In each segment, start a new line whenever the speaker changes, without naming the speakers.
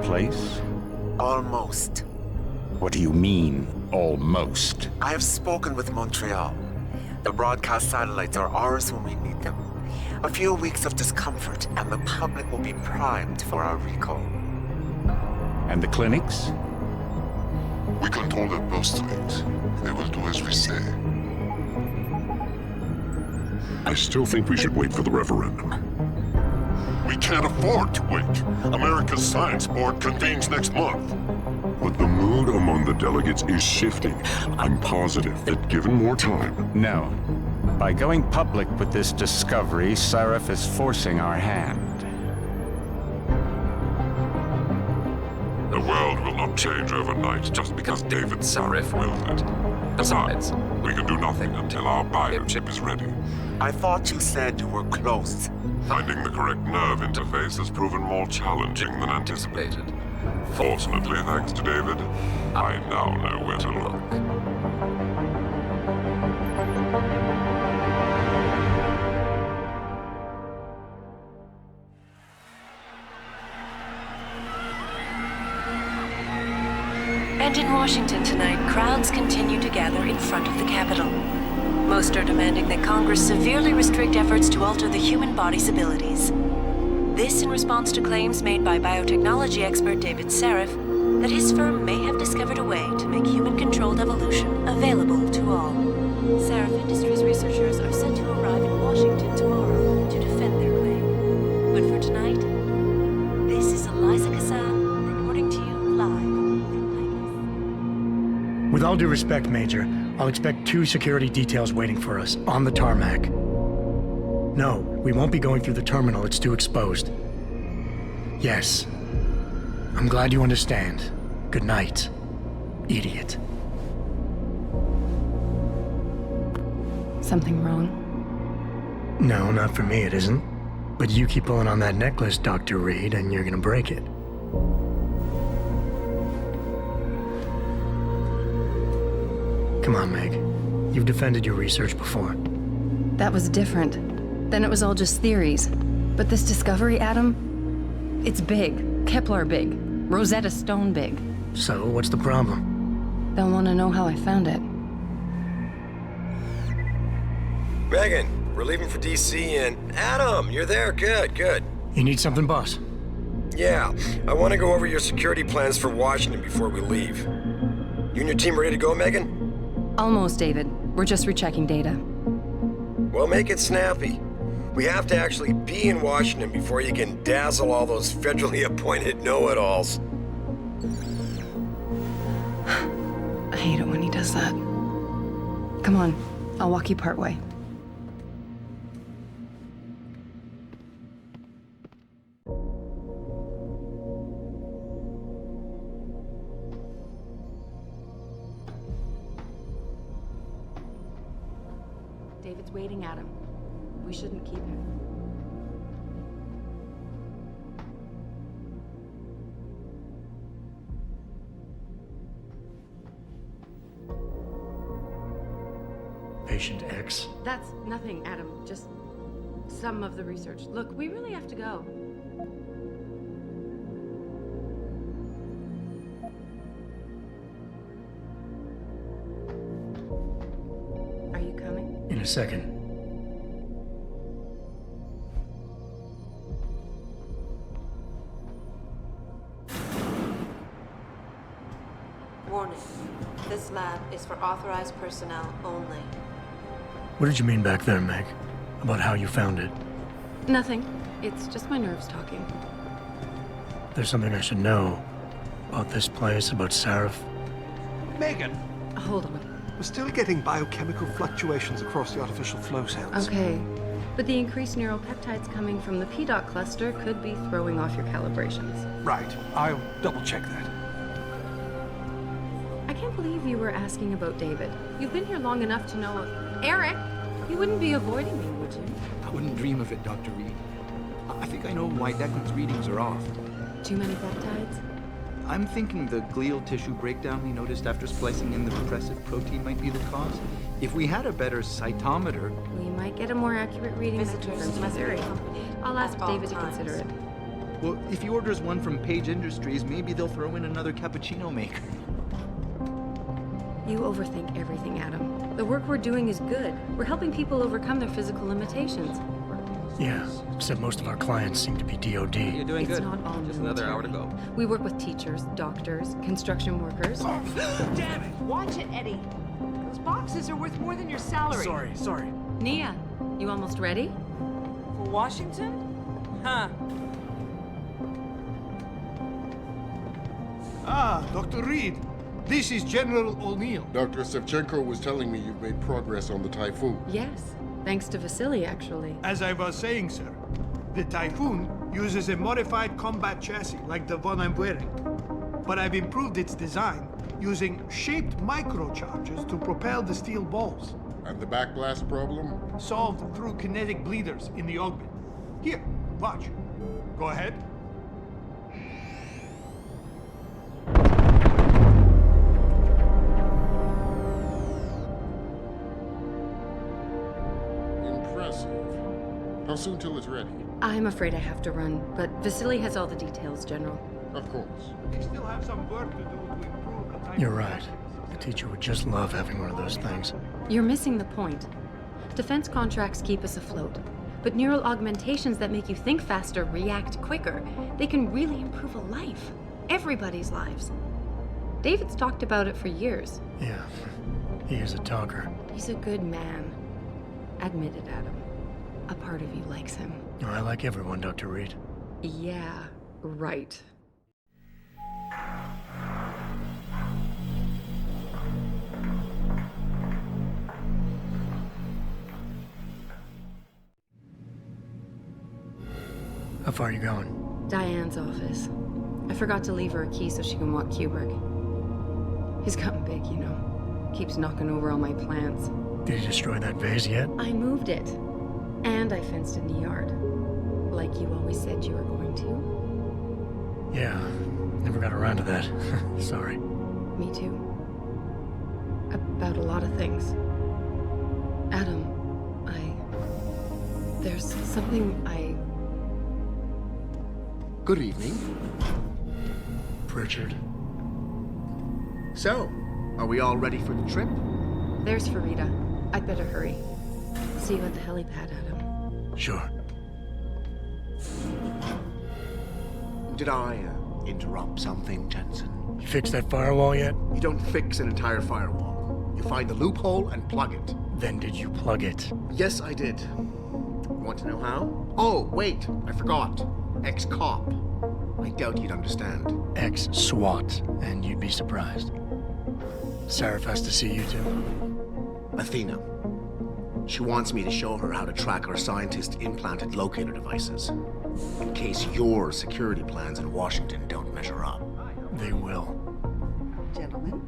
place?
Almost.
What do you mean, almost?
I have spoken with Montreal. The broadcast satellites are ours when we need them. A few weeks of discomfort, and the public will be primed for our recall.
And the clinics?
We control their birth rate. They will do as we say.
I still think we should wait for the referendum.
We can't afford to wait. America's Science Board convenes next month.
But the mood among the delegates is shifting. I'm positive that given more time...
No. By going public with this discovery, Sarif is forcing our hand.
The world will not change overnight just because David Sarif willed it. Besides, we can do nothing until our biochip is ready.
I thought you said you were close.
Finding the correct nerve interface has proven more challenging than anticipated. Fortunately, thanks to David, I now know where to look.
And in Washington tonight, crowds continue to gather in front of the Capitol. Most are demanding that Congress severely restrict efforts to alter the human body's abilities. This in response to claims made by biotechnology expert David Sarif that his firm may have discovered a way to make human-controlled evolution available to all. Sarif Industries researchers are set to arrive in Washington tomorrow to defend their claim. But for tonight, this is Eliza Kassan reporting to you live from Picus.
With all due respect, Major, I'll expect 2 security details waiting for us on the tarmac. No, we won't be going through the terminal. It's too exposed. Yes. I'm glad you understand. Good night, idiot.
Something wrong?
No, not for me, it isn't. But you keep pulling on that necklace, Dr. Reed, and you're gonna break it. Come on, Meg. You've defended your research before.
That was different. Then it was all just theories. But this discovery, Adam, it's big. Kepler big. Rosetta Stone big.
So, what's the problem?
They'll want to know how I found it.
Megan, we're leaving for DC and... Adam, you're there. Good, good.
You need something, boss?
Yeah, I want to go over your security plans for Washington before we leave. You and your team ready to go, Megan?
Almost, David. We're just rechecking data.
Well, make it snappy. We have to actually be in Washington before you can dazzle all those federally appointed know-it-alls.
I hate it when he does that. Come on, I'll walk you part way. David's waiting, Adam. We shouldn't keep him.
Patient X?
That's nothing, Adam. Just some of the research. Look, we really have to go. Are you coming?
In a second.
Warning. This lab is for authorized personnel only.
What did you mean back there, Meg? About how you found it?
Nothing. It's just my nerves talking.
There's something I should know. About this place, about Sarif.
Megan,
Hold on.
we're still getting biochemical fluctuations across the artificial flow cells.
Okay. But the increased neuropeptides coming from the PDOT cluster could be throwing off your calibrations.
Right. I'll double check that.
I can't believe you were asking about David. You've been here long enough to know... Eric! You wouldn't be avoiding me, would you?
I wouldn't dream of it, Dr. Reed. I think I know why Declan's readings are off.
Too many peptides?
I'm thinking the glial tissue breakdown we noticed after splicing in the repressive protein might be the cause. If we had a better cytometer...
We might get a more accurate reading.
Visitors must be
Missouri.
accompanied
I'll ask
at all
David to
times.
consider it.
Well, if he orders one from Page Industries, maybe they'll throw in another cappuccino maker.
You overthink everything, Adam. The work we're doing is good. We're helping people overcome their physical limitations.
Yeah, except most of our clients seem to be DOD.
You're doing
It's
good.
not all
Just another hour to
military.
go.
We work with teachers, doctors, construction workers.
Damn it! Watch it, Eddie. Those boxes are worth more than your salary.
Sorry.
Nia, you almost ready?
For Washington? Huh.
Ah, Dr. Reed. This is General O'Neill.
Dr. Sevchenko was telling me you've made progress on the Typhoon.
Yes, thanks to Vasily, actually.
As I was saying, sir, the Typhoon uses a modified combat chassis like the one I'm wearing. But I've improved its design using shaped microcharges to propel the steel balls.
And the backblast problem?
Solved through kinetic bleeders in the augment. Here, watch. Go ahead.
Impressive. How soon till it's ready?
I'm afraid I have to run, but Vasily has all the details, General.
Of course.
We still have some work to do to improve the type
You're
of
right. The teacher would just love having one of those things.
You're missing the point. Defense contracts keep us afloat, but neural augmentations that make you think faster, react quicker, they can really improve a life. Everybody's lives. David's talked about it for years.
Yeah, he is a talker.
He's a good man. Admit it, Adam. A part of you likes him.
Oh, I like everyone, Dr. Reed.
Yeah, right.
How far are you going?
Diane's office. I forgot to leave her a key so she can walk Kubrick. He's gotten big, you know. Keeps knocking over all my plants.
Did you destroy that vase yet?
I moved it. And I fenced in the yard. Like you always said you were going to.
Yeah, never got around to that. Sorry.
Me too. About a lot of things. Adam, there's something
Good evening.
Pritchard.
So, are we all ready for the trip?
There's Farida. I'd better hurry. See you at the helipad, Adam.
Sure.
Did I interrupt something, Jensen?
You fixed that firewall yet?
You don't fix an entire firewall. You find the loophole and plug it.
Then did you plug it?
Yes, I did. Want to know how? Oh, wait, I forgot. Ex-cop. I doubt you'd understand.
Ex-SWAT, and you'd be surprised. Sarif has to see you too.
Athena. She wants me to show her how to track our scientist-implanted locator devices. In case your security plans in Washington don't measure up.
They will.
Gentlemen,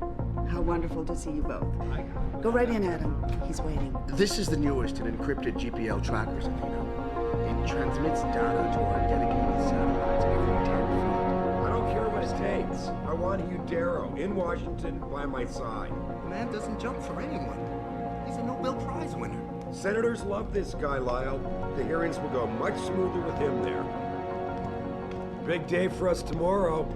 how wonderful to see you both. Go right in, Adam. He's waiting.
This is the newest in encrypted GPL trackers, Athena. It transmits data to our dedicated satellites every 10 feet.
I don't care what it takes. I want you, Darrow, in Washington, by my side.
The man doesn't jump for anyone. He's a Nobel Prize winner.
Senators love this guy, Lyle. The hearings will go much smoother with him there. Big day for us tomorrow.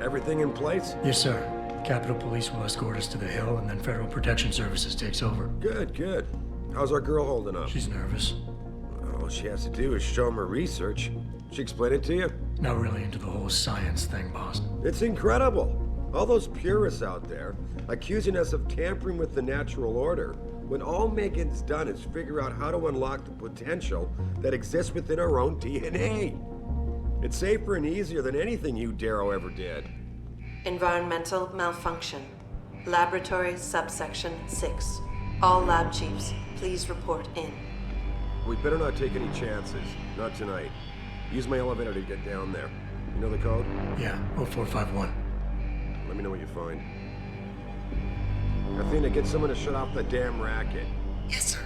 Everything in place?
Yes, sir. Capitol Police will escort us to the Hill, and then Federal Protection Services takes over.
Good, good. How's our girl holding up?
She's nervous.
All she has to do is show him her research. She explain it to you?
Not really into the whole science thing, boss.
It's incredible. All those purists out there accusing us of tampering with the natural order, when all Megan's done is figure out how to unlock the potential that exists within our own DNA. It's safer and easier than anything you, Darrow, ever did.
Environmental malfunction. Laboratory subsection 6. All lab chiefs, please report in.
We better not take any chances. Not tonight. Use my elevator to get down there. You know the code?
Yeah, 0451.
Let me know what you find. Athena, get someone to shut off the damn racket.
Yes, sir.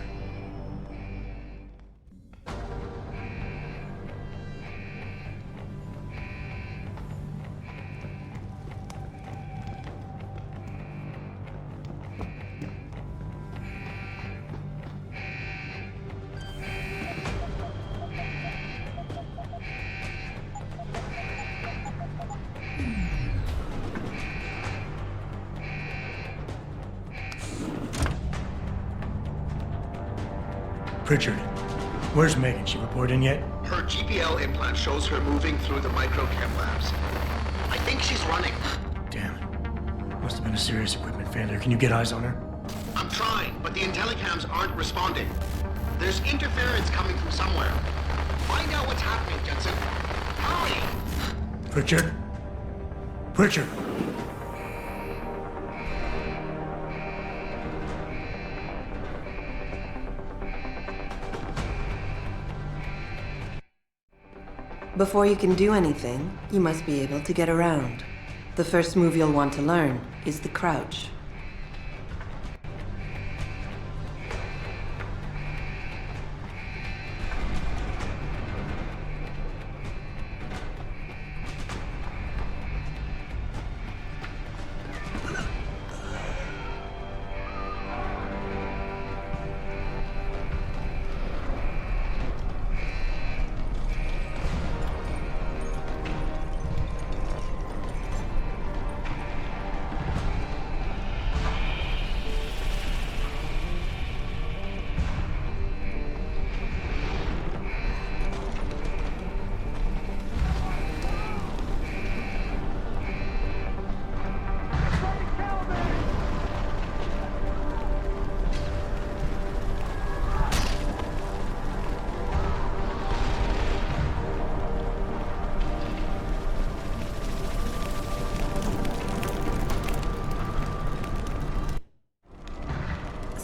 Pritchard, where's Megan? She report in yet?
Her GPL implant shows her moving through the microchem labs. I think she's running.
Damn it. Must have been a serious equipment failure. Can you get eyes on her?
I'm trying, but the intellicams aren't responding. There's interference coming from somewhere. Find out what's happening, Jensen. Hurry!
Pritchard? Pritchard!
Before you can do anything, you must be able to get around. The first move you'll want to learn is the crouch.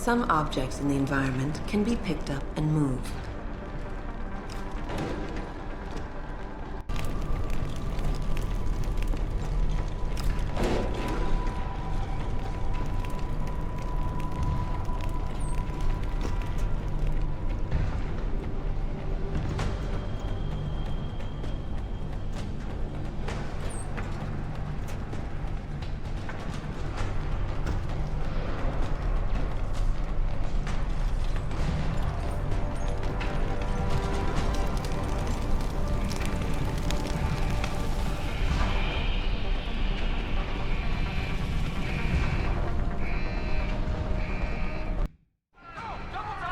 Some objects in the environment can be picked up and moved.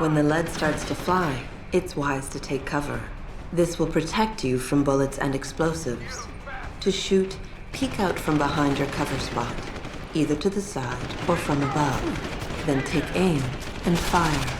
When the lead starts to fly, it's wise to take cover. This will protect you from bullets and explosives. To shoot, peek out from behind your cover spot, either to the side or from above. Then take aim and fire.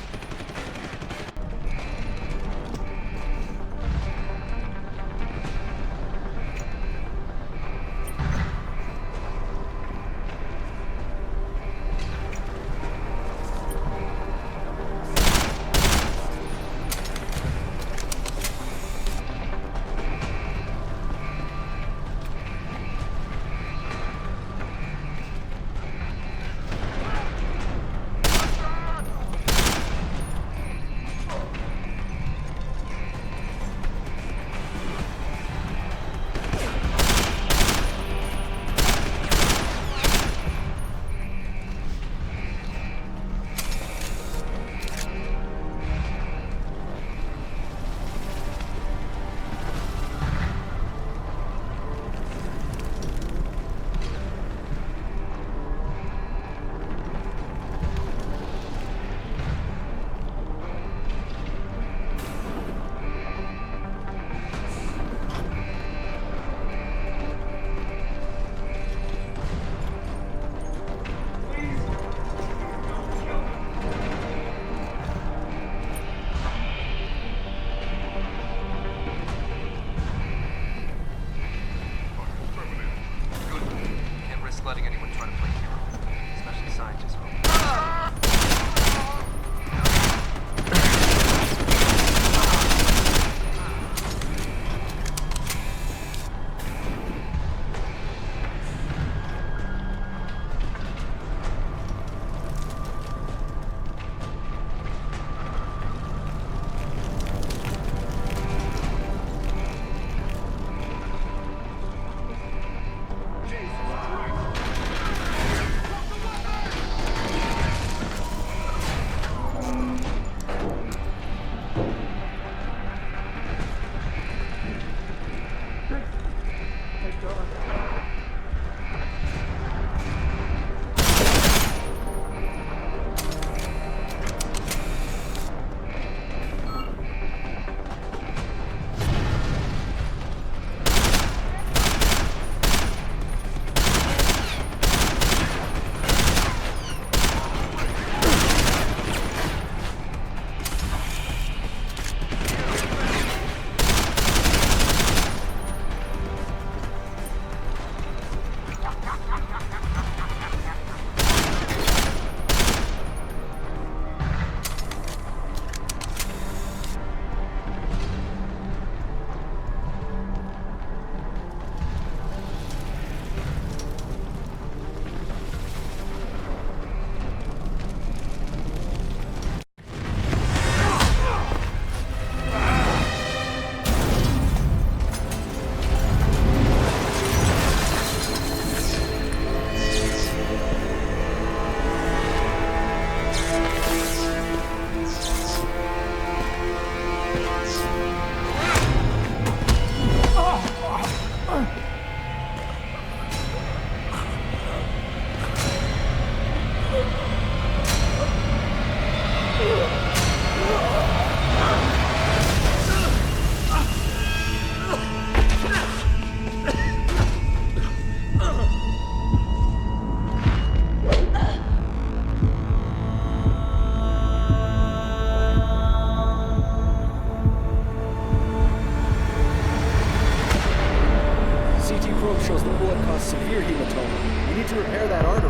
shows the bullet caused severe hematoma. We need to repair that artery.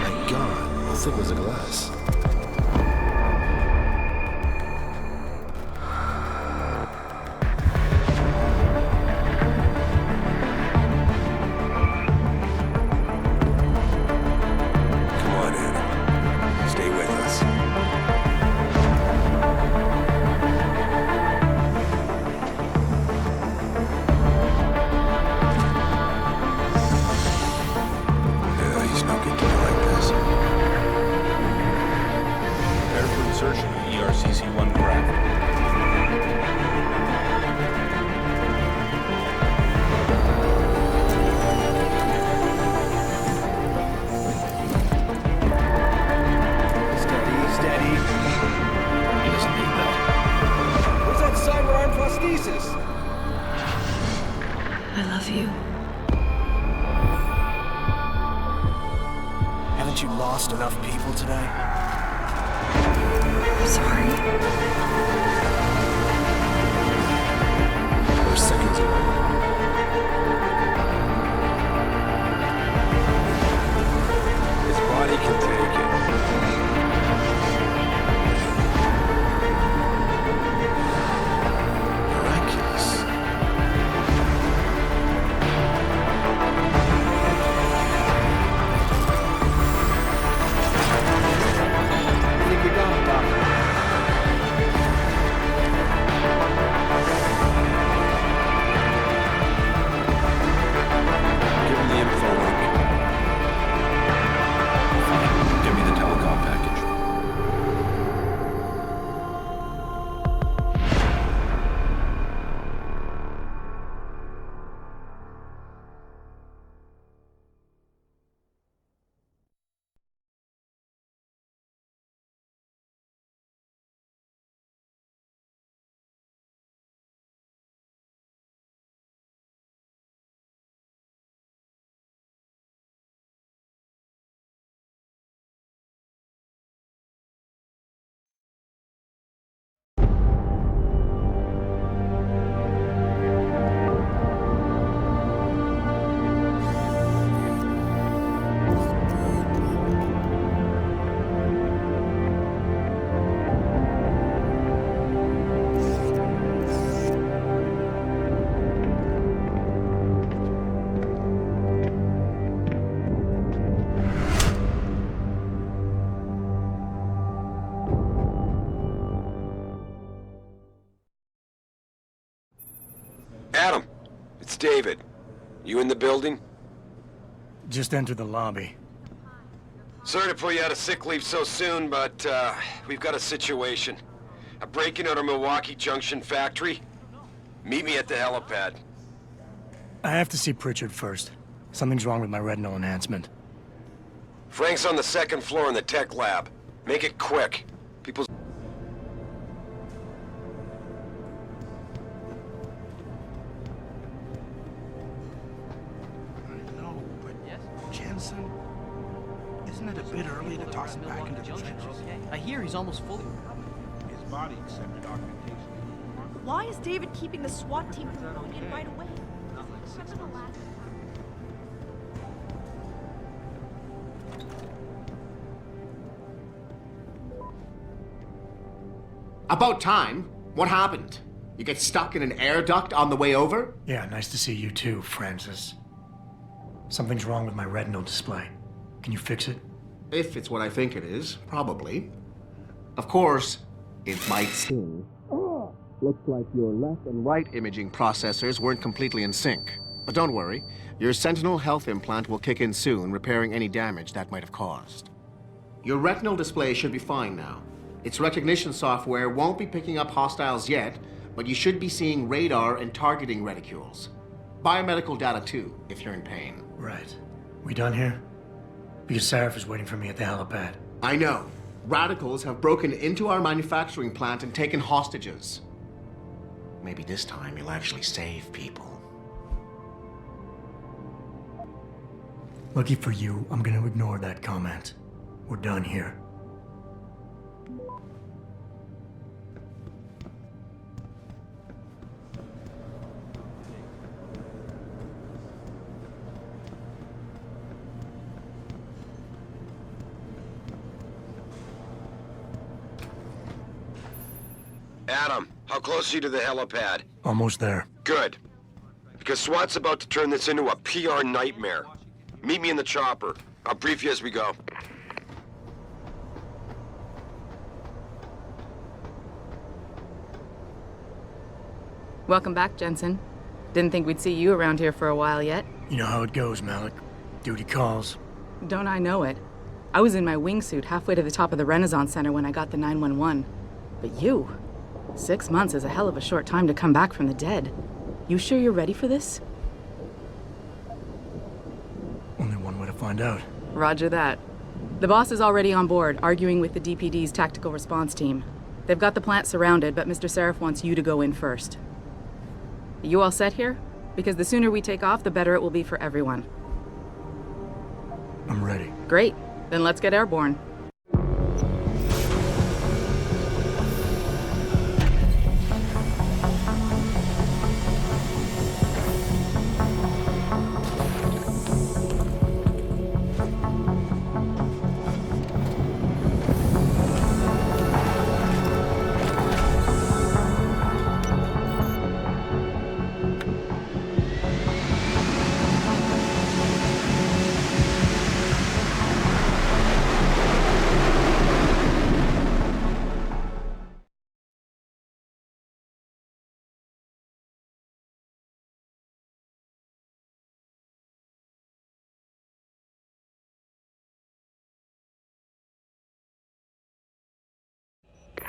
My God, how thick was the glass?
Enough people today?
I'm sorry.
We're seconds away.
His body can take it.
Miraculous.
Adam, it's David. You in the building?
Just entered the lobby.
Sorry to pull you out of sick leave so soon, but we've got a situation. A break-in at our Milwaukee Junction factory. Meet me at the helipad.
I have to see Pritchard first. Something's wrong with my retinal enhancement.
Frank's on the second floor in the tech lab. Make it quick. People's...
Jensen, isn't it a bit early to toss him back into the trenches?
I hear he's almost fully.
His body accepted augmentation.
Why is David keeping the SWAT team from going in right away?
About time. What happened? You get stuck in an air duct on the way over?
Yeah, nice to see you too, Francis. Something's wrong with my retinal display. Can you fix it?
If it's what I think it is, probably. Of course, it might seem. Looks like your left and right imaging processors weren't completely in sync. But don't worry, your Sentinel health implant will kick in soon, repairing any damage that might have caused. Your retinal display should be fine now. Its recognition software won't be picking up hostiles yet, but you should be seeing radar and targeting reticules. Biomedical data too, if you're in pain.
Right. We done here? Because Sarif is waiting for me at the helipad.
I know. Radicals have broken into our manufacturing plant and taken hostages. Maybe this time you'll actually save people.
Lucky for you, I'm gonna ignore that comment. We're done here.
Adam, how close are you to the helipad?
Almost there.
Good. Because SWAT's about to turn this into a PR nightmare. Meet me in the chopper. I'll brief you as we go.
Welcome back, Jensen. Didn't think we'd see you around here for a while yet.
You know how it goes, Malik. Duty calls.
Don't I know it? I was in my wingsuit halfway to the top of the Renaissance Center when I got the 911. But you? 6 months is a hell of a short time to come back from the dead. You sure you're ready for this?
Only one way to find out.
Roger that. The boss is already on board, arguing with the DPD's tactical response team. They've got the plant surrounded, but Mr. Sarif wants you to go in first. You all set here? Because the sooner we take off, the better it will be for everyone.
I'm ready.
Great. Then let's get airborne.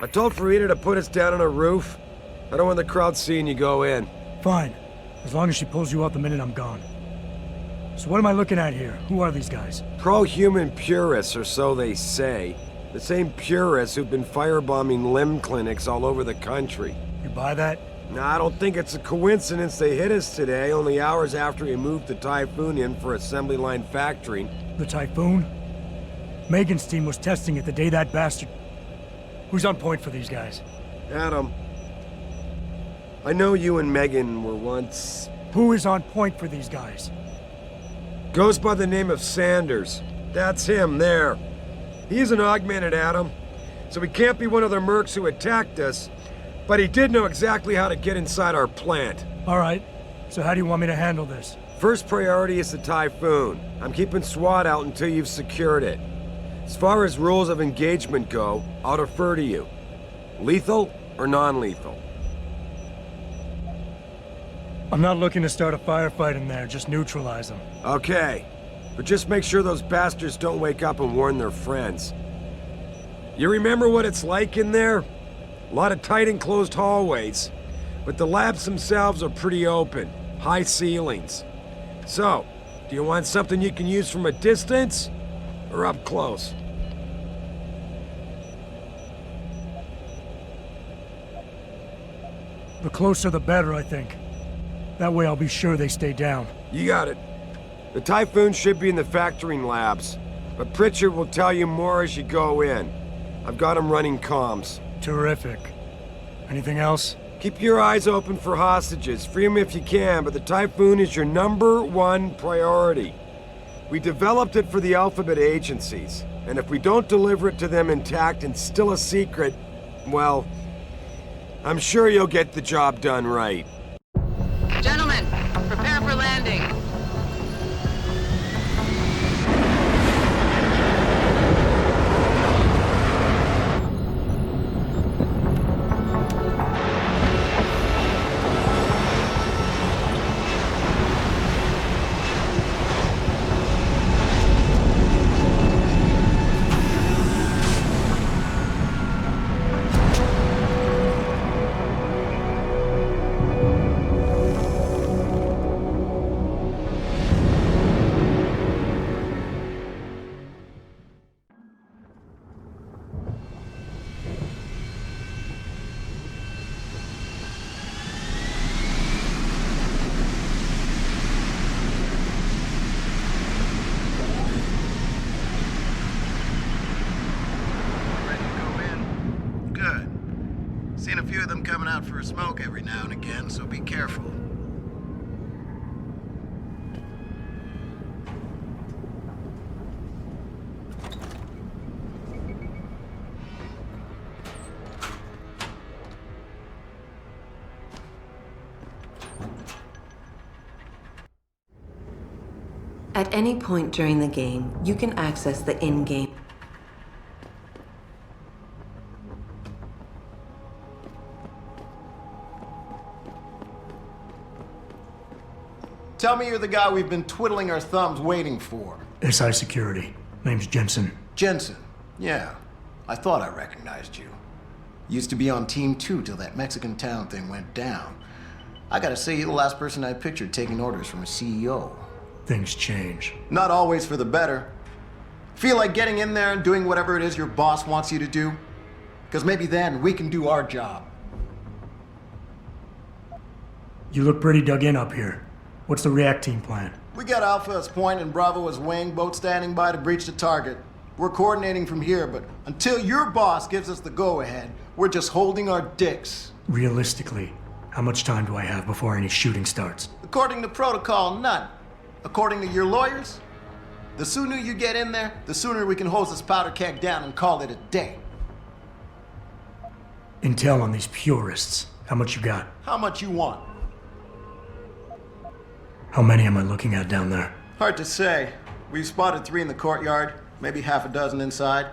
I told Farida to put us down on a roof. I don't want the crowd seeing you go in.
Fine. As long as she pulls you out the minute I'm gone. So what am I looking at here? Who are these guys?
Pro-human purists, or so they say. The same purists who've been firebombing limb clinics all over the country.
You buy that?
Nah, I don't think it's a coincidence they hit us today, only hours after we moved the Typhoon in for assembly line factory.
The Typhoon? Megan's team was testing it the day that bastard... Who's on point for these guys?
Adam. I know you and Megan were once...
Who is on point for these guys?
Goes by the name of Sanders. That's him, there. He's an augmented, Adam. So he can't be one of the mercs who attacked us, but he did know exactly how to get inside our plant.
All right. So how do you want me to handle this?
First priority is the Typhoon. I'm keeping SWAT out until you've secured it. As far as rules of engagement go, I'll defer to you. Lethal or non-lethal?
I'm not looking to start a firefight in there, just neutralize them.
Okay. But just make sure those bastards don't wake up and warn their friends. You remember what it's like in there? A lot of tight enclosed hallways. But the labs themselves are pretty open. High ceilings. So, do you want something you can use from a distance? Or up close?
The closer the better, I think. That way I'll be sure they stay down.
You got it. The Typhoon should be in the factoring labs, but Pritchard will tell you more as you go in. I've got him running comms.
Terrific. Anything else?
Keep your eyes open for hostages. Free them if you can, but the Typhoon is your #1 priority. We developed it for the Alphabet agencies, and if we don't deliver it to them intact and still a secret, well, I'm sure you'll get the job done right.
Gentlemen, prepare for landing.
Seen a few of them coming out for a smoke every now and again, so be careful.
At any point during the game, you can access the in-game.
Tell me you're the guy we've been twiddling our thumbs waiting for.
SI Security. Name's Jensen.
Jensen. Yeah. I thought I recognized you. Used to be on Team 2 till that Mexican town thing went down. I gotta say, you're the last person I pictured taking orders from a CEO.
Things change.
Not always for the better. Feel like getting in there and doing whatever it is your boss wants you to do? Because maybe then we can do our job.
You look pretty dug in up here. What's the react team plan?
We got Alpha as point and Bravo as wing, both standing by to breach the target. We're coordinating from here, but until your boss gives us the go-ahead, we're just holding our dicks.
Realistically, how much time do I have before any shooting starts?
According to protocol, none. According to your lawyers, the sooner you get in there, the sooner we can hose this powder keg down and call it a day.
Intel on these purists. How much you got?
How much you want?
How many am I looking at down there?
Hard to say. We've spotted 3 in the courtyard, maybe half a dozen inside.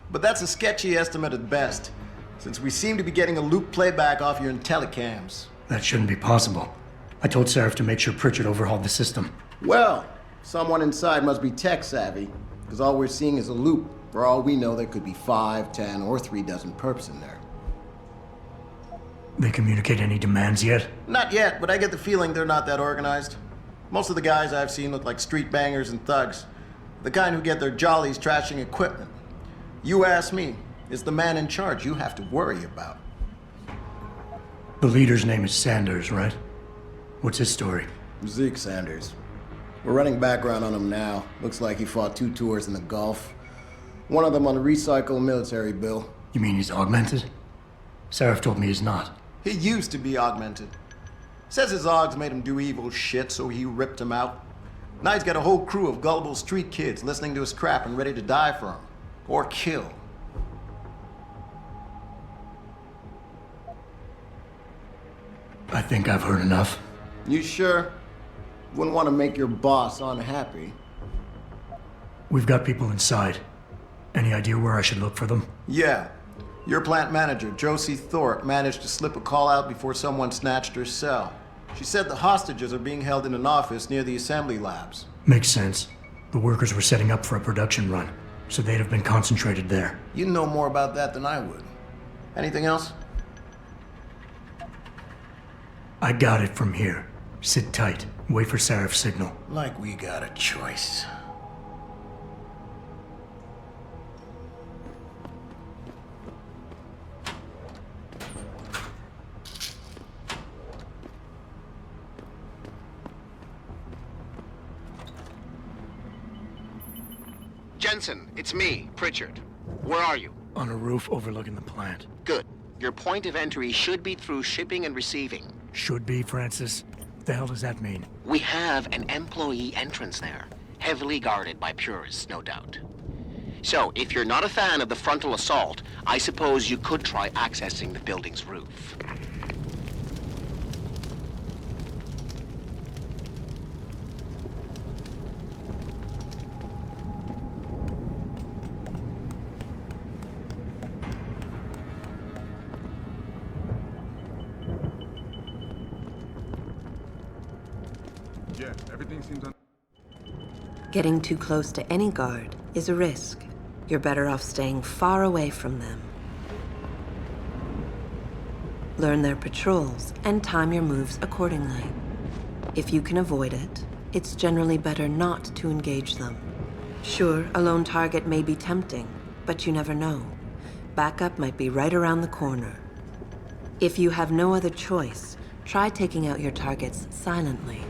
But that's a sketchy estimate at best, since we seem to be getting a loop playback off your telecams.
That shouldn't be possible. I told Sarif to make sure Pritchard overhauled the system.
Well, someone inside must be tech savvy, because all we're seeing is a loop. For all we know, there could be 5, 10, or 3 dozen perps in there.
They communicate any demands yet?
Not yet, but I get the feeling they're not that organized. Most of the guys I've seen look like street bangers and thugs. The kind who get their jollies trashing equipment. You ask me, it's the man in charge you have to worry about.
The leader's name is Sanders, right? What's his story?
Zeke Sanders. We're running background on him now. Looks like he fought 2 tours in the Gulf. One of them on a recycled military bill.
You mean he's augmented? Sarif told me he's not.
He used to be augmented. Says his augs made him do evil shit, so he ripped him out. Now he's got a whole crew of gullible street kids listening to his crap and ready to die for him. Or kill.
I think I've heard enough.
You sure? Wouldn't want to make your boss unhappy.
We've got people inside. Any idea where I should look for them?
Yeah. Your plant manager, Josie Thorpe, managed to slip a call out before someone snatched her cell. She said the hostages are being held in an office near the assembly labs.
Makes sense. The workers were setting up for a production run, so they'd have been concentrated there.
You know more about that than I would. Anything else?
I got it from here. Sit tight. Wait for Sarif's signal.
Like we got a choice.
Jensen, it's me, Pritchard. Where are you?
On a roof overlooking the plant.
Good. Your point of entry should be through shipping and receiving.
Should be, Francis. What the hell does that mean?
We have an employee entrance there. Heavily guarded by purists, no doubt. So, if you're not a fan of the frontal assault, I suppose you could try accessing the building's roof.
Getting too close to any guard is a risk. You're better off staying far away from them. Learn their patrols and time your moves accordingly. If you can avoid it, it's generally better not to engage them. Sure, a lone target may be tempting, but you never know. Backup might be right around the corner. If you have no other choice, try taking out your targets silently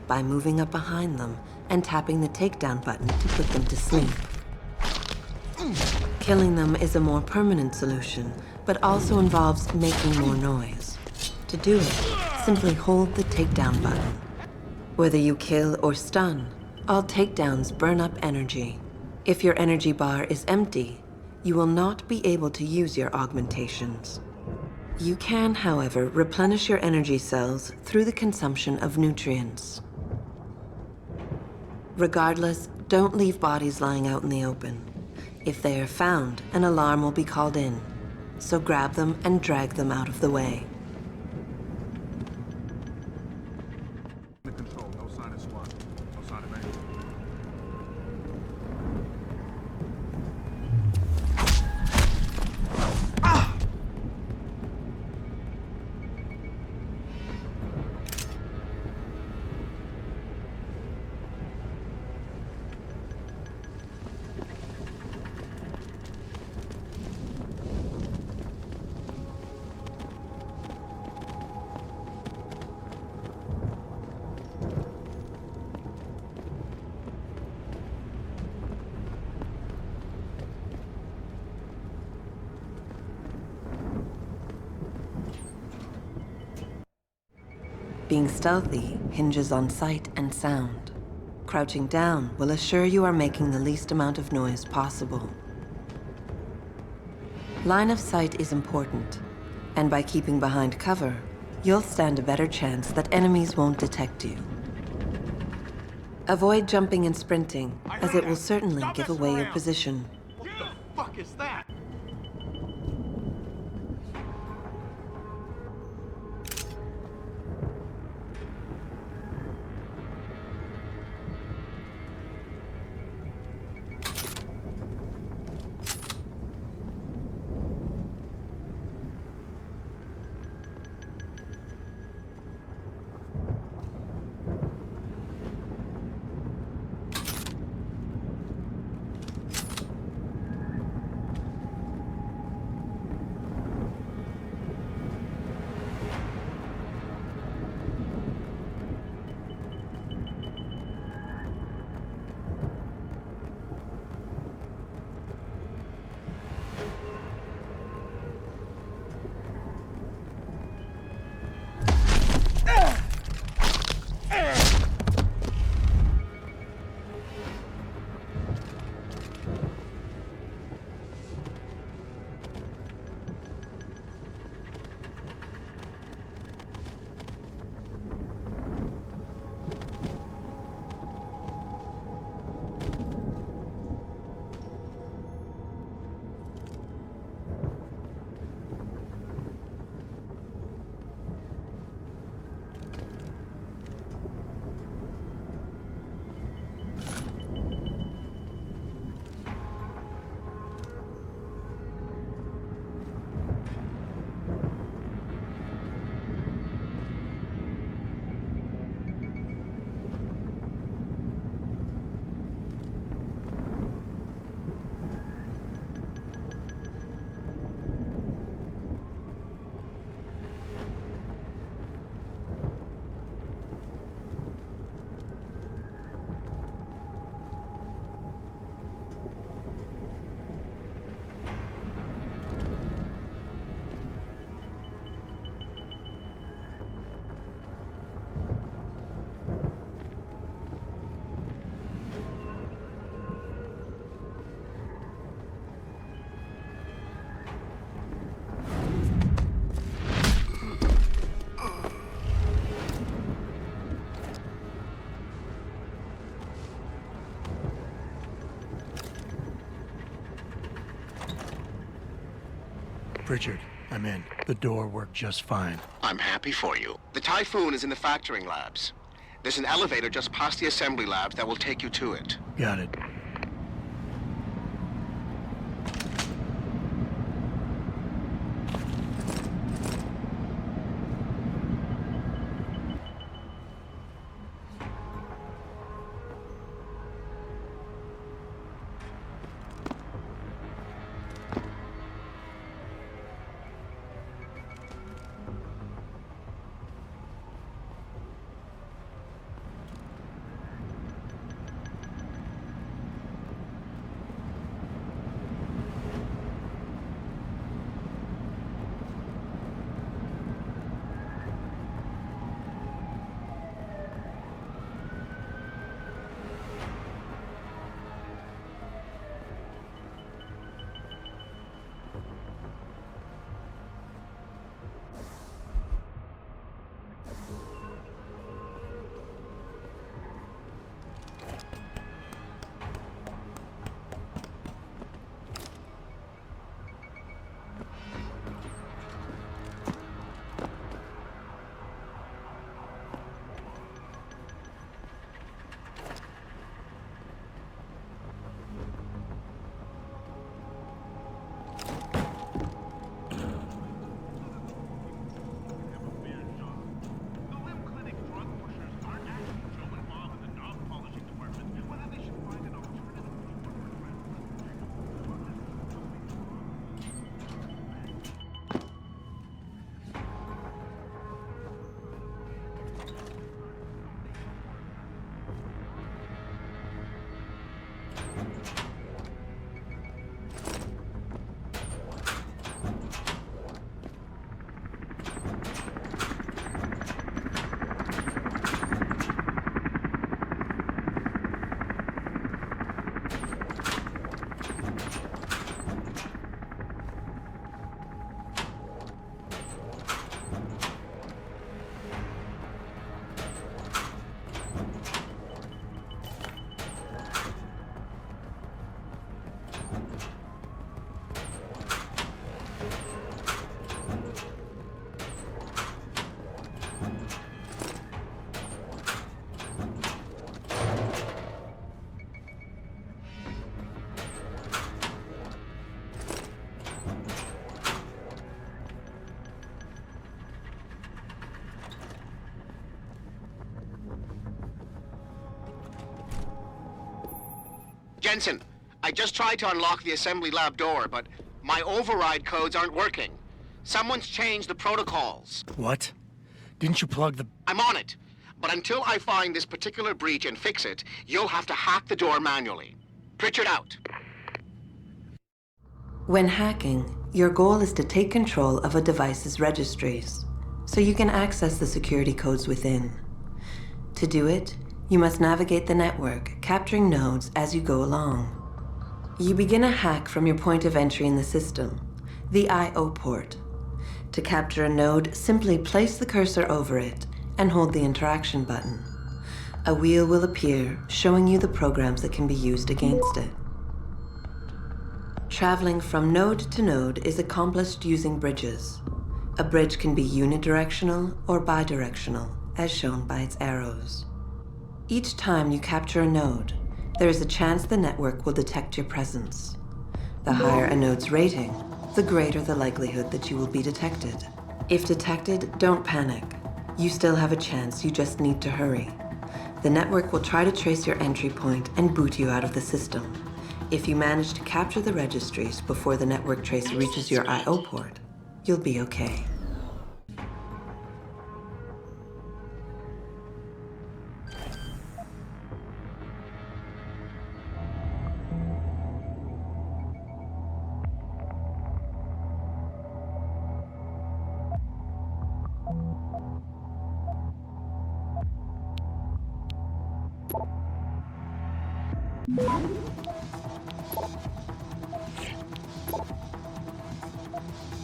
by moving up behind them and tapping the takedown button to put them to sleep. Killing them is a more permanent solution, but also involves making more noise. To do it, simply hold the takedown button. Whether you kill or stun, all takedowns burn up energy. If your energy bar is empty, you will not be able to use your augmentations. You can, however, replenish your energy cells through the consumption of nutrients.
Regardless, don't leave bodies lying out in the open. If they are found, an alarm will be called in. So grab them and drag them out of the way.
Control, no sign of SWAT. No sign of anything.
Being stealthy hinges on sight and sound. Crouching down will assure you are making the least amount of noise possible. Line of sight is important, and by keeping behind cover, you'll stand a better chance that enemies won't detect you. Avoid jumping and sprinting, as it will certainly give away your position.
What the fuck is that?
Richard, I'm in. The door worked just fine.
I'm happy for you. The Typhoon is in the factoring labs. There's an elevator just past the assembly labs that will take you to it.
Got it.
Jensen, I just tried to unlock the assembly lab door, but my override codes aren't working. Someone's changed the protocols.
What? Didn't you plug the...
I'm on it. But until I find this particular breach and fix it, you'll have to hack the door manually. Pritchard out.
When hacking, your goal is to take control of a device's registries, so you can access the security codes within. To do it, you must navigate the network, capturing nodes as you go along. You begin a hack from your point of entry in the system, the I/O port. To capture a node, simply place the cursor over it and hold the interaction button. A wheel will appear, showing you the programs that can be used against it. Traveling from node to node is accomplished using bridges. A bridge can be unidirectional or bidirectional, as shown by its arrows. Each time you capture a node, there is a chance the network will detect your presence. The higher a node's rating, the greater the likelihood that you will be detected. If detected, don't panic. You still have a chance, you just need to hurry. The network will try to trace your entry point and boot you out of the system. If you manage to capture the registries before the network trace reaches your I/O port, you'll be okay.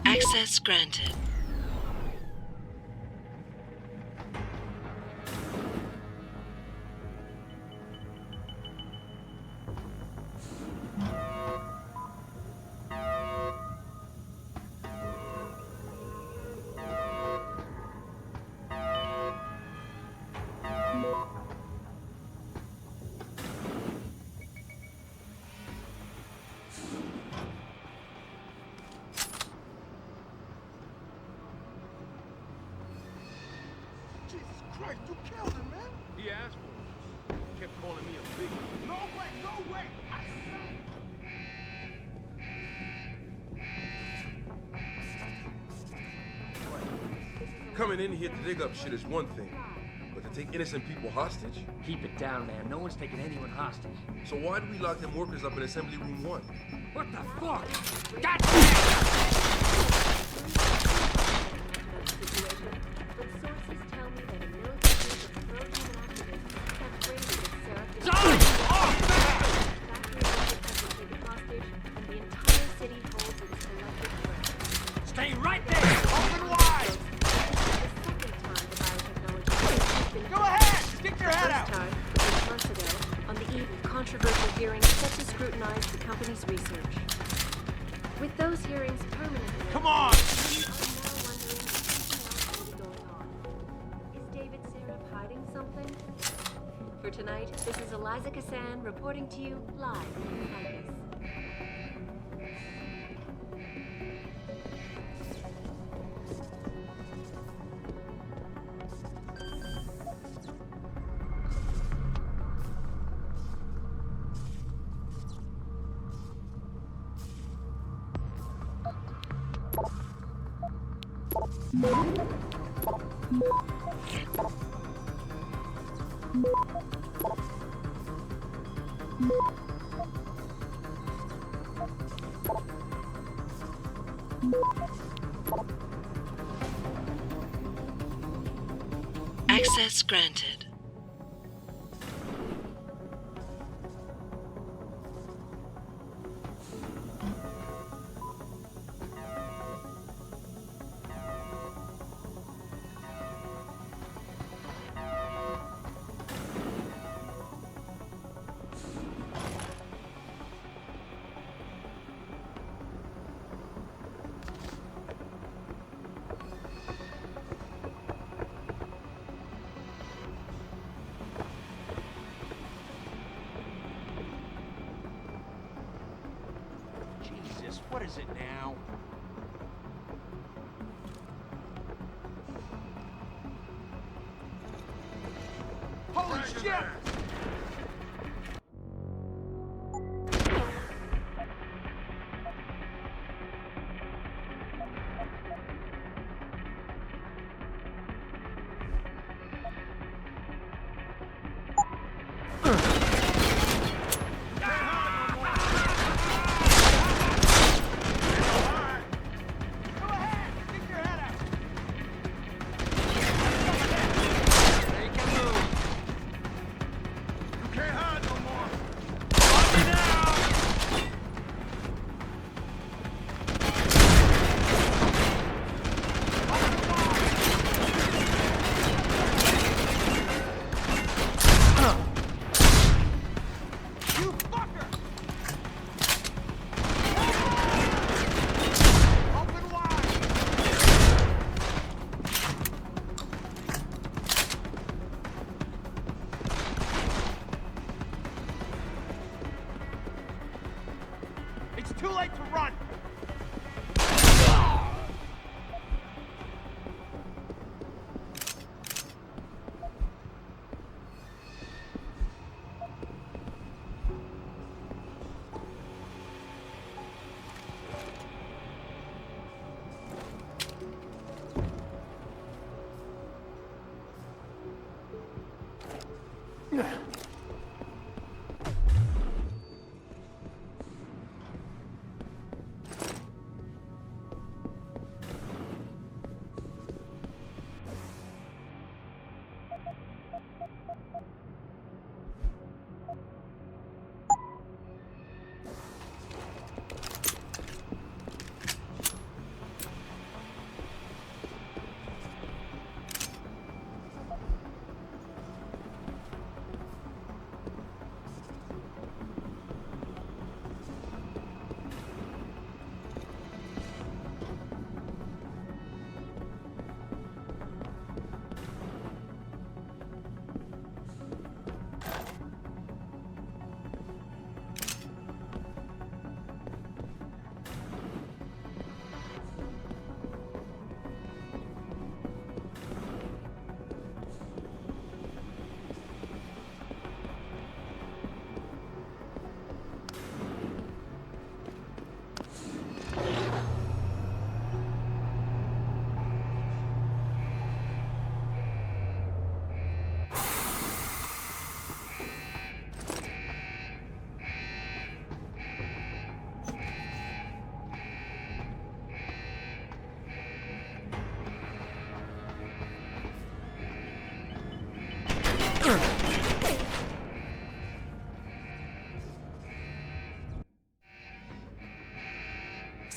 Access granted.
Christ, you killed him, man! He asked for it. He kept calling me a big... No way, no way!
Coming in here to dig up shit is one thing, but to take innocent people hostage?
Keep it down, man. No one's taking anyone hostage.
So why do we lock them workers up in Assembly Room 1?
What the fuck? God Stay right there! Open wide!
Go ahead! Stick your head out!
Months ago, on the eve of controversial hearings set to scrutinize the company's research. With those hearings permanently...
Come on!
Is David Sarif hiding something? For tonight, this is Eliza Kassan reporting to you live from campus. Access granted.
What is it now? Holy shit! Too late to run!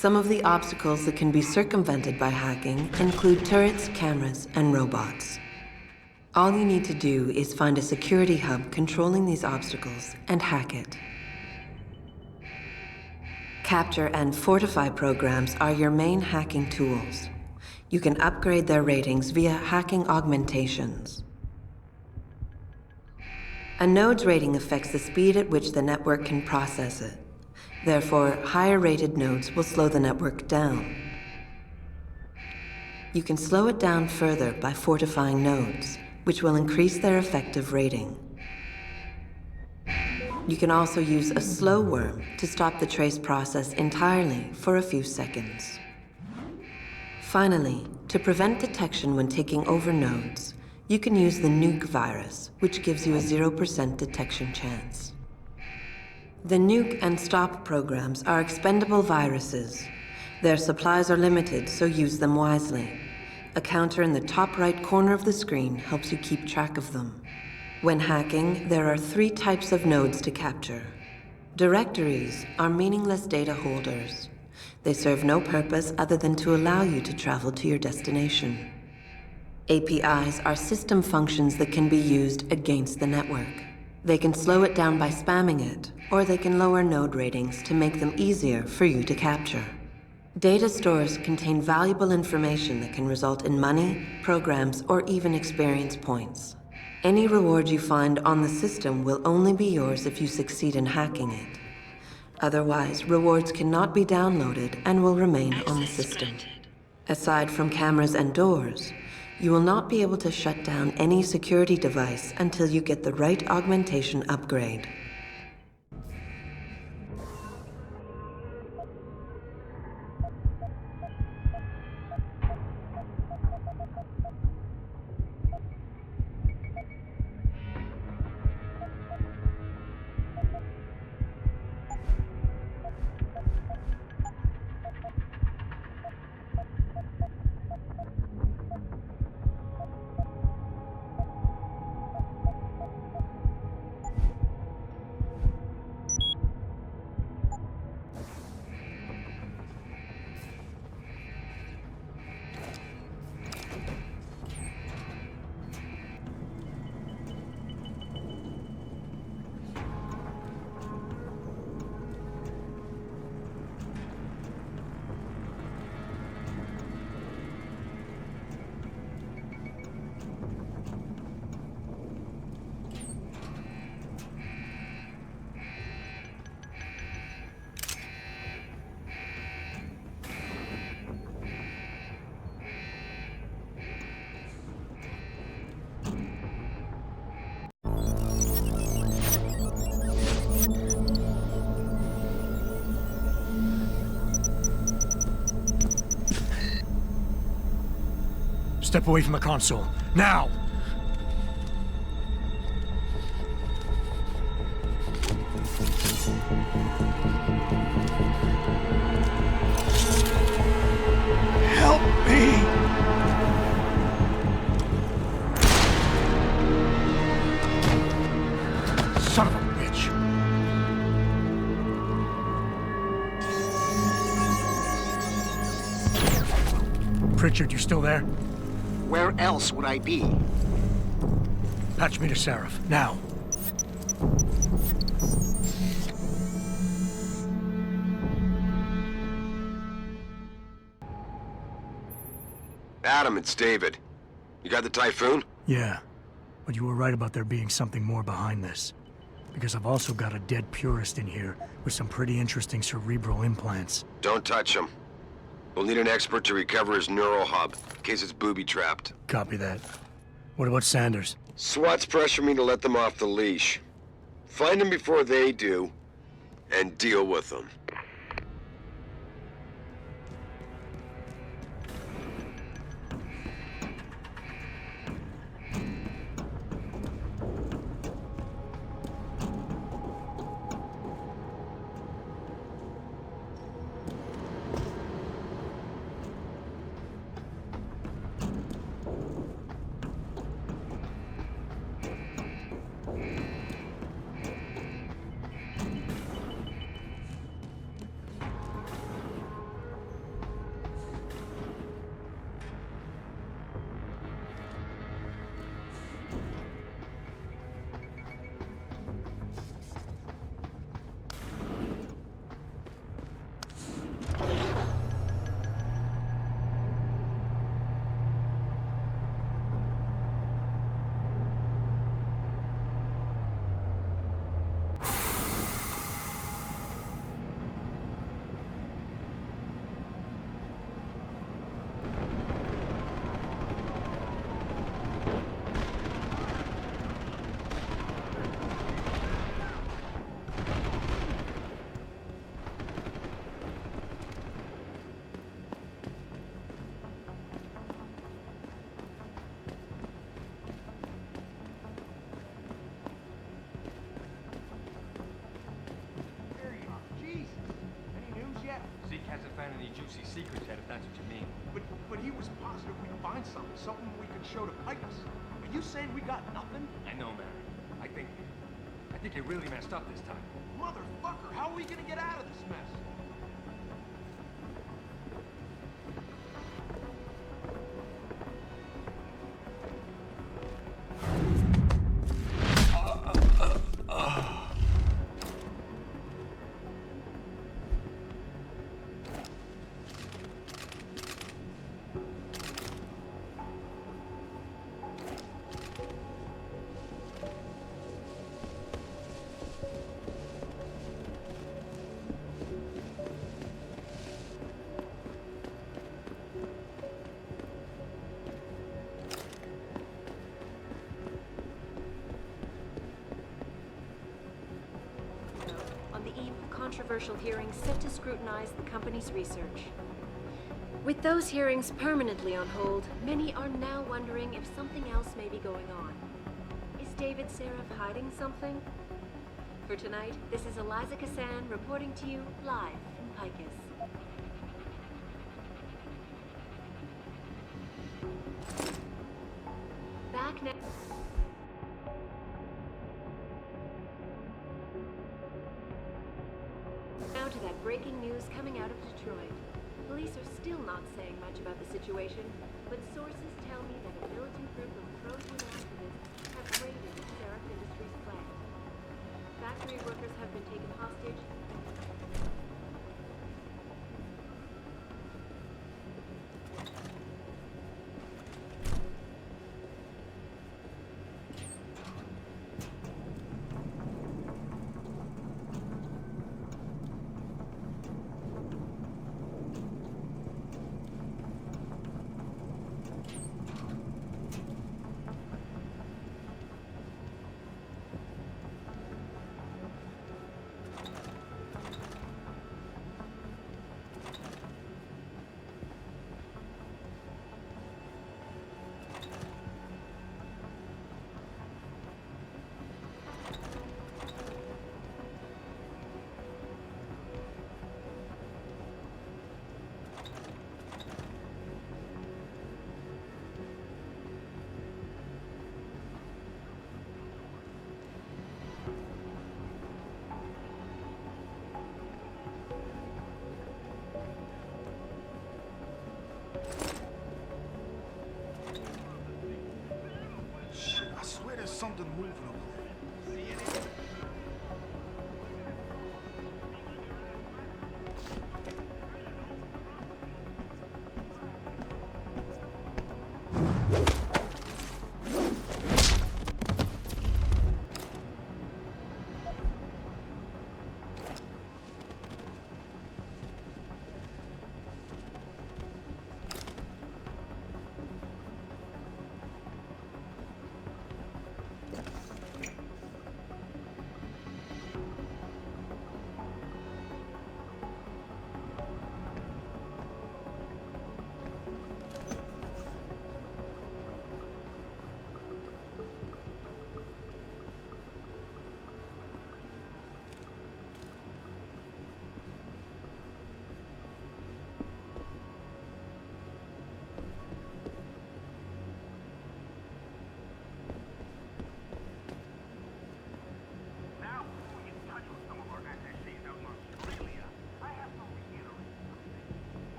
Some of the obstacles that can be circumvented by hacking include turrets, cameras, and robots. All you need to do is find a security hub controlling these obstacles and hack it. Capture and fortify programs are your main hacking tools. You can upgrade their ratings via hacking augmentations. A node's rating affects the speed at which the network can process it. Therefore, higher-rated nodes will slow the network down. You can slow it down further by fortifying nodes, which will increase their effective rating. You can also use a slow worm to stop the trace process entirely for a few seconds. Finally, to prevent detection when taking over nodes, you can use the nuke virus, which gives you a 0% detection chance. The nuke and stop programs are expendable viruses. Their supplies are limited, so use them wisely. A counter in the top right corner of the screen helps you keep track of them. When hacking, there are 3 types of nodes to capture. Directories are meaningless data holders. They serve no purpose other than to allow you to travel to your destination. APIs are system functions that can be used against the network. They can slow it down by spamming it, or they can lower node ratings to make them easier for you to capture. Data stores contain valuable information that can result in money, programs, or even experience points. Any reward you find on the system will only be yours if you succeed in hacking it. Otherwise, rewards cannot be downloaded and will remain on the system. Aside from cameras and doors, you will not be able to shut down any security device until you get the right augmentation upgrade.
Step away from the console. Now!
Help me!
Son of a bitch! Pritchard, you still there?
Where else would I be?
Patch me to Sarif, now.
Adam, it's David. You got the Typhoon?
Yeah, but you were right about there being something more behind this. Because I've also got a dead purist in here with some pretty interesting cerebral implants.
Don't touch him. We'll need an expert to recover his neural hub, in case it's booby-trapped.
Copy that. What about Sanders?
SWAT's pressure me to let them off the leash. Find them before they do, and deal with them.
juicy secrets yet, if that's what you mean.
But he was positive we'd find something we could show to Picus. Are you saying we got nothing?
I know, Mary. I think you really messed up this time.
Motherfucker, how are we gonna get out of this mess?
Controversial hearings set to scrutinize the company's research. With those hearings permanently on hold, many are now wondering if something else may be going on. Is David Sarif hiding something? For tonight, this is Eliza Kassan reporting to you live from Picus. Back next. Now to that breaking news coming out of Detroit. Police are still not saying much about the situation, but sources tell me that a militant group of pro-Twin activists have raided the Sarif Industries plant. Factory workers have been taken hostage.
Something moving over there.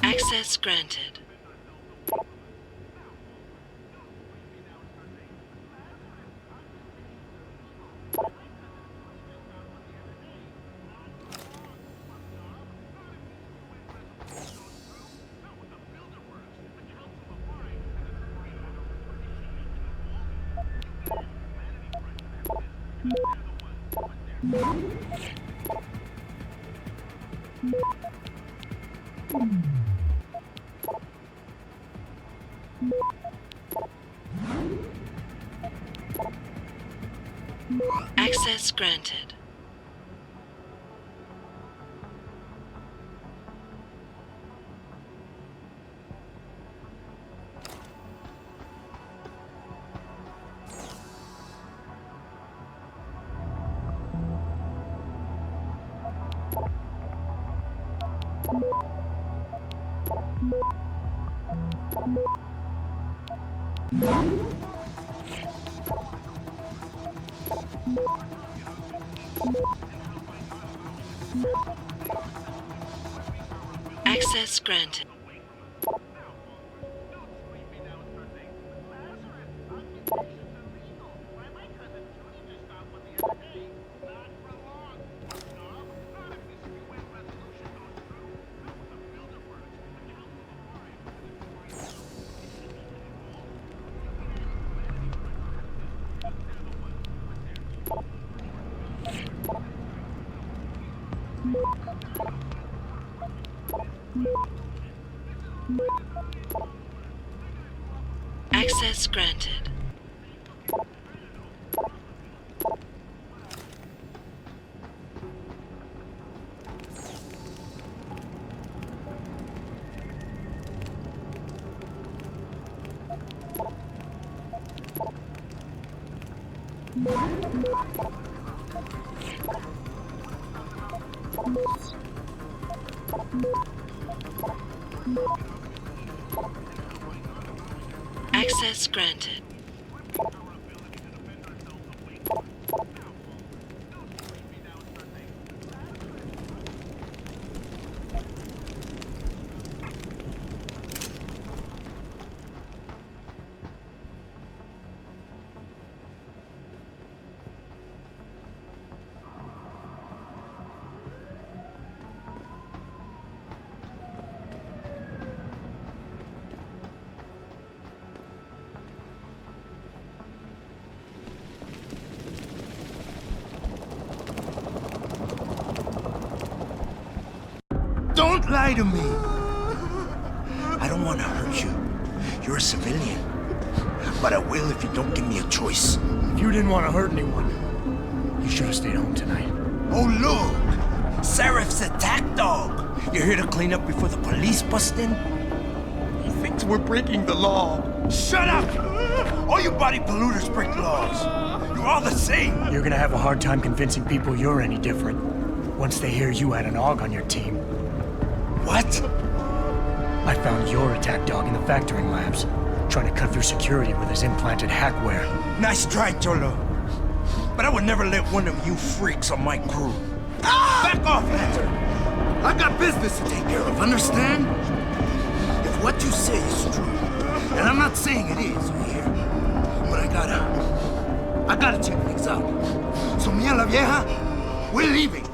Access granted. Access granted. Access granted. Access granted. Access granted.
Don't lie to me! I don't want to hurt you. You're a civilian. But I will if you don't give me a choice.
If you didn't want to hurt anyone, you should have stayed home tonight.
Oh, look! Sarif's attack dog! You're here to clean up before the police bust in? He thinks we're breaking the law. Shut up! All you body polluters break laws. You're all the same.
You're gonna have a hard time convincing people you're any different once they hear you had an AUG on your team.
What?
I found your attack dog in the factoring labs, trying to cut through security with his implanted hackware.
Nice try, Cholo. But I would never let one of you freaks on my crew. Back off, Hunter! I got business to take care of, understand? If what you say is true, and I'm not saying it is here, but I gotta check things out. So me and la vieja, we're leaving.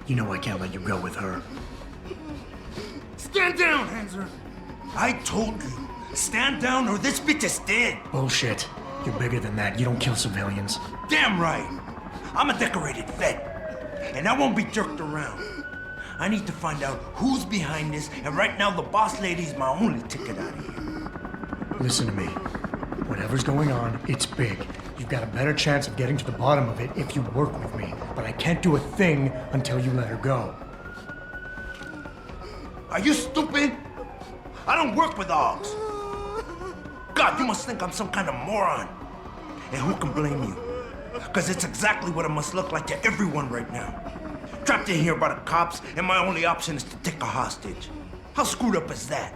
You know I can't let you go with her.
Stand down, Hanser! I told you, stand down or this bitch is dead!
Bullshit. You're bigger than that. You don't kill civilians.
Damn right! I'm a decorated vet, and I won't be jerked around. I need to find out who's behind this, and right now the boss lady's my only ticket out of here.
Listen to me. Whatever's going on, it's big. You've got a better chance of getting to the bottom of it if you work with me. But I can't do a thing until you let her go.
Are you stupid? I don't work with augs. God, you must think I'm some kind of moron. And who can blame you? Because it's exactly what it must look like to everyone right now. Trapped in here by the cops, and my only option is to take a hostage. How screwed up is that?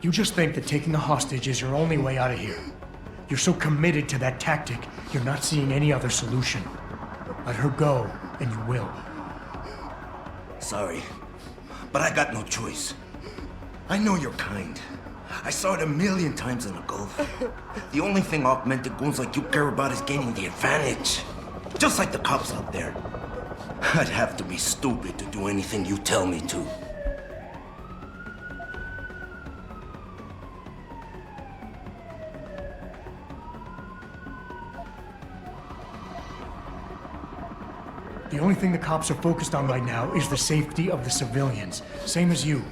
You just think that taking a hostage is your only way out of here. You're so committed to that tactic, you're not seeing any other solution. Let her go, and you will.
Sorry, but I got no choice. I know you're kind. I saw it a million times in the Gulf. The only thing augmented goons like you care about is gaining the advantage. Just like the cops out there. I'd have to be stupid to do anything you tell me to.
The only thing the cops are focused on right now is the safety of the civilians, same as you.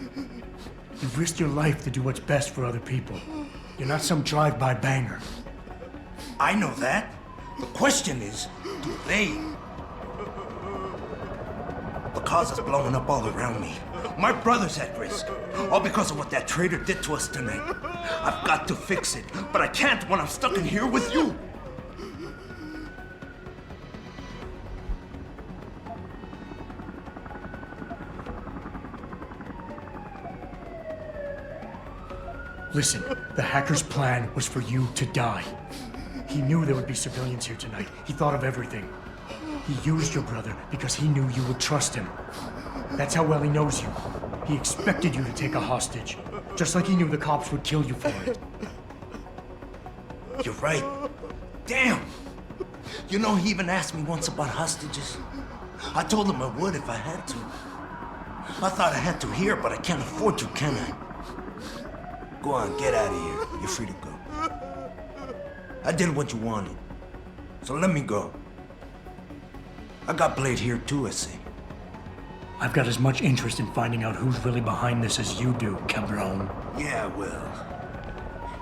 You've risked your life to do what's best for other people. You're not some drive-by banger.
I know that. The question is, do they? The cause is blowing up all around me. My brother's at risk. All because of what that traitor did to us tonight. I've got to fix it, but I can't when I'm stuck in here with you.
Listen, the hacker's plan was for you to die. He knew there would be civilians here tonight. He thought of everything. He used your brother because he knew you would trust him. That's how well he knows you. He expected you to take a hostage, just like he knew the cops would kill you for it.
You're right. Damn! You know, he even asked me once about hostages. I told him I would if I had to. I thought I had to here, but I can't afford to, can I? Go on, get out of here. You're free to go. I did what you wanted, so let me go. I got played here too, I see.
I've got as much interest in finding out who's really behind this as you do, cabron.
Yeah, well,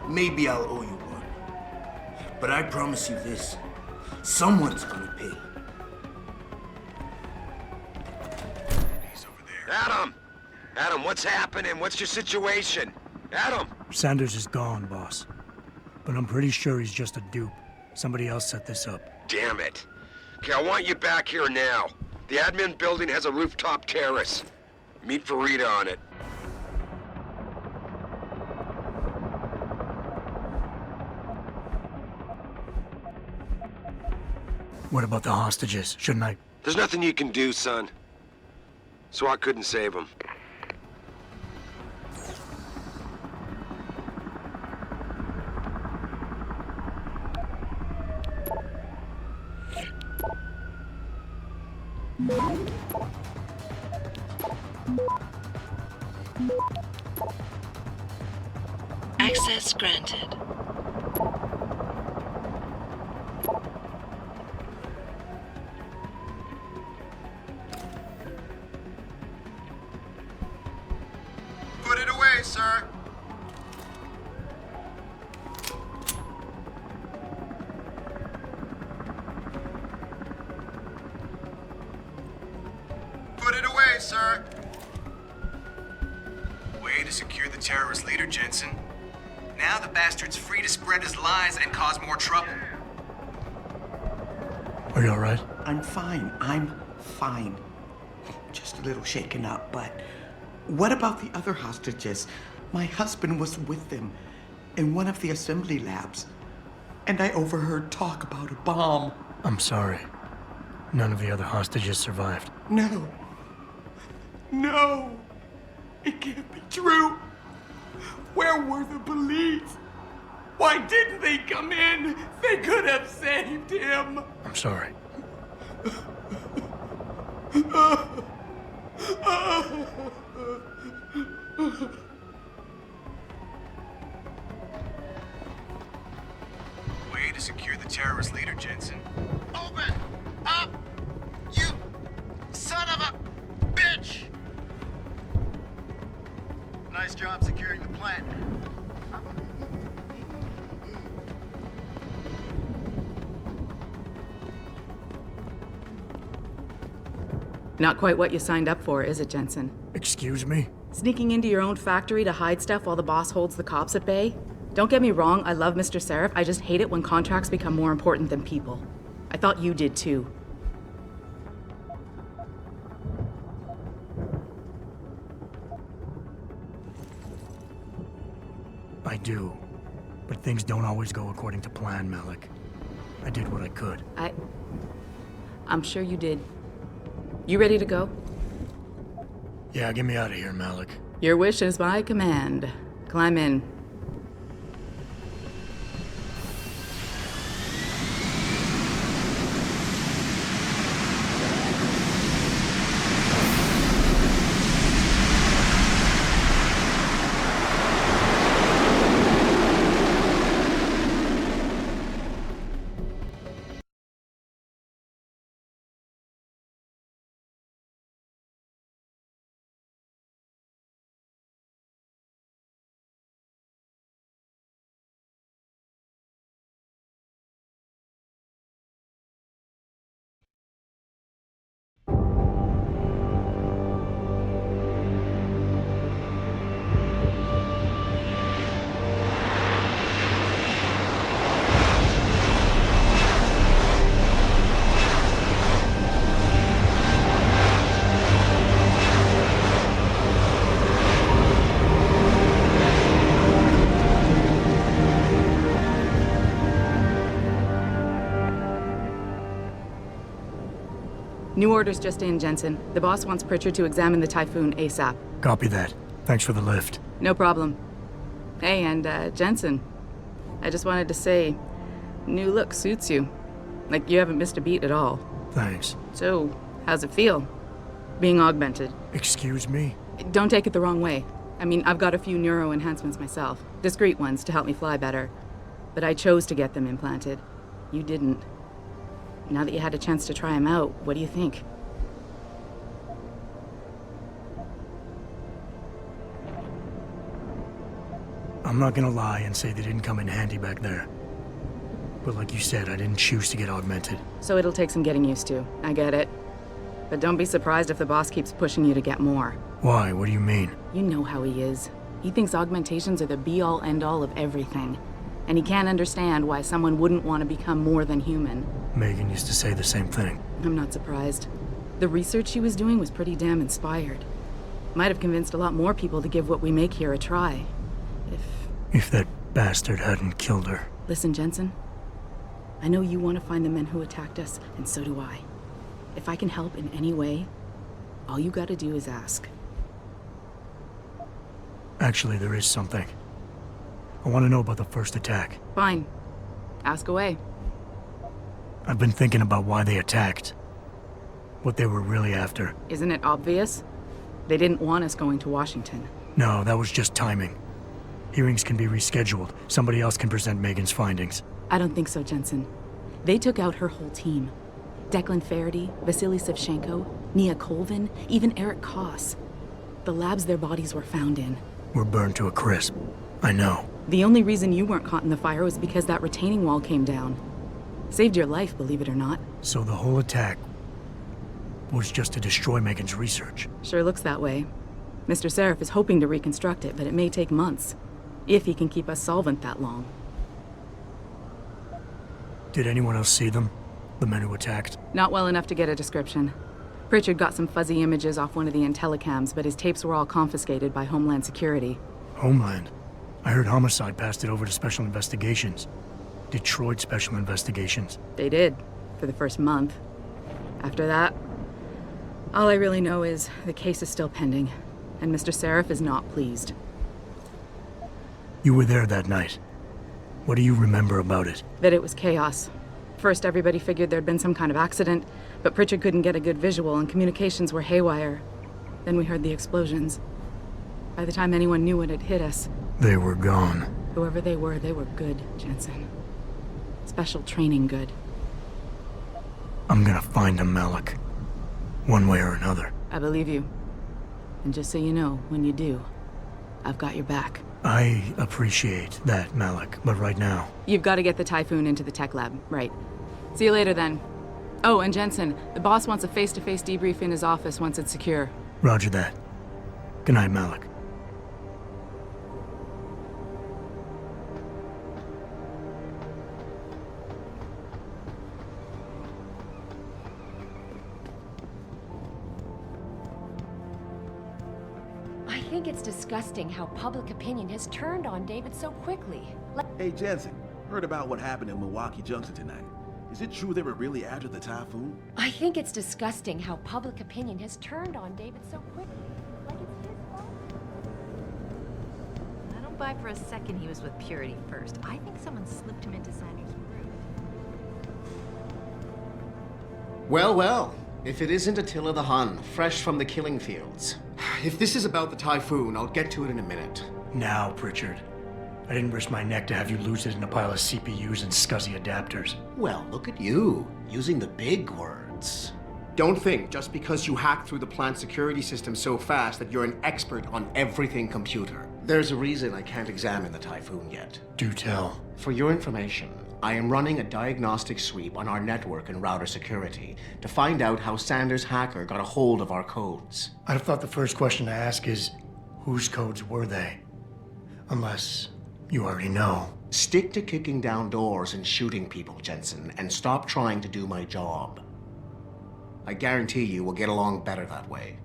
maybe I'll owe you one. But I promise you this, someone's gonna pay.
He's over there. Adam! Adam, what's happening? What's your situation? Adam!
Sanders is gone, boss. But I'm pretty sure he's just a dupe. Somebody else set this up.
Damn it. Okay, I want you back here now. The admin building has a rooftop terrace. Meet Farida on it.
What about the hostages? Shouldn't I?
There's nothing you can do, son. So I couldn't save them.
Access granted.
Put it away, sir. Put it away, sir.
Way to secure the terrorist leader, Jensen. Now the bastard's free to spread his lies and cause more trouble.
Are you all right?
I'm fine. I'm fine. Just a little shaken up, but what about the other hostages? My husband was with them in one of the assembly labs, and I overheard talk about a bomb.
I'm sorry. None of the other hostages survived.
No. No! It can't be true! Where were the police? Why didn't they come in? They could have saved him!
I'm sorry.
Way to secure the terrorist leader, Jensen.
Open up, you son of a bitch!
Not quite what you signed up for, is it, Jensen?
Excuse me?
Sneaking into your own factory to hide stuff while the boss holds the cops at bay? Don't get me wrong, I love Mr. Sarif. I just hate it when contracts become more important than people. I thought you did too.
I do. But things don't always go according to plan, Malik. I did what I could.
I'm sure you did. You ready to go?
Yeah, get me out of here, Malik.
Your wish is my command. Climb in. New orders just in, Jensen. The boss wants Pritchard to examine the Typhoon ASAP.
Copy that. Thanks for the lift.
No problem. Hey, and Jensen, I just wanted to say, new look suits you. Like you haven't missed a beat at all.
Thanks.
So, how's it feel? Being augmented?
Excuse me?
Don't take it the wrong way. I mean, I've got a few neuro enhancements myself. Discreet ones to help me fly better. But I chose to get them implanted. You didn't. Now that you had a chance to try them out, what do you think?
I'm not gonna lie and say they didn't come in handy back there. But like you said, I didn't choose to get augmented.
So it'll take some getting used to. I get it. But don't be surprised if the boss keeps pushing you to get more.
Why? What do you mean?
You know how he is. He thinks augmentations are the be-all, end-all of everything. And he can't understand why someone wouldn't want to become more than human.
Megan used to say the same thing.
I'm not surprised. The research she was doing was pretty damn inspired. Might have convinced a lot more people to give what we make here a try.
If that bastard hadn't killed her.
Listen, Jensen. I know you want to find the men who attacked us, and so do I. If I can help in any way, all you gotta do is ask.
Actually, there is something. I want to know about the first attack.
Fine. Ask away.
I've been thinking about why they attacked. What they were really after.
Isn't it obvious? They didn't want us going to Washington.
No, that was just timing. Hearings can be rescheduled. Somebody else can present Megan's findings.
I don't think so, Jensen. They took out her whole team. Declan Faraday, Vasily Savchenko, Nia Colvin, even Eric Koss. The labs their bodies were found in.
We're burned to a crisp. I know.
The only reason you weren't caught in the fire was because that retaining wall came down. Saved your life, believe it or not.
So the whole attack was just to destroy Megan's research?
Sure looks that way. Mr. Sarif is hoping to reconstruct it, but it may take months. If he can keep us solvent that long.
Did anyone else see them? The men who attacked?
Not well enough to get a description. Pritchard got some fuzzy images off one of the Intellicams, but his tapes were all confiscated by Homeland Security.
Homeland? I heard Homicide passed it over to Special Investigations. Detroit Special Investigations.
They did, for the first month. After that, all I really know is the case is still pending, and Mr. Sarif is not pleased.
You were there that night. What do you remember about it?
That it was chaos. First, everybody figured there'd been some kind of accident, but Pritchard couldn't get a good visual and communications were haywire. Then we heard the explosions. By the time anyone knew what had hit us...
They were gone.
Whoever they were good, Jensen. Special training good.
I'm gonna find them, Malik. One way or another.
I believe you. And just so you know, when you do, I've got your back.
I appreciate that, Malik, but right now...
You've got to get the Typhoon into the tech lab, right. See you later, then. Oh, and Jensen, the boss wants a face-to-face debrief in his office once it's secure.
Roger that. Good night, Malik.
I think it's disgusting how public opinion has turned on David so quickly.
Hey, Jensen, heard about what happened in Milwaukee Junction tonight. Is it true they were really after the typhoon?
I think it's disgusting how public opinion has turned on David so quickly. Like it's his fault.
I don't buy for a second he was with Purity first. I think someone slipped him into Sanders' group.
Well, well. If it isn't Attila the Hun, fresh from the killing fields. If this is about the typhoon, I'll get to it in a minute.
Now, Pritchard. I didn't risk my neck to have you lose it in a pile of CPUs and scuzzy adapters.
Well, look at you, using the big words. Don't think just because you hacked through the plant security system so fast that you're an expert on everything computer. There's a reason I can't examine the typhoon yet.
Do tell.
For your information, I am running a diagnostic sweep on our network and router security to find out how Sanders' hacker got a hold of our codes.
I thought the first question to ask is, whose codes were they? Unless you already know.
Stick to kicking down doors and shooting people, Jensen, and stop trying to do my job. I guarantee you we'll get along better that way.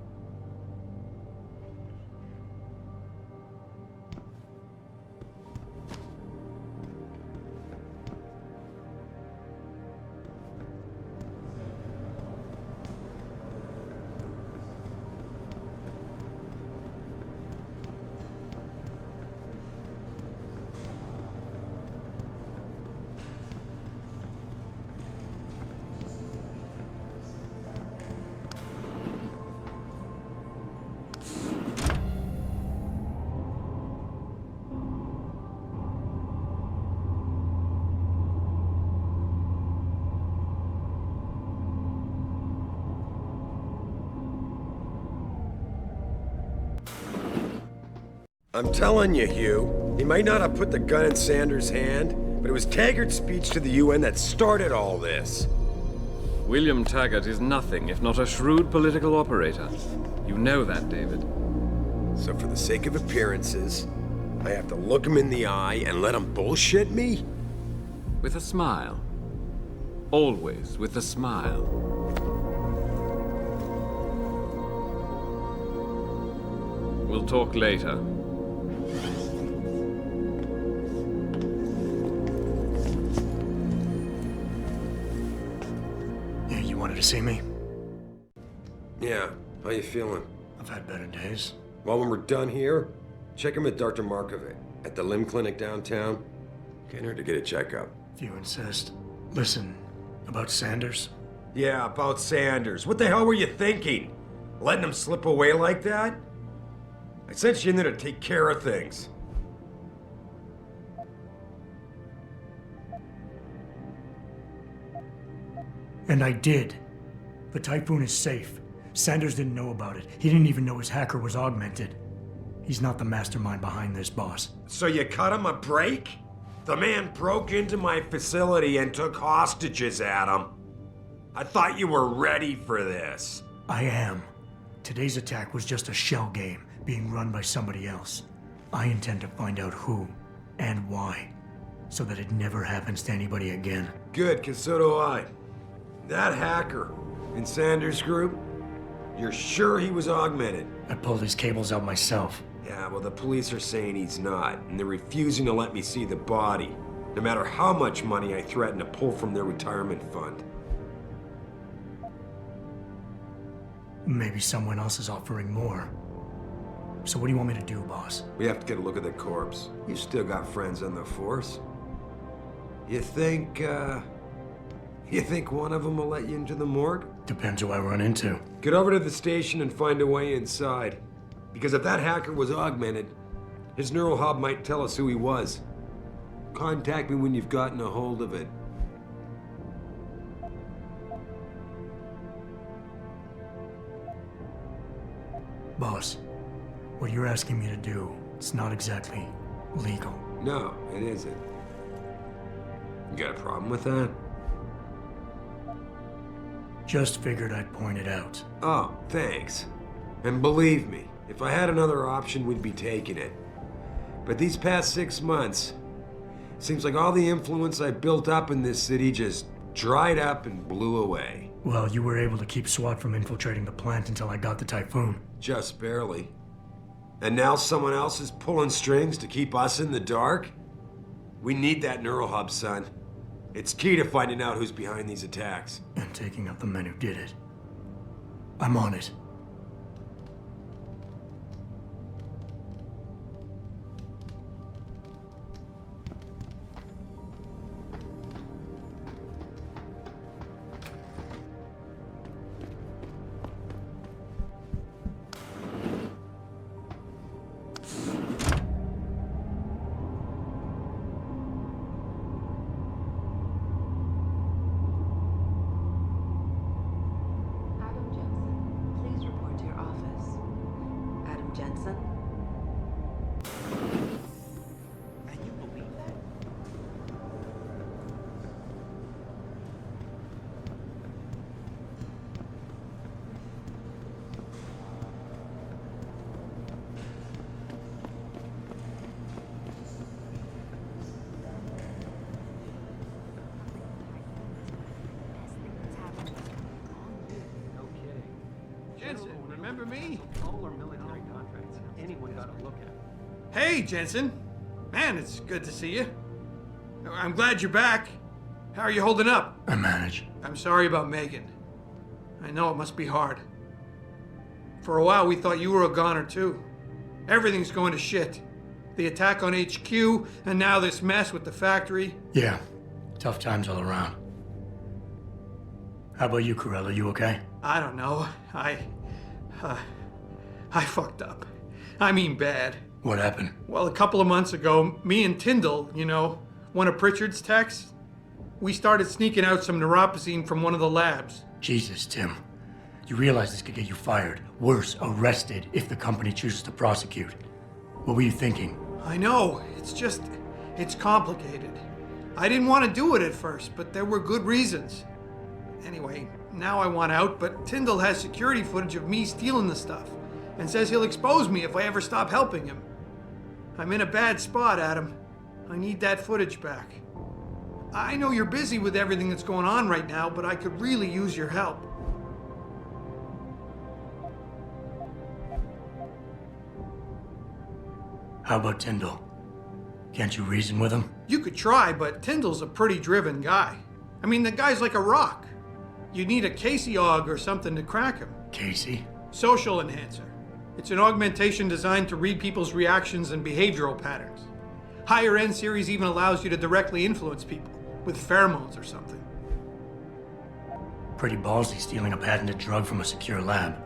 I'm telling you, Hugh, he might not have put the gun in Sanders' hand, but it was Taggart's speech to the UN that started all this.
William Taggart is nothing if not a shrewd political operator. You know that, David.
So for the sake of appearances, I have to look him in the eye and let him bullshit me?
With a smile. Always with a smile. We'll talk later.
You wanted to see me?
Yeah, how you feeling?
I've had better days.
Well, when we're done here, check in with Dr. Markovic at the limb clinic downtown. Can't hurt to get a checkup.
If you insist. Listen, about Sanders?
Yeah, about Sanders. What the hell were you thinking? Letting him slip away like that? I sent you in there to take care of things.
And I did. The typhoon is safe. Sanders didn't know about it. He didn't even know his hacker was augmented. He's not the mastermind behind this, boss.
So you cut him a break? The man broke into my facility and took hostages at him. I thought you were ready for this.
I am. Today's attack was just a shell game being run by somebody else. I intend to find out who and why, so that it never happens to anybody again.
Good, 'cause so do I. That hacker in Sanders' group, you're sure he was augmented?
I pulled his cables out myself.
Yeah, well, the police are saying he's not, and they're refusing to let me see the body, no matter how much money I threaten to pull from their retirement fund.
Maybe someone else is offering more. So what do you want me to do, boss?
We have to get a look at the corpse. You still got friends on the force. You think one of them will let you into the morgue?
Depends who I run into.
Get over to the station and find a way inside. Because if that hacker was augmented, his neural hub might tell us who he was. Contact me when you've gotten a hold of it.
Boss, what you're asking me to do, it's not exactly legal.
No, it isn't. You got a problem with that?
Just figured I'd point it out.
Oh, thanks. And believe me, if I had another option, we'd be taking it. But these past 6 months, seems like all the influence I built up in this city just dried up and blew away.
Well, you were able to keep SWAT from infiltrating the plant until I got the Typhoon.
Just barely. And now someone else is pulling strings to keep us in the dark? We need that neural hub, son. It's key to finding out who's behind these attacks.
And taking out the men who did it. I'm on it.
Jensen?
Can you believe that?
No kidding.
Jensen, remember me?
All our military contracts. Anyone got a look at.
Hey, Jensen. Man, it's good to see you. I'm glad you're back. How are you holding up?
I manage.
I'm sorry about Megan. I know it must be hard. For a while, we thought you were a goner, too. Everything's going to shit. The attack on HQ, and now this mess with the factory.
Yeah, tough times all around. How about you, Corella? You okay?
I don't know. I fucked up. I mean bad.
What happened?
Well, a couple of months ago, me and Tyndall, you know, one of Pritchard's techs, we started sneaking out some Neuropozyne from one of the labs.
Jesus, Tim. You realize this could get you fired. Worse, arrested if the company chooses to prosecute. What were you thinking?
I know. It's complicated. I didn't want to do it at first, but there were good reasons. Anyway, now I want out, but Tyndall has security footage of me stealing the stuff and says he'll expose me if I ever stop helping him. I'm in a bad spot, Adam. I need that footage back. I know you're busy with everything that's going on right now, but I could really use your help.
How about Tyndall? Can't you reason with him?
You could try, but Tyndall's a pretty driven guy. I mean, the guy's like a rock. You need a Casey aug or something to crack him.
Casey?
Social enhancer. It's an augmentation designed to read people's reactions and behavioral patterns. Higher end series even allows you to directly influence people with pheromones or something.
Pretty ballsy stealing a patented drug from a secure lab.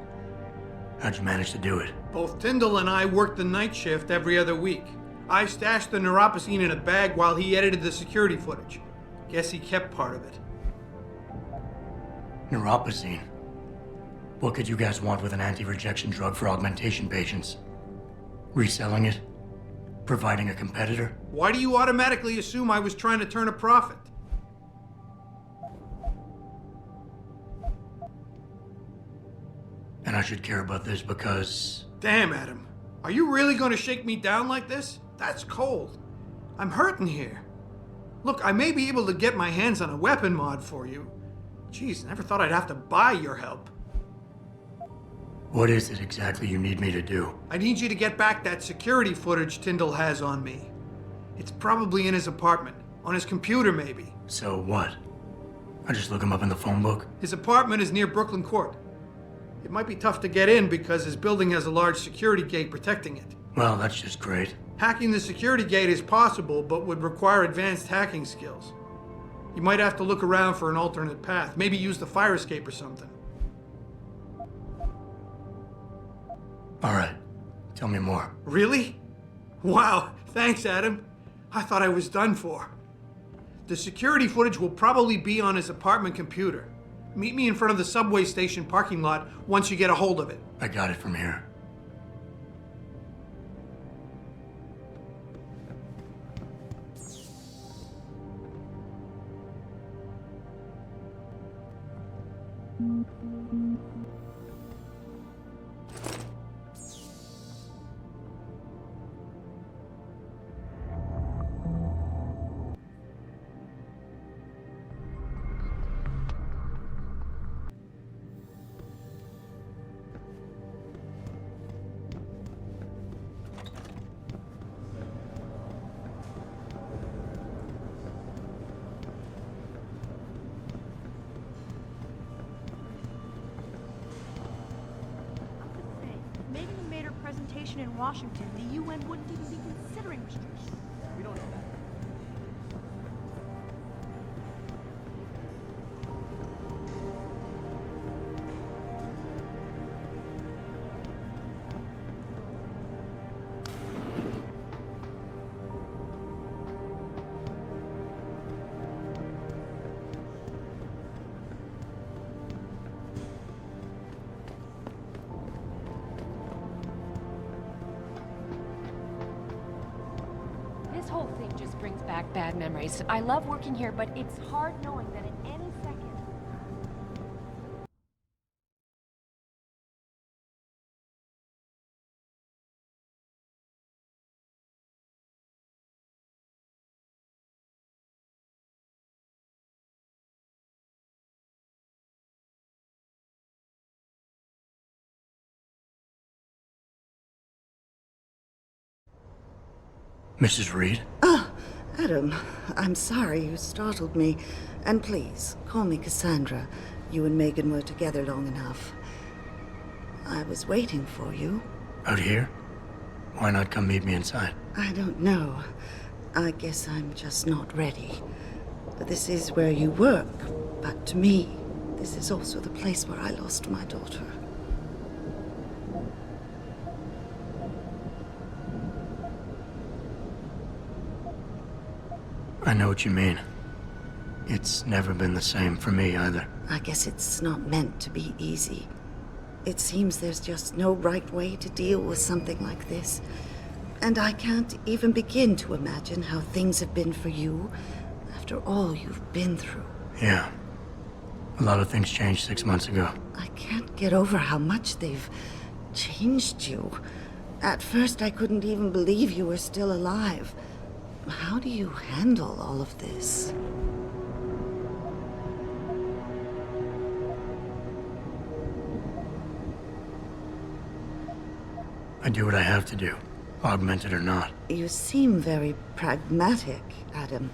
How'd you manage to do it?
Both Tyndall and I worked the night shift every other week. I stashed the Neuropozyne in a bag while he edited the security footage. Guess he kept part of it.
Neuropozyne? What could you guys want with an anti-rejection drug for augmentation patients? Reselling it? Providing a competitor?
Why do you automatically assume I was trying to turn a profit?
And I should care about this because...
Damn, Adam. Are you really going to shake me down like this? That's cold. I'm hurting here. Look, I may be able to get my hands on a weapon mod for you. Jeez, never thought I'd have to buy your help.
What is it exactly you need me to do?
I need you to get back that security footage Tyndall has on me. It's probably in his apartment. On his computer, maybe.
So what? I just look him up in the phone book?
His apartment is near Brooklyn Court. It might be tough to get in because his building has a large security gate protecting it.
Well, that's just great.
Hacking the security gate is possible, but would require advanced hacking skills. You might have to look around for an alternate path. Maybe use the fire escape or something.
All right. Tell me more.
Really? Wow. Thanks, Adam. I thought I was done for. The security footage will probably be on his apartment computer. Meet me in front of the subway station parking lot once you get a hold of it.
I got it from here.
In Washington, the UN wouldn't even be considering restrictions.
We don't know that.
This whole thing just brings back bad memories. I love working here, but it's hard knowing that at any second...
Mrs. Reed?
Ah, Adam, I'm sorry you startled me. And please, call me Cassandra. You and Megan were together long enough. I was waiting for you.
Out here? Why not come meet me inside?
I don't know. I guess I'm just not ready. This is where you work, but to me, this is also the place where I lost my daughter.
I know what you mean. It's never been the same for me either.
I guess it's not meant to be easy. It seems there's just no right way to deal with something like this. And I can't even begin to imagine how things have been for you after all you've been through.
Yeah. A lot of things changed 6 months ago.
I can't get over how much they've changed you. At first, I couldn't even believe you were still alive. How do you handle all of this?
I do what I have to do, augmented or not.
You seem very pragmatic, Adam.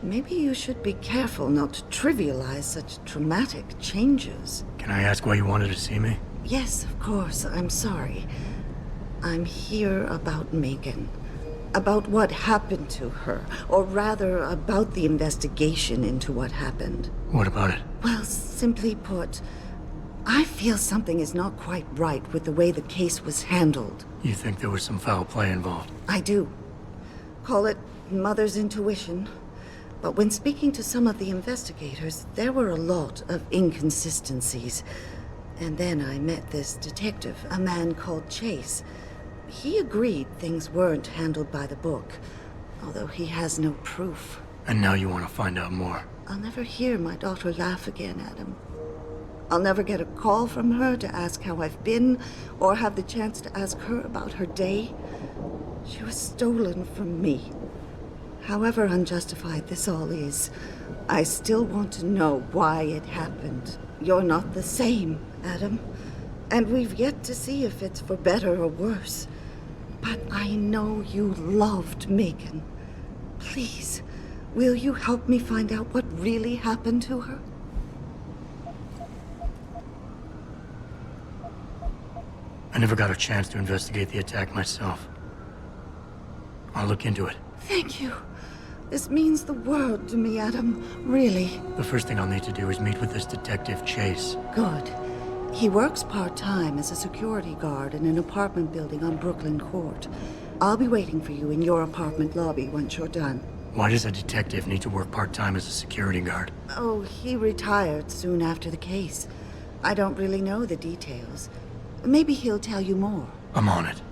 Maybe you should be careful not to trivialize such traumatic changes.
Can I ask why you wanted to see me?
Yes, of course. I'm sorry. I'm here about Megan. About what happened to her. Or rather, about the investigation into what happened.
What about it?
Well, simply put, I feel something is not quite right with the way the case was handled.
You think there was some foul play involved?
I do. Call it mother's intuition. But when speaking to some of the investigators, there were a lot of inconsistencies. And then I met this detective, a man called Chase. He agreed things weren't handled by the book, although he has no proof.
And now you want to find out more?
I'll never hear my daughter laugh again, Adam. I'll never get a call from her to ask how I've been, or have the chance to ask her about her day. She was stolen from me. However unjustified this all is, I still want to know why it happened. You're not the same, Adam. And we've yet to see if it's for better or worse. But I know you loved Megan. Please, will you help me find out what really happened to her?
I never got a chance to investigate the attack myself. I'll look into it.
Thank you. This means the world to me, Adam. Really.
The first thing I'll need to do is meet with this detective, Chase.
Good. He works part-time as a security guard in an apartment building on Brooklyn Court. I'll be waiting for you in your apartment lobby once you're done.
Why does a detective need to work part-time as a security guard?
Oh, he retired soon after the case. I don't really know the details. Maybe he'll tell you more.
I'm on it.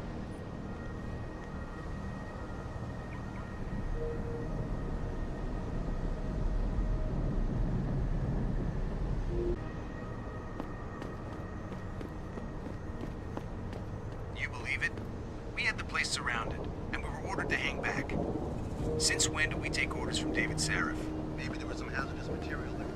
surrounded, and we were ordered to hang back. Since when do we take orders from David Sarif?
Maybe there was some hazardous material there.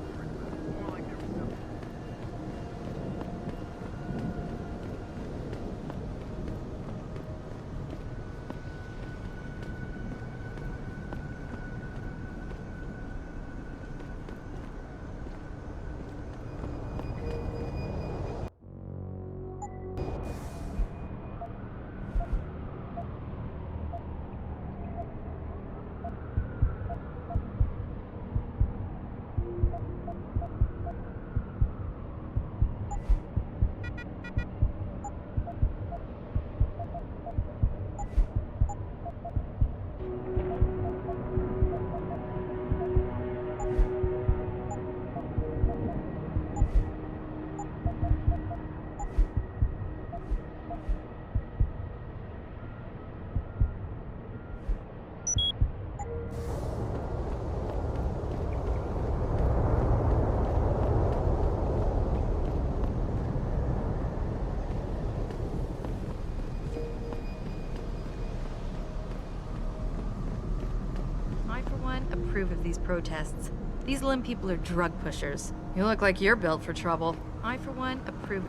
Approve of these protests. These limb people are drug pushers. You look like you're built for trouble. I, for one, approve.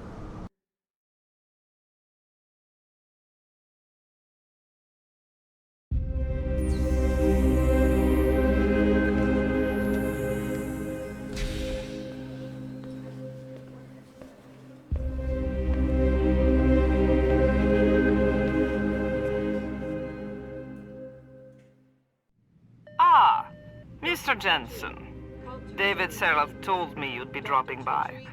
Mr. Jensen, David Sarif told me you'd be dropping by.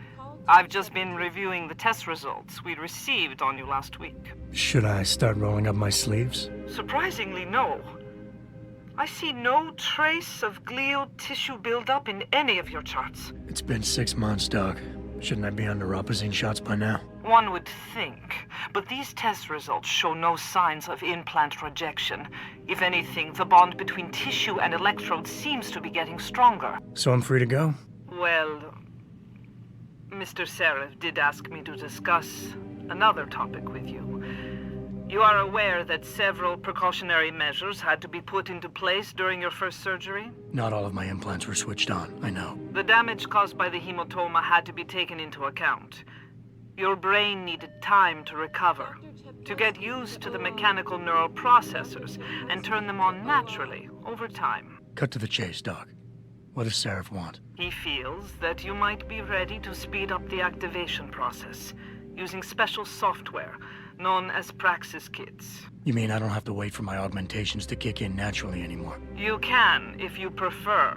I've just been reviewing the test results we received on you last week.
Should I start rolling up my sleeves?
Surprisingly, no. I see no trace of glial tissue buildup in any of your charts.
It's been 6 months, Doc. Shouldn't I be on Neuropozyne shots by now?
One would think, but these test results show no signs of implant rejection. If anything, the bond between tissue and electrodes seems to be getting stronger.
So I'm free to go?
Well, Mr. Sarif did ask me to discuss another topic with you. You are aware that several precautionary measures had to be put into place during your first surgery?
Not all of my implants were switched on, I know.
The damage caused by the hematoma had to be taken into account. Your brain needed time to recover, to get used to the mechanical neural processors and turn them on naturally over time.
Cut to the chase, Doc. What does Sarif want?
He feels that you might be ready to speed up the activation process using special software known as Praxis kits.
You mean I don't have to wait for my augmentations to kick in naturally anymore?
You can, if you prefer.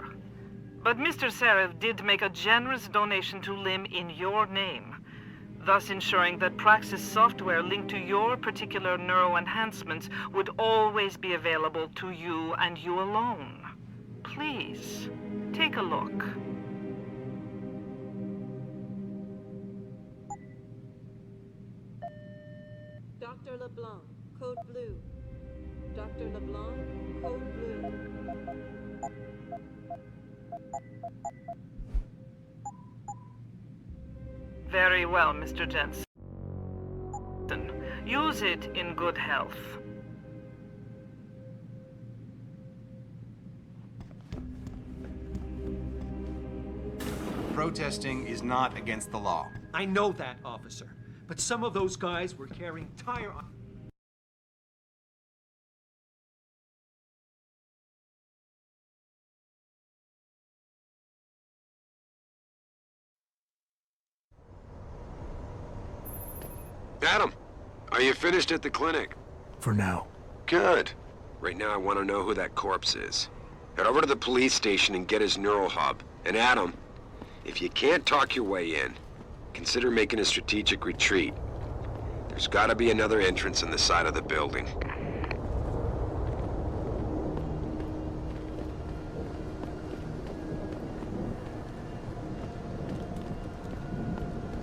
But Mr. Sarif did make a generous donation to LIM in your name, thus ensuring that Praxis software linked to your particular neuro enhancements would always be available to you and you alone. Please, take a look.
Dr. LeBlanc, code blue. Dr. LeBlanc, code blue.
Very well, Mr. Jensen. Use it in good health.
Protesting is not against the law.
I know that, officer. But some of those guys were carrying tire...
Adam, are you finished at the clinic?
For now.
Good. Right now I want to know who that corpse is. Head over to the police station and get his neural hub. And Adam, if you can't talk your way in, consider making a strategic retreat. There's gotta be another entrance on the side of the building.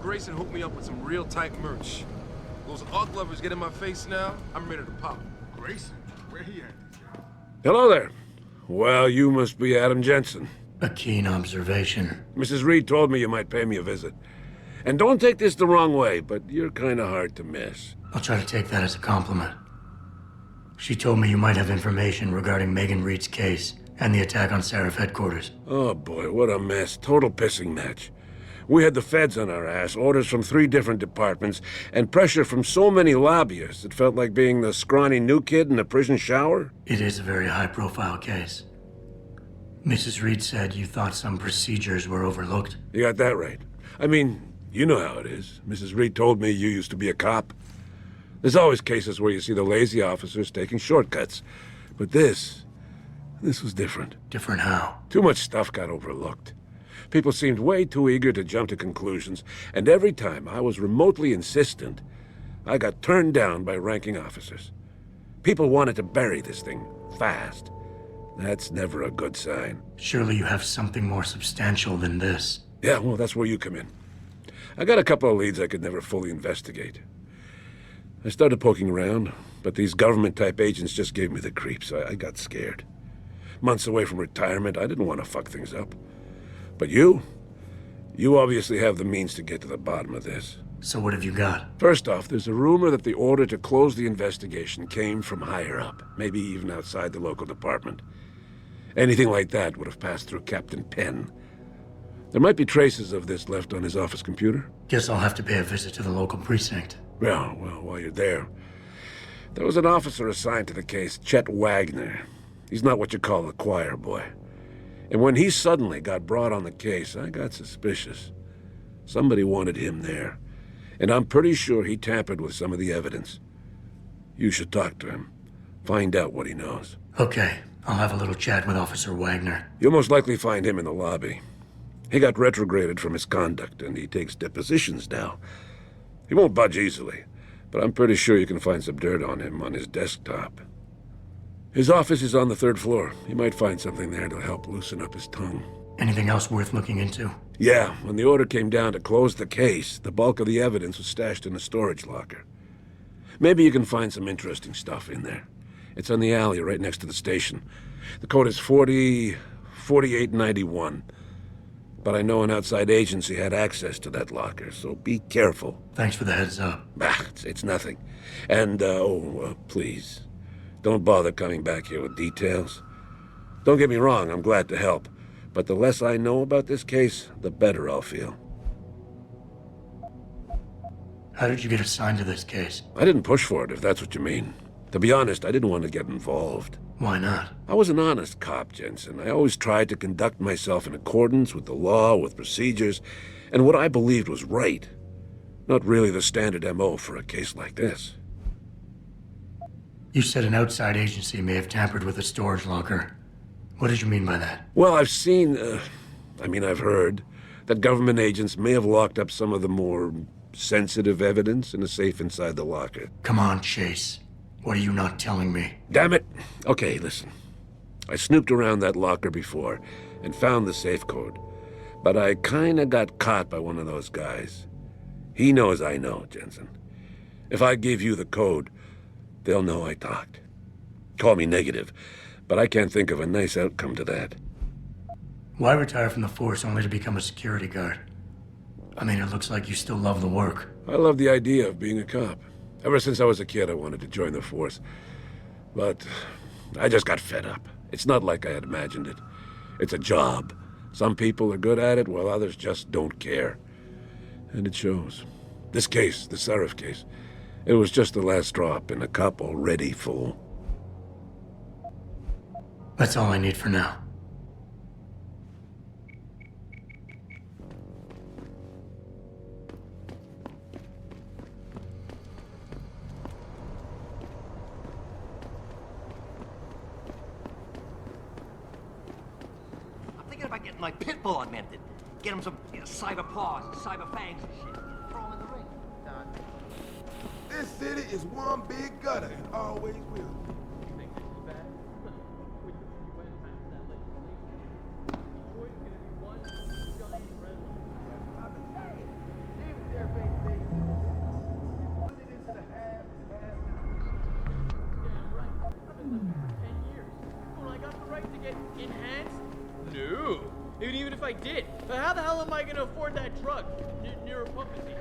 Grayson hooked me up with some real tight merch. Those AUG lovers get in my face now, I'm ready to pop.
Grayson? Where he at?
Hello there. Well, you must be Adam Jensen.
A keen observation.
Mrs. Reed told me you might pay me a visit. And don't take this the wrong way, but you're kind of hard to miss.
I'll try to take that as a compliment. She told me you might have information regarding Megan Reed's case and the attack on Sarif headquarters.
Oh boy, what a mess. Total pissing match. We had the feds on our ass, orders from 3 different departments, and pressure from so many lobbyists it felt like being the scrawny new kid in a prison shower.
It is a very high-profile case. Mrs. Reed said you thought some procedures were overlooked.
You got that right. I mean, you know how it is. Mrs. Reed told me you used to be a cop. There's always cases where you see the lazy officers taking shortcuts. But this was different.
Different how?
Too much stuff got overlooked. People seemed way too eager to jump to conclusions, and every time I was remotely insistent, I got turned down by ranking officers. People wanted to bury this thing fast. That's never a good sign.
Surely you have something more substantial than this.
Yeah, well, that's where you come in. I got a couple of leads I could never fully investigate. I started poking around, but these government-type agents just gave me the creeps. I got scared. Months away from retirement, I didn't want to fuck things up. But you obviously have the means to get to the bottom of this.
So what have you got?
First off, there's a rumor that the order to close the investigation came from higher up, maybe even outside the local department. Anything like that would have passed through Captain Penn. There might be traces of this left on his office computer.
Guess I'll have to pay a visit to the local precinct.
Well, while you're there, there was an officer assigned to the case, Chet Wagner. He's not what you call a choir boy. And when he suddenly got brought on the case, I got suspicious. Somebody wanted him there. And I'm pretty sure he tampered with some of the evidence. You should talk to him. Find out what he knows.
Okay, I'll have a little chat with Officer Wagner.
You'll most likely find him in the lobby. He got retrograded from his conduct, and he takes depositions now. He won't budge easily, but I'm pretty sure you can find some dirt on him on his desktop. His office is on the 3rd floor. You might find something there to help loosen up his tongue.
Anything else worth looking into?
Yeah, when the order came down to close the case, the bulk of the evidence was stashed in a storage locker. Maybe you can find some interesting stuff in there. It's on the alley right next to the station. The code is 4891. But I know an outside agency had access to that locker, so be careful.
Thanks for the heads up.
It's nothing. And, please, don't bother coming back here with details. Don't get me wrong, I'm glad to help. But the less I know about this case, the better I'll feel.
How did you get assigned to this case?
I didn't push for it, if that's what you mean. To be honest, I didn't want to get involved.
Why not?
I was an honest cop, Jensen. I always tried to conduct myself in accordance with the law, with procedures, and what I believed was right. Not really the standard MO for a case like this.
You said an outside agency may have tampered with a storage locker. What did you mean by that?
Well, I've heard that government agents may have locked up some of the more sensitive evidence in a safe inside the locker.
Come on, Chase. What are you not telling me?
Damn it! Okay, listen. I snooped around that locker before and found the safe code. But I kinda got caught by one of those guys. He knows I know, Jensen. If I give you the code, they'll know I talked. Call me negative, but I can't think of a nice outcome to that.
Why retire from the force only to become a security guard? I mean, it looks like you still love the work.
I love the idea of being a cop. Ever since I was a kid, I wanted to join the force. But I just got fed up. It's not like I had imagined it. It's a job. Some people are good at it, while others just don't care. And it shows. This case, the Sarif case, it was just the last drop in a cup already full.
That's all I need for now.
About getting my pit bull augmented. Get him some cyber paws, cyber fangs and shit. Throw him in the ring.
This city is one big gutter and always will. You think this is bad? I've been saying, leave it there, baby. Put it into the half. Damn right. I've been living for 10 years. Well, I got the right to get enhanced.
No. Even if I did. But how the hell am I gonna afford that drug? Neuropozyne.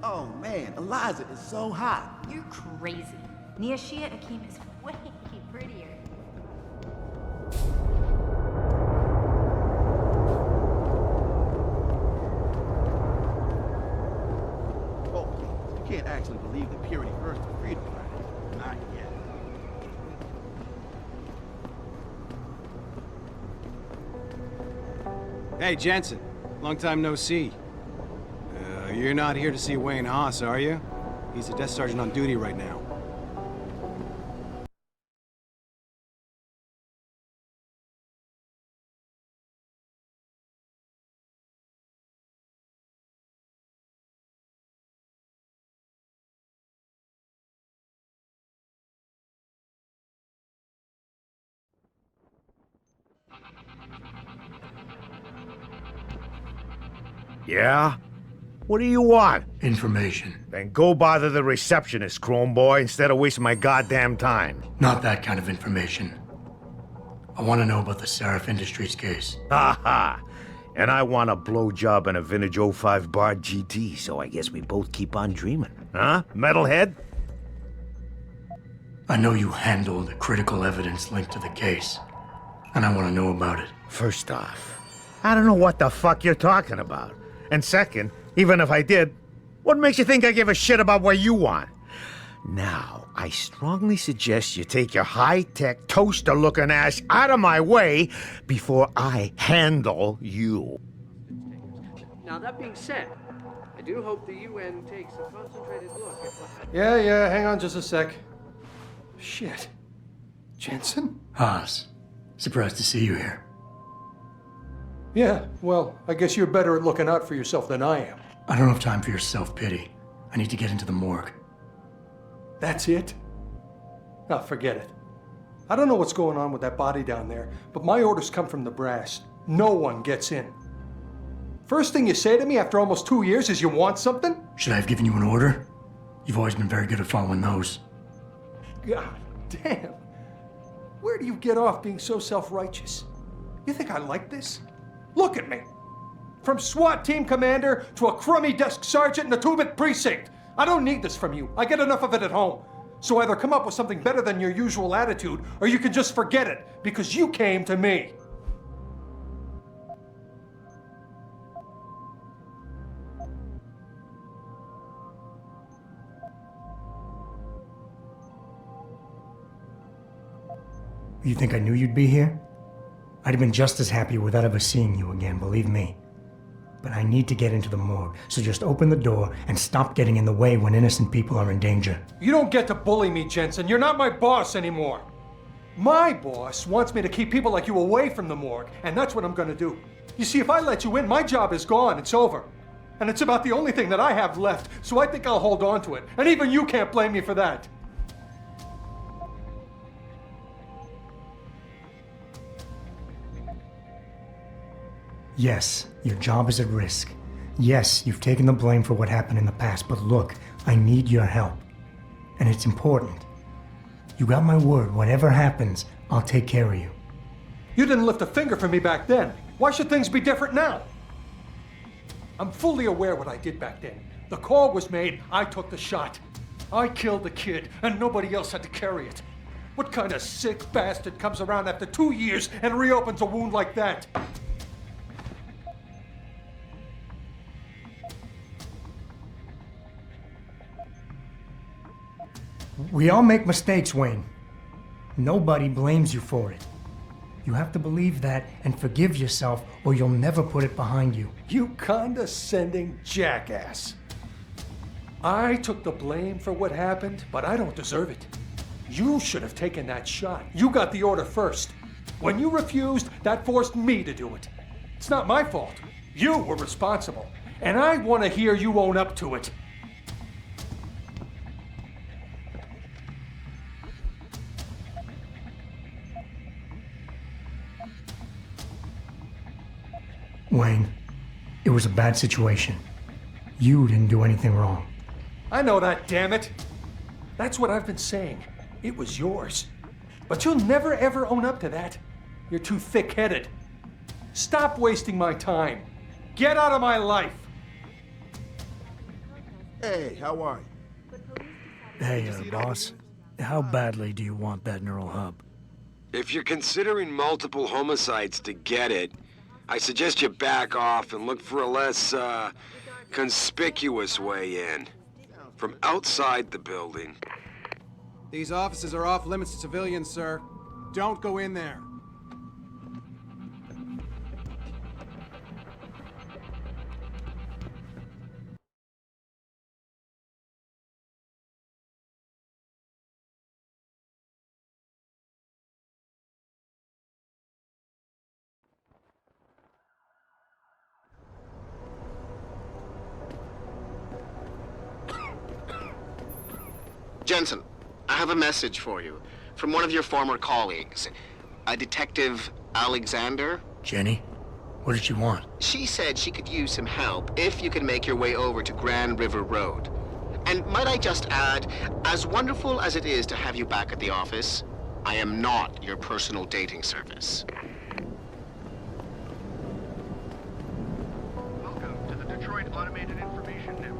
Oh man, Eliza is so hot.
You're crazy. Niashia Akeem is way prettier.
Oh, please. You can't actually believe the Purity First and Freedom Friday. Not yet.
Hey, Jensen. Long time no see. You're not here to see Wayne Haas, are you? He's a desk sergeant on duty right now.
Yeah? What do you want?
Information.
Then go bother the receptionist, Chrome Boy, instead of wasting my goddamn time.
Not that kind of information. I want to know about the Sarif Industries case.
Ha ha! And I want a blowjob and a vintage 05 Bard GT, so I guess we both keep on dreaming. Huh, metalhead?
I know you handled the critical evidence linked to the case, and I want to know about it.
First off, I don't know what the fuck you're talking about. And second, even if I did, what makes you think I give a shit about what you want? Now, I strongly suggest you take your high-tech, toaster-looking ass out of my way before I handle you.
Now, that being said, I do hope the UN takes a concentrated look at what...
Yeah, hang on just a sec. Shit. Jensen?
Haas, surprised to see you here.
Yeah, well, I guess you're better at looking out for yourself than I am.
I don't have time for your self-pity. I need to get into the morgue.
That's it? Now, forget it. I don't know what's going on with that body down there, but my orders come from the brass. No one gets in. First thing you say to me after almost 2 years is you want something?
Should I have given you an order? You've always been very good at following those.
God damn. Where do you get off being so self-righteous? You think I like this? Look at me. From SWAT team commander to a crummy desk sergeant in the 2-bit precinct. I don't need this from you. I get enough of it at home. So either come up with something better than your usual attitude, or you can just forget it, because you came to me.
You think I knew you'd be here? I'd have been just as happy without ever seeing you again, believe me. But I need to get into the morgue, so just open the door and stop getting in the way when innocent people are in danger.
You don't get to bully me, Jensen. You're not my boss anymore. My boss wants me to keep people like you away from the morgue, and that's what I'm gonna do. You see, if I let you in, my job is gone. It's over. And it's about the only thing that I have left, so I think I'll hold on to it. And even you can't blame me for that.
Yes, your job is at risk. Yes, you've taken the blame for what happened in the past, but look, I need your help. And it's important. You got my word, whatever happens, I'll take care of you.
You didn't lift a finger for me back then. Why should things be different now? I'm fully aware what I did back then. The call was made, I took the shot. I killed the kid, and nobody else had to carry it. What kind of sick bastard comes around after 2 years and reopens a wound like that?
We all make mistakes, Wayne. Nobody blames you for it. You have to believe that and forgive yourself, or you'll never put it behind you.
You condescending jackass. I took the blame for what happened, but I don't deserve it. You should have taken that shot. You got the order first. When you refused, that forced me to do it. It's not my fault. You were responsible. And I want to hear you own up to it.
Wayne, it was a bad situation. You didn't do anything wrong.
I know that, damn it. That's what I've been saying. It was yours. But you'll never ever own up to that. You're too thick-headed. Stop wasting my time. Get out of my life.
Hey, how are you?
Hey, boss. How badly do you want that neural hub?
If you're considering multiple homicides to get it, I suggest you back off and look for a less, conspicuous way in. From outside the building.
These offices are off limits to civilians, sir. Don't go in there.
Jensen, I have a message for you from one of your former colleagues, a Detective Alexander.
Jenny? What did she want?
She said she could use some help if you could make your way over to Grand River Road. And might I just add, as wonderful as it is to have you back at the office, I am not your personal dating service.
Welcome to the Detroit Automated Information Network.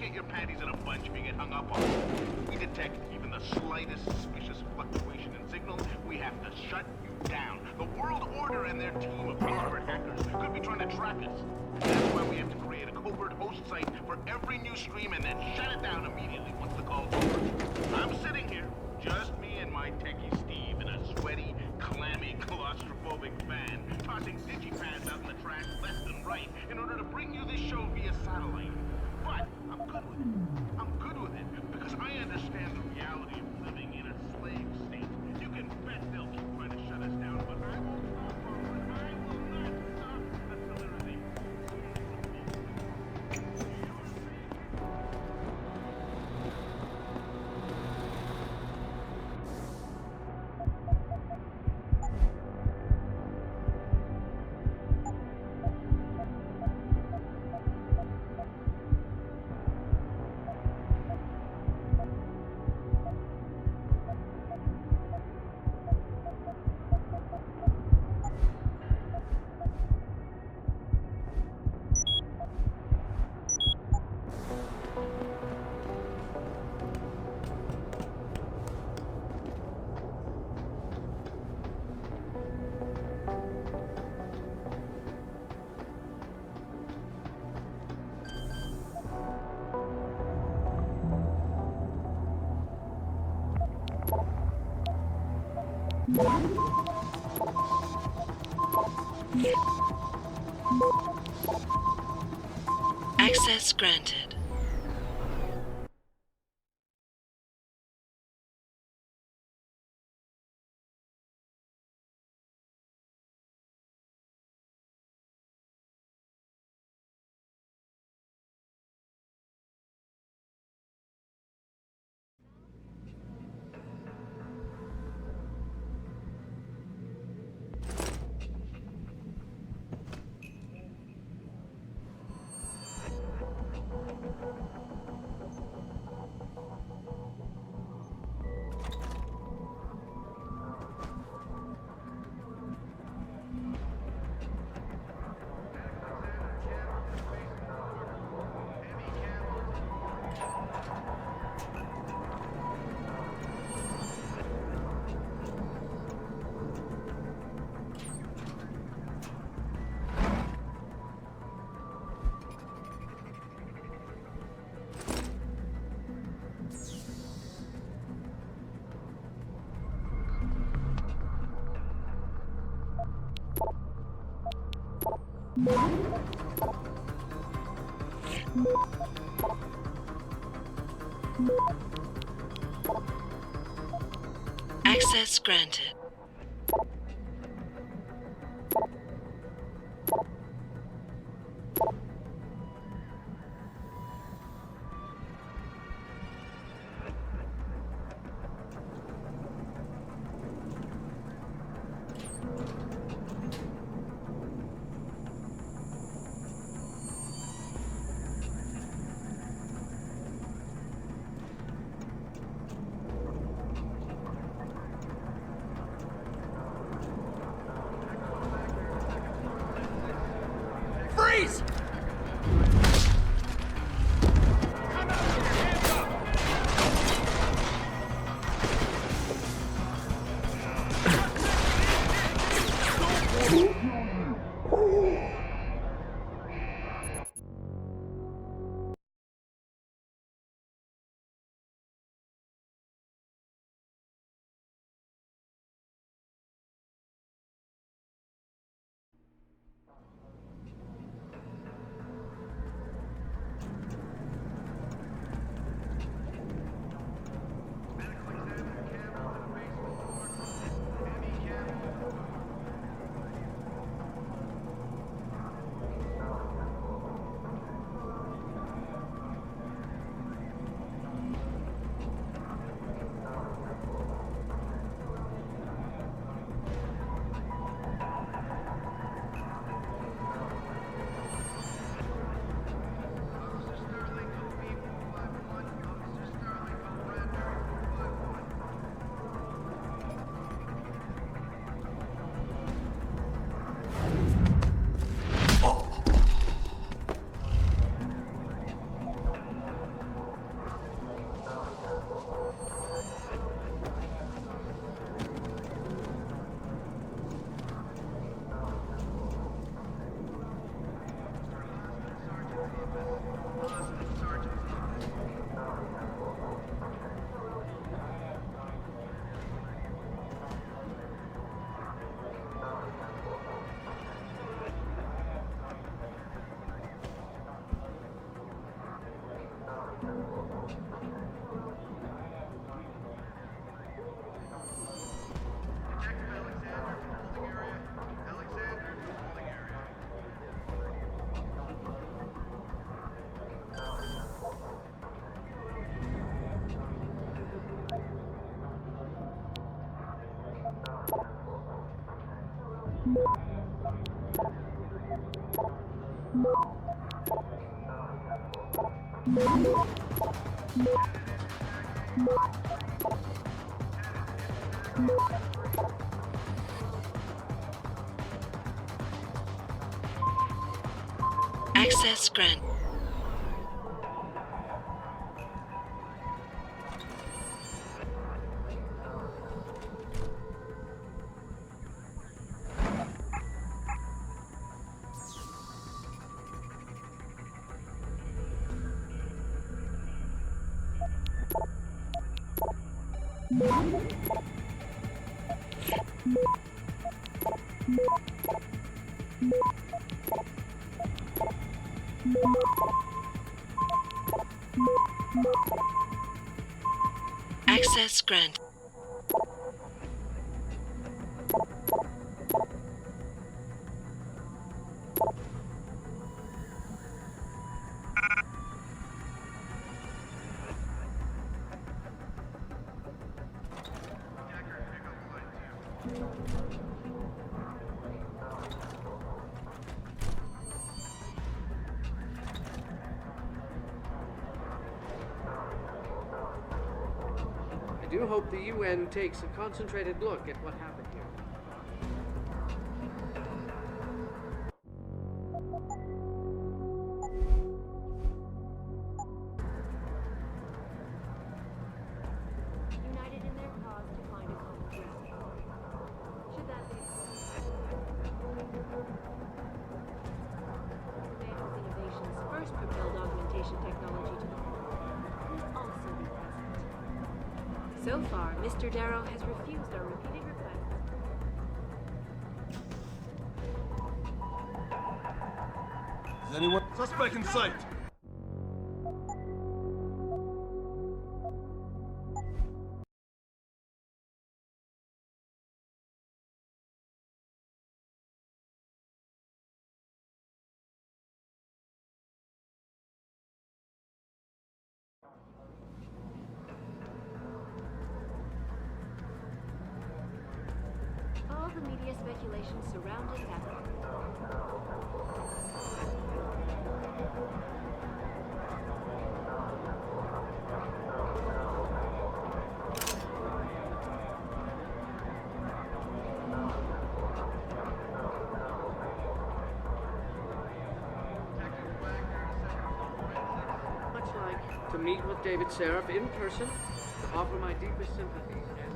get your panties in a bunch if you get hung up on. We detect even the slightest suspicious fluctuation in signal, we have to shut you down. The World Order and their team of expert hackers could be trying to track us. That's why we have to create a covert host site for every new stream and then shut it down immediately once the call's over. I'm sitting here, just me and my techie Steve in a sweaty, clammy, claustrophobic van, tossing digipads out in the trash left and right in order to bring you this show via satellite. But I'm good with it. I'm good with it because I understand the reality of living in a slave state. You can bet they'll keep trying to shut us down, but I won't stop, Robert. I will not stop until there is a
Access granted. Access granted. Access granted. Access granted.
I do hope the UN takes a concentrated look at what happened here.
United in their cause to find a common ground. Should that be Man's innovations first propelled augmentation technology to the world will also be present. So far, Mr. Darrow has refused our repeated requests.
Is anyone?
Suspect in sight.
All the media speculation surrounding that.
Much like to meet with David Sarif in person, to offer my deepest sympathies and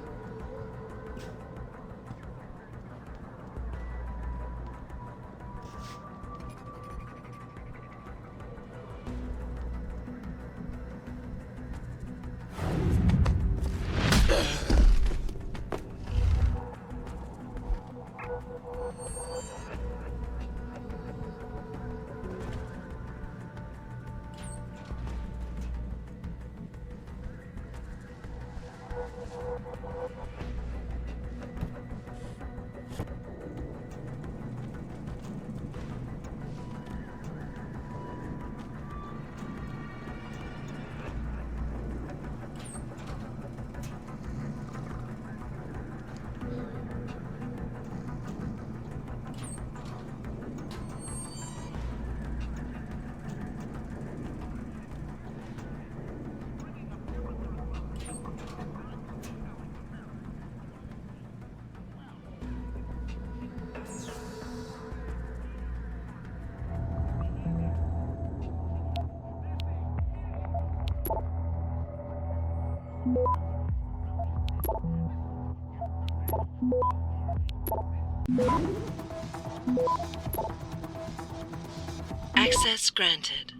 Access granted.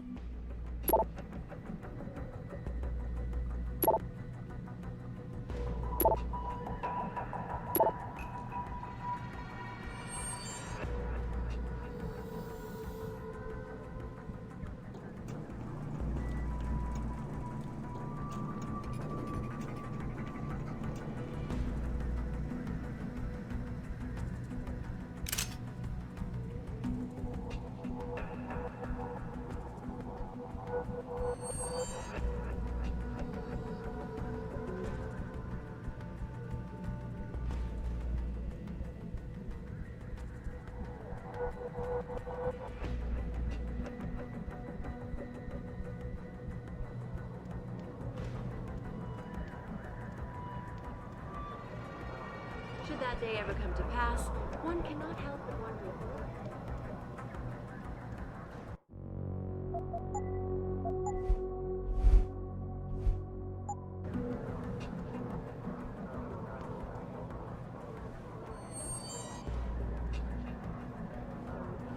that day ever come to pass, one cannot help but wonder.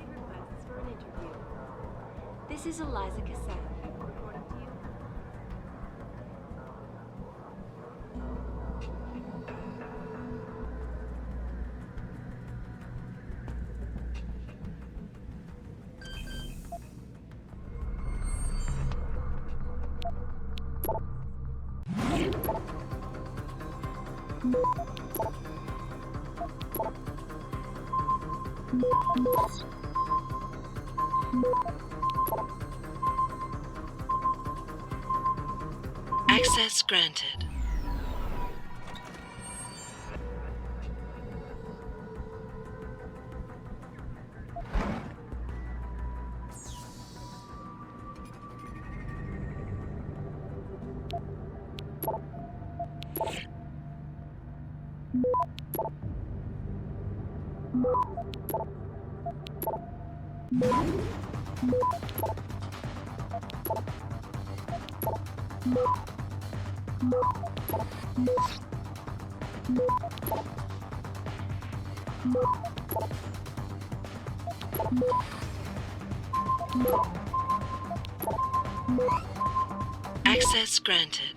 Requests for an interview. This is Eliza Cassette, reporting to you.
Access granted. Access granted.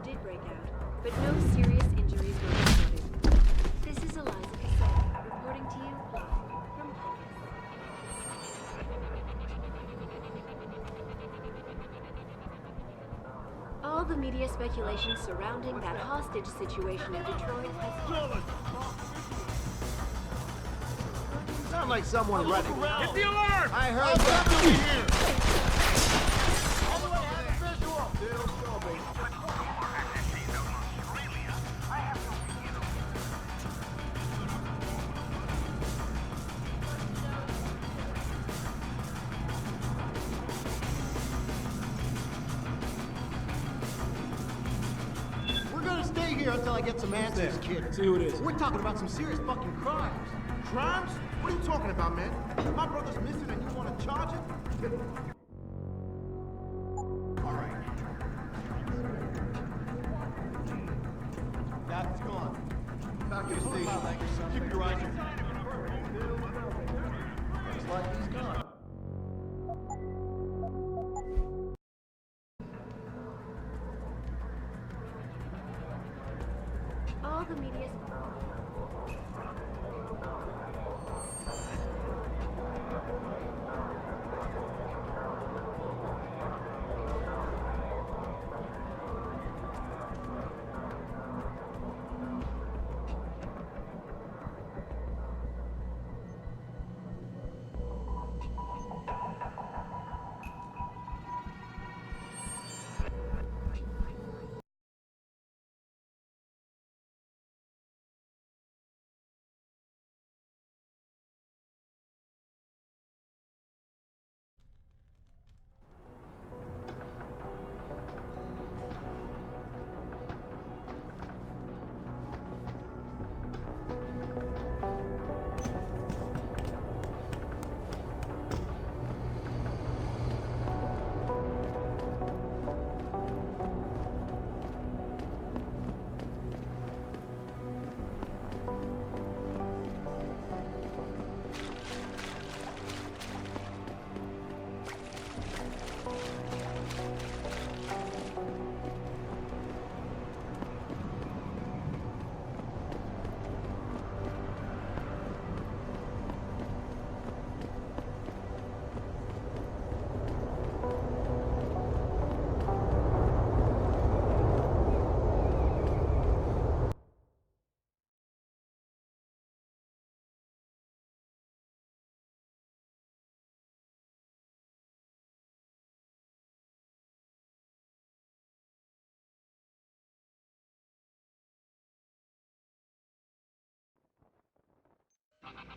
Did break out, but no serious injuries were reported. This is Eliza Cassette, reporting to you live from Picus. All the media speculation surrounding that hostage situation in Detroit has...
Sound like someone running.
Hit the alarm!
I heard that over here. Here until I get some answers, kid.
See who it is.
We're talking about some serious fucking crimes. Crimes? What are you talking about, man? My brother's missing and you want to charge him? All right. That's gone. Back to the station. Keep your eyes open. Looks like he's gone.
All the media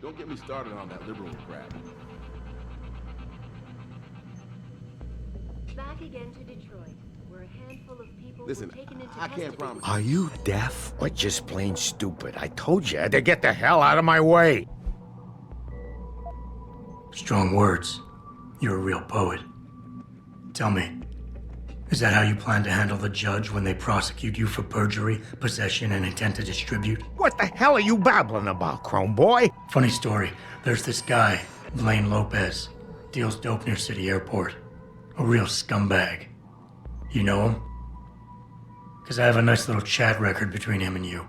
Don't get me started on that liberal crap.
Back again to Detroit, where a handful of people
Listen,
were taken into
I can't
custody.
promise.
Are you deaf or just plain stupid? I told you to get the hell out of my way.
Strong words. You're a real poet. Tell me, is that how you plan to handle the judge when they prosecute you for perjury, possession, and intent to distribute?
What the hell are you babbling about, Chrome Boy?
Funny story. There's this guy, Blaine Lopez, deals dope near City Airport. A real scumbag. You know him? Because I have a nice little chat record between him and you.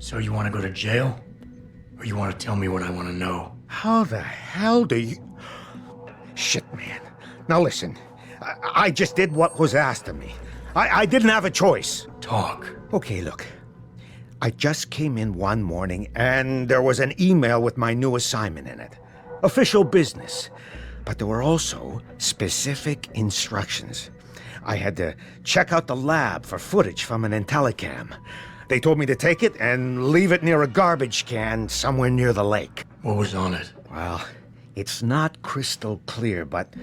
So you want to go to jail? Or you want to tell me what I want to know?
How the hell do you... Shit, man. Now listen, I just did what was asked of me. I didn't have a choice.
Talk.
Okay, look. I just came in one morning and there was an email with my new assignment in it. Official business. But there were also specific instructions. I had to check out the lab for footage from an IntelliCam. They told me to take it and leave it near a garbage can somewhere near the lake.
What was on it?
Well, it's not crystal clear, but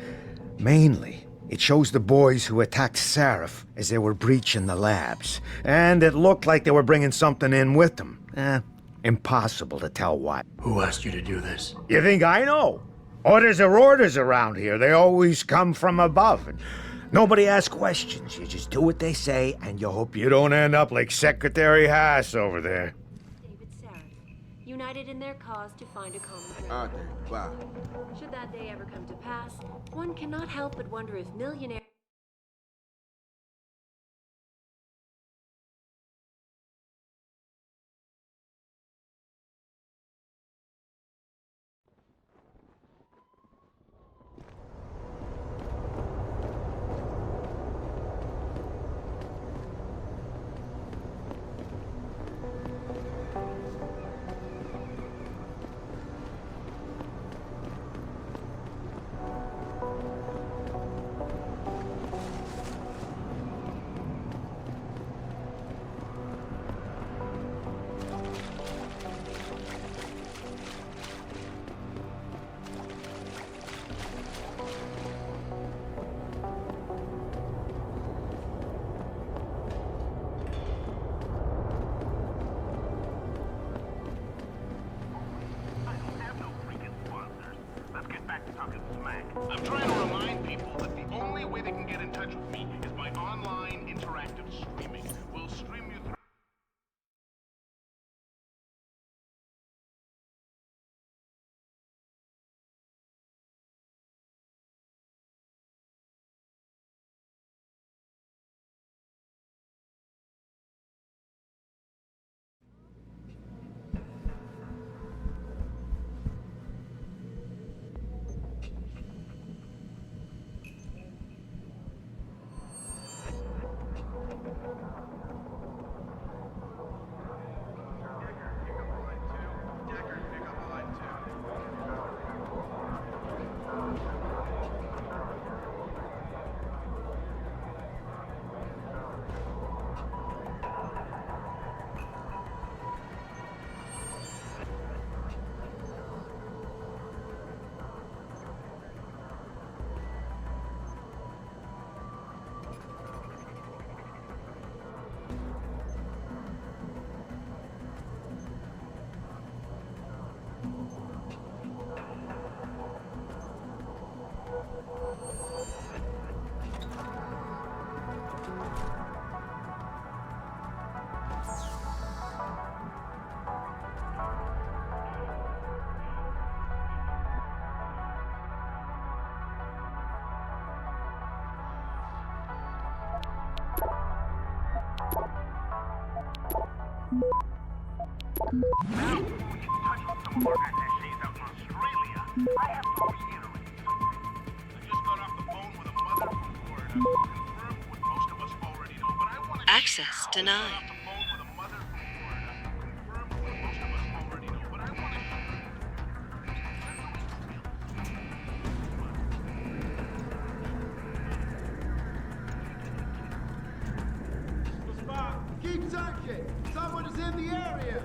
mainly it shows the boys who attacked Sarif as they were breaching the labs. And it looked like they were bringing something in with them. Impossible to tell what.
Who asked you to do this?
You think I know? Orders are orders around here. They always come from above. And nobody asks questions. You just do what they say, and you hope you don't end up like Secretary Haas over there.
David Sarif, united in their cause to find a common ground.
Okay, bye.
Should that day ever come to pass, one cannot help but wonder if millionaires...
I'm trying to remind people that the only way they can get in touch with me is by online interactive streaming. We'll stream you through. Now, before we get in touch with some more attachés out in Australia, I have to reiterate something. I just got off the phone with a mother from Florida who confirmed what most of us already know, but I want to...
Access denied.
Keep searching! Someone is in the area!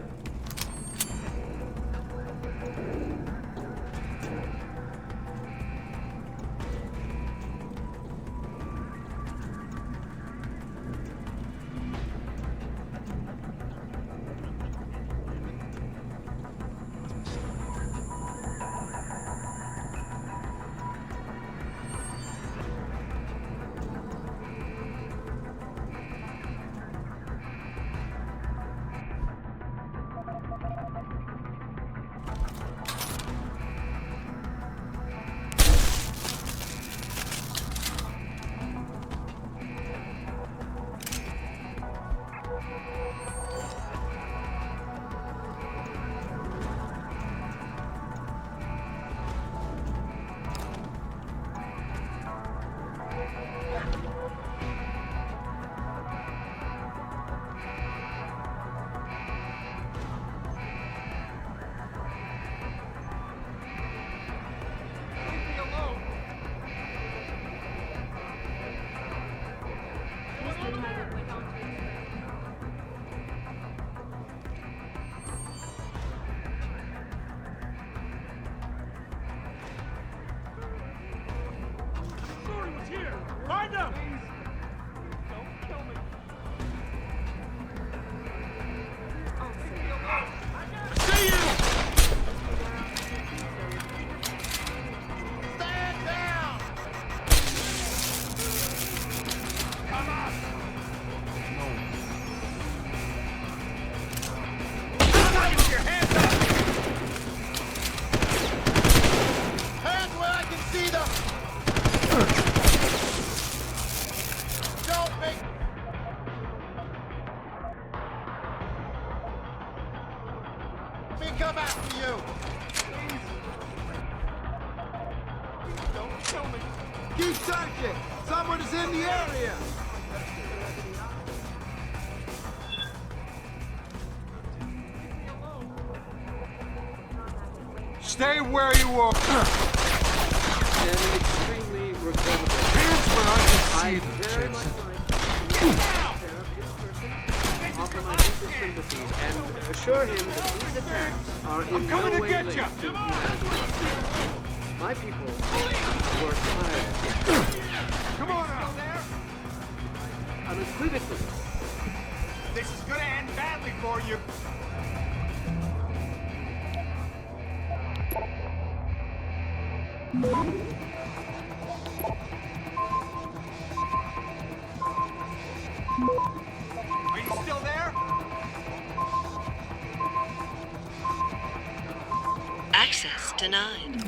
kill me! Keep searching! Someone is in the area!
Stay where you are.
An extremely regrettable. I very much like offer my deepest sympathies and assure him that these attacks are in no way linked to humanity. My people were tired.
Come on out there!
Unequivocally.
This is gonna end badly for you. Are you still there?
Access denied.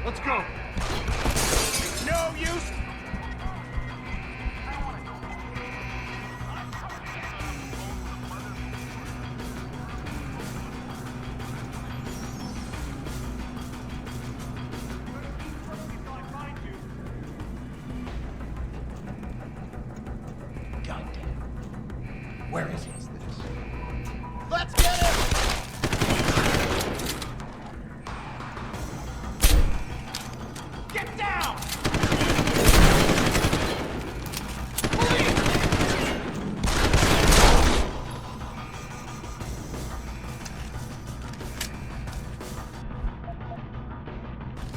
Let's go. No use.
Where is he?
Let's get him! Get down!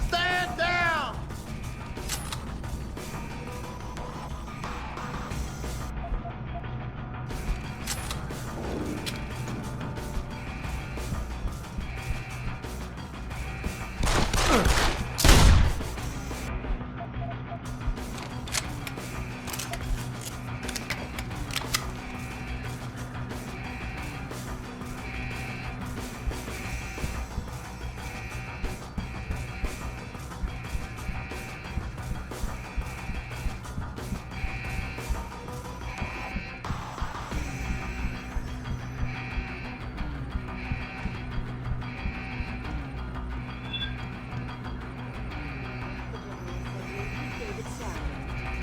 Stand down!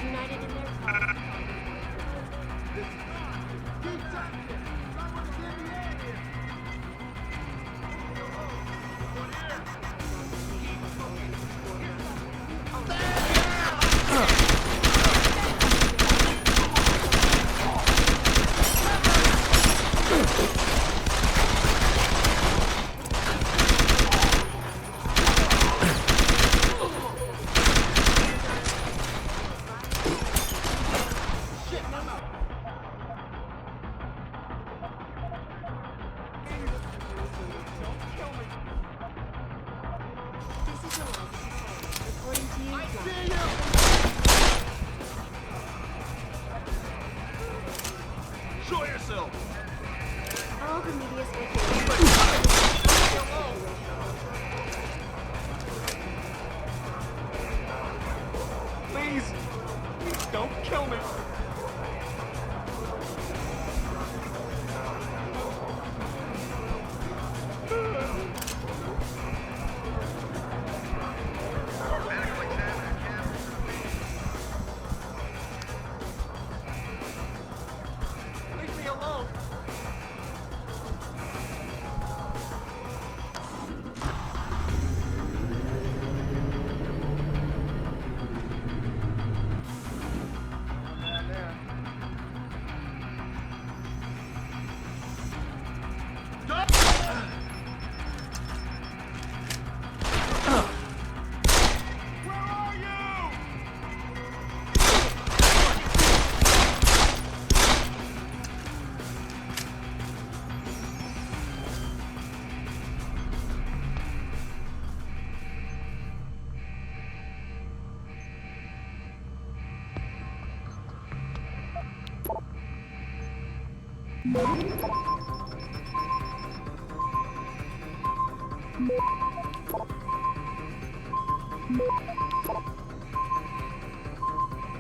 United in their cause.
Keep searching! Someone is in the area! Show yourself!
All the media
Please! Please don't kill me! Leave me alone!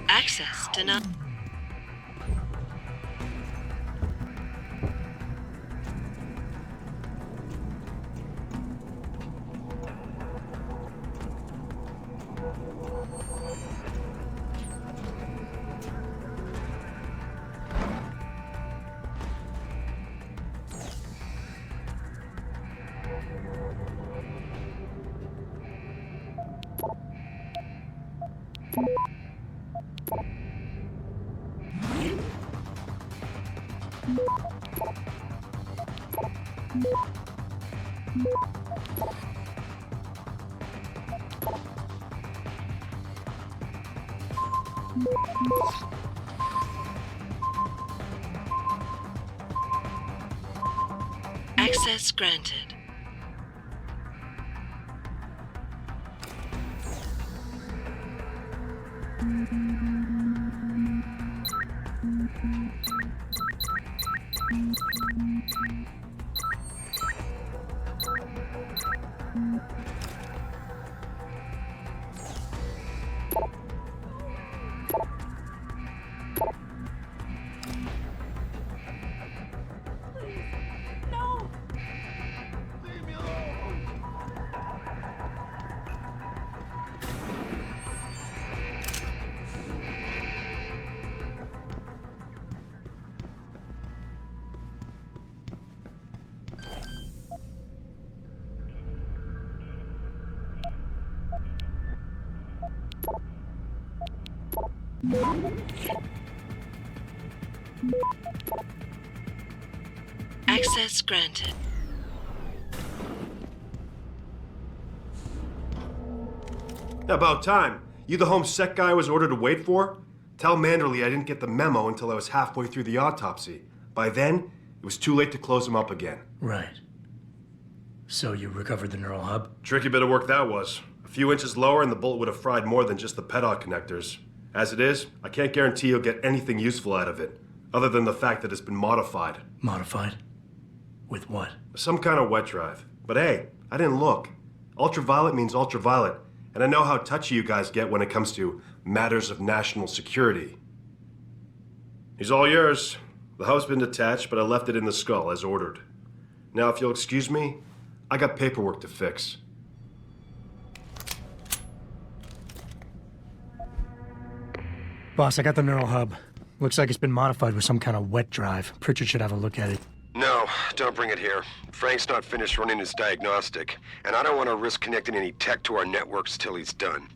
Access denied. Access granted. Access granted.
About time. You the home sec guy I was ordered to wait for? Tell Manderley I didn't get the memo until I was halfway through the autopsy. By then, it was too late to close him up again.
Right. So you recovered the neural hub?
Tricky bit of work that was. A few inches lower and the bullet would have fried more than just the pedal connectors. As it is, I can't guarantee you'll get anything useful out of it, other than the fact that it's been modified.
Modified? With what?
Some kind of wet drive. But hey, I didn't look. Ultraviolet means ultraviolet, and I know how touchy you guys get when it comes to matters of national security. He's all yours. The hub's been detached, but I left it in the skull as ordered. Now, if you'll excuse me, I got paperwork to fix.
Boss, I got the neural hub. Looks like it's been modified with some kind of wet drive. Pritchard should have a look at it.
No, don't bring it here. Frank's not finished running his diagnostic, and I don't want to risk connecting any tech to our networks till he's done.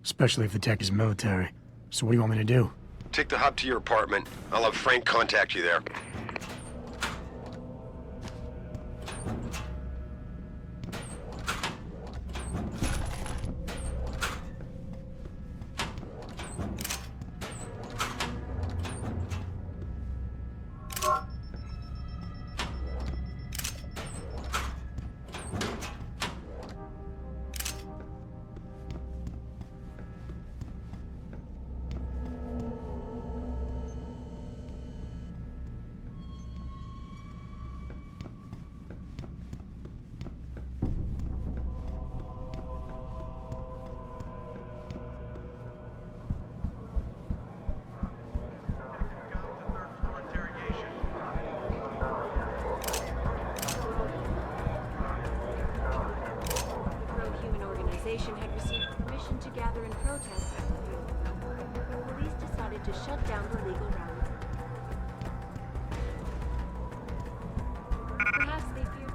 Especially if the tech is military. So what do you want me to do?
Take the hub to your apartment. I'll have Frank contact you there.
Had received permission to gather and protest at the group. Police decided to shut down the legal rally. Perhaps they feared.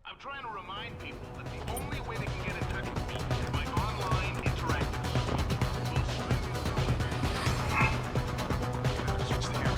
I'm trying to remind people that the only way they can get in touch with me is by online interactive. Switch the area.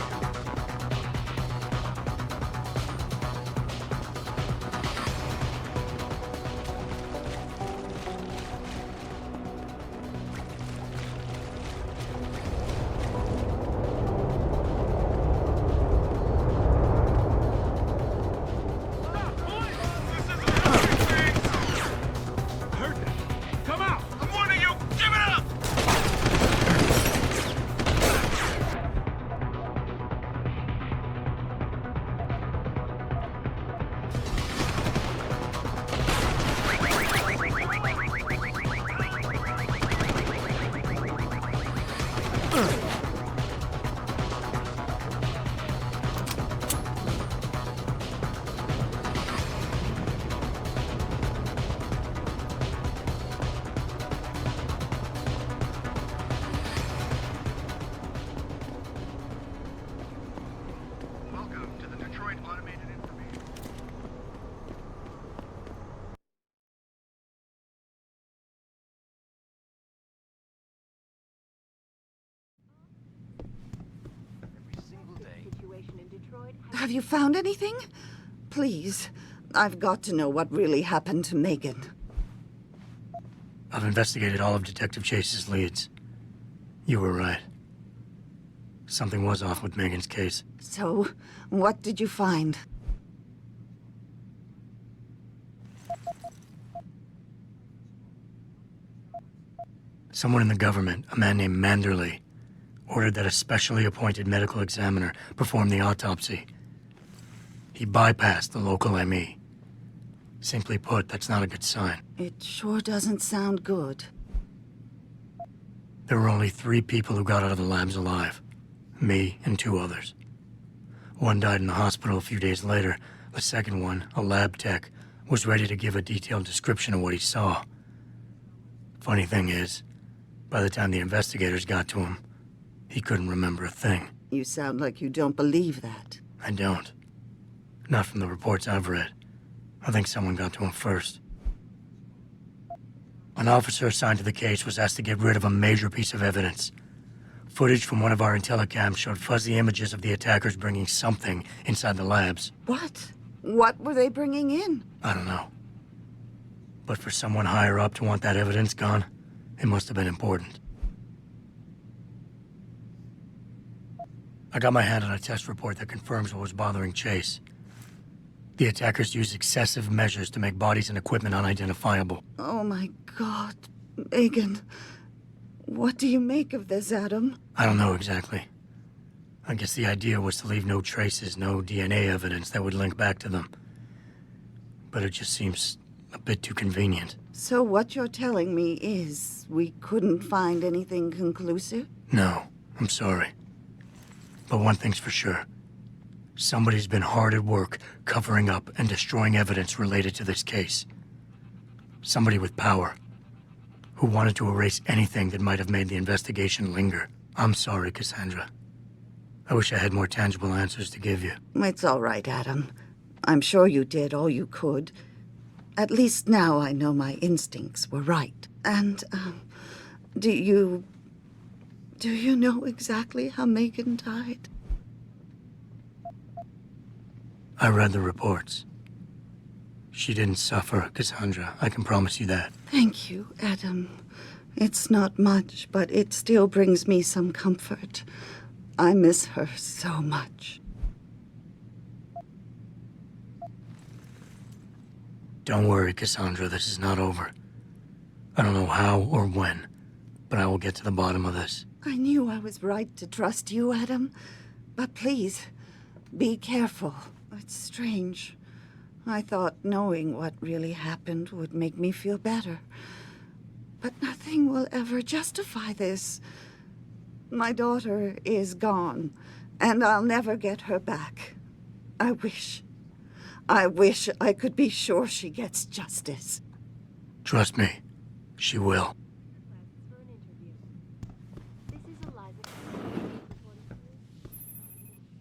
Have you found anything? Please, I've got to know what really happened to Megan.
I've investigated all of Detective Chase's leads. You were right. Something was off with Megan's case.
So, what did you find?
Someone in the government, a man named Manderley, ordered that a specially appointed medical examiner perform the autopsy. He bypassed the local ME. Simply put, that's not a good sign.
It sure doesn't sound good.
There were only 3 people who got out of the labs alive. Me and 2 others. One died in the hospital a few days later. The second one, a lab tech, was ready to give a detailed description of what he saw. Funny thing is, by the time the investigators got to him, he couldn't remember a thing.
You sound like you don't believe that.
I don't. Not from the reports I've read. I think someone got to him first. An officer assigned to the case was asked to get rid of a major piece of evidence. Footage from one of our intellicams showed fuzzy images of the attackers bringing something inside the labs.
What? What were they bringing in?
I don't know. But for someone higher up to want that evidence gone, it must have been important. I got my hand on a test report that confirms what was bothering Chase. The attackers used excessive measures to make bodies and equipment unidentifiable.
Oh my God, Megan. What do you make of this, Adam?
I don't know exactly. I guess the idea was to leave no traces, no DNA evidence that would link back to them. But it just seems a bit too convenient.
So what you're telling me is we couldn't find anything conclusive?
No, I'm sorry. But one thing's for sure. Somebody's been hard at work covering up and destroying evidence related to this case. Somebody with power, who wanted to erase anything that might have made the investigation linger. I'm sorry, Cassandra. I wish I had more tangible answers to give you.
It's all right, Adam. I'm sure you did all you could. At least now I know my instincts were right. And, do you know exactly how Megan died?
I read the reports. She didn't suffer, Cassandra. I can promise you that.
Thank you, Adam. It's not much, but it still brings me some comfort. I miss her so much.
Don't worry, Cassandra. This is not over. I don't know how or when, but I will get to the bottom of this.
I knew I was right to trust you, Adam. But please, be careful. It's strange. I thought knowing what really happened would make me feel better. But nothing will ever justify this. My daughter is gone, and I'll never get her back. I wish I could be sure she gets justice.
Trust me, she will.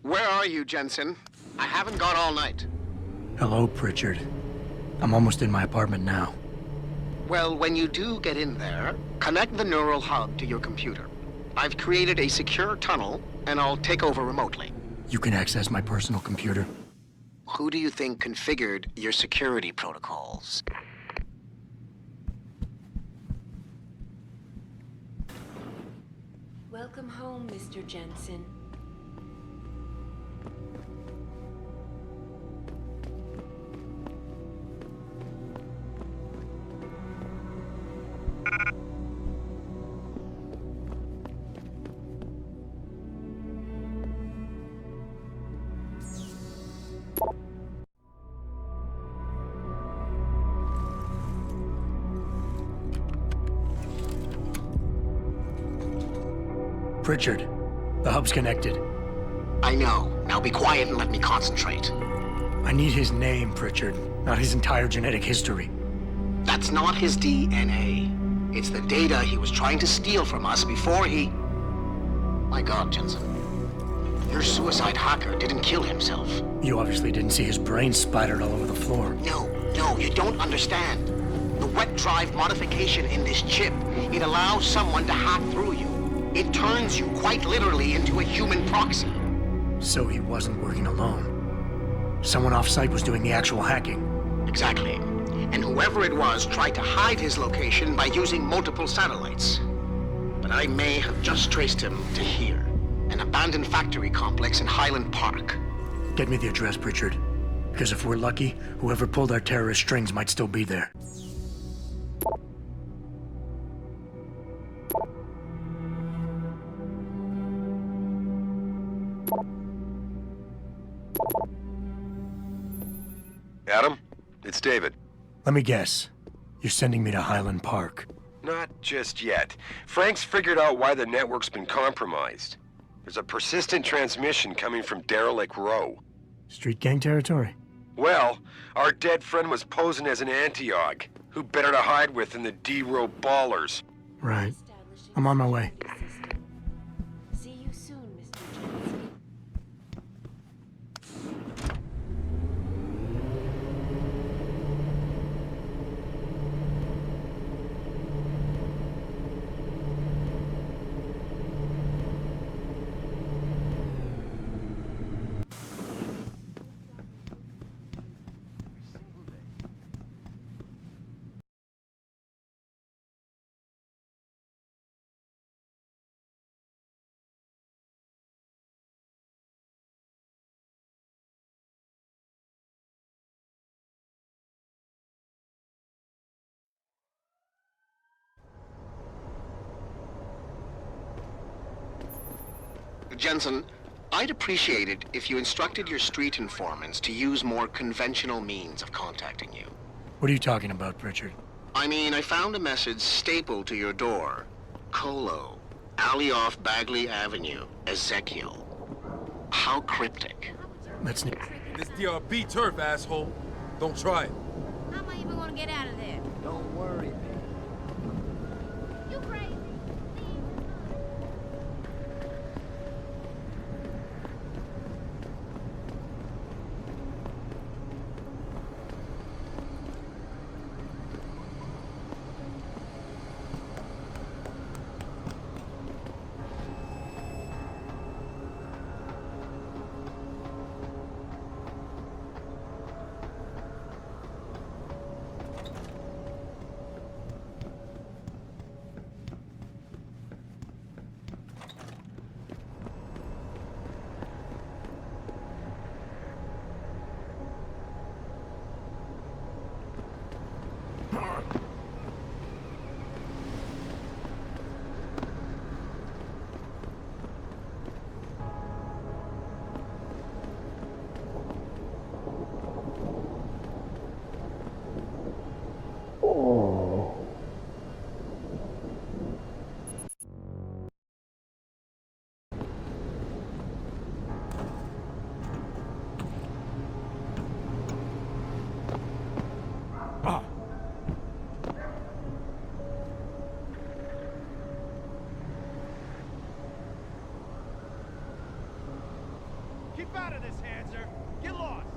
Where are you, Jensen? I haven't got all night.
Hello, Pritchard. I'm almost in my apartment now.
Well, when you do get in there, connect the neural hub to your computer. I've created a secure tunnel, and I'll take over remotely.
You can access my personal computer.
Who do you think configured your security protocols?
Welcome home, Mr. Jensen.
Pritchard, the hub's connected.
I know. Now be quiet and let me concentrate.
I need his name, Pritchard, not his entire genetic history.
That's not his DNA. It's the data he was trying to steal from us before he... My God, Jensen. Your suicide hacker didn't kill himself.
You obviously didn't see his brain splattered all over the floor.
No, you don't understand. The wet drive modification in this chip, it allows someone to hack through you. It turns you quite literally into a human proxy.
So he wasn't working alone. Someone off-site was doing the actual hacking.
Exactly. And whoever it was tried to hide his location by using multiple satellites. But I may have just traced him to here, an abandoned factory complex in Highland Park.
Get me the address, Pritchard. Because if we're lucky, whoever pulled our terrorist strings might still be there.
Adam, it's David.
Let me guess. You're sending me to Highland Park.
Not just yet. Frank's figured out why the network's been compromised. There's a persistent transmission coming from Derelict Row.
Street gang territory?
Well, our dead friend was posing as an anti-aug. Who better to hide with than the D-Row ballers?
Right. I'm on my way.
See you soon, Mr. Jensen.
Jensen, I'd appreciate it if you instructed your street informants to use more conventional means of contacting you.
What are you talking about, Pritchard?
I mean, I found a message stapled to your door. Colo, alley off Bagley Avenue, Ezekiel. How cryptic.
That's neat.
This DRB turf, asshole. Don't try it.
How am I even gonna get out of there?
Don't worry, man.
You crazy?
Keep out of this, Hanser. Get lost.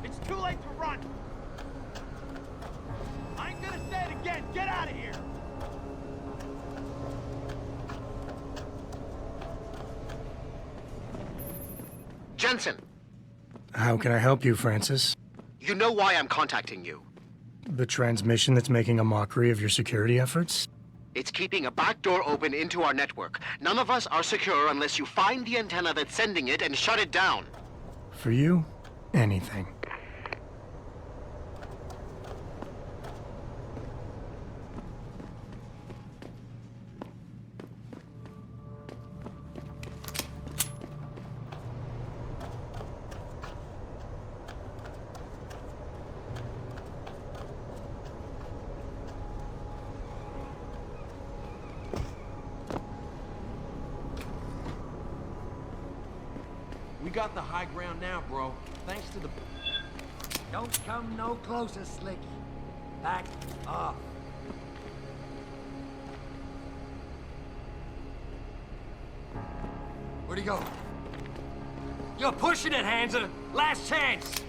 It's too late to run. I ain't gonna say it again. Get out of here.
Jensen,
How can I help you, Francis?
you know why I'm contacting you.
The transmission that's making a mockery of your security efforts?
It's keeping a back door open into our network. None of us are secure unless you find the antenna that's sending it and shut it down.
For you, anything.
We got the high ground now, bro. Thanks to the... Don't come no closer, Slicky. Back off. Where'd he go? You're pushing it, Hansa. Last chance.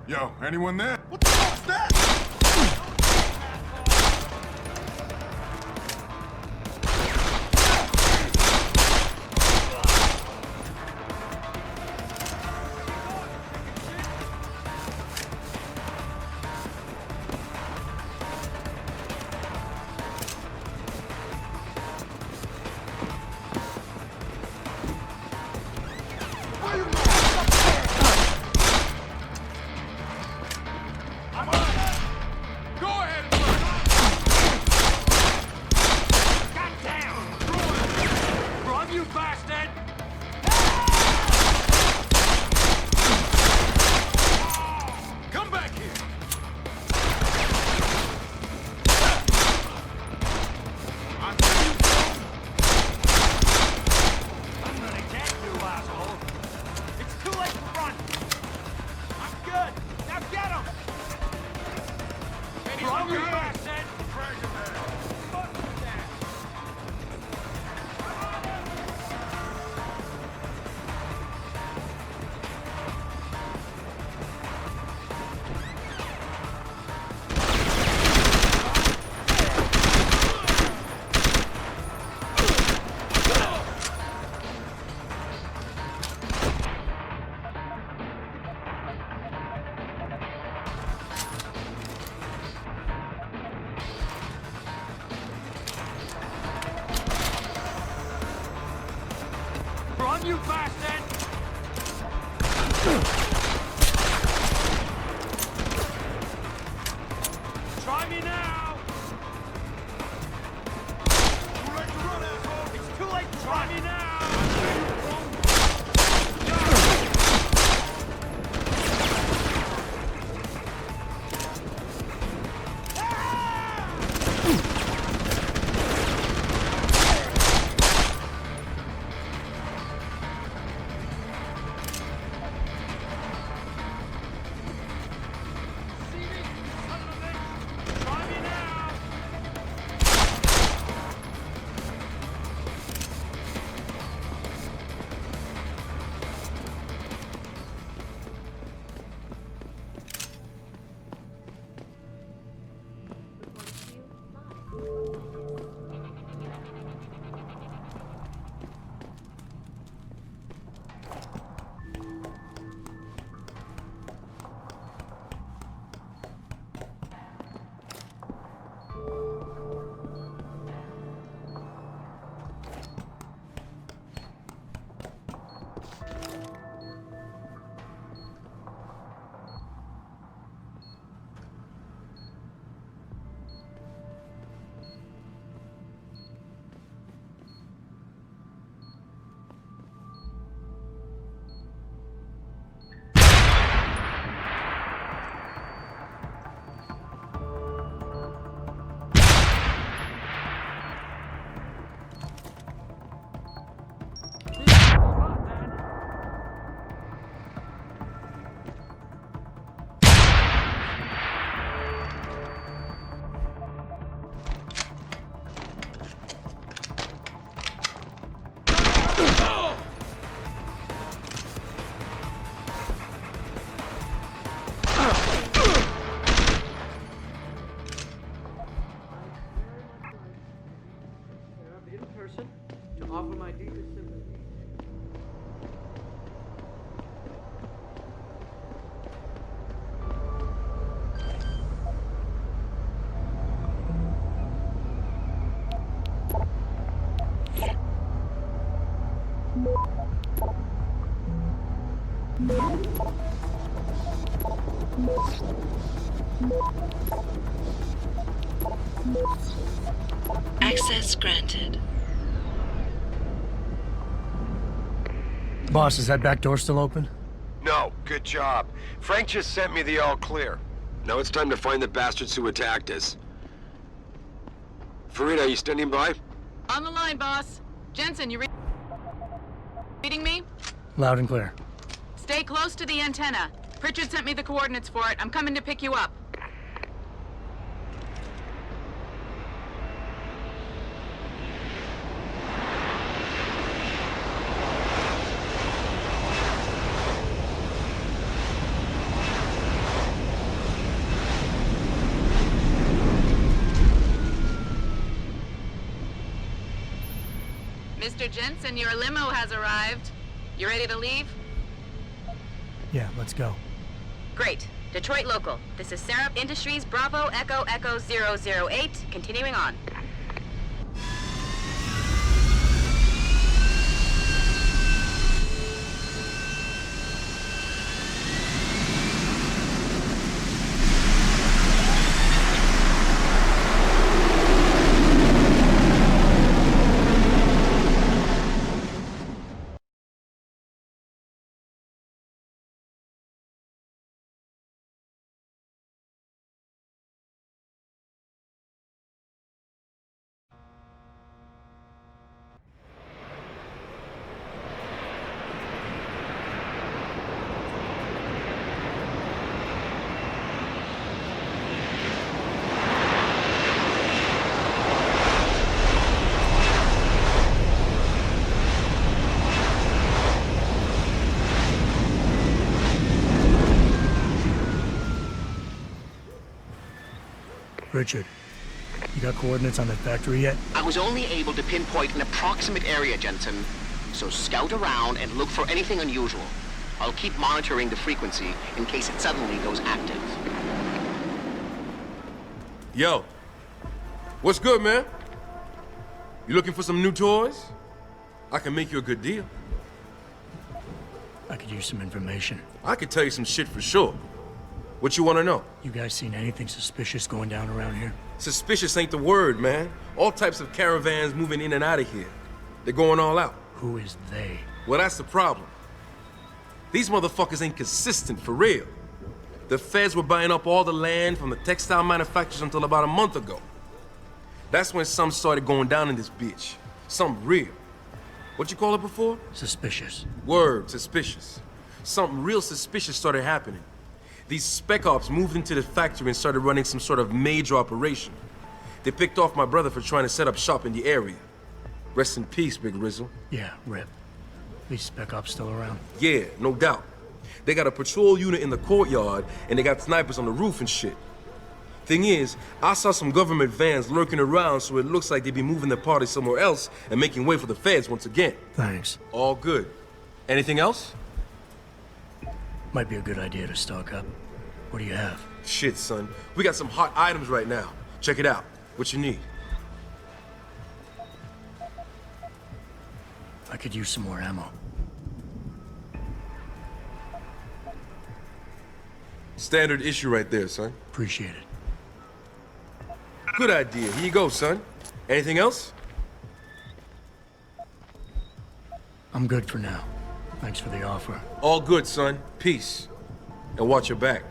Yo, anyone there?
What the fuck's that?
Run, you bastard! Try me now! Too late to run, asshole! It's too late to try me now!
Access granted.
Boss, is that back door still open?
No, good job. Frank just sent me the all clear. Now it's time to find the bastards who attacked us. Farida, you standing by?
On the line, boss. Jensen, you reading me?
Loud and clear.
Stay close to the antenna. Pritchard sent me the coordinates for it. I'm coming to pick you up. Mr. Jensen, your limo has arrived. You ready to leave?
Yeah, let's go.
Great. Detroit local. This is Sarif Industries, Bravo Echo Echo 008, continuing on.
Richard, you got coordinates on that factory yet?
I was only able to pinpoint an approximate area, Jensen. So scout around and look for anything unusual. I'll keep monitoring the frequency in case it suddenly goes active.
Yo, what's good, man? You looking for some new toys? I can make you a good deal.
I could use some information.
I could tell you some shit for sure. What you want to know?
You guys seen anything suspicious going down around here?
Suspicious ain't the word, man. All types of caravans moving in and out of here. They're going all out.
Who is they?
Well, that's the problem. These motherfuckers ain't consistent, for real. The feds were buying up all the land from the textile manufacturers until about a month ago. That's when some started going down in this bitch. Something real. What you call it before?
Suspicious.
Word, suspicious. Something real suspicious started happening. These spec ops moved into the factory and started running some sort of major operation. They picked off my brother for trying to set up shop in the area. Rest in peace, Big Rizzle.
Yeah, rip. These spec ops still around?
Yeah, no doubt. They got a patrol unit in the courtyard, and they got snipers on the roof and shit. Thing is, I saw some government vans lurking around, so it looks like they be moving the party somewhere else and making way for the feds once again.
Thanks.
All good. Anything else?
Might be a good idea to stock up. What do you have?
Shit, son. We got some hot items right now. Check it out. What you need?
I could use some more ammo.
Standard issue right there, son.
Appreciate it.
Good idea. Here you go, son. Anything else?
I'm good for now. Thanks for the offer.
All good, son. Peace. And watch your back.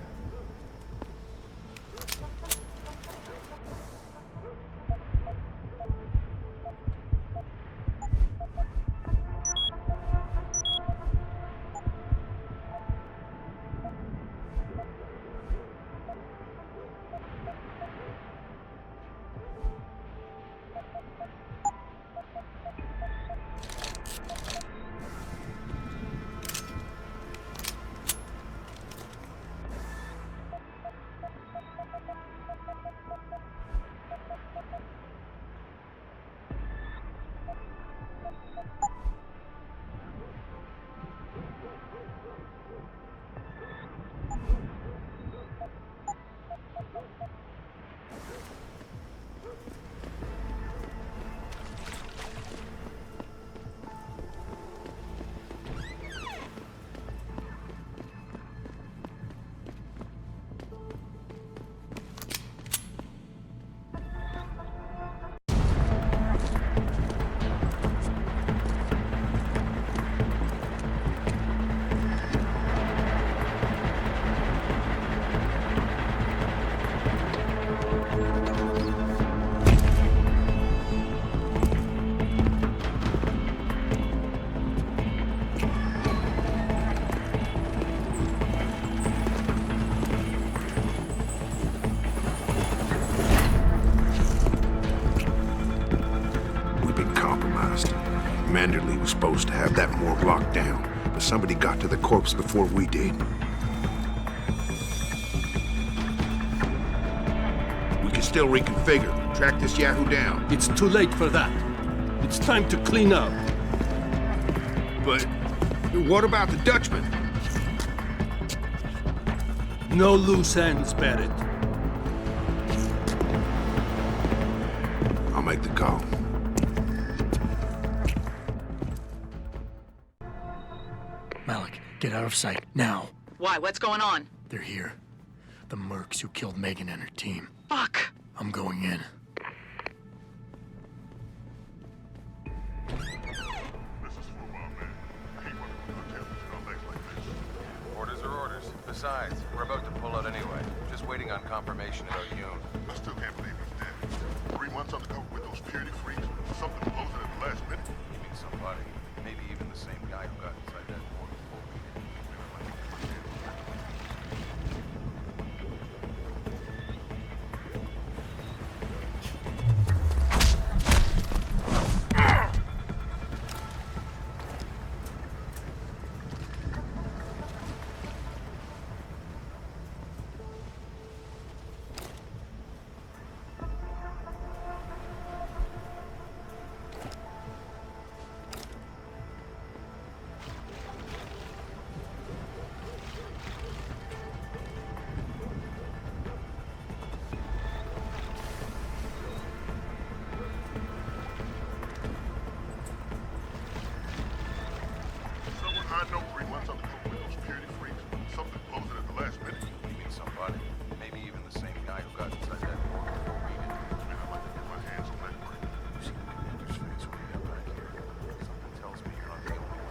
Manderley was supposed to have that morgue locked down, but somebody got to the corpse before we did. We can still reconfigure, track this Yahoo down.
It's too late for that. It's time to clean up.
But what about the Dutchman?
No loose ends, Barrett.
I'll make the call.
Malik, get out of sight, now.
Why? What's going on?
They're here. The mercs who killed Megan and her team.
Fuck!
I'm going in.
Orders are orders. Besides, we're about to pull out anyway. Just waiting on confirmation about Yoon.
I still can't believe he's dead. 3 months undercover with those purity freaks. Something blows it at the last minute.
You mean somebody? Maybe even the same guy who got inside that morgue before we did.
I know 3 months undercover with those purity freaks. Something blows it at the last minute.
You mean somebody? Maybe even the same guy who got inside that morgue before we did.
Man, I'd like to get my hands on that break.
You see the commander's face way up back here. Something tells me you're not the only one.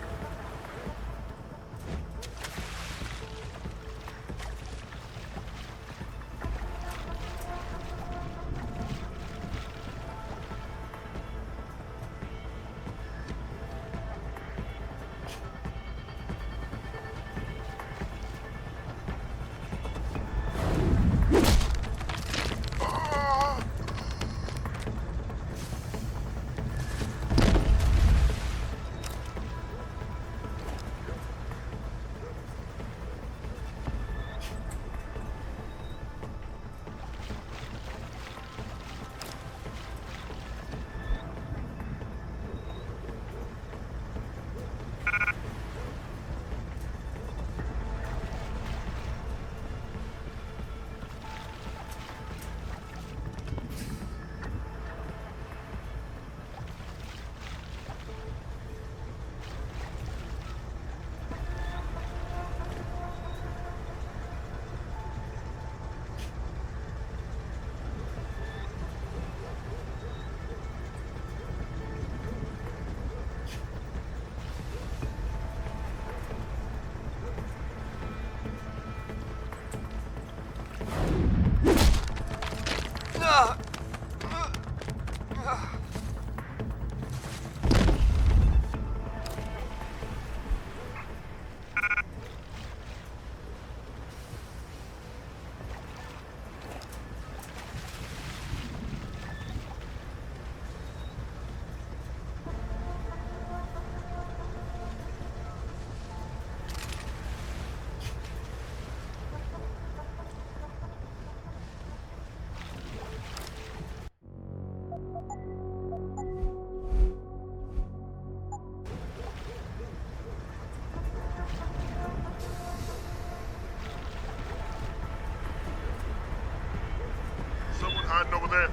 Hiding over there.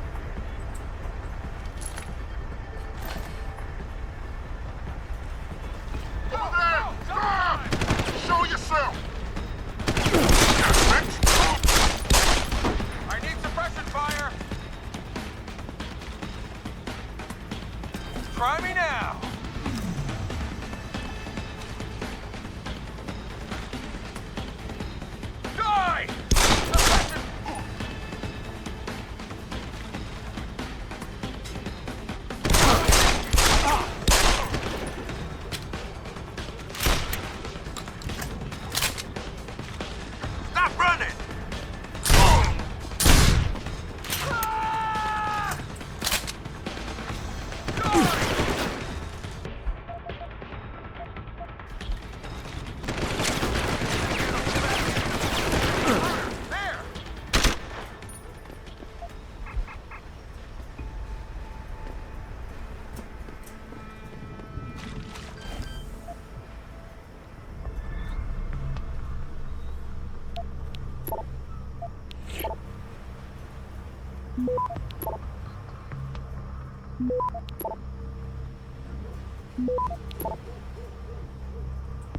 Over there! Ah! Show yourself!
I need suppression fire! Try me now! Die!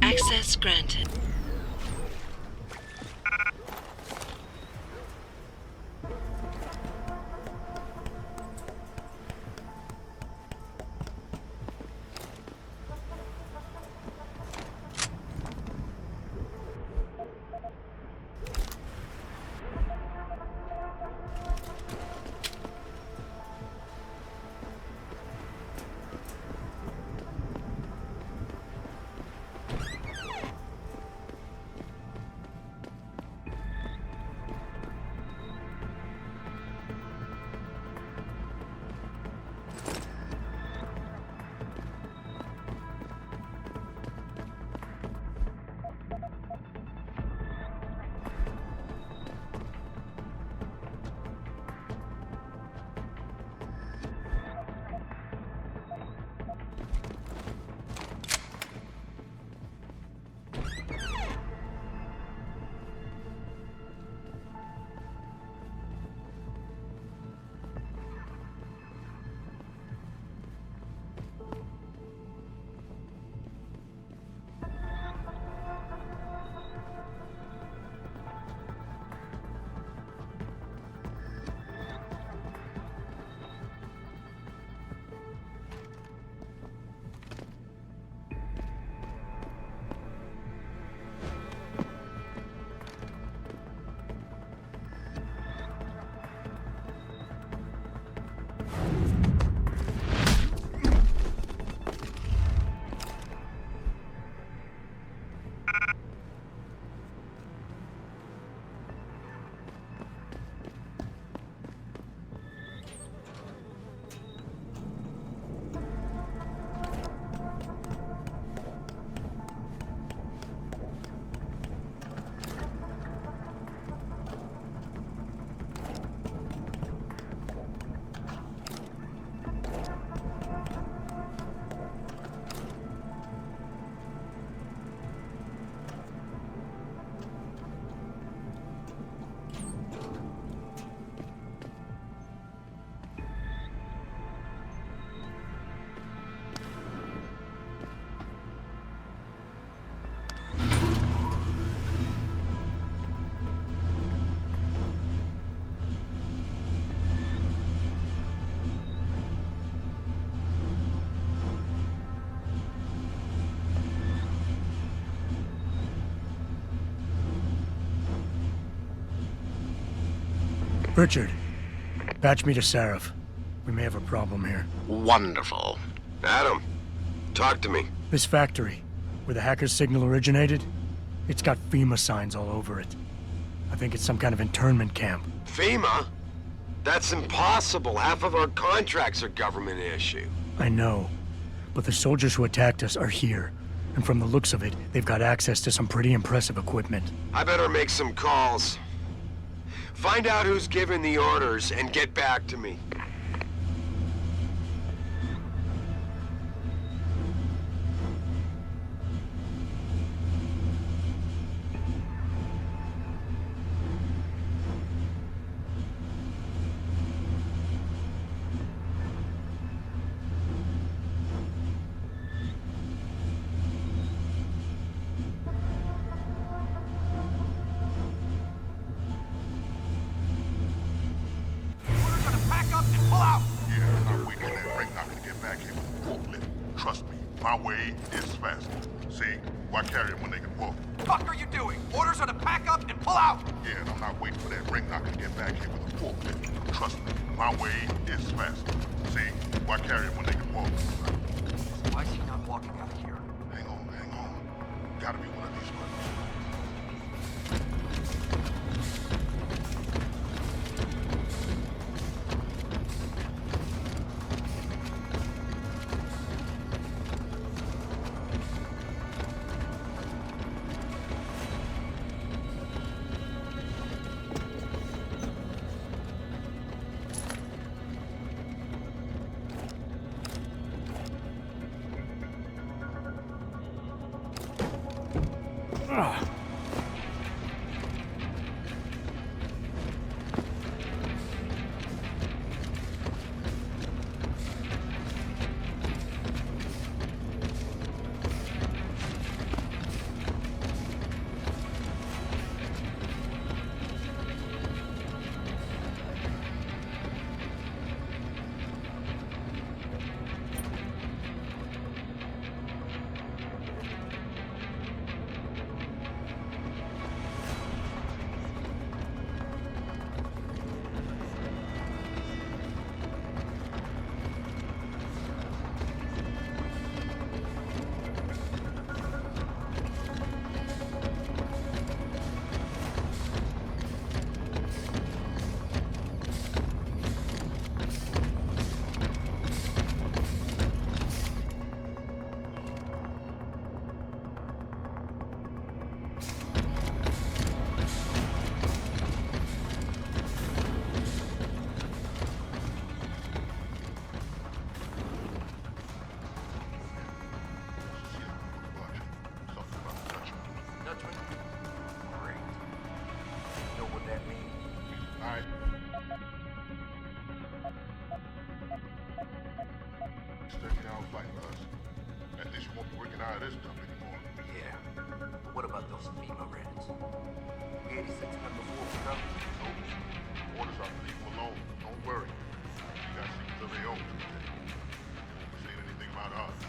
Access granted.
Richard, patch me to Sarif. We may have a problem here.
Wonderful.
Adam, talk to me.
This factory, where the hacker's signal originated, it's got FEMA signs all over it. I think it's some kind of internment camp.
FEMA? That's impossible. Half of our contracts are government issue.
I know, but the soldiers who attacked us are here. And from the looks of it, they've got access to some pretty impressive equipment.
I better make some calls. Find out who's giving the orders and get back to me.
My way is faster. See, why carry them when they can walk?
Fuck are you doing? Orders are to pack up and pull out!
Yeah, and I'm not waiting for that ring knocker to get back here with a forklift. Trust me, my way is faster. See, why carry them when they can walk?
Why is he not walking out of here?
Hang on. Gotta be one of these ones. fighting us. At least you won't be working out of this dump anymore.
Yeah. But what about those FEMA rats? We 86 them before we come.
Orders are to leave them alone. Don't worry. You got secrets of their own to protect. They won't be saying anything about us.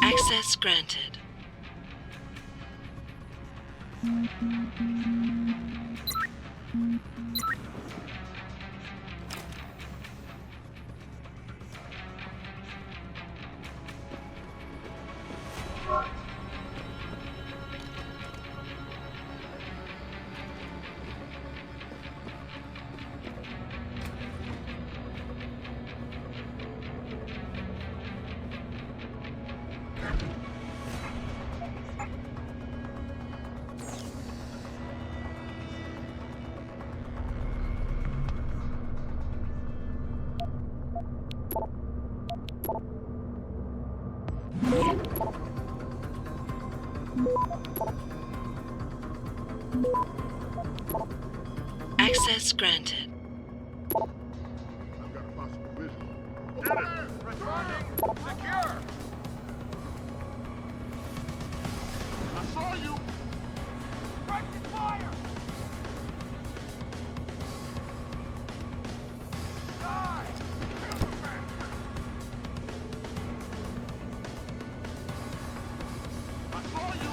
Access granted. Access granted.
I've got a possible visual.
Responding! Secure!
I saw you!
Practice fire! Die!
I saw you!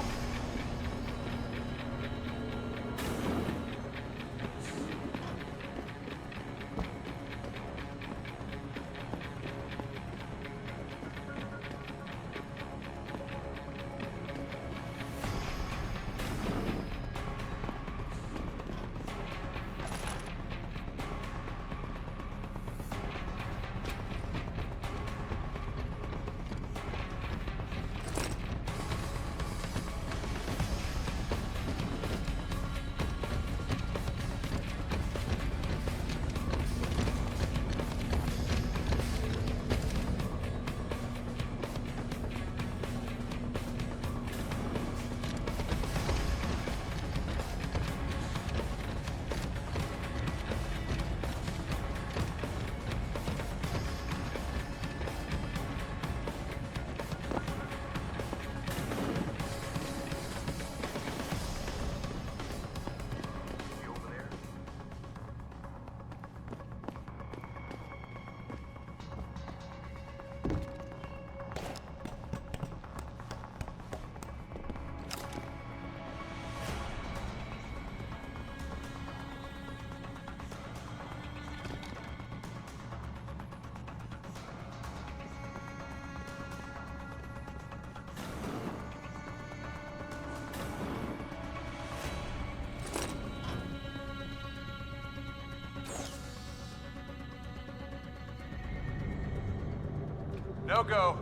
No go.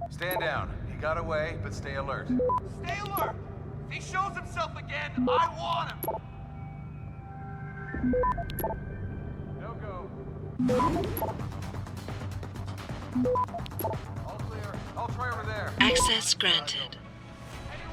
Stand down. He got away, but stay alert.
Stay alert! If he shows himself again, I want him!
No go. All clear. I'll try over there.
Access granted.
Anyone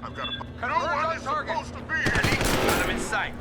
I've got a... No one is supposed to be here!
Got him in sight.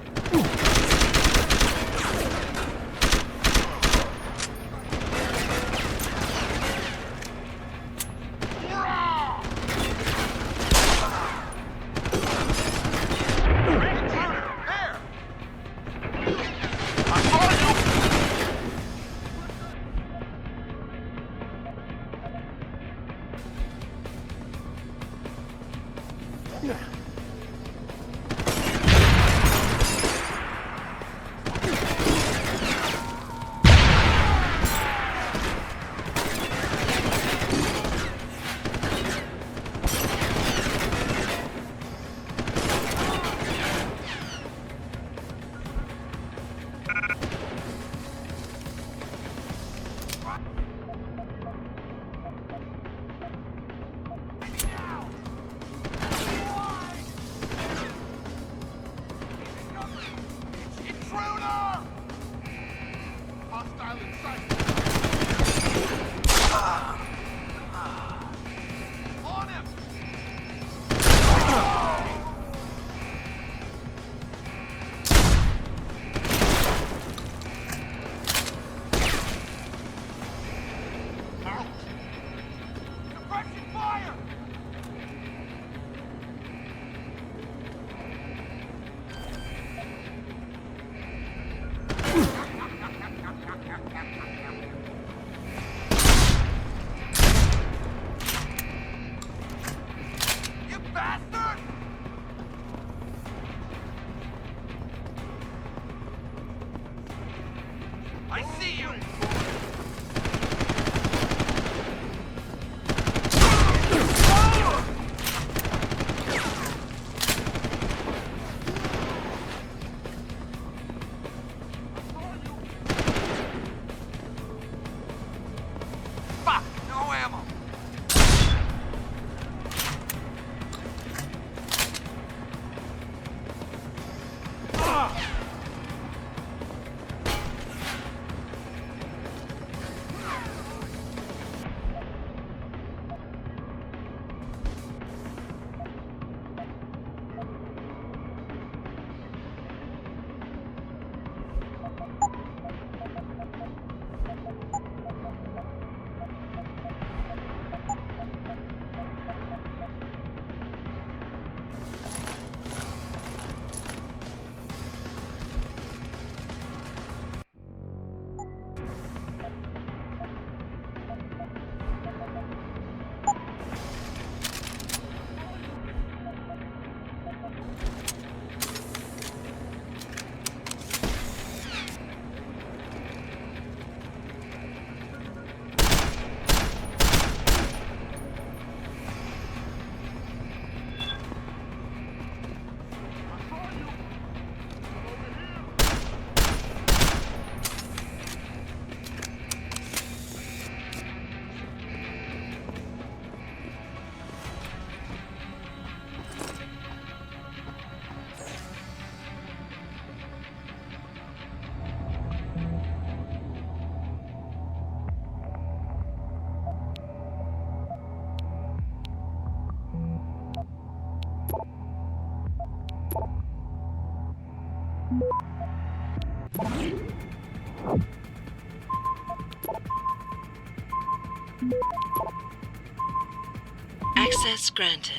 Access granted.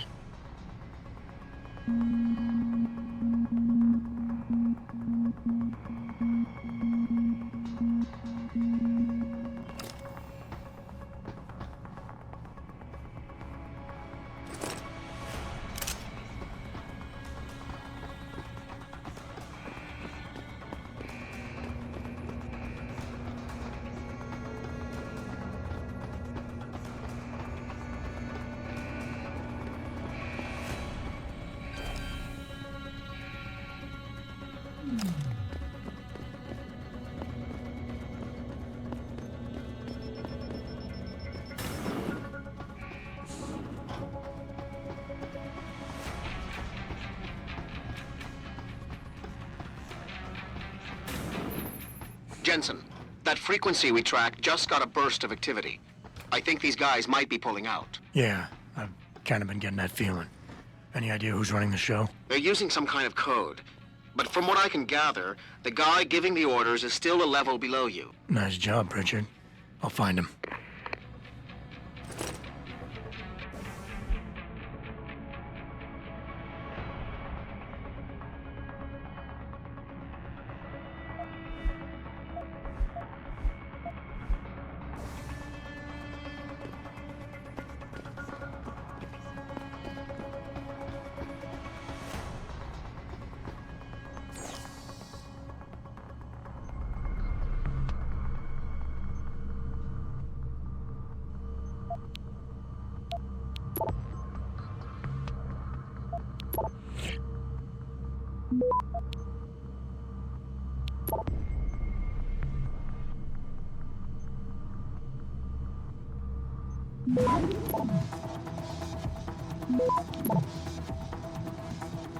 Jensen, that frequency we tracked just got a burst of activity. I think these guys might be pulling out.
Yeah, I've kind of been getting that feeling. Any idea who's running the show?
They're using some kind of code. But from what I can gather, the guy giving the orders is still a level below you.
Nice job, Pritchard. I'll find him.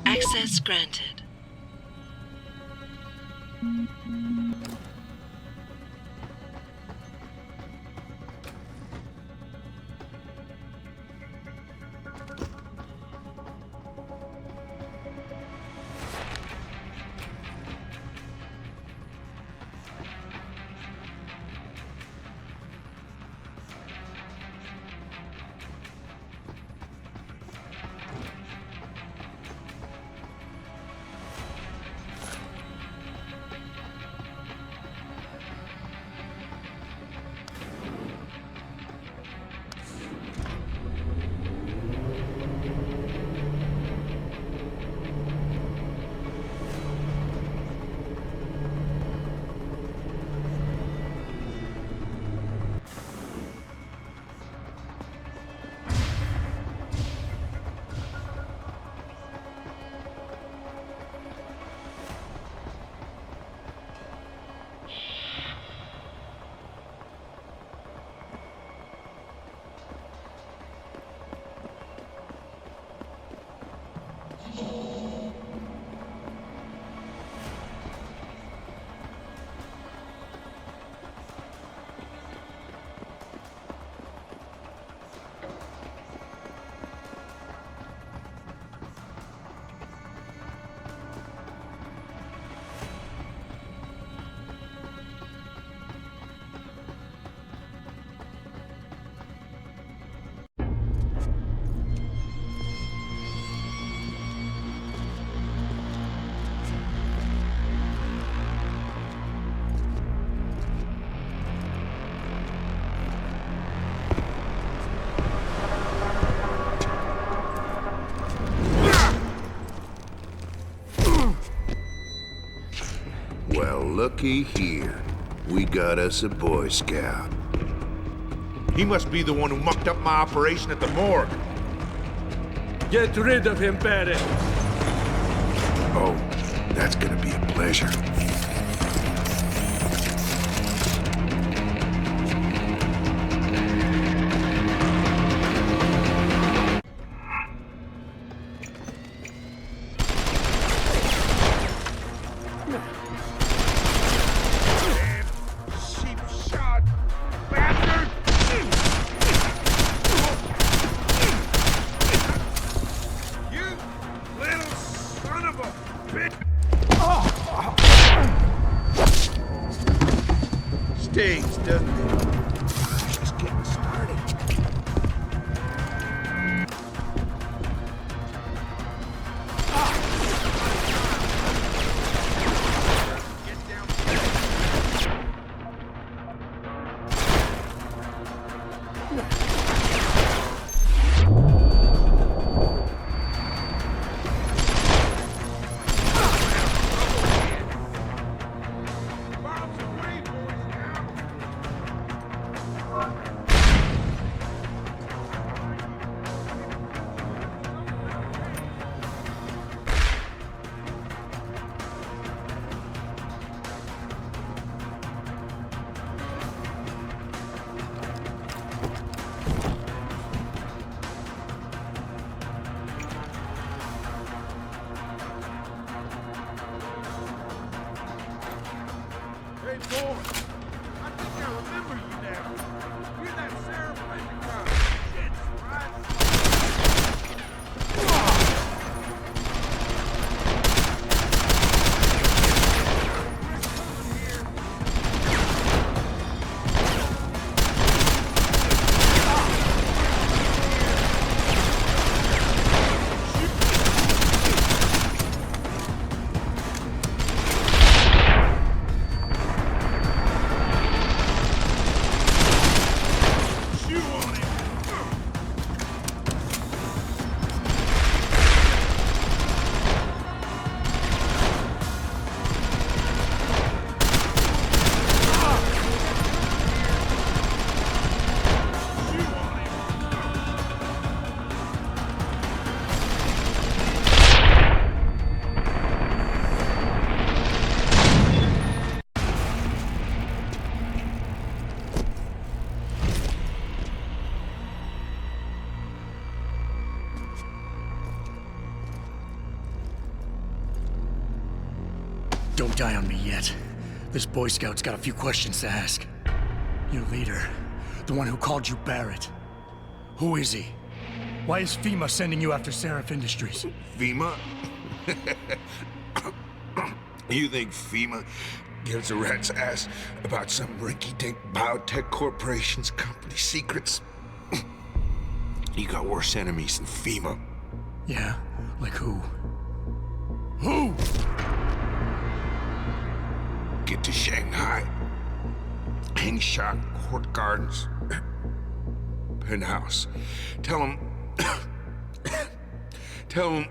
Access granted.
Looky here. We got us a Boy Scout.
He must be the one who mucked up my operation at the morgue.
Get rid of him, Barry.
Oh, that's gonna be a pleasure.
Stings, doesn't it? Just getting started.
boy. I think I remember you now. You're that Sarif guy. Jensen, right?
Don't die on me yet. This Boy Scout's got a few questions to ask. Your leader, the one who called you Barrett. Who is he? Why is FEMA sending you after Sarif Industries?
FEMA? You think FEMA gives a rat's ass about some rinky-dink biotech corporation's company secrets? You got worse enemies than FEMA.
Yeah? Like who? Who?
Get to Shanghai. Hensha Court Gardens. Penthouse. Tell him... Tell him...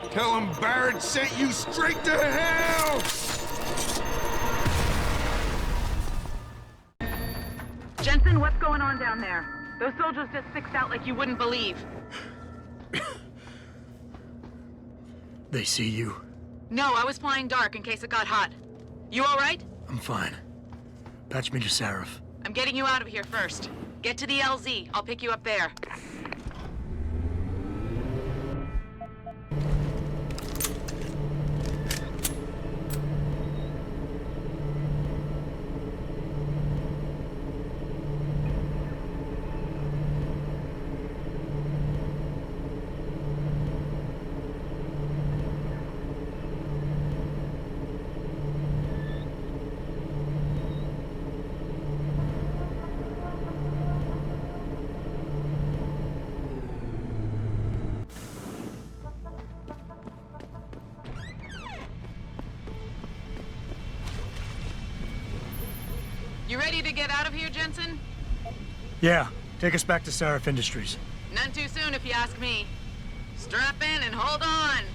Tell him Barrett sent you straight to hell!
Jensen, what's going on down there? Those soldiers just sixed out like you wouldn't believe.
They see you?
No, I was flying dark in case it got hot. You all right?
I'm fine. Patch me to Sarif.
I'm getting you out of here first. Get to the LZ. I'll pick you up there. You ready to get out of here, Jensen?
Yeah, take us back to Sarif Industries.
None too soon, if you ask me. Strap in and hold on.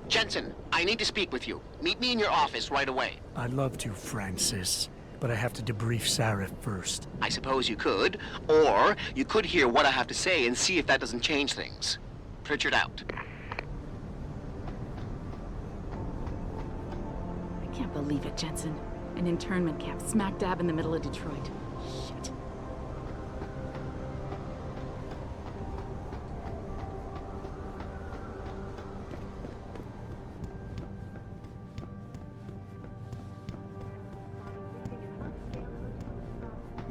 Jensen, I need to speak with you. Meet me in your office right away.
I'd love to, Francis, but I have to debrief Sarif first.
I suppose you could, or you could hear what I have to say and see if that doesn't change things. Pritchard out.
I can't believe it, Jensen. An internment camp smack dab in the middle of Detroit. Shit.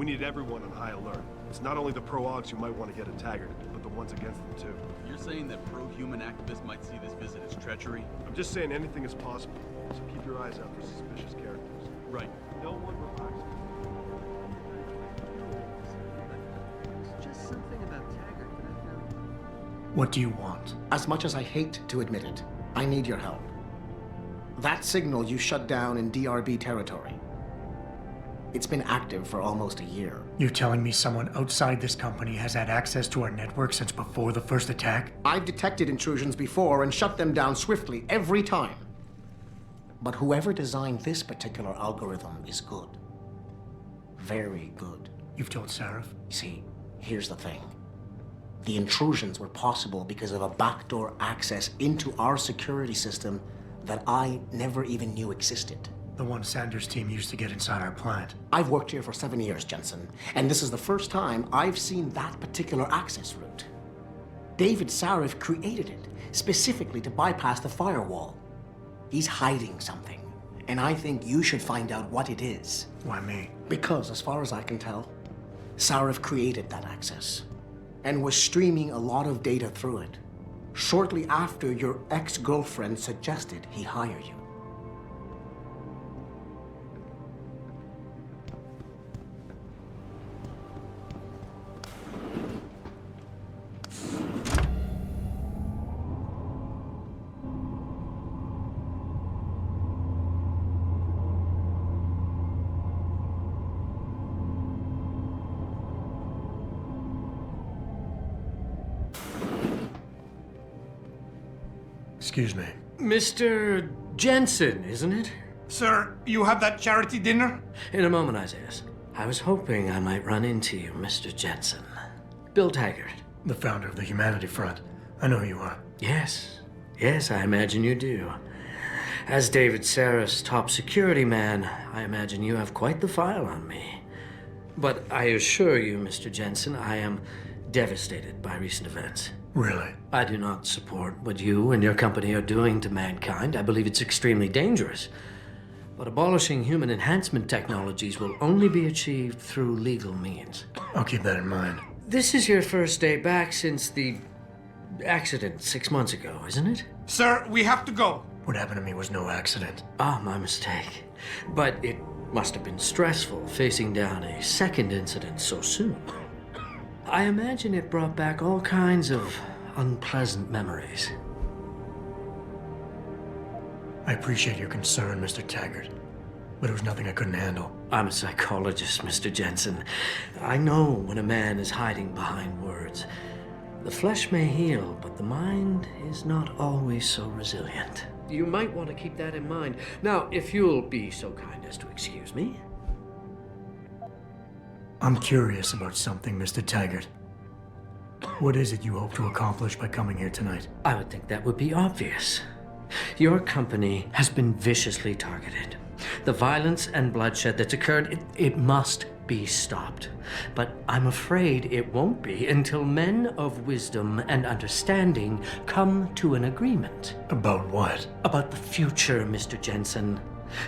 We need everyone on high alert. It's not only the pro-augs who might want to get a Taggart, but the ones against them too.
You're saying that pro-human activists might see this visit as treachery?
I'm just saying anything is possible, so keep your eyes out for suspicious characters.
Right.
No one relaxes.
It's just something about Taggart that I found.
What do you want?
As much as I hate to admit it, I need your help. That signal you shut down in DRB territory. It's been active for almost a year.
You're telling me someone outside this company has had access to our network since before the first attack?
I've detected intrusions before and shut them down swiftly every time. But whoever designed this particular algorithm is good. Very good.
You've told Sarif?
See, here's the thing. The intrusions were possible because of a backdoor access into our security system that I never even knew existed.
The one Sanders' team used to get inside our plant.
I've worked here for 7 years, Jensen, and this is the first time I've seen that particular access route. David Sarif created it specifically to bypass the firewall. He's hiding something, and I think you should find out what it is.
Why me?
Because, as far as I can tell, Sarif created that access and was streaming a lot of data through it shortly after your ex-girlfriend suggested he hire you.
Excuse me.
Mr. Jensen, isn't it?
Sir, you have that charity dinner?
In a moment, Isaiah. I was hoping I might run into you, Mr. Jensen. Bill Taggart.
The founder of the Humanity Front. I know who you are.
Yes. Yes, I imagine you do. As David Sarif's top security man, I imagine you have quite the file on me. But I assure you, Mr. Jensen, I am devastated by recent events.
Really?
I do not support what you and your company are doing to mankind. I believe it's extremely dangerous. But abolishing human enhancement technologies will only be achieved through legal means.
I'll keep that in mind.
This is your first day back since the accident 6 months ago, isn't it?
Sir, we have to go.
What happened to me was no accident.
Ah, my mistake. But it must have been stressful facing down a second incident so soon. I imagine it brought back all kinds of unpleasant memories.
I appreciate your concern, Mr. Taggart, but it was nothing I couldn't handle.
I'm a psychologist, Mr. Jensen. I know when a man is hiding behind words. The flesh may heal, but the mind is not always so resilient. You might want to keep that in mind. Now, if you'll be so kind as to excuse me.
I'm curious about something, Mr. Taggart. What is it you hope to accomplish by coming here tonight?
I would think that would be obvious. Your company has been viciously targeted. The violence and bloodshed that's occurred, it must be stopped. But I'm afraid it won't be until men of wisdom and understanding come to an agreement.
About what?
About the future, Mr. Jensen.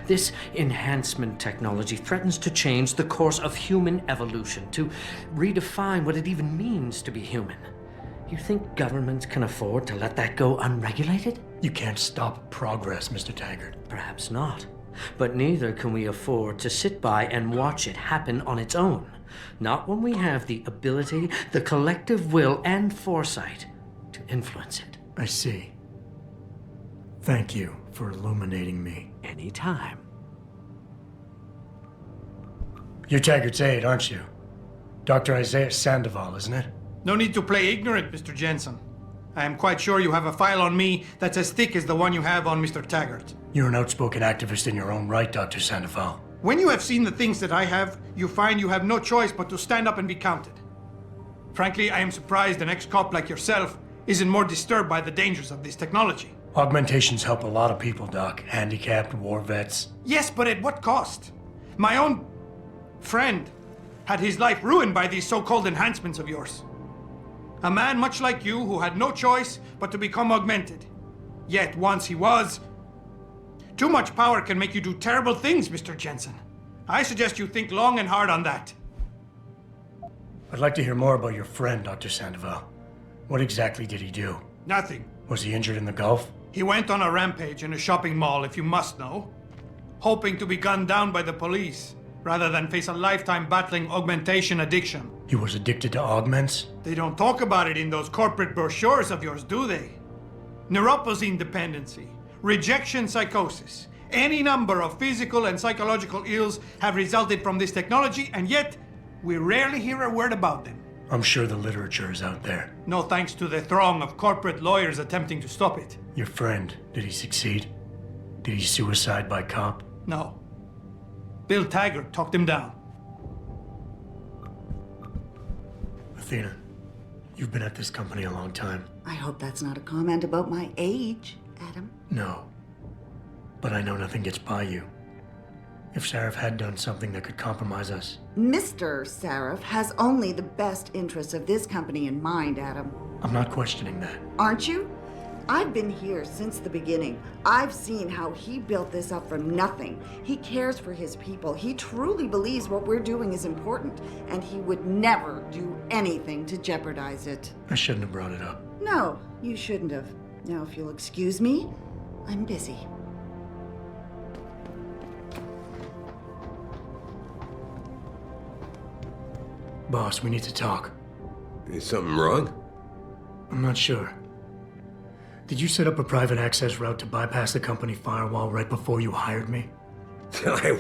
This enhancement technology threatens to change the course of human evolution, to redefine what it even means to be human. You think governments can afford to let that go unregulated?
You can't stop progress, Mr. Taggart.
Perhaps not. But neither can we afford to sit by and watch it happen on its own. Not when we have the ability, the collective will, and foresight to influence it.
I see. Thank you for illuminating me.
Anytime.
You're Taggart's aide, aren't you? Dr. Isaiah Sandoval, isn't it?
No need to play ignorant, Mr. Jensen. I am quite sure you have a file on me that's as thick as the one you have on Mr. Taggart.
You're an outspoken activist in your own right, Dr. Sandoval.
When you have seen the things that I have, you find you have no choice but to stand up and be counted. Frankly, I am surprised an ex-cop like yourself isn't more disturbed by the dangers of this technology.
Augmentations help a lot of people, Doc. Handicapped, war vets.
Yes, but at what cost? My own friend had his life ruined by these so-called enhancements of yours. A man much like you who had no choice but to become augmented. Yet once he was... Too much power can make you do terrible things, Mr. Jensen. I suggest you think long and hard on that.
I'd like to hear more about your friend, Dr. Sandoval. What exactly did he do?
Nothing.
Was he injured in the Gulf?
He went on a rampage in a shopping mall, if you must know. Hoping to be gunned down by the police, rather than face a lifetime battling augmentation addiction.
He was addicted to augments?
They don't talk about it in those corporate brochures of yours, do they? Neuropozyne dependency, rejection psychosis, any number of physical and psychological ills have resulted from this technology, and yet we rarely hear a word about them.
I'm sure the literature is out there.
No thanks to the throng of corporate lawyers attempting to stop it.
Your friend, did he succeed? Did he suicide by cop?
No. Bill Taggart talked him down.
Athena, you've been at this company a long time.
I hope that's not a comment about my age, Adam.
No. But I know nothing gets by you. If Sarif had done something that could compromise us.
Mr. Sarif has only the best interests of this company in mind, Adam.
I'm not questioning that.
Aren't you? I've been here since the beginning. I've seen how he built this up from nothing. He cares for his people. He truly believes what we're doing is important, and he would never do anything to jeopardize it.
I shouldn't have brought it up.
No, you shouldn't have. Now, if you'll excuse me, I'm busy.
Boss, we need to talk.
Is something wrong?
I'm not sure. Did you set up a private access route to bypass the company firewall right before you hired me?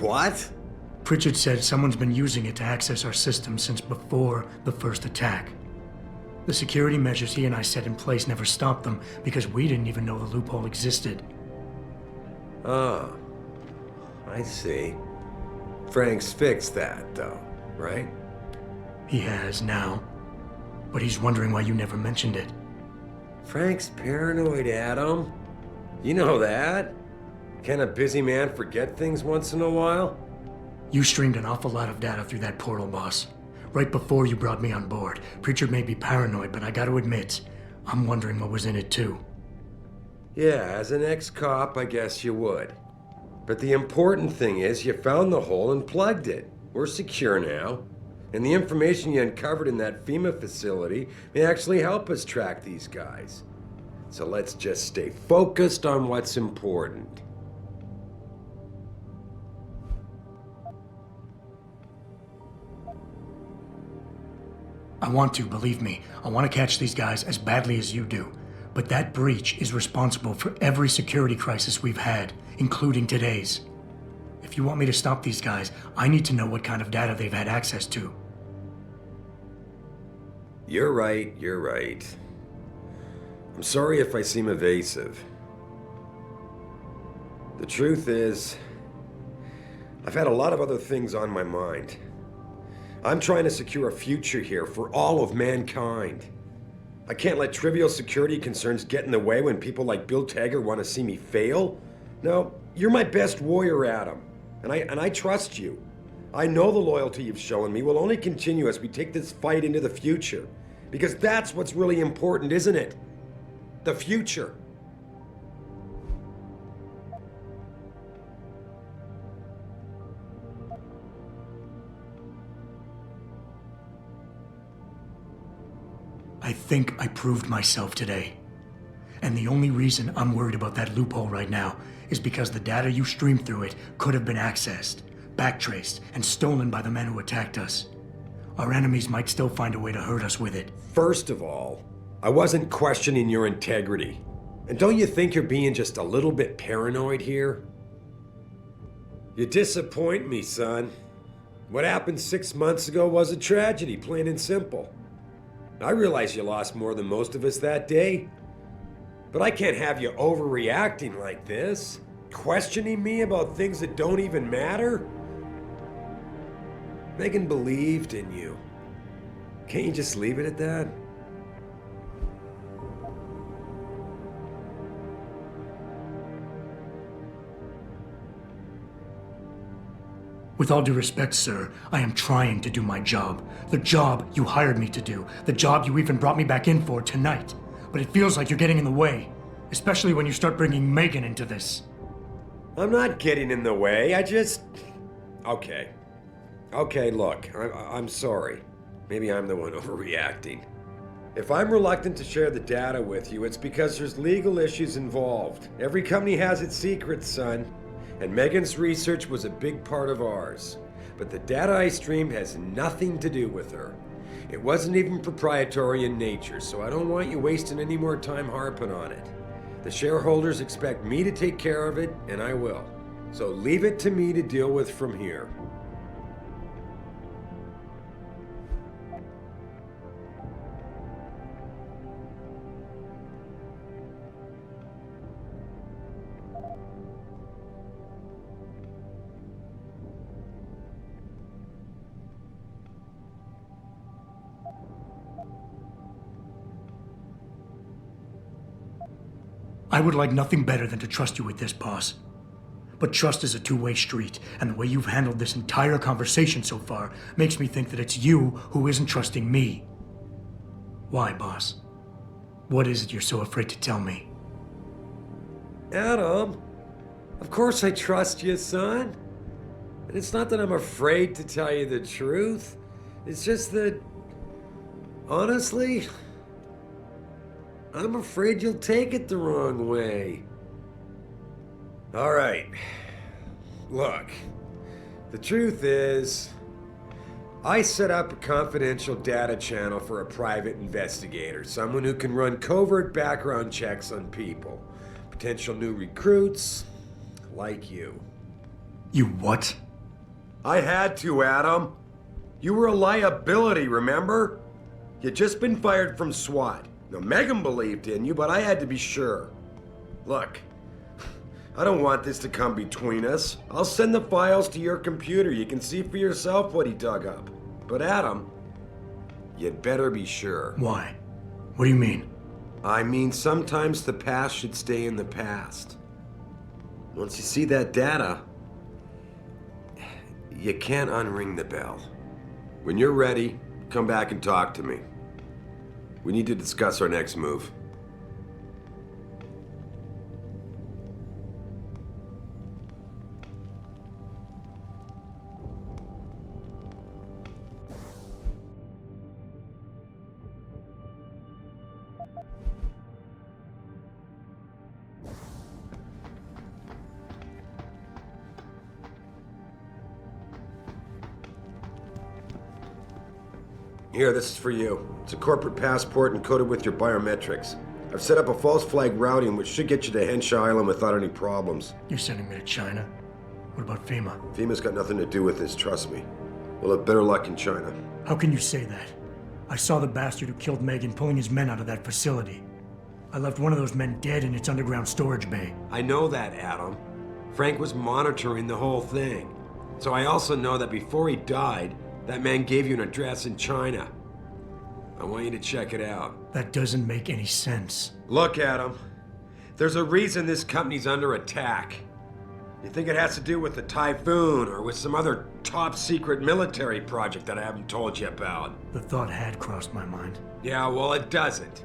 What?
Pritchard said someone's been using it to access our system since before the first attack. The security measures he and I set in place never stopped them because we didn't even know the loophole existed.
Oh, I see. Frank's fixed that, though, right?
He has now, but he's wondering why you never mentioned it.
Frank's paranoid, Adam. You know that. Can a busy man forget things once in a while?
You streamed an awful lot of data through that portal, boss. Right before you brought me on board. Pritchard may be paranoid, but I gotta admit, I'm wondering what was in it too.
Yeah, as an ex-cop, I guess you would. But the important thing is you found the hole and plugged it. We're secure now. And the information you uncovered in that FEMA facility may actually help us track these guys. So let's just stay focused on what's important.
I want to, believe me. I want to catch these guys as badly as you do. But that breach is responsible for every security crisis we've had, including today's. If you want me to stop these guys, I need to know what kind of data they've had access to.
You're right, you're right. I'm sorry if I seem evasive. The truth is, I've had a lot of other things on my mind. I'm trying to secure a future here for all of mankind. I can't let trivial security concerns get in the way when people like Bill Taggart want to see me fail. No, you're my best warrior, Adam, and I trust you. I know the loyalty you've shown me will only continue as we take this fight into the future. Because that's what's really important, isn't it? The future.
I think I proved myself today. And the only reason I'm worried about that loophole right now is because the data you streamed through it could have been accessed, backtraced, and stolen by the men who attacked us. Our enemies might still find a way to hurt us with it.
First of all, I wasn't questioning your integrity. And don't you think you're being just a little bit paranoid here? You disappoint me, son. What happened 6 months ago was a tragedy, plain and simple. I realize you lost more than most of us that day. But I can't have you overreacting like this. Questioning me about things that don't even matter. Megan believed in you. Can't you just leave it at that?
With all due respect, sir, I am trying to do my job. The job you hired me to do. The job you even brought me back in for tonight. But it feels like you're getting in the way. Especially when you start bringing Megan into this.
I'm not getting in the way, I just... Okay, look, I'm sorry.
Maybe I'm the one overreacting. If I'm reluctant to share the data with you, it's because there's legal issues involved. Every company has its secrets, son. And Megan's research was a big part of ours. But the data I streamed has nothing to do with her. It wasn't even proprietary in nature, so I don't want you wasting any more time harping on it. The shareholders expect me to take care of it, and I will. So leave it to me to deal with from here.
I would like nothing better than to trust you with this, boss. But trust is a two-way street, and the way you've handled this entire conversation so far makes me think that it's you who isn't trusting me. Why, boss? What is it you're so afraid to tell me?
Adam, of course I trust you, son. And it's not that I'm afraid to tell you the truth. It's just that, honestly, I'm afraid you'll take it the wrong way. All right. Look, the truth is, I set up a confidential data channel for a private investigator, someone who can run covert background checks on people, potential new recruits, like you.
You what?
I had to, Adam. You were a liability, remember? You'd just been fired from SWAT. Now, Megan believed in you, but I had to be sure. Look, I don't want this to come between us. I'll send the files to your computer. You can see for yourself what he dug up. But Adam, you'd better be sure.
Why? What do you mean?
I mean, sometimes the past should stay in the past. Once you see that data, you can't unring the bell. When you're ready, come back and talk to me. We need to discuss our next move. Here, this is for you. It's a corporate passport encoded with your biometrics. I've set up a false flag routing which should get you to Hensha Island without any problems.
You're sending me to China? What about FEMA?
FEMA's got nothing to do with this, trust me. We'll have better luck in China.
How can you say that? I saw the bastard who killed Megan pulling his men out of that facility. I left one of those men dead in its underground storage bay.
I know that, Adam. Frank was monitoring the whole thing. So I also know that before he died, that man gave you an address in China. I want you to check it out.
That doesn't make any sense.
Look, Adam. There's a reason this company's under attack. You think it has to do with the Typhoon or with some other top-secret military project that I haven't told you about?
The thought had crossed my mind.
Yeah, well, it doesn't.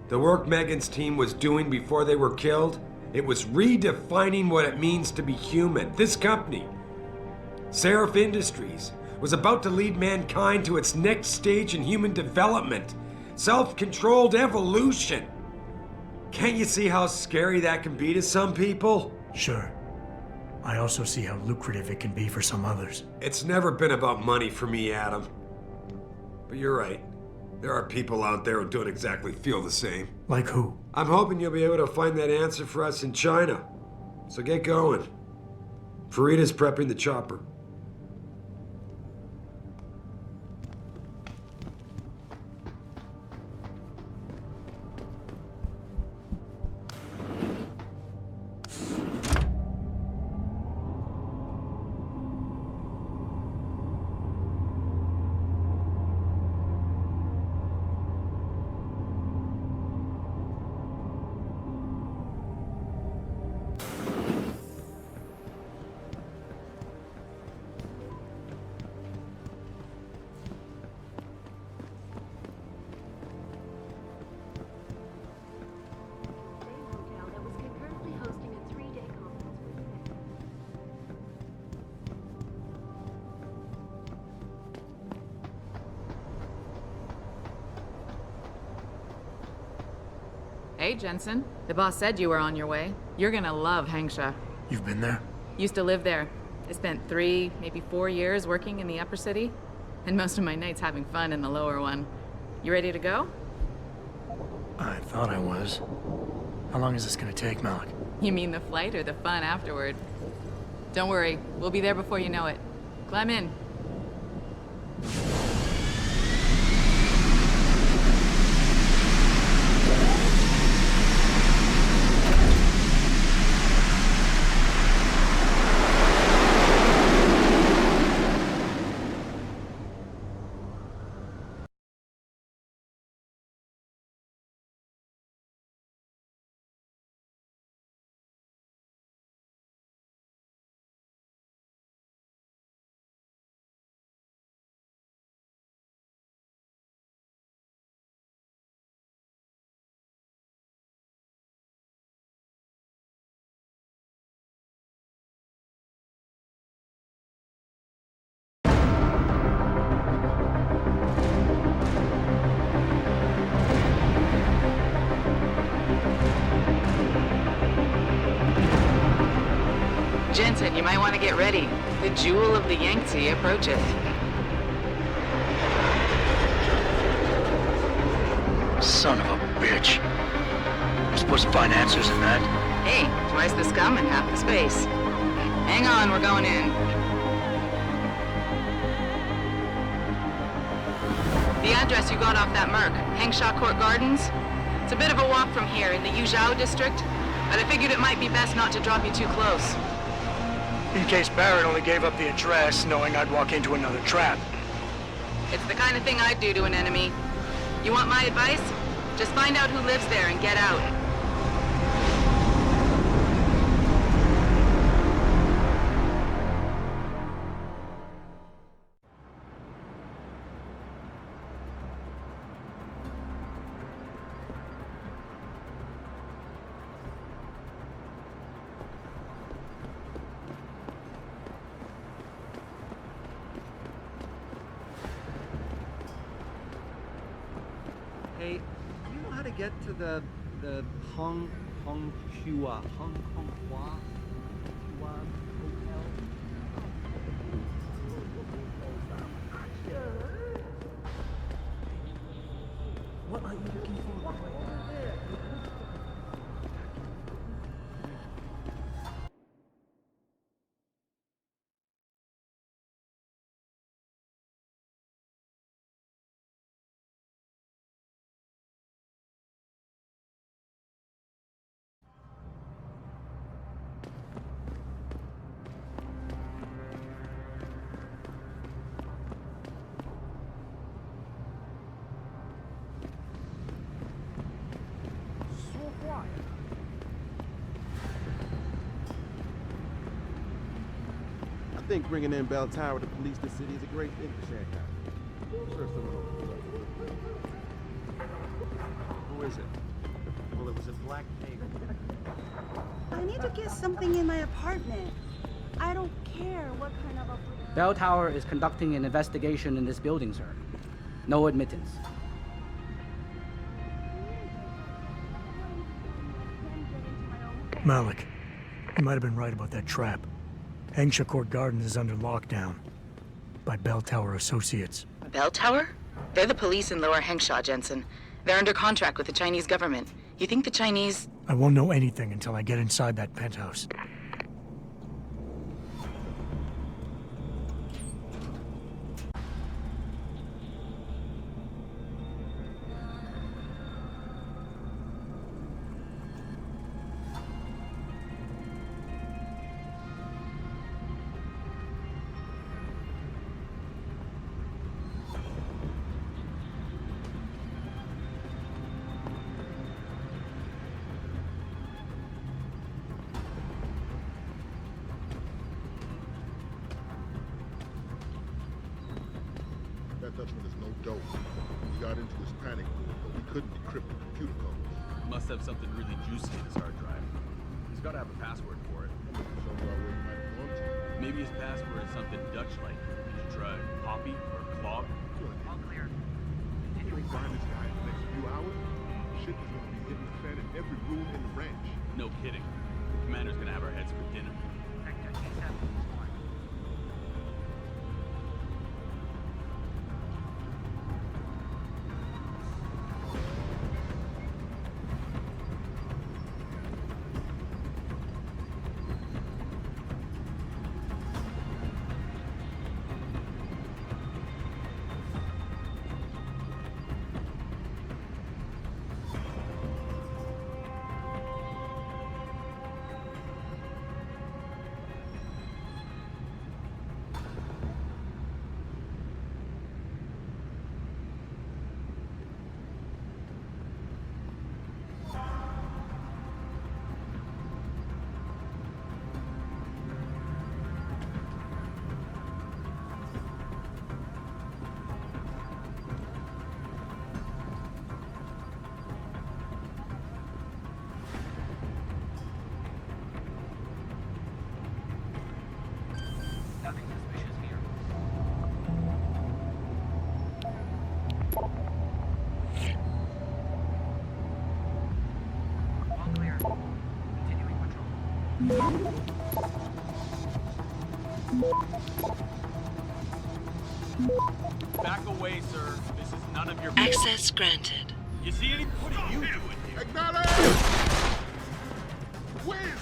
The work Megan's team was doing before they were killed, it was redefining what it means to be human. This company, Sarif Industries, was about to lead mankind to its next stage in human development. Self-controlled evolution. Can't you see how scary that can be to some people?
Sure. I also see how lucrative it can be for some others.
It's never been about money for me, Adam. But you're right. There are people out there who don't exactly feel the same.
Like who?
I'm hoping you'll be able to find that answer for us in China. So get going. Farida's prepping the chopper.
Hey, Jensen. The boss said you were on your way. You're gonna love Hensha.
You've been there?
Used to live there. I spent 3, maybe 4 years working in the upper city, and most of my nights having fun in the lower one. You ready to go?
I thought I was. How long is this gonna take, Malik?
You mean the flight or the fun afterward? Don't worry, we'll be there before you know it. Climb in. Jensen, you might want to get ready. The jewel of the Yangtze approaches.
Son of a bitch. I'm supposed to find answers in that?
Hey, twice the scum and half the space. Hang on, we're going in. The address you got off that Merc, Hensha Court Gardens. It's a bit of a walk from here in the Yuzhou district, but I figured it might be best not to drop you too close.
In case Barrett only gave up the address, knowing I'd walk into another trap.
It's the kind of thing I'd do to an enemy. You want my advice? Just find out who lives there and get out.
Hey, do you know how to get to the Hong Hua Hotel? What are you looking for?
I think bringing in Bell Tower to police the city is a great thing for Shanghai. Sure, who is it? Well, it was a black pagan.
I need to get something in my apartment. I don't care what kind of a...
Bell Tower is conducting an investigation in this building, sir. No admittance.
Malik, you might have been right about that trap. Hensha Court Gardens is under lockdown by Bell Tower Associates.
Bell Tower? They're the police in Lower Hensha, Jensen. They're under contract with the Chinese government. You think the Chinese...
I won't know anything until I get inside that penthouse.
That Dutchman is no dope. He got into his panic mode, but we couldn't decrypt the computer codes.
Must have something really juicy in his hard drive. He's got to have a password for it.
So where he might have gone to.
Maybe his password is something Dutch-like. Did you try Poppy or Clog?
All clear. If we find this guy in the next few hours, shit is going to be hitting the fan in every every room in the ranch.
No kidding. The commander's gonna have our heads for dinner. Back away, sir. This is none of your
Access granted.
You see anything? What are you doing here?
Acknowledge! Where's...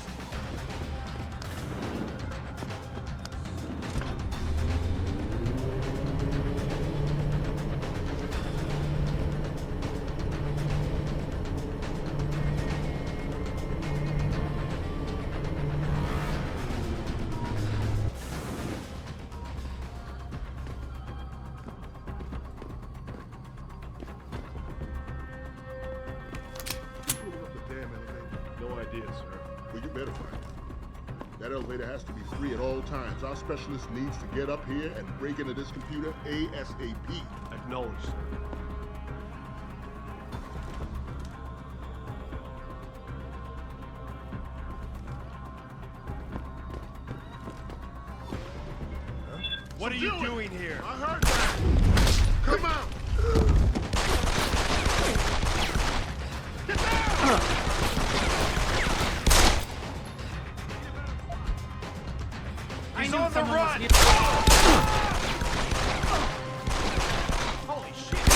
Well, you better find it. That elevator has to be free at all times. Our specialist needs to get up here and break into this computer ASAP.
Acknowledged, sir.
What are you doing here?
I heard that. Come out. Get down!
He's on the run! Holy shit!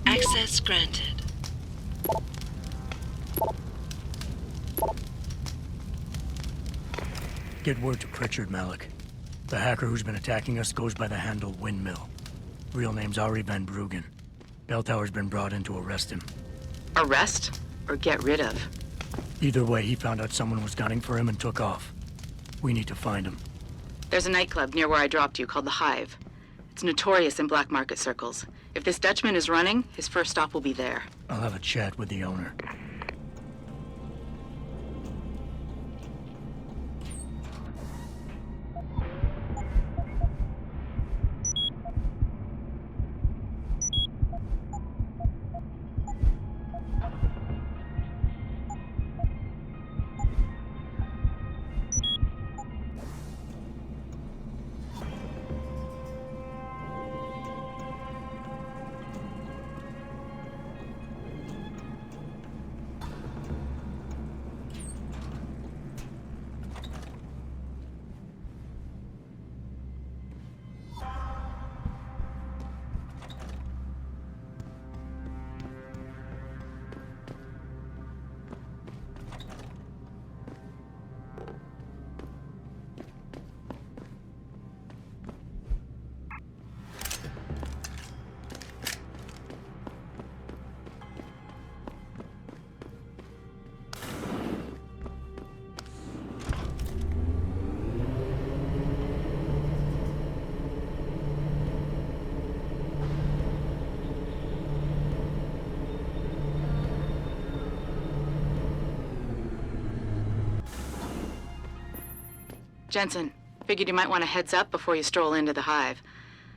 Access granted.
Get word to Pritchard, Malik. The hacker who's been attacking us goes by the handle Windmill. Real name's Ari Van Bruggen. Bell Tower's been brought in to arrest him.
Arrest or get rid of?
Either way, he found out someone was gunning for him and took off. We need to find him.
There's a nightclub near where I dropped you called the Hive. It's notorious in black market circles. If this Dutchman is running, his first stop will be there.
I'll have a chat with the owner.
Jensen, figured you might want a heads up before you stroll into the hive.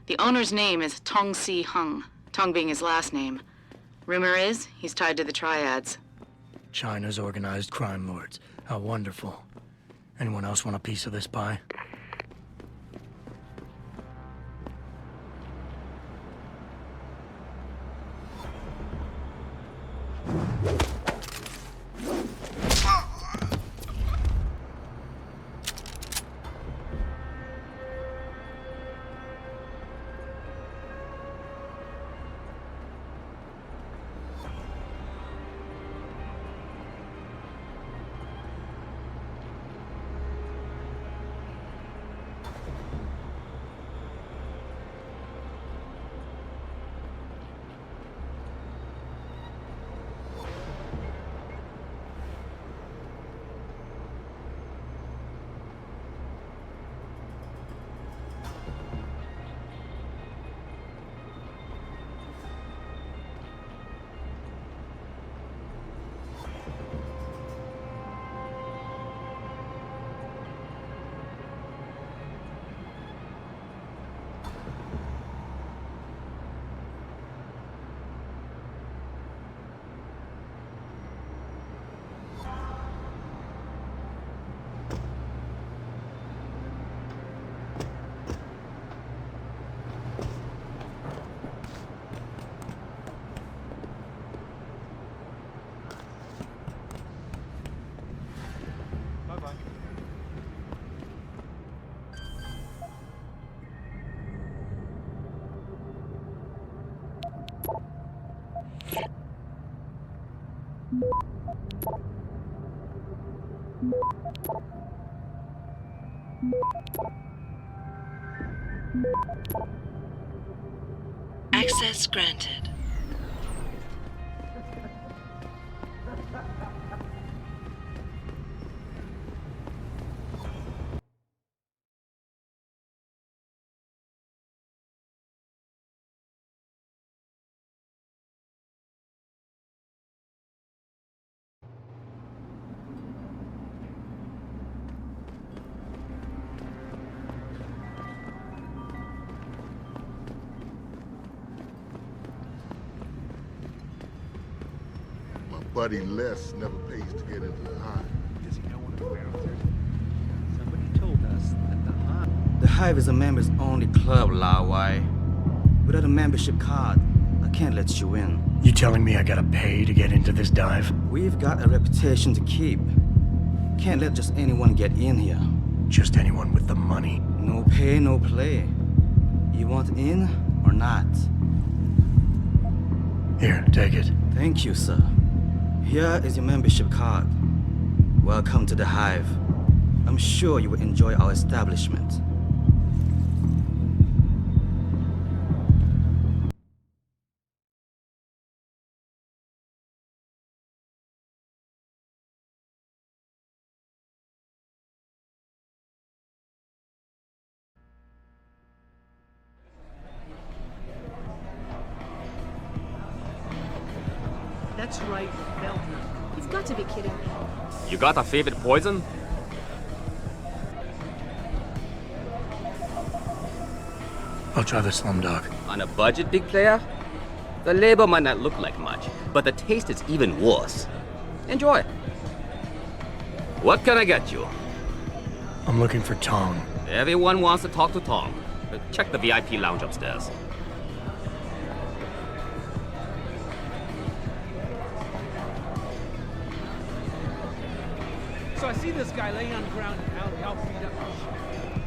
The owner's name is Tong Si Hung, Tong being his last name. Rumor is, he's tied to the Triads.
China's organized crime lords. How wonderful. Anyone else want a piece of this pie?
Access granted.
Buddy Les never pays to get into the hive.
Does he know one of the bouncers? Somebody told us that the hive is a members-only club, Lao Wai. Without a membership card, I can't let you in.
You telling me I gotta pay to get into this dive?
We've got a reputation to keep. Can't let just anyone get in here.
Just anyone with the money?
No pay, no play. You want in or not?
Here, take it.
Thank you, sir. Here is your membership card. Welcome to the hive. I'm sure you will enjoy our establishment.
That's right, Feldman. He's got to be kidding me.
You got a favorite poison?
I'll try the Slumdog.
On a budget, big player? The label might not look like much, but the taste is even worse. Enjoy. What can I get you?
I'm looking for Tong.
Everyone wants to talk to Tong. Check the VIP lounge upstairs.
So I see this guy laying on the ground in alley, all beat up.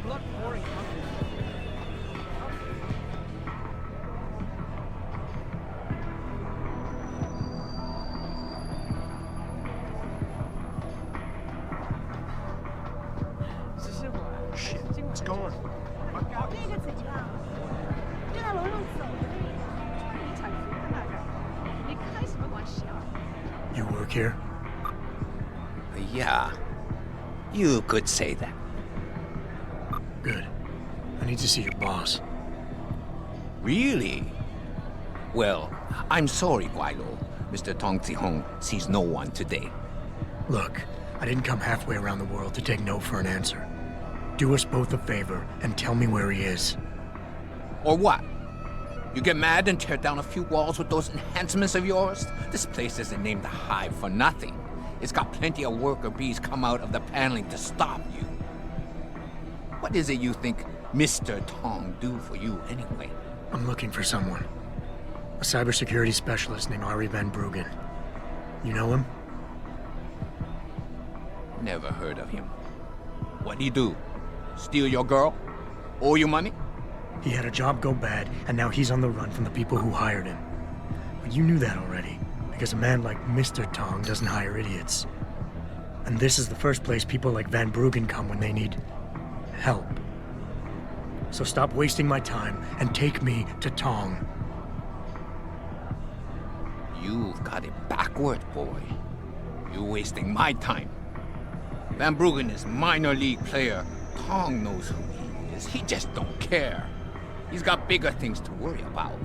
Blood pouring out.
Shit, what's going on?
那个怎样？就在楼上走的那个，穿地产服的那个，你开什么玩笑？
You work here?
Yeah. You could say that.
Good. I need to see your boss.
Really? Well, I'm sorry, Guilo. Mr. Tong Zihong sees no one today.
Look, I didn't come halfway around the world to take no for an answer. Do us both a favor and tell me where he is.
Or what? You get mad and tear down a few walls with those enhancements of yours? This place isn't named the Hive for nothing. It's got plenty of worker bees come out of the paneling to stop you. What is it you think Mr. Tong do for you anyway?
I'm looking for someone. A cybersecurity specialist named Ari Van Bruggen. You know him?
Never heard of him. What'd he do? Steal your girl? Owe you money?
He had a job go bad, and now he's on the run from the people who hired him. But you knew that already, because a man like Mr. Tong doesn't hire idiots. And this is the first place people like Van Bruggen come when they need help. So stop wasting my time and take me to Tong.
You've got it backward, boy. You're wasting my time. Van Bruggen is minor league player. Tong knows who he is. He just don't care. He's got bigger things to worry about.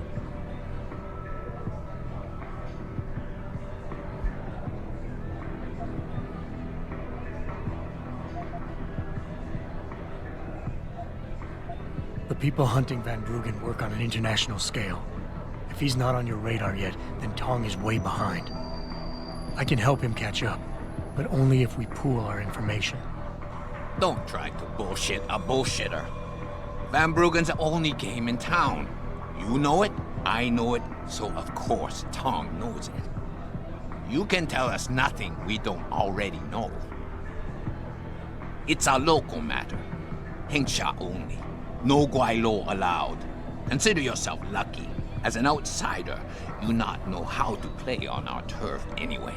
The people hunting Van Bruggen work on an international scale. If he's not on your radar yet, then Tong is way behind. I can help him catch up, but only if we pool our information.
Don't try to bullshit a bullshitter. Van Bruggen's the only game in town. You know it, I know it, so of course Tong knows it. You can tell us nothing we don't already know. It's a local matter. Hensha only. No Guaylo allowed. Consider yourself lucky. As an outsider, you not know how to play on our turf anyway.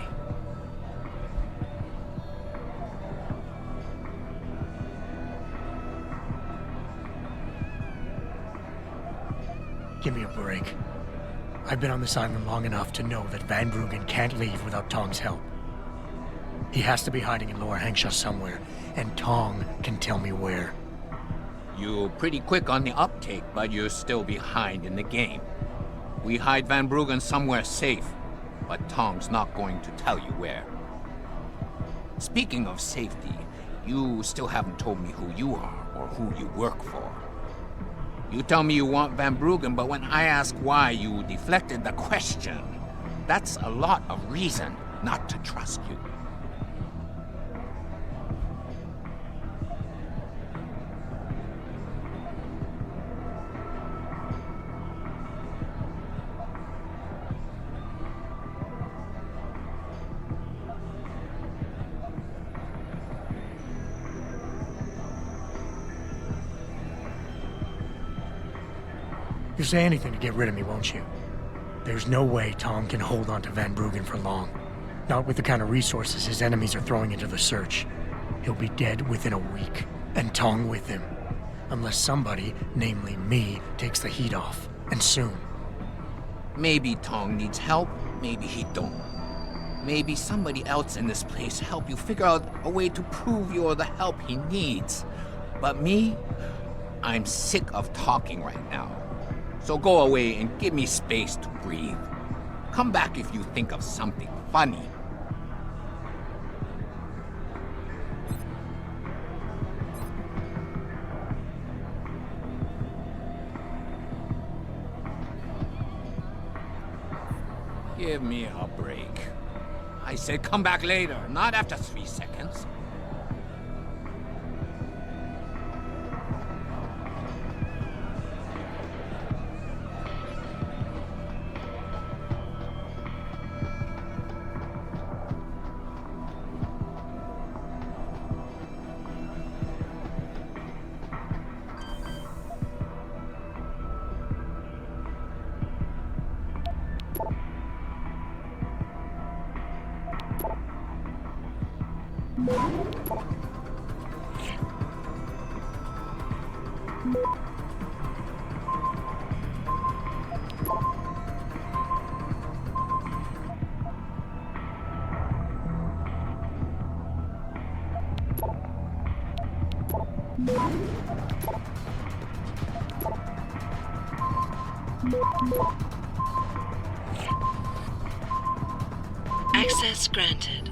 Give me a break. I've been on this island long enough to know that Van Bruggen can't leave without Tong's help. He has to be hiding in Lower Hensha somewhere, and Tong can tell me where.
You're pretty quick on the uptake, but you're still behind in the game. We hide Van Bruggen somewhere safe, but Tong's not going to tell you where. Speaking of safety, you still haven't told me who you are or who you work for. You tell me you want Van Bruggen, but when I ask why, you deflected the question. That's a lot of reason not to trust you.
You'll say anything to get rid of me, won't you? There's no way Tong can hold on to Van Bruggen for long. Not with the kind of resources his enemies are throwing into the search. He'll be dead within a week, and Tong with him. Unless somebody, namely me, takes the heat off, and soon.
Maybe Tong needs help, maybe he don't. Maybe somebody else in this place help you figure out a way to prove you're the help he needs. But me, I'm sick of talking right now. So go away and give me space to breathe. Come back if you think of something funny. Give me a break. I said come back later, not after 3 seconds.
Access granted.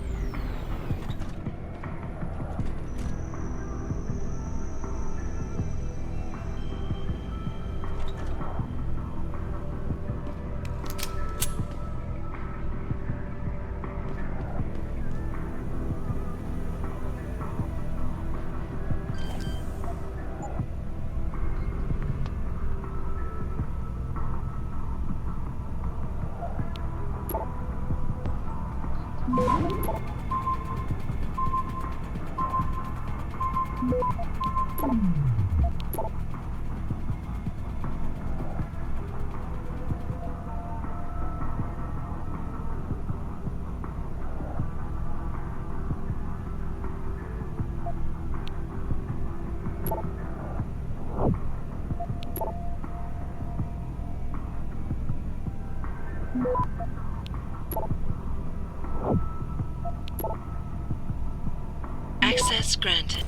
Access granted.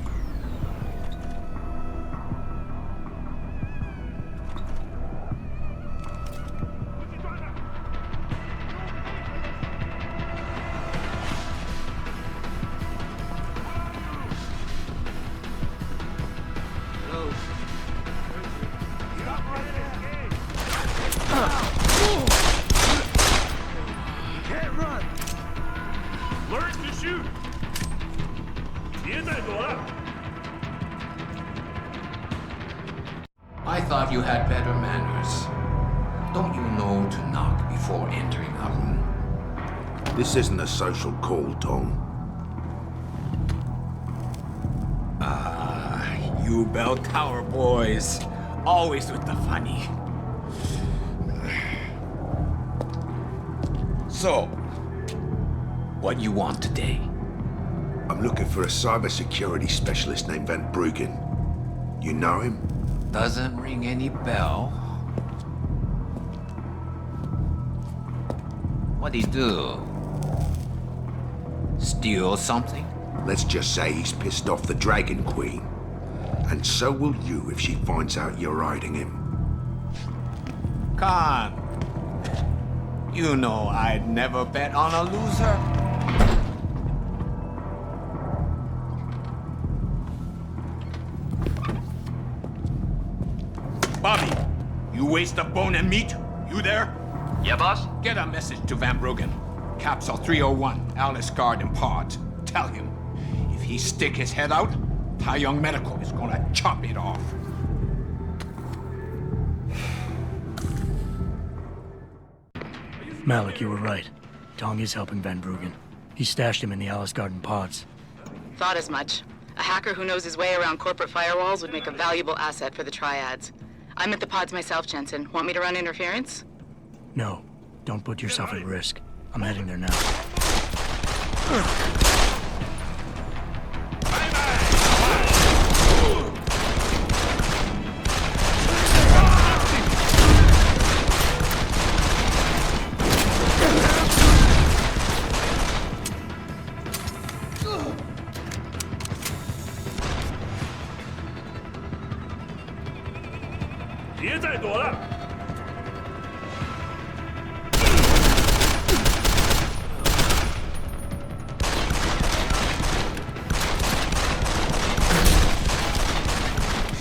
I thought you had better manners. Don't you know to knock before entering a room?
This isn't a social call, Tom.
You bell tower boys. Always with the funny. So, what you want today?
I'm looking for a cybersecurity specialist named Van Bruggen. You know him?
Doesn't ring any bell. What'd he do? Steal something?
Let's just say he's pissed off the Dragon Queen. And so will you if she finds out you're hiding him.
Khan, you know I'd never bet on a loser. Bobby, you waste a bone and meat? You there?
Yeah, boss?
Get a message to Van Bruggen. Capsule 301, Alice Garden Pod. Tell him, if he stick his head out, Tai Young Medical is gonna chop it off.
Malik, you were right. Tong is helping Van Bruggen. He stashed him in the Alice Garden pods.
Thought as much. A hacker who knows his way around corporate firewalls would make a valuable asset for the Triads. I'm at the pods myself, Jensen. Want me to run interference?
No, don't put yourself at risk. I'm heading there now.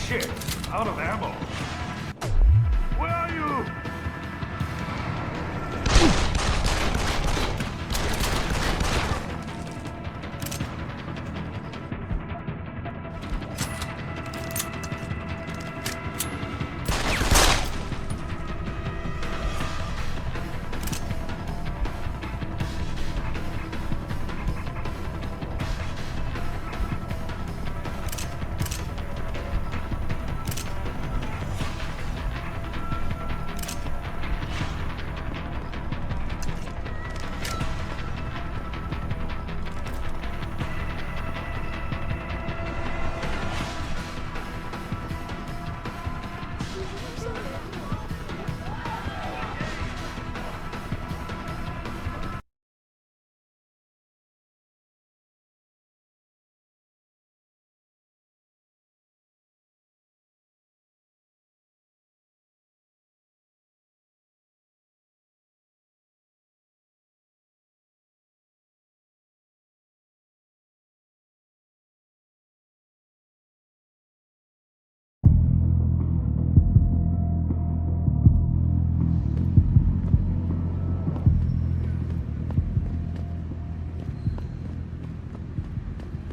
Shit, out of ammo. Where are you?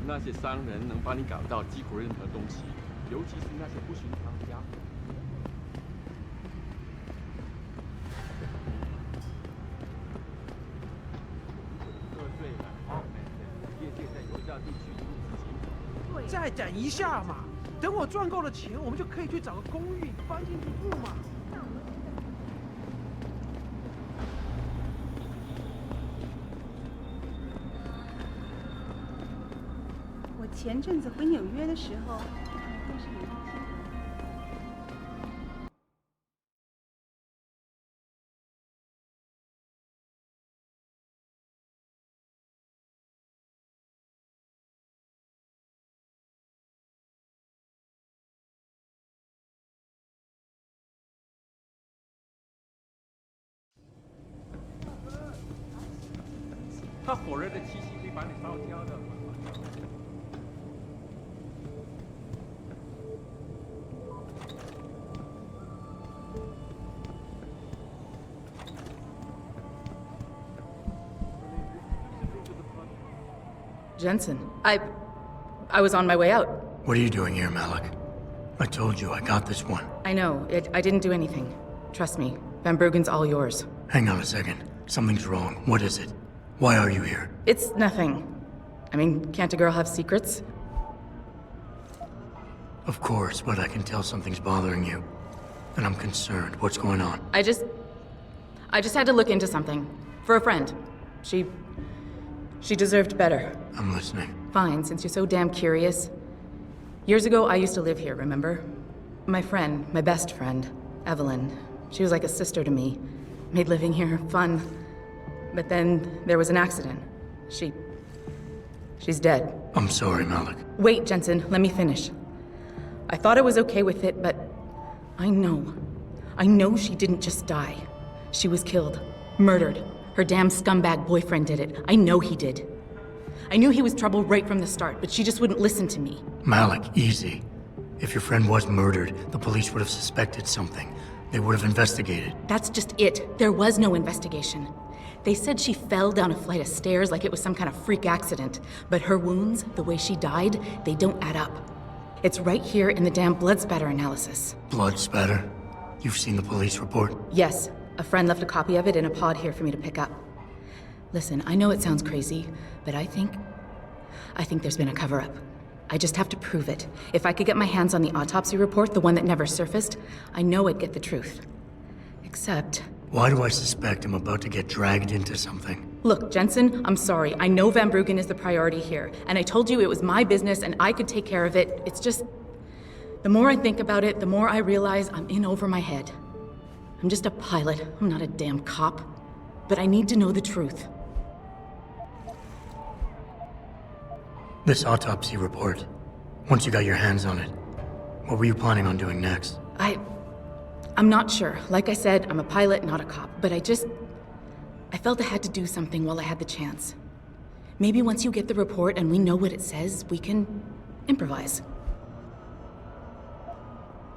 那些商人能帮你搞到几乎任何东西，尤其是那些不寻常的家伙。喝醉了，augmented，业界在有效地区一路执行。
再等一下嘛，等我赚够了钱，我们就可以去找个公寓搬进去住嘛。
我前阵子回纽约的时候，电视里看新闻。
它火热的气息会把你烧焦的。
Jensen, I was on my way out.
What are you doing here, Malik? I told you I got this one.
I know. I didn't do anything. Trust me. Van Bruggen's all yours.
Hang on a second. Something's wrong. What is it? Why are you here?
It's nothing. I mean, can't a girl have secrets?
Of course, but I can tell something's bothering you. And I'm concerned. What's going on?
I just had to look into something. For a friend. She deserved better.
I'm listening.
Fine, since you're so damn curious. Years ago, I used to live here, remember? My friend, my best friend, Evelyn. She was like a sister to me. Made living here fun. But then there was an accident. She's dead.
I'm sorry, Malik.
Wait, Jensen, let me finish. I thought I was okay with it, but I know she didn't just die. She was killed. Murdered. Her damn scumbag boyfriend did it. I know he did. I knew he was trouble right from the start, but she just wouldn't listen to me.
Malik, easy. If your friend was murdered, the police would have suspected something. They would have investigated.
That's just it. There was no investigation. They said she fell down a flight of stairs like it was some kind of freak accident. But her wounds, the way she died, they don't add up. It's right here in the damn blood spatter analysis.
Blood spatter? You've seen the police report?
Yes. A friend left a copy of it in a pod here for me to pick up. Listen, I know it sounds crazy, but I think there's been a cover-up. I just have to prove it. If I could get my hands on the autopsy report, the one that never surfaced, I know I'd get the truth. Except...
Why do I suspect I'm about to get dragged into something?
Look, Jensen, I'm sorry. I know Van Bruggen is the priority here, and I told you it was my business and I could take care of it. It's just... The more I think about it, the more I realize I'm in over my head. I'm just a pilot. I'm not a damn cop. But I need to know the truth.
This autopsy report. Once you got your hands on it, what were you planning on doing next?
I'm not sure. Like I said, I'm a pilot, not a cop. But I felt I had to do something while I had the chance. Maybe once you get the report and we know what it says, we can improvise.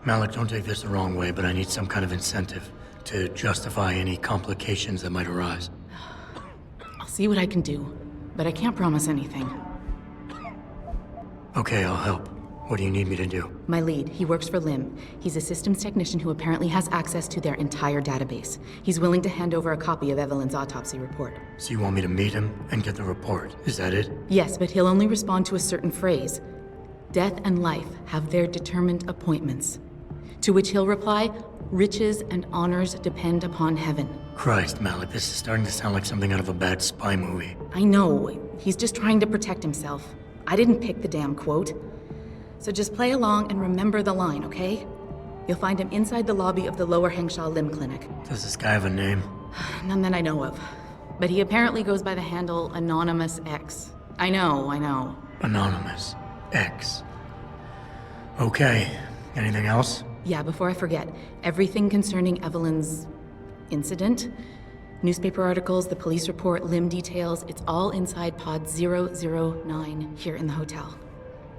Malik, don't take this the wrong way, but I need some kind of incentive to justify any complications that might arise.
I'll see what I can do, but I can't promise anything.
Okay, I'll help. What do you need me to do?
My lead, he works for LIM. He's a systems technician who apparently has access to their entire database. He's willing to hand over a copy of Evelyn's autopsy report.
So you want me to meet him and get the report, is that it?
Yes, but he'll only respond to a certain phrase. Death and life have their determined appointments. To which he'll reply, riches and honors depend upon heaven.
Christ, Malik, this is starting to sound like something out of a bad spy movie.
I know. He's just trying to protect himself. I didn't pick the damn quote. So just play along and remember the line, okay? You'll find him inside the lobby of the Lower Hensha Limb Clinic.
Does this guy have a name?
None that I know of. But he apparently goes by the handle Anonymous X. I know.
Anonymous X. Okay. Anything else?
Yeah, before I forget, everything concerning Evelyn's incident, newspaper articles, the police report, limb details, it's all inside pod 009 here in the hotel.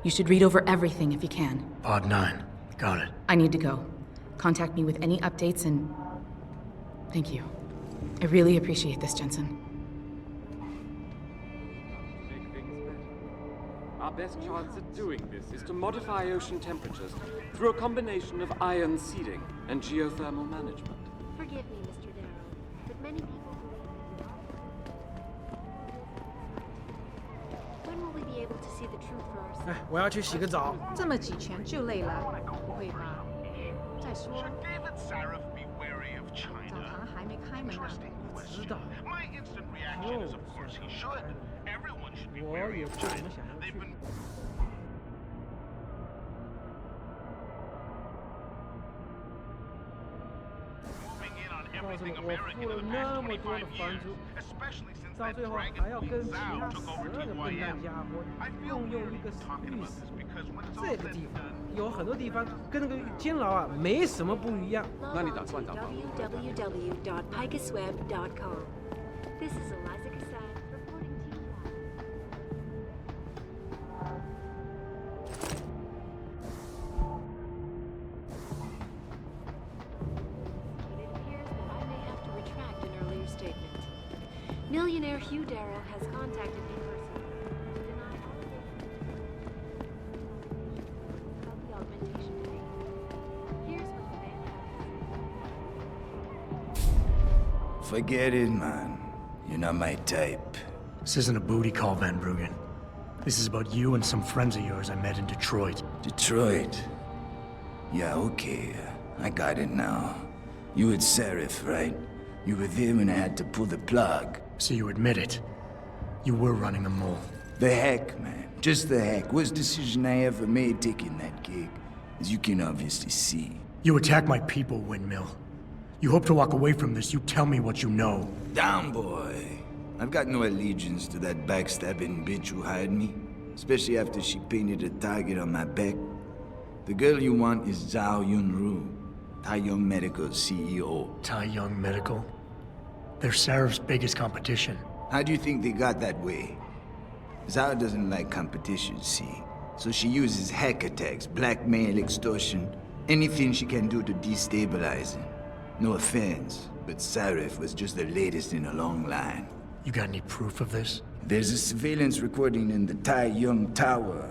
You should read over everything if you can.
Pod 9. Got it.
I need to go. Contact me with any updates and... Thank you. I really appreciate this, Jensen.
Our best chance at doing this is to modify ocean temperatures through a combination of ion seeding and geothermal management.
Forgive me, Mr. Darrow, but many people believe... When will we be able to to see the truth for ourselves.
哎，我要去洗个澡。
这么几拳就累了，不会吧？再说，澡堂还没开门呢。
我知道。哦，我也不怎么想要去。告诉你，我付了那么多的房租，到最后还要跟其他12个笨蛋家伙共用一个浴室。这个地方有很多地方跟那个监牢啊没什么不一样。
那你打算咋办？
www.picusweb.com. This is Eliza Cassan reporting to you. It appears that I may have to retract an earlier statement. Millionaire Hugh Darrow has contacted me personally to deny all the augmentation thing. Here's what the man has.
Forget it, man. You're not my type.
This isn't a booty call, Van Bruggen. This is about you and some friends of yours I met in Detroit.
Detroit? Yeah, okay. I got it now. You with Sarif, right? You were there when I had to pull the plug.
So you admit it. You were running a mole.
The heck, man. Just the heck. Worst decision I ever made taking that gig. As you can obviously see.
You attack my people, Windmill. You hope to walk away from this, you tell me what you know.
Down, boy. I've got no allegiance to that backstabbing bitch who hired me. Especially after she painted a target on my back. The girl you want is Zhao Yunru, Tai Young Medical's CEO.
Tai Young Medical? They're Sarif's biggest competition.
How do you think they got that way? Zhao doesn't like competition, see? So she uses hack attacks, blackmail, extortion, anything she can do to destabilize him. No offense, but Sarif was just the latest in a long line.
You got any proof of this?
There's a surveillance recording in the Tai Young Tower.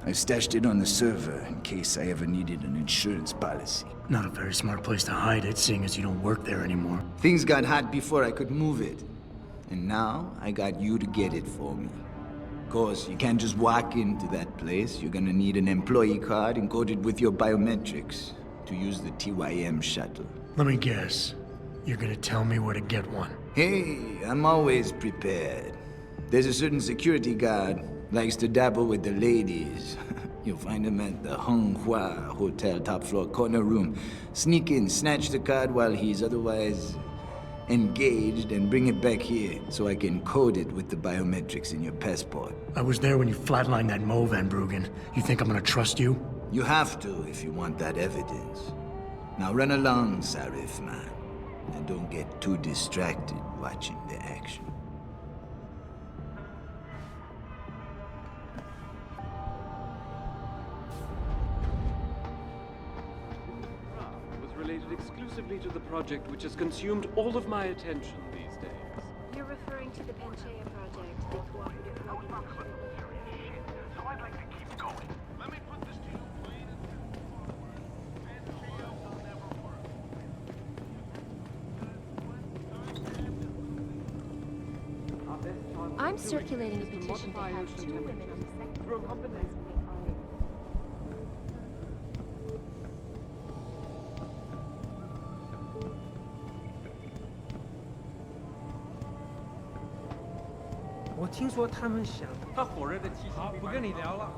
I stashed it on the server in case I ever needed an insurance policy.
Not a very smart place to hide it, seeing as you don't work there anymore.
Things got hot before I could move it. And now, I got you to get it for me. Of course, you can't just walk into that place. You're gonna need an employee card encoded with your biometrics to use the TYM shuttle.
Let me guess. You're gonna tell me where to get one.
Hey, I'm always prepared. There's a certain security guard, likes to dabble with the ladies. You'll find him at the Hung Hua Hotel top floor corner room. Sneak in, snatch the card while he's otherwise engaged, and bring it back here so I can code it with the biometrics in your passport.
I was there when you flatlined that Mo, Van Bruggen. You think I'm gonna trust you?
You have to if you want that evidence. Now run along, Sarif, man. And don't get too distracted watching the action.
Was related exclusively to the project which has consumed all of my attention these days.
You're referring to the Panchea project, the cooperative augmentation.
So I'd like to keep going. Let me put this to you plain and simple. Panchea will never work.
I'm circulating a petition to have 2 women on the second floor of the Precinct.
"我听说他们想，他火热的气息，不跟你聊了。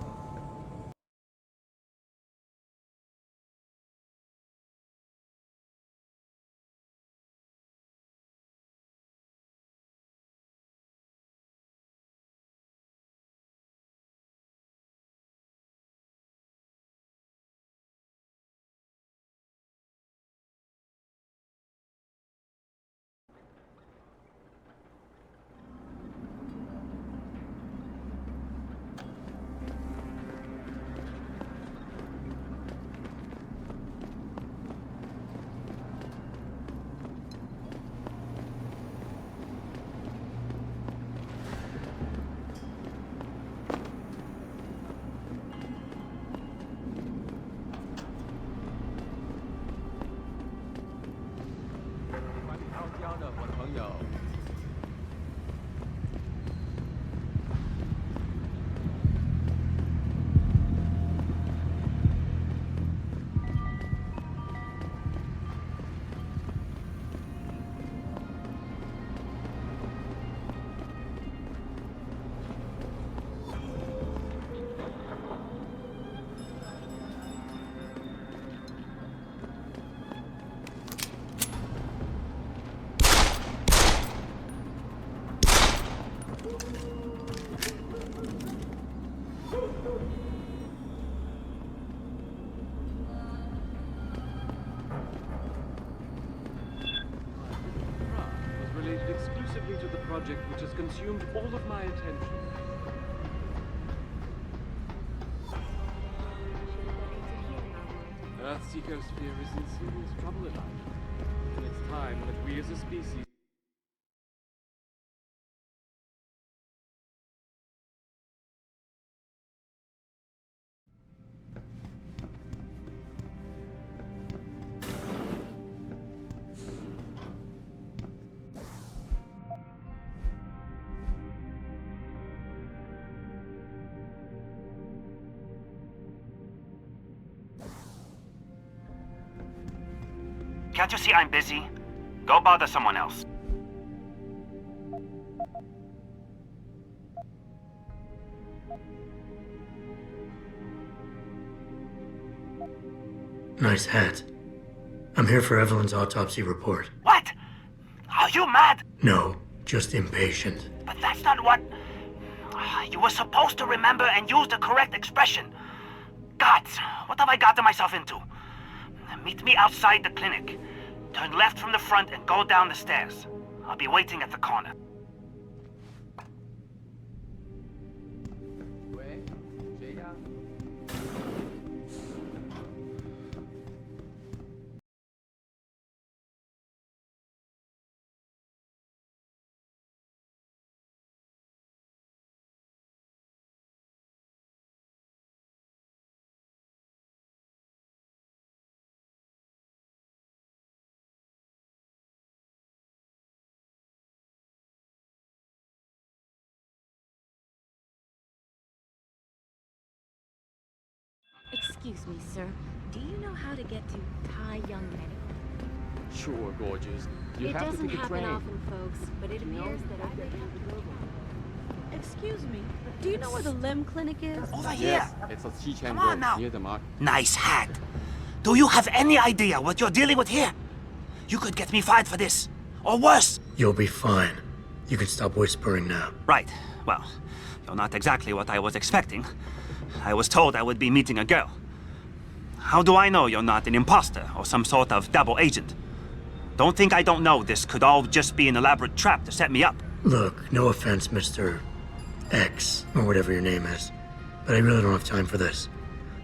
project which has consumed all of my attention. Earth's ecosphere is in serious trouble at night. And it's time that we as a species
Can't you see I'm busy? Go bother someone else.
Nice hat. I'm here for Evelyn's autopsy report.
What? Are you mad?
No, just impatient.
But that's not what... You were supposed to remember and use the correct expression. Gods, what have I gotten myself into? Meet me outside the clinic. Turn left from the front and go down the stairs. I'll be waiting at the corner.
Excuse me, sir. Do you know how to get to Tai Young Medical?
Sure, gorgeous. You
It
have to
doesn't
take a
happen
train.
often, folks, but it appears that I may have to go.
Excuse me, do you know where the limb clinic is?
Over
Yes,
here.
it's a Xichan
Come on Road, now.
near the market.
Nice hat. Do you have any idea what you're dealing with here? You could get me fired for this. Or worse.
You'll be fine. You can stop whispering now.
Right. Well, you're not exactly what I was expecting. I was told I would be meeting a girl. How do I know you're not an imposter or some sort of double agent? Don't think I don't know this could all just be an elaborate trap to set me up.
Look, no offense, Mr. X, or whatever your name is, but I really don't have time for this.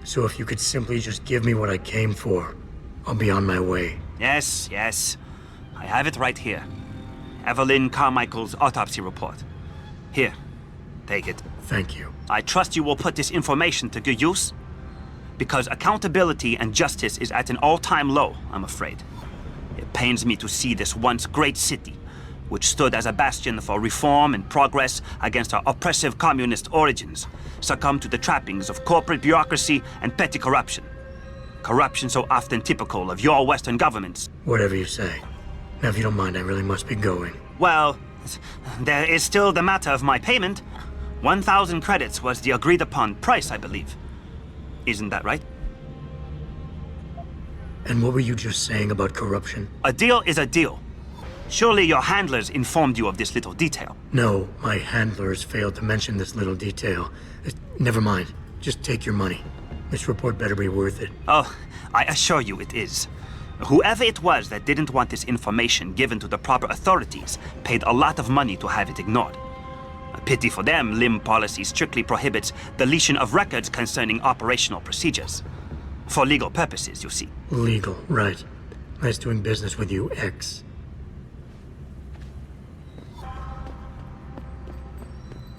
So if you could simply just give me what I came for, I'll be on my way.
Yes, yes. I have it right here. Evelyn Carmichael's autopsy report. Here, take it.
Thank you.
I trust you will put this information to good use. Because accountability and justice is at an all-time low, I'm afraid. It pains me to see this once great city, which stood as a bastion for reform and progress against our oppressive communist origins, succumb to the trappings of corporate bureaucracy and petty corruption. Corruption so often typical of your Western governments.
Whatever you say. Now, if you don't mind, I really must be going.
Well, there is still the matter of my payment. 1,000 credits was the agreed-upon price, I believe. Isn't that right?
And what were you just saying about corruption?
A deal is a deal. Surely your handlers informed you of this little detail.
No, my handlers failed to mention this little detail. Never mind. Just take your money. This report better be worth it.
Oh, I assure you it is. Whoever it was that didn't want this information given to the proper authorities paid a lot of money to have it ignored. A pity for them, limb policy strictly prohibits deletion of records concerning operational procedures. For legal purposes, you see.
Legal, right. Nice doing business with you, X.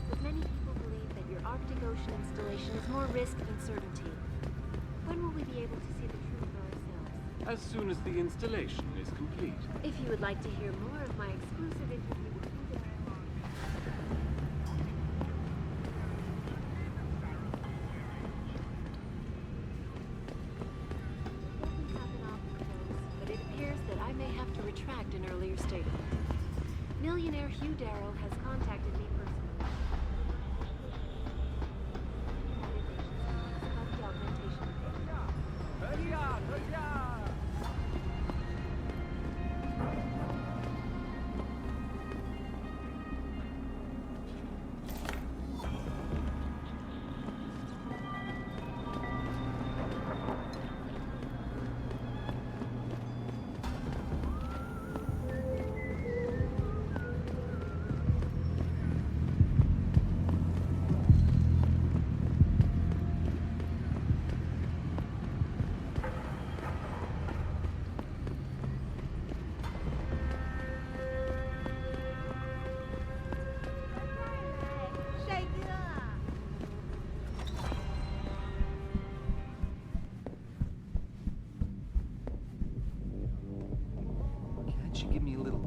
But many people believe that your Arctic Ocean installation is more risk than certainty. When will we be able to see the truth for ourselves?
As soon as the installation is complete.
If you would like to hear more of my exclusive interview with but it appears that I may have to retract an earlier statement. Millionaire Hugh Darrow has contacted me personally.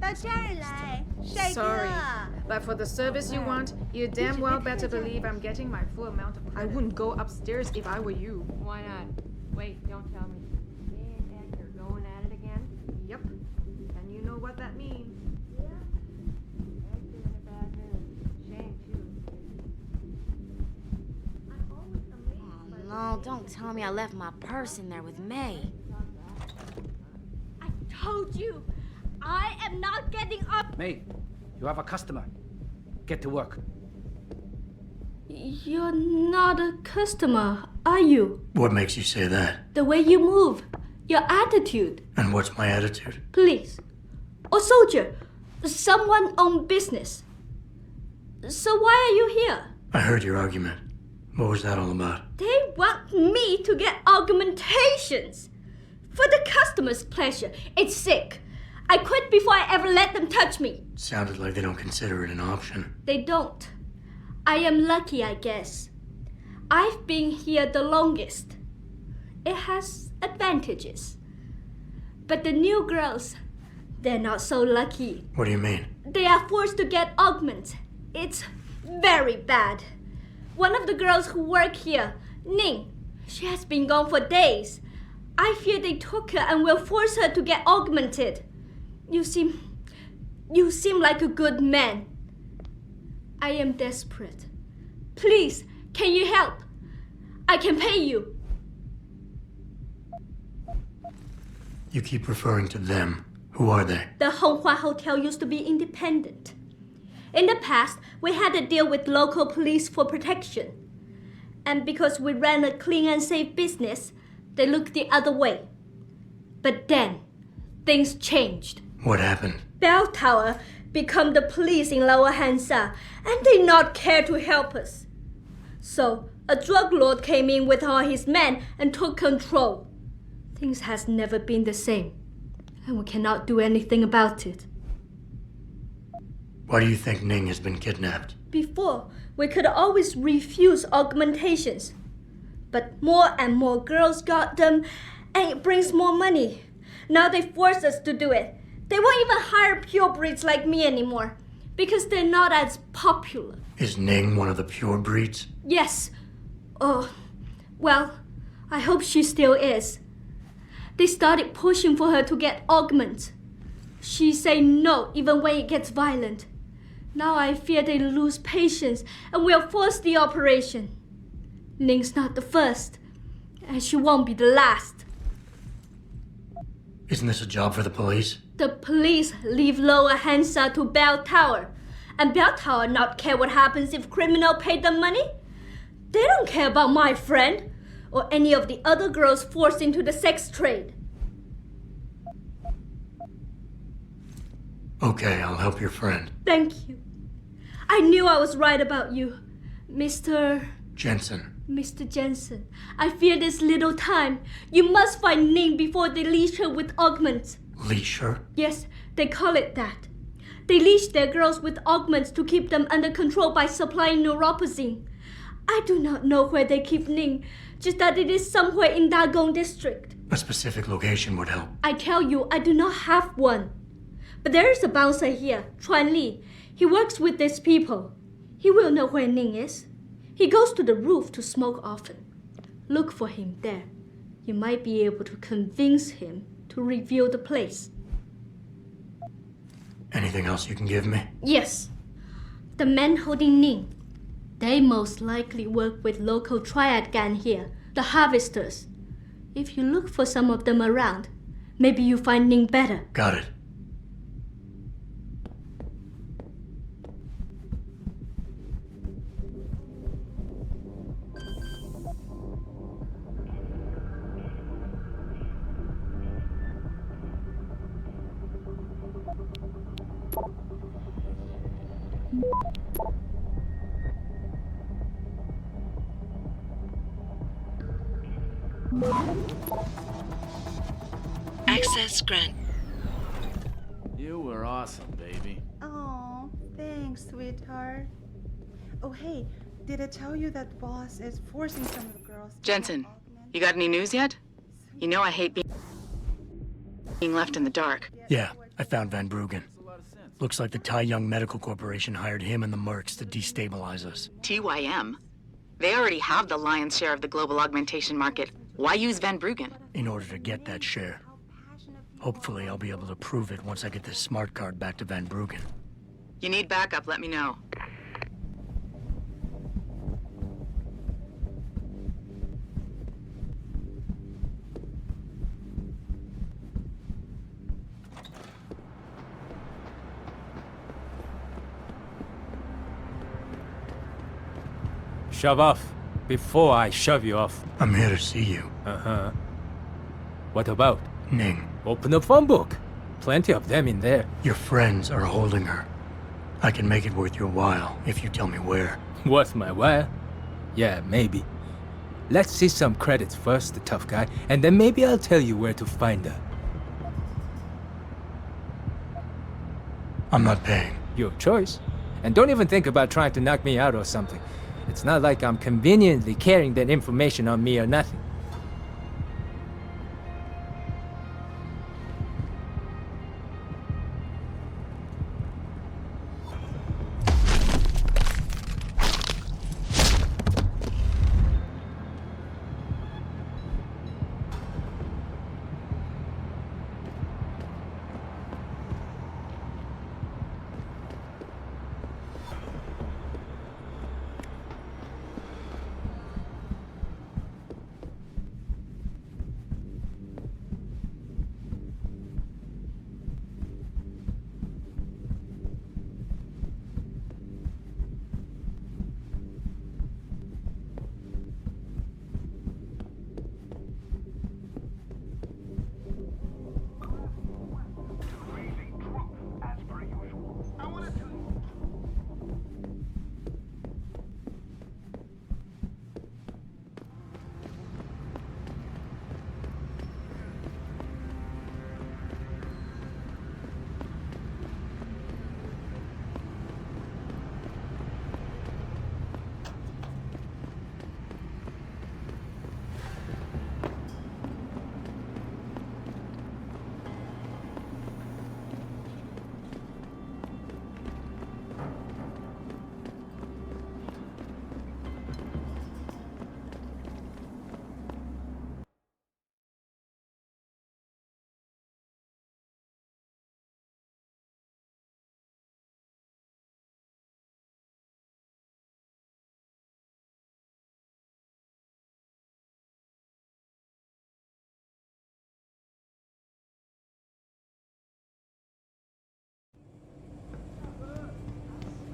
到这儿来，帅哥。
Sorry, but for the service you want, you damn well better believe I'm getting my full amount of credit. I wouldn't go upstairs if I were you.
Why not? Wait, don't tell me. Me and Ed are going at it again?
Yep. And you know what that means.
Yeah. Ed's in a bad mood. Shame, too.
Oh, no, don't tell me I left my purse in there with May. I told you, I am not getting up.
May, you have a customer. Get to work.
You're not a customer, are you?
What makes you say that?
The way you move, your attitude.
And what's my attitude?
Police, or soldier, someone on business. So why are you here?
I heard your argument. What was that all about?
They want me to get augmentations. For the customer's pleasure. It's sick. I quit before I ever let them touch me.
Sounded like they don't consider it an option.
They don't. I am lucky, I guess. I've been here the longest. It has advantages. But the new girls, they're not so lucky.
What do you mean?
They are forced to get augments. It's very bad. One of the girls who work here, Ning, she has been gone for days. I fear they took her and will force her to get augmented. You seem like a good man. I am desperate. Please, can you help? I can pay you.
You keep referring to them. Who are they?
The Honghua Hotel used to be independent. In the past, we had a deal with local police for protection. And because we ran a clean and safe business, they looked the other way. But then, things changed.
What happened?
Bell Tower become the police in Lower Hensha, and they not care to help us. So, a drug lord came in with all his men and took control. Things has never been the same, and we cannot do anything about it.
Why do you think Ning has been kidnapped?
Before, we could always refuse augmentations. But more and more girls got them, and it brings more money. Now they force us to do it. They won't even hire purebreds like me anymore, because they're not as popular.
Is Ning one of the pure breeds?
Yes. Oh, well, I hope she still is. They started pushing for her to get augments. She say no even when it gets violent. Now I fear they lose patience and will force the operation. Ning's not the first, and she won't be the last.
Isn't this a job for the police?
The police leave Lower Hensha to Bell Tower, and Bell Tower not care what happens if criminal pay them money. They don't care about my friend, or any of the other girls forced into the sex trade.
Okay, I'll help your friend.
Thank you. I knew I was right about you, Mr.
Jensen.
Mr. Jensen, I fear this little time. You must find Ning before they leash her with augments.
Leash her?
Yes, they call it that. They leash their girls with augments to keep them under control by supplying Neuropozyne. I do not know where they keep Ning, just that it is somewhere in Dagong district.
A specific location would help.
I tell you, I do not have one. But there is a bouncer here, Chuan Li. He works with these people. He will know where Ning is. He goes to the roof to smoke often. Look for him there. You might be able to convince him to reveal the place.
Anything else you can give me?
Yes. The men holding Ning. They most likely work with local Triad gang here, the Harvesters. If you look for some of them around, maybe you find Ning better.
Got it.
Access grant.
You were awesome, baby.
Oh, thanks, sweetheart. Oh, hey, did I tell you that boss is forcing some of the girls to
Jensen, you got any news yet? You know I hate being left in the dark.
Yeah, I found Van Bruggen. Looks like the Tai Young Medical Corporation hired him and the mercs to destabilize us.
TYM? They already have the lion's share of the global augmentation market. Why use Van Bruggen?
In order to get that share. Hopefully I'll be able to prove it once I get this smart card back to Van Bruggen.
You need backup, let me know.
Shove off, before I shove you off.
I'm here to see you.
Uh-huh. What about?
Ning.
Open the phone book. Plenty of them in there.
Your friends are holding her. I can make it worth your while if you tell me where.
Worth my while? Yeah, maybe. Let's see some credits first, the tough guy, and then maybe I'll tell you where to find her.
I'm not paying.
Your choice. And don't even think about trying to knock me out or something. It's not like I'm conveniently carrying that information on me or nothing.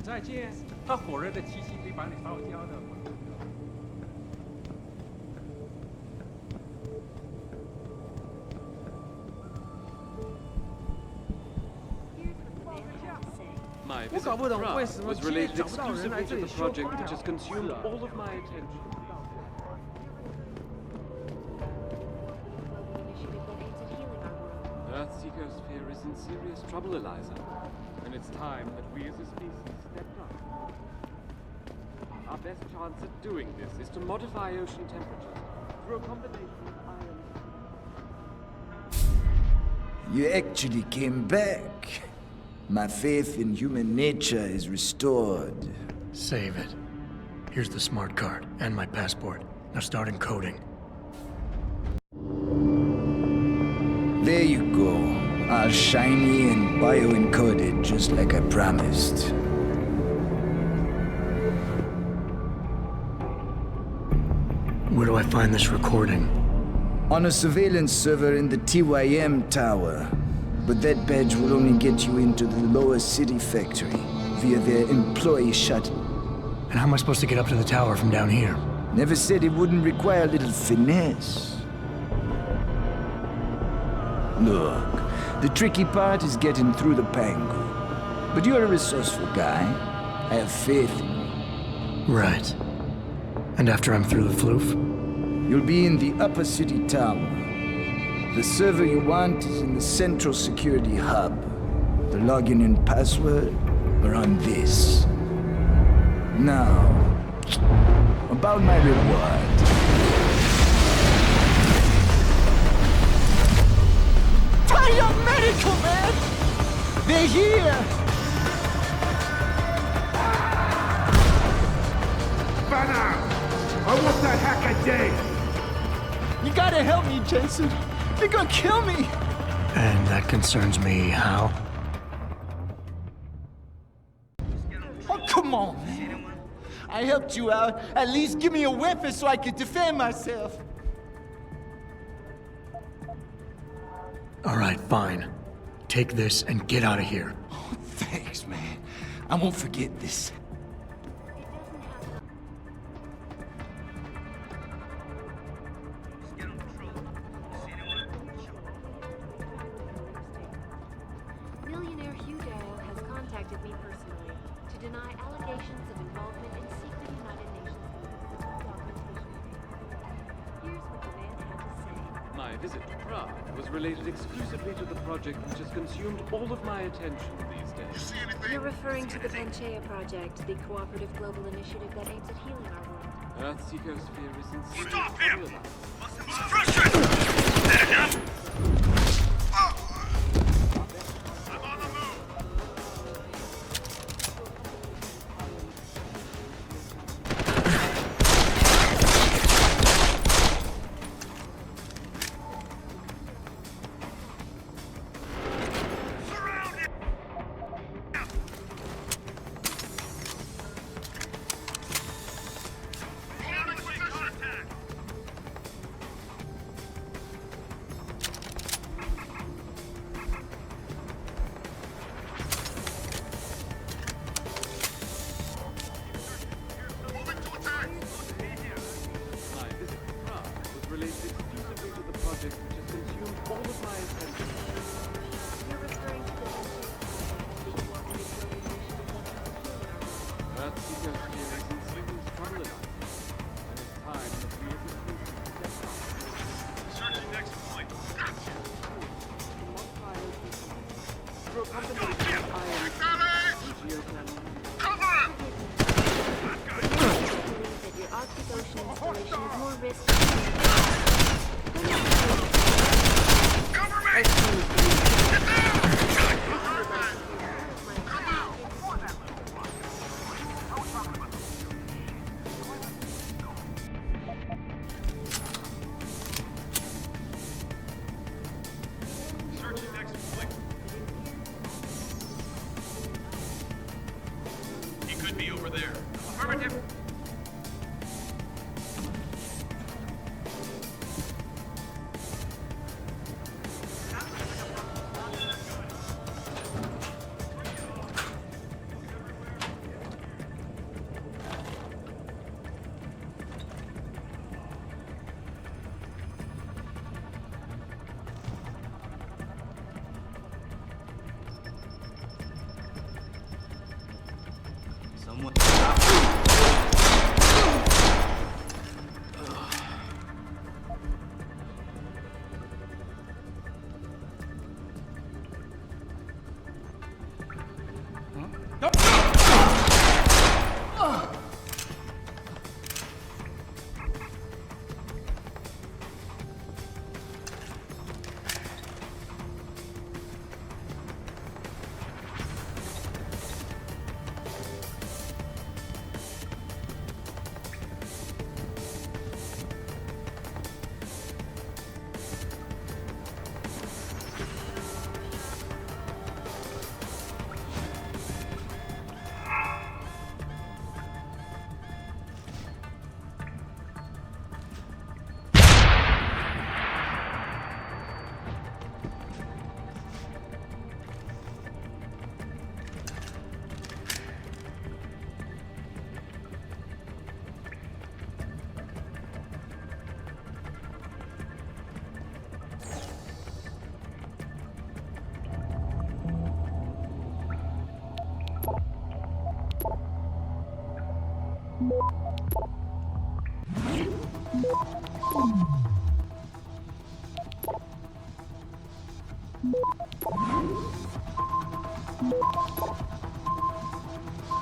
再见。他火热的气息可以把你烧焦的。
My
我
visit
搞不懂
to
为
Prague
什么
was
今天
related
找不到人来
exclusively
这
to
里
the
修
project
发
which has consumed all of my attention. Earth's ecosphere is in serious trouble, Eliza. And it's time that we as a species stepped up. Our best chance at doing this is to modify ocean temperatures through a combination of iron.
You actually came back. My faith in human nature is restored.
Save it. Here's the smart card and my passport. Now start encoding.
There you go. All shiny and bio-encoded, just like I promised.
Where do I find this recording?
On a surveillance server in the TYM tower. But that badge will only get you into the lower city factory via their employee shuttle.
And how am I supposed to get up to the tower from down here?
Never said it wouldn't require a little finesse. Look, the tricky part is getting through the pango. But you're a resourceful guy. I have faith in you.
Right. And after I'm through the floof?
You'll be in the upper city tower. The server you want is in the central security hub. The login and password are on this. Now, about my reward. Try your medical, man! They're here!
You gotta help me, Jensen. They're gonna kill me.
And that concerns me how?
Oh, come on, man. I helped you out. At least give me a weapon so I can defend myself.
All right, fine. Take this and get out of here.
Oh, thanks, man. I won't forget this.
Millionaire Hugh has contacted me personally to deny allegations of involvement in secret United Nations meetings about augmentation. Here's what the man had to say.
My visit to Prague was related exclusively to the project which has consumed all of my attention these days.
You're referring to the Panchaea Project, the cooperative global initiative that aims at healing our world.
Earth's ecosphere is in serious
Stop him!
trouble.
Stand up!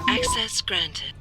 Access granted.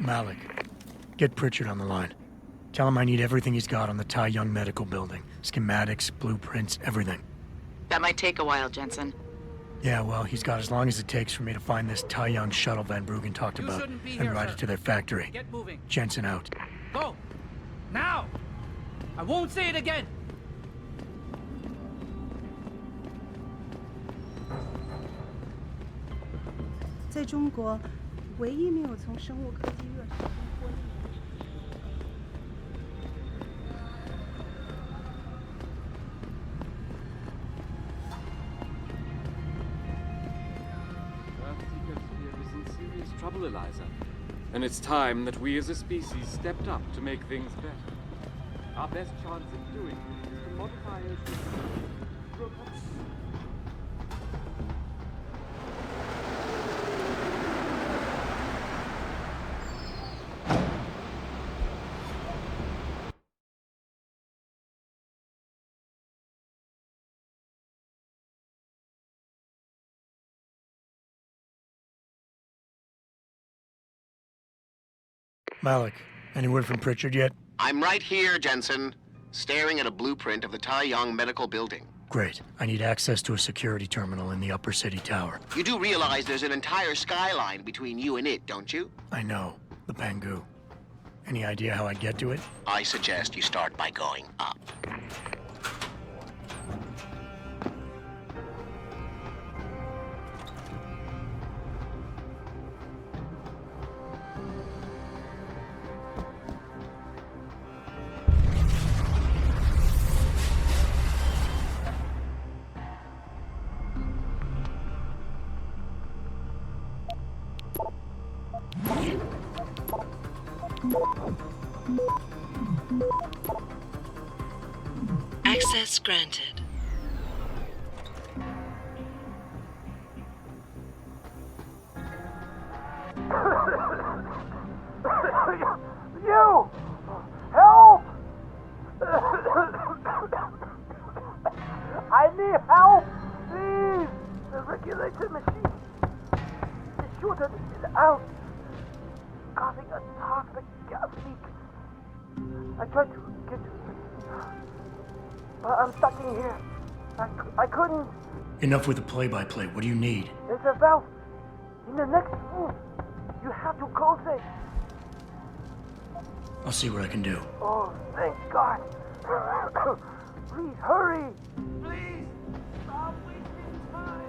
Malik, get Pritchard on the line. Tell him I need everything he's got on the Tai Young Medical Building. Schematics, blueprints, everything.
That might take a while, Jensen.
Yeah, well, he's got as long as it takes for me to find this Tai Young shuttle Van Bruggen talked about and ride it to their factory.
Get moving.
Jensen out.
Go! Now! I won't say it again!
在中国，唯一没有从生物科技热潮中获利。
Trouble, Eliza. And it's time that we as a species stepped up to make things better. Our best chance of doing this is to modify
Malik, any word from Pritchard yet?
I'm right here, Jensen, staring at a blueprint of the Tai Young Medical Building.
Great. I need access to a security terminal in the Upper City Tower.
You do realize there's an entire skyline between you and it, don't you?
I know. The Pangu. Any idea how I'd get to it?
I suggest you start by going up.
Access granted.
You! Help! I need help! Please! The regulator machine. The shooter is out, causing a toxic gas leak. I tried to get to it, but I'm stuck in here. I couldn't.
Enough with the play-by-play. What do you need?
There's a valve in the next room. You have to close it.
I'll see what I can do.
Oh, thank God. Please hurry. Please stop wasting time.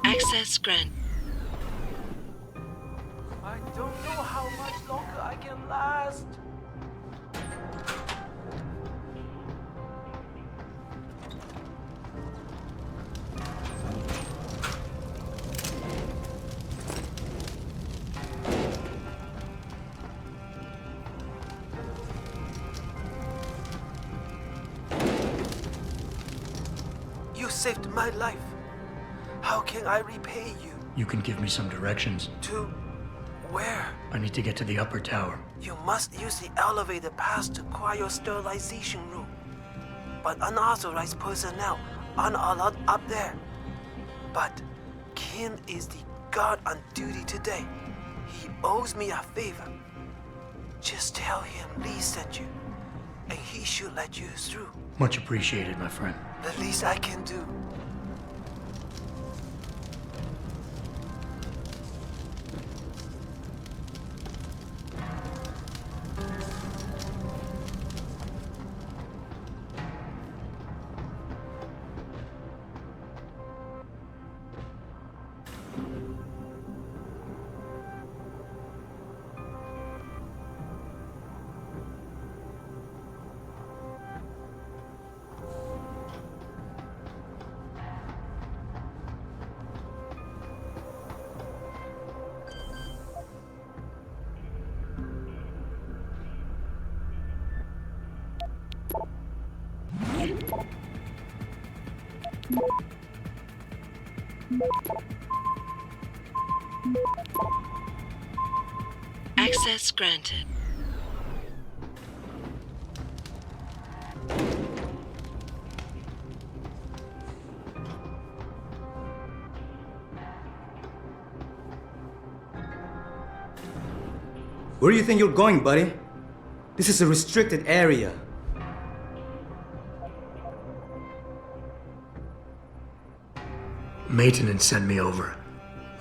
Access granted.
I don't know how much longer I can last. You saved my life. How can I repay you?
You can give me some directions.
To where?
I need to get to the upper tower.
You must use the elevator pass to cryosterilization room. But unauthorized personnel aren't allowed up there. But Kim is the guard on duty today. He owes me a favor. Just tell him Lee sent you, and he should let you through.
Much appreciated, my friend.
The least I can do.
Access granted.
Where do you think you're going, buddy? This is a restricted area.
Maintenance sent me over.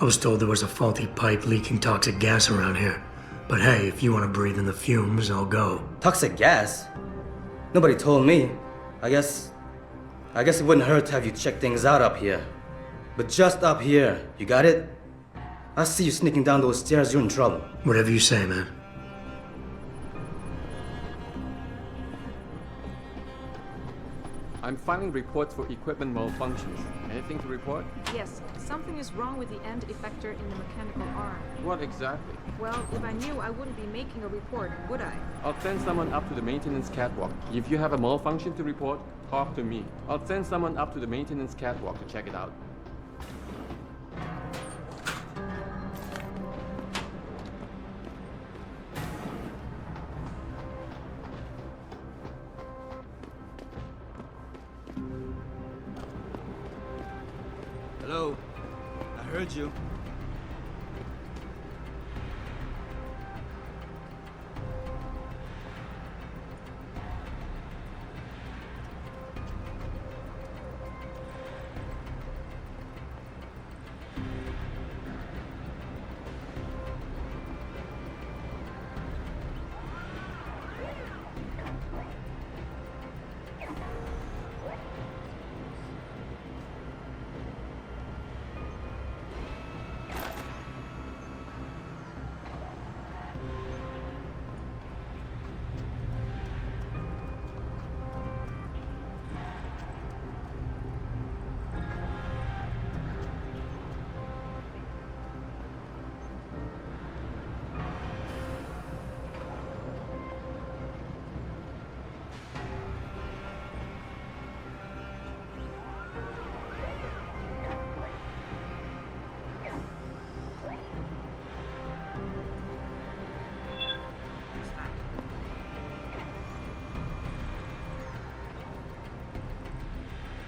I was told there was a faulty pipe leaking toxic gas around here. But hey, if you want to breathe in the fumes, I'll go.
Toxic gas? Nobody told me. I guess it wouldn't hurt to have you check things out up here. But just up here, you got it? I see you sneaking down those stairs, you're in trouble.
Whatever you say, man.
I'm filing reports for equipment malfunctions. Anything to report?
Yes, something is wrong with the end effector in the mechanical arm.
What exactly?
Well, if I knew, I wouldn't be making a report, would I?
I'll send someone up to the maintenance catwalk. If you have a malfunction to report, talk to me. I'll send someone up to the maintenance catwalk to check it out.
Hello? I heard you.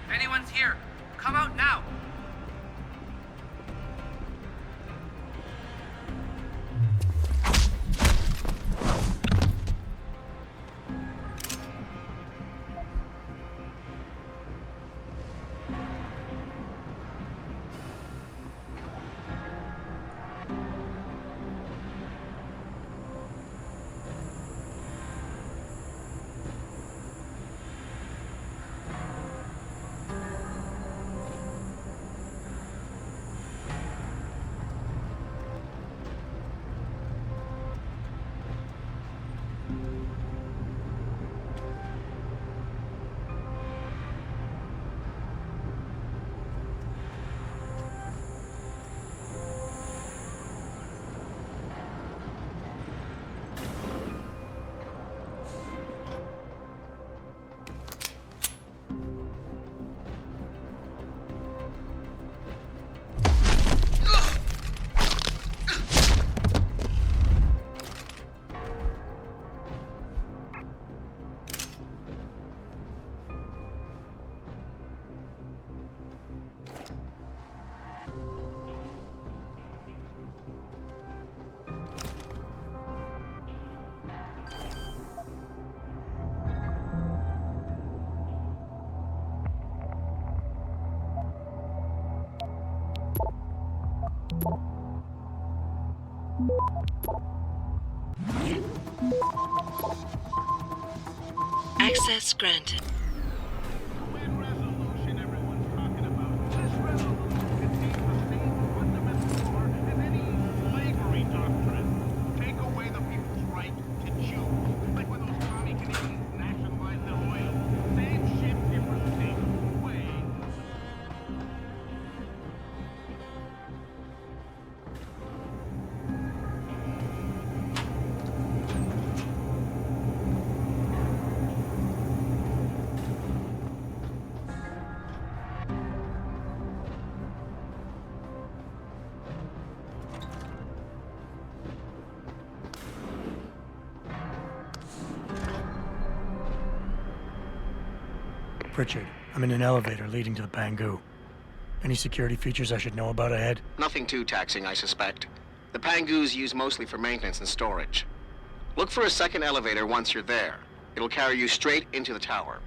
If anyone's here, come out now!
Access granted.
Pritchard, I'm in an elevator leading to the Pangu. Any security features I should know about ahead?
Nothing too taxing, I suspect. The Pangus use mostly for maintenance and storage. Look for a second elevator once you're there. It'll carry you straight into the tower.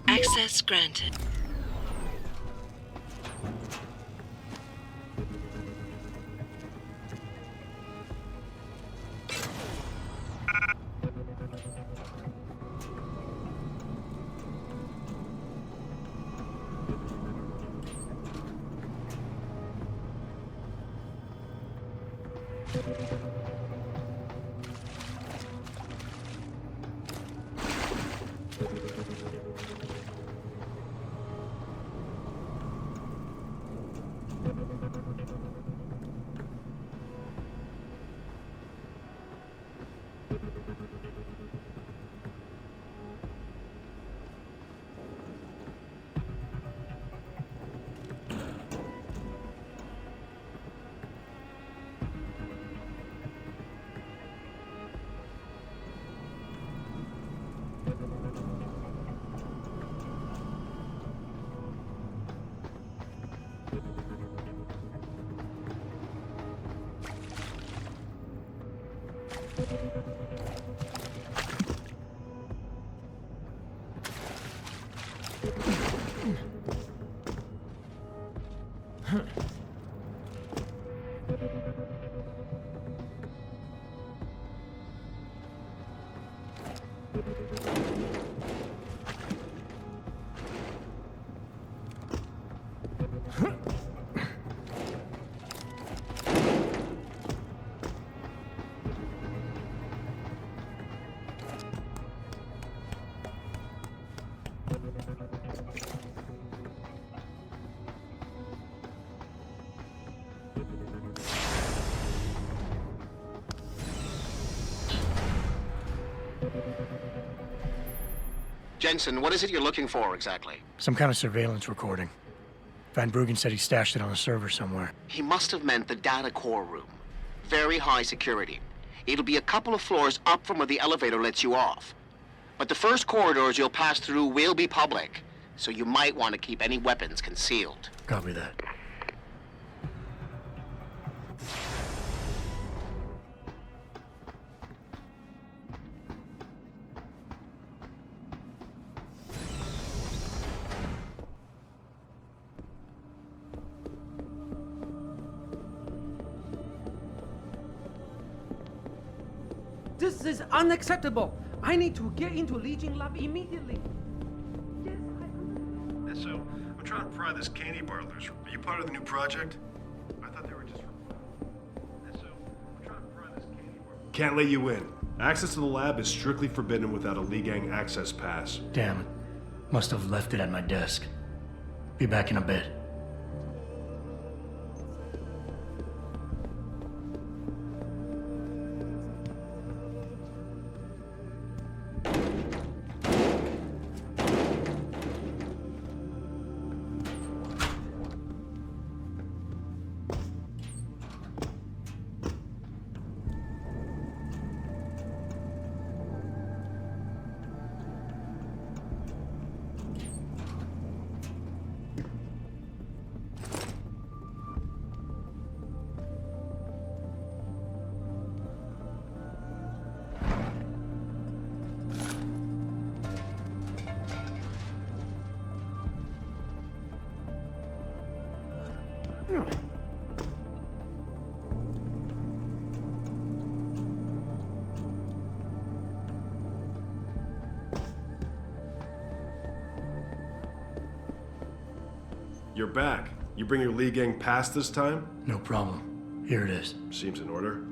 Access granted.
Jensen, what is it you're looking for exactly?
Some kind of surveillance recording. Van Bruggen said he stashed it on a server somewhere.
He must have meant the data core room. Very high security. It'll be a couple of floors up from where the elevator lets you off. But the first corridors you'll pass through will be public, so you might want to keep any weapons concealed.
Copy that.
This is unacceptable. I need to get into Legion lab immediately.
Yeah, so, I'm trying to pry this candy bar loose. Are you part of the new project? I thought they were just Yeah, so, I'm trying to pry this candy bar. Can't let you in. Access to the lab is strictly forbidden without a Lee Gang access pass.
Damn it. Must have left it at my desk. Be back in a bit.
You're back. You bring your Lee Gang pass this time?
No problem. Here it is.
Seems in order.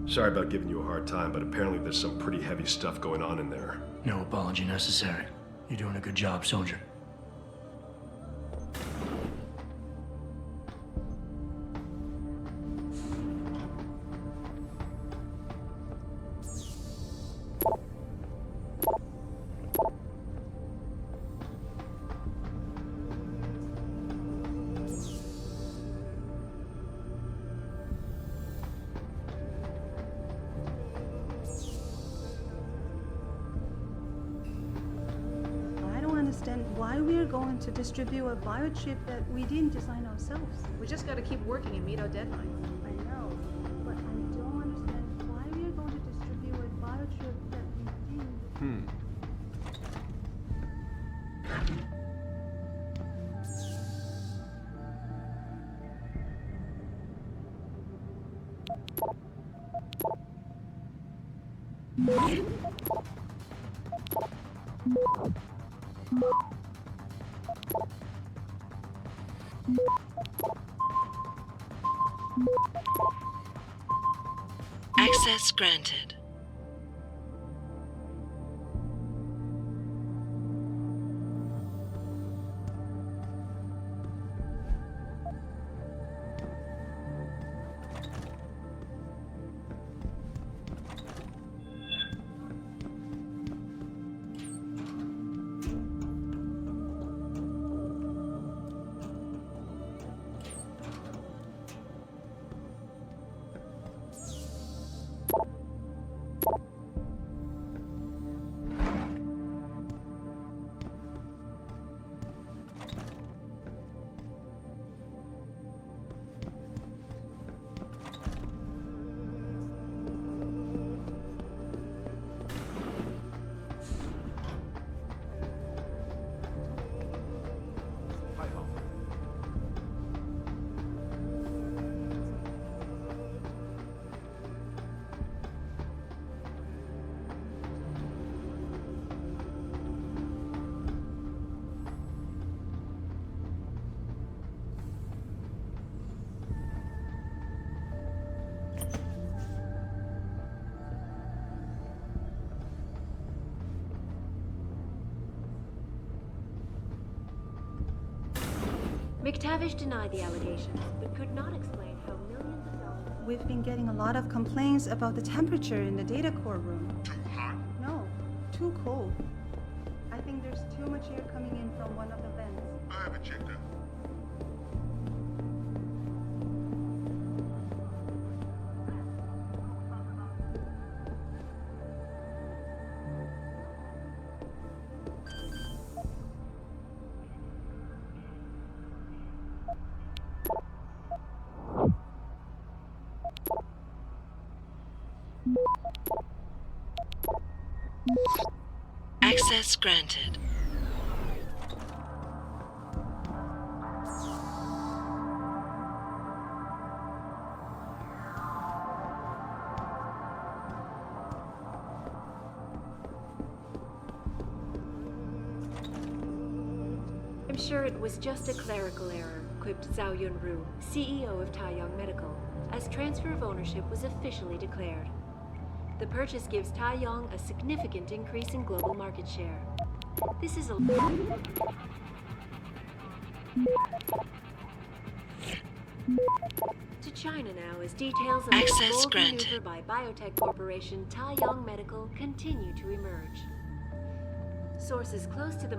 Sorry about giving you a hard time, but apparently there's some pretty heavy stuff going on in there.
No apology necessary. You're doing a good job, soldier.
Why we're going to distribute a biochip that we didn't design ourselves.
We just gotta keep working and meet our deadlines.
I know, but I don't understand why we're going to distribute a biochip that we didn't.
Access granted.
McTavish denied the allegations, but could not explain how millions of dollars...
We've been getting a lot of complaints about the temperature in the data core room.
Too hot?
No, too cold. I think there's too much air coming in from one of the vents.
I haven't checked out.
Access granted.
I'm sure it was just a clerical error, quipped Zhao Yunru, CEO of Taiyang Medical, as transfer of ownership was officially declared. The purchase gives Taiyang a significant increase in global market share. This is a... To China now as details of
Access
the bold
granted.
maneuver by biotech corporation Taiyang Medical continue to emerge. Sources close to the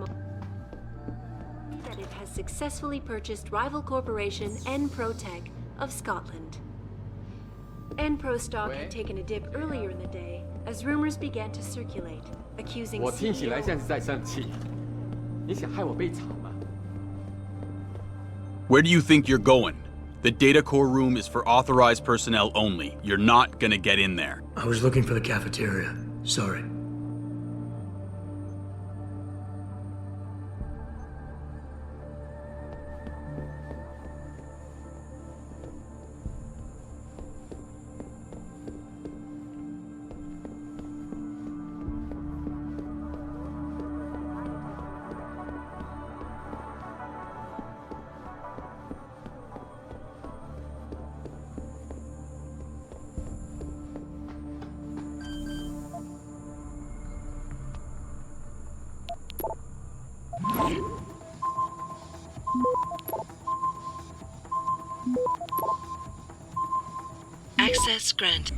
that it has successfully purchased rival corporation Enprotech of Scotland. Enpro stock had taken a dip earlier in the day as rumors began to circulate, accusing
我听起来
CEO
像是在生气，你想害我被炒吗？
Where do you think you're going? The data core room is for authorized personnel only. You're not gonna get in there.
I was looking for the cafeteria. Sorry.
Access granted.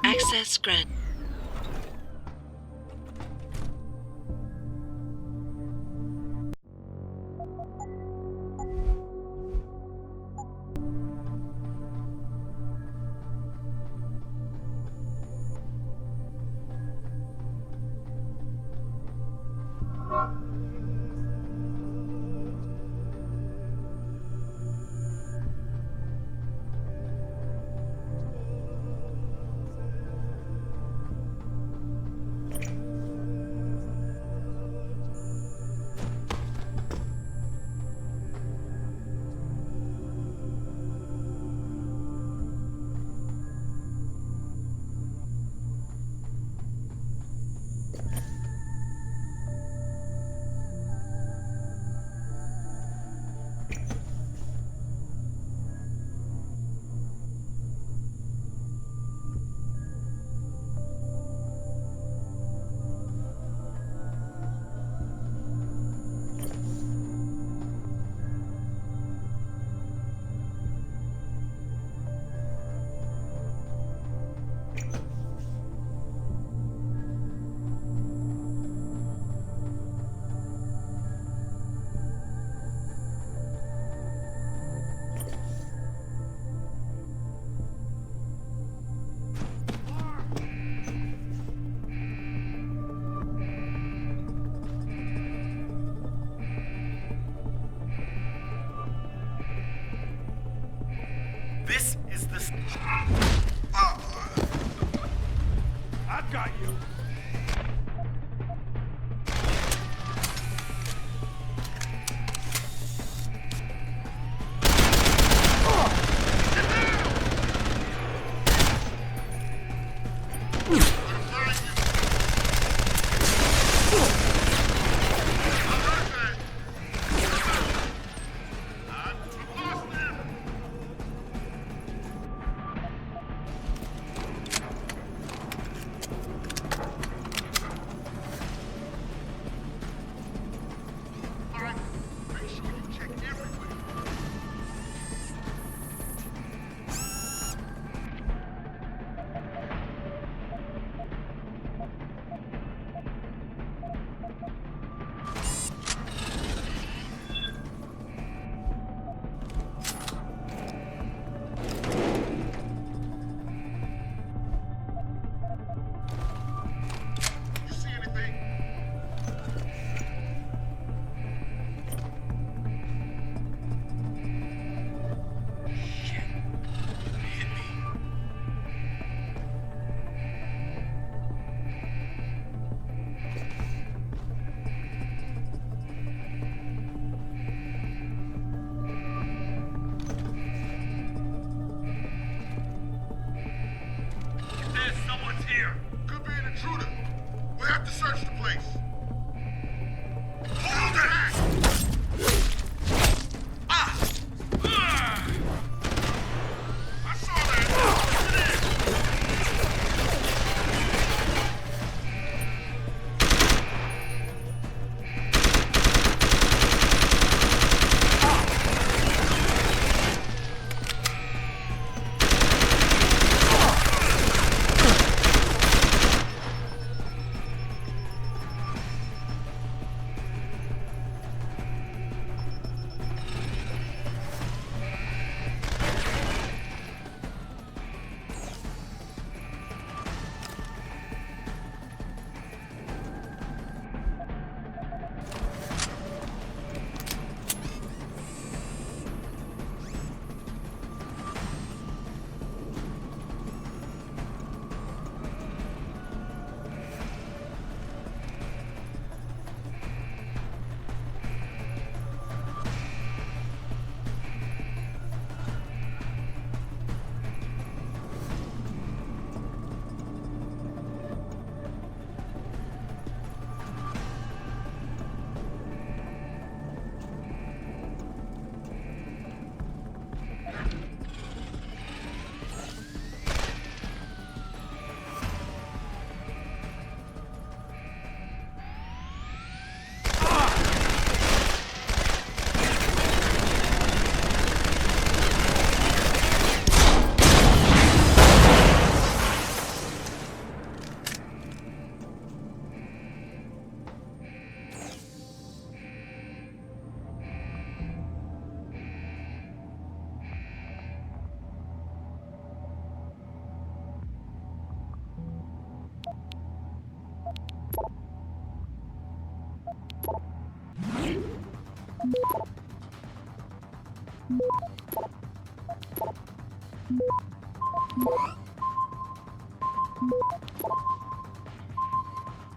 Access granted.
This is the... I've got you.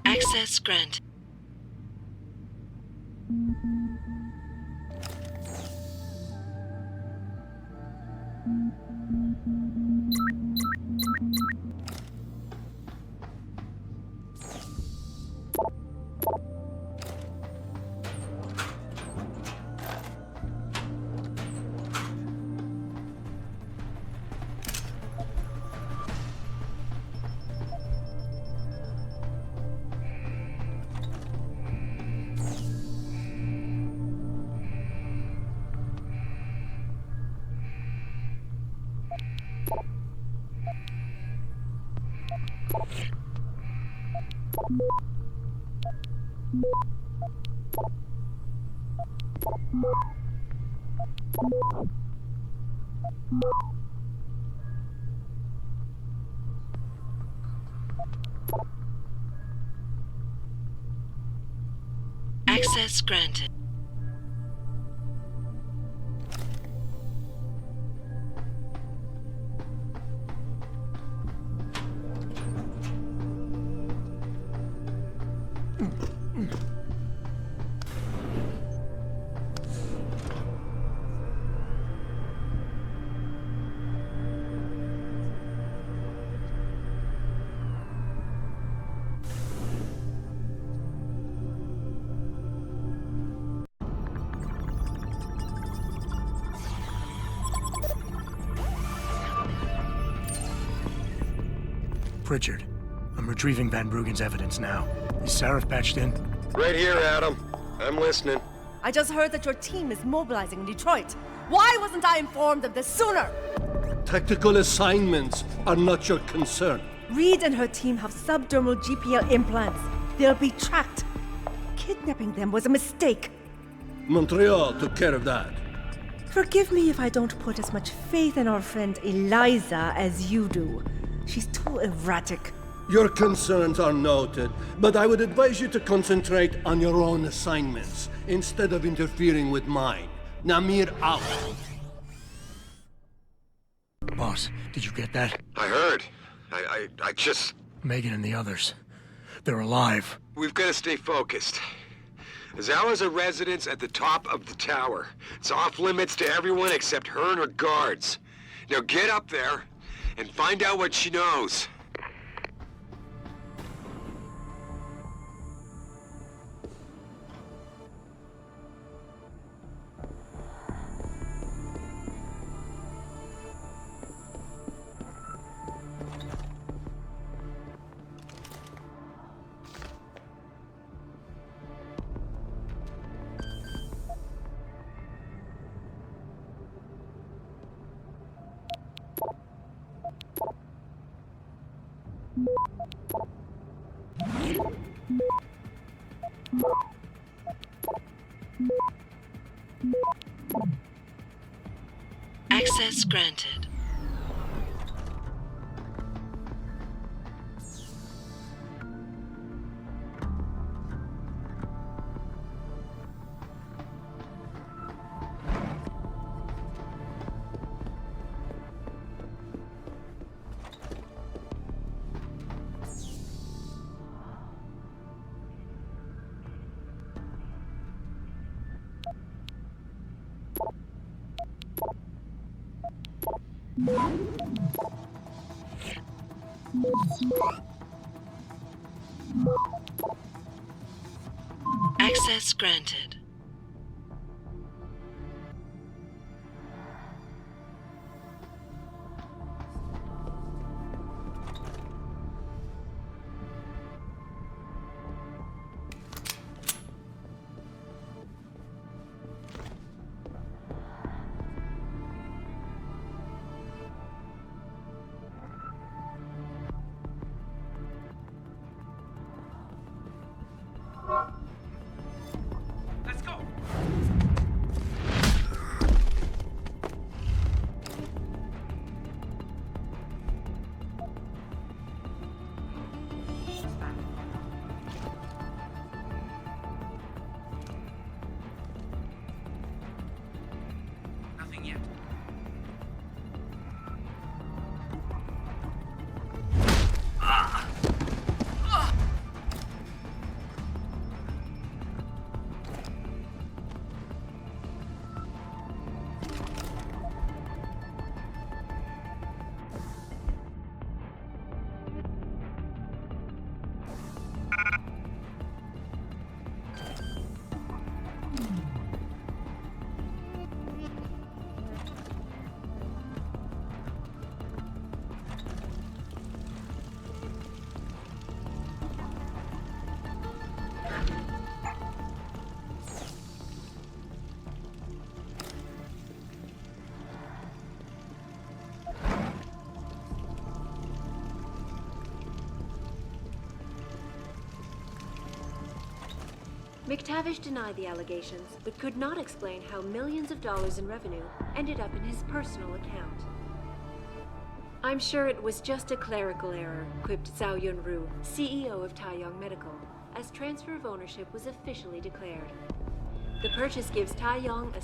Access granted. Access granted.
Pritchard, I'm retrieving Van Bruggen's evidence now. Is Sarif patched in?
Right here, Adam. I'm listening.
I just heard that your team is mobilizing in Detroit. Why wasn't I informed of this sooner?
Tactical assignments are not your concern.
Reed and her team have subdermal GPL implants. They'll be tracked. Kidnapping them was a mistake.
Montreal took care of that.
Forgive me if I don't put as much faith in our friend Eliza as you do. She's too erratic.
Your concerns are noted, but I would advise you to concentrate on your own assignments instead of interfering with mine. Namir out.
Boss, did you get that?
I heard. I just...
Megan and the others. They're alive.
We've got to stay focused. Zawa's a residence at the top of the tower. It's off limits to everyone except her and her guards. Now get up there and find out what she knows.
Access granted. Access granted.
McTavish denied the allegations, but could not explain how millions of dollars in revenue ended up in his personal account. I'm sure it was just a clerical error, quipped Zhao Yunru, CEO of Taiyang Medical, as transfer of ownership was officially declared. The purchase gives Taiyang a...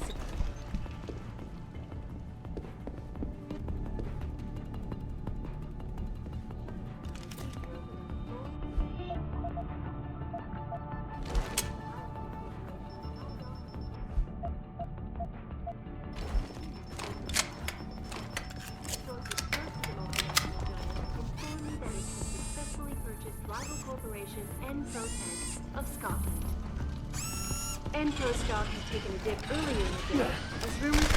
Enpro stock had taken a dip earlier in the day, as rumors...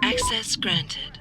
Access granted.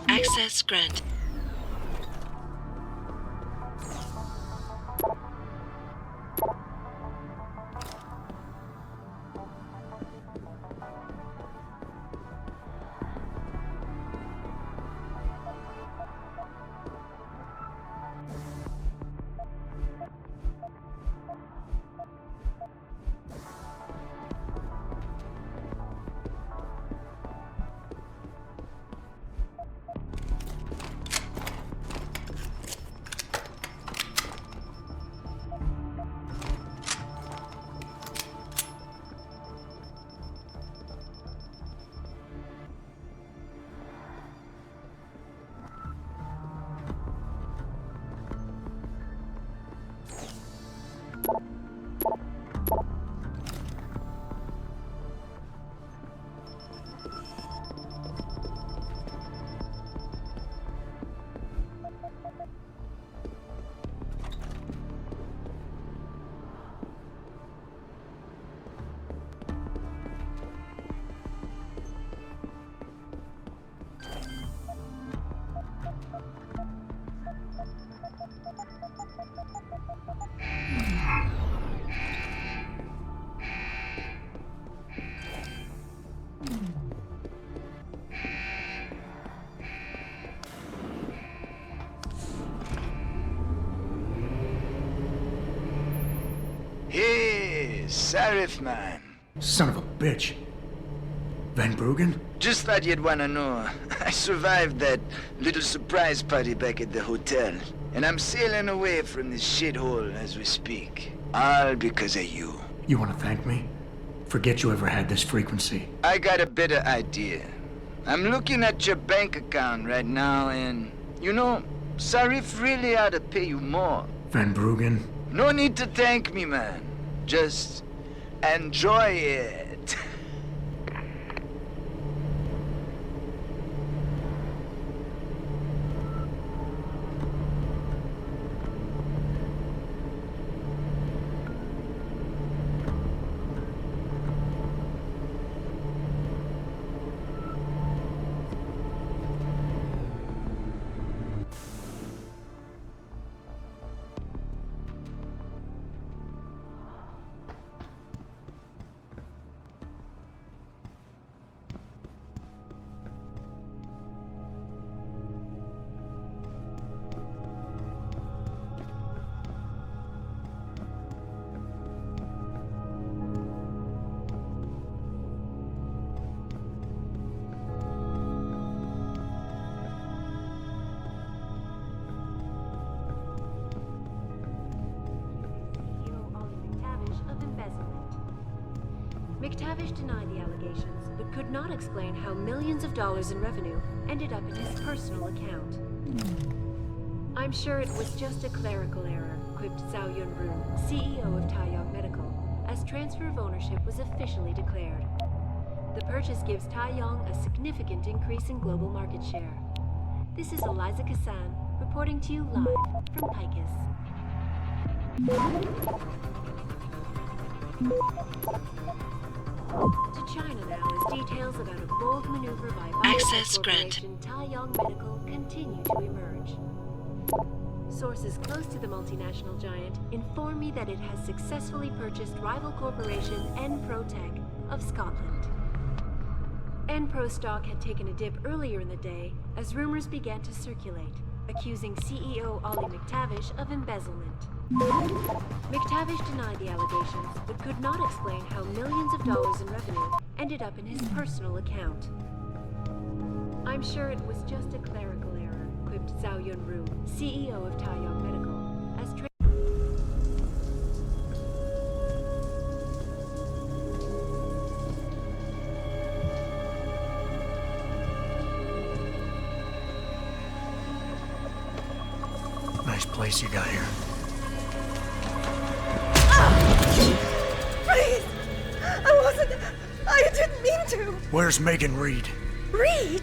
Access granted.
Sarif, man.
Son of a bitch. Van Bruggen?
Just thought you'd wanna know. I survived that little surprise party back at the hotel, and I'm sailing away from this shithole as we speak. All because of you.
You wanna thank me? Forget you ever had this frequency.
I got a better idea. I'm looking at your bank account right now, and, you know, Sarif really ought to pay you more.
Van Bruggen?
No need to thank me, man. Just enjoy it.
McTavish denied the allegations, but could not explain how millions of dollars in revenue ended up in his personal account. I'm sure it was just a clerical error, quipped Zhao Yunru, CEO of Taiyang Medical, as transfer of ownership was officially declared. The purchase gives Taiyang a significant increase in global market share. This is Eliza Kassan, reporting to you live from Picus. To China now as details about a bold maneuver by
Access
corporation Taiyang Medical continue to emerge. Sources close to the multinational giant inform me that it has successfully purchased rival corporation Enprotech of Scotland. Enpro stock had taken a dip earlier in the day as rumors began to circulate, accusing CEO Ollie McTavish of embezzlement. McTavish denied the allegations, but could not explain how millions of dollars in revenue ended up in his personal account. I'm sure it was just a clerical error, quipped Zhao Yunru, CEO of Taiyang Medical, as
Nice place you got here.
Please! I didn't mean to!
Where's Megan Reed?
Reed?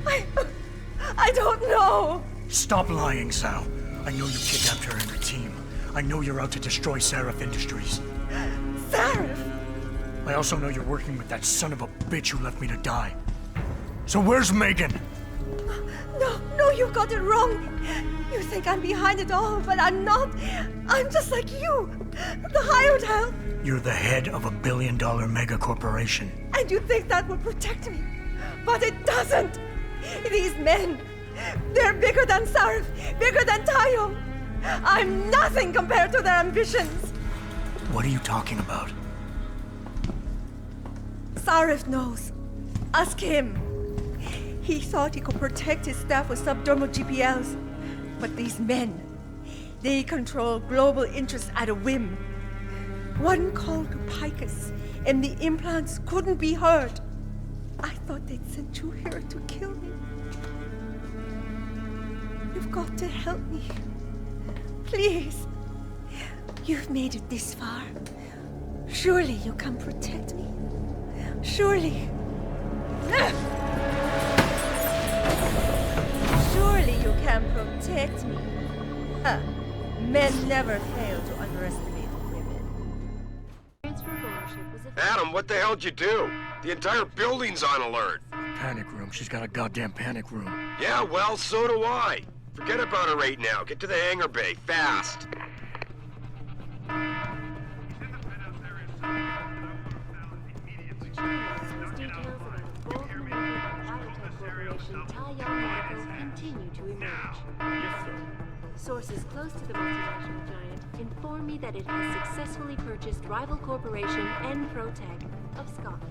I don't know!
Stop lying, Zhao. I know you kidnapped her and her team. I know you're out to destroy Sarif Industries.
Sarif?
I also know you're working with that son of a bitch who left me to die. So where's Megan?
No, you've got it wrong. You think I'm behind it all, but I'm not. I'm just like you. The hired help.
You're the head of a billion-dollar mega corporation.
And you think that will protect me. But it doesn't. These men, they're bigger than Sarif, bigger than Tayo. I'm nothing compared to their ambitions.
What are you talking about?
Sarif knows. Ask him. He thought he could protect his staff with subdermal GPLs. But these men, they control global interests at a whim. One call to Picus, and the implants couldn't be heard. I thought they'd sent you here to kill me. You've got to help me. Please. You've made it this far. Surely you can protect me. Surely. Surely you can protect me. Huh. Men never fail to underestimate women.
Adam, what the hell'd you do? The entire building's on alert.
Panic room. She's got a goddamn panic room.
Yeah, well, so do I. Forget about her right now. Get to the hangar bay, fast.
Taiyang Medical continue to emerge.
Yes, sir.
Sources close to the multinational giant inform me that it has successfully purchased rival corporation Protec of Scotland.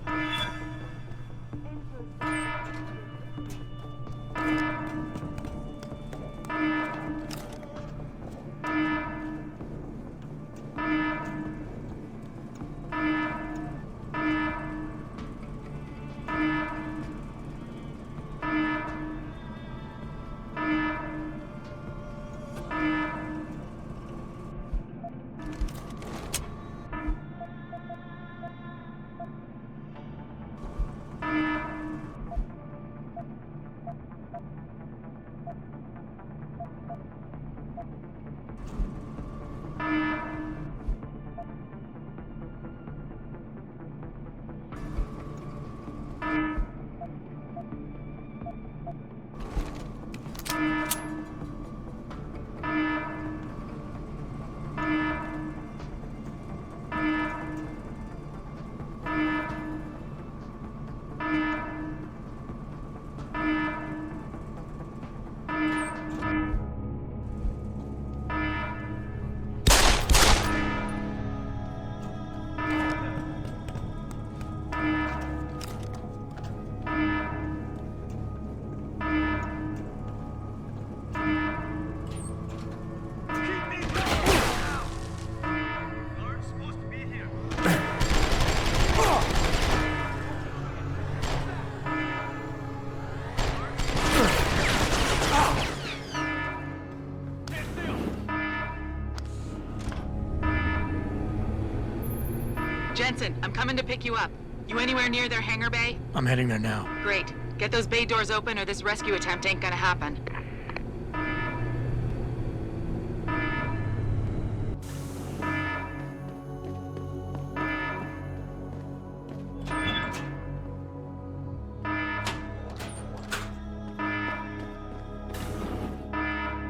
Jensen, I'm coming to pick you up. You anywhere near their hangar bay?
I'm heading there now.
Great. Get those bay doors open or this rescue attempt ain't gonna happen.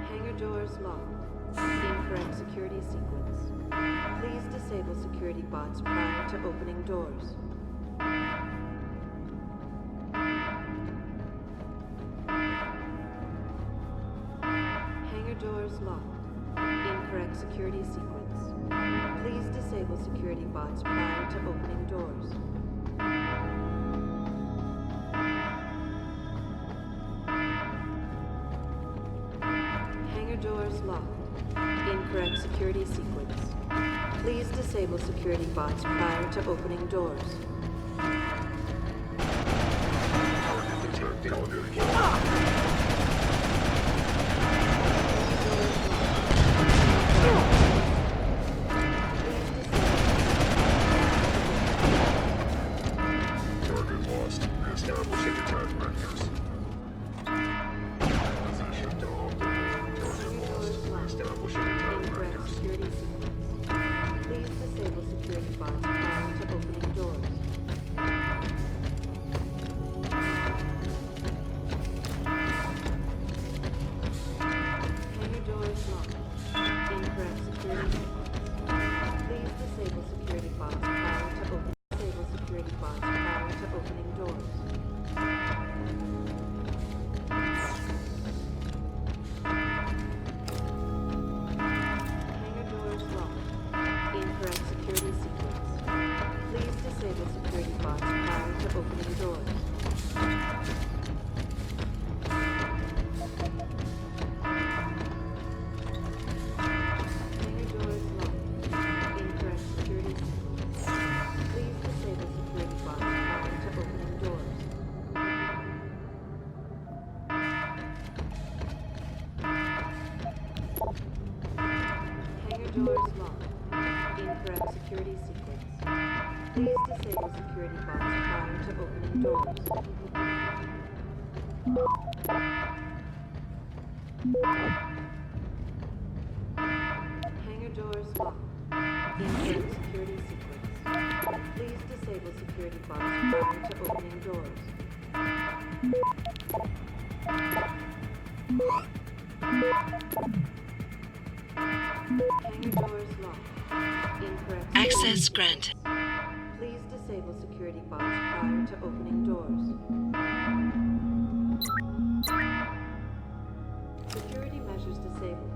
Hangar doors locked. Incorrect security sequence. Please disable security bots prior to opening doors. Hangar doors locked. Incorrect security sequence. Please disable security bots prior to opening doors. Hangar doors locked. Incorrect security sequence. Please disable security bots prior to opening doors.
Target lost. Establishing attack vectors. Shutdown. Target lost. Establishing attack vectors.
Security sequence. Please disable security bots prior to opening doors. Hangar doors locked. Incorrect security sequence. Please disable security bots prior to opening. Disable security bots prior to opening doors. Hangar doors locked. Incorrect security sequence. Please disable security bots prior to opening doors. Hangar doors locked. Incorrect security sequence. Please disable security bots prior to opening doors. Hangar doors locked. Incorrect security sequence. Please disable security bots prior to opening doors. Hangar doors locked. Incorrect security sequence. Please disable security bots prior to opening doors. Hangar doors locked. Incorrect.
Access granted.
Please disable security bots prior to opening doors. Security measures disabled.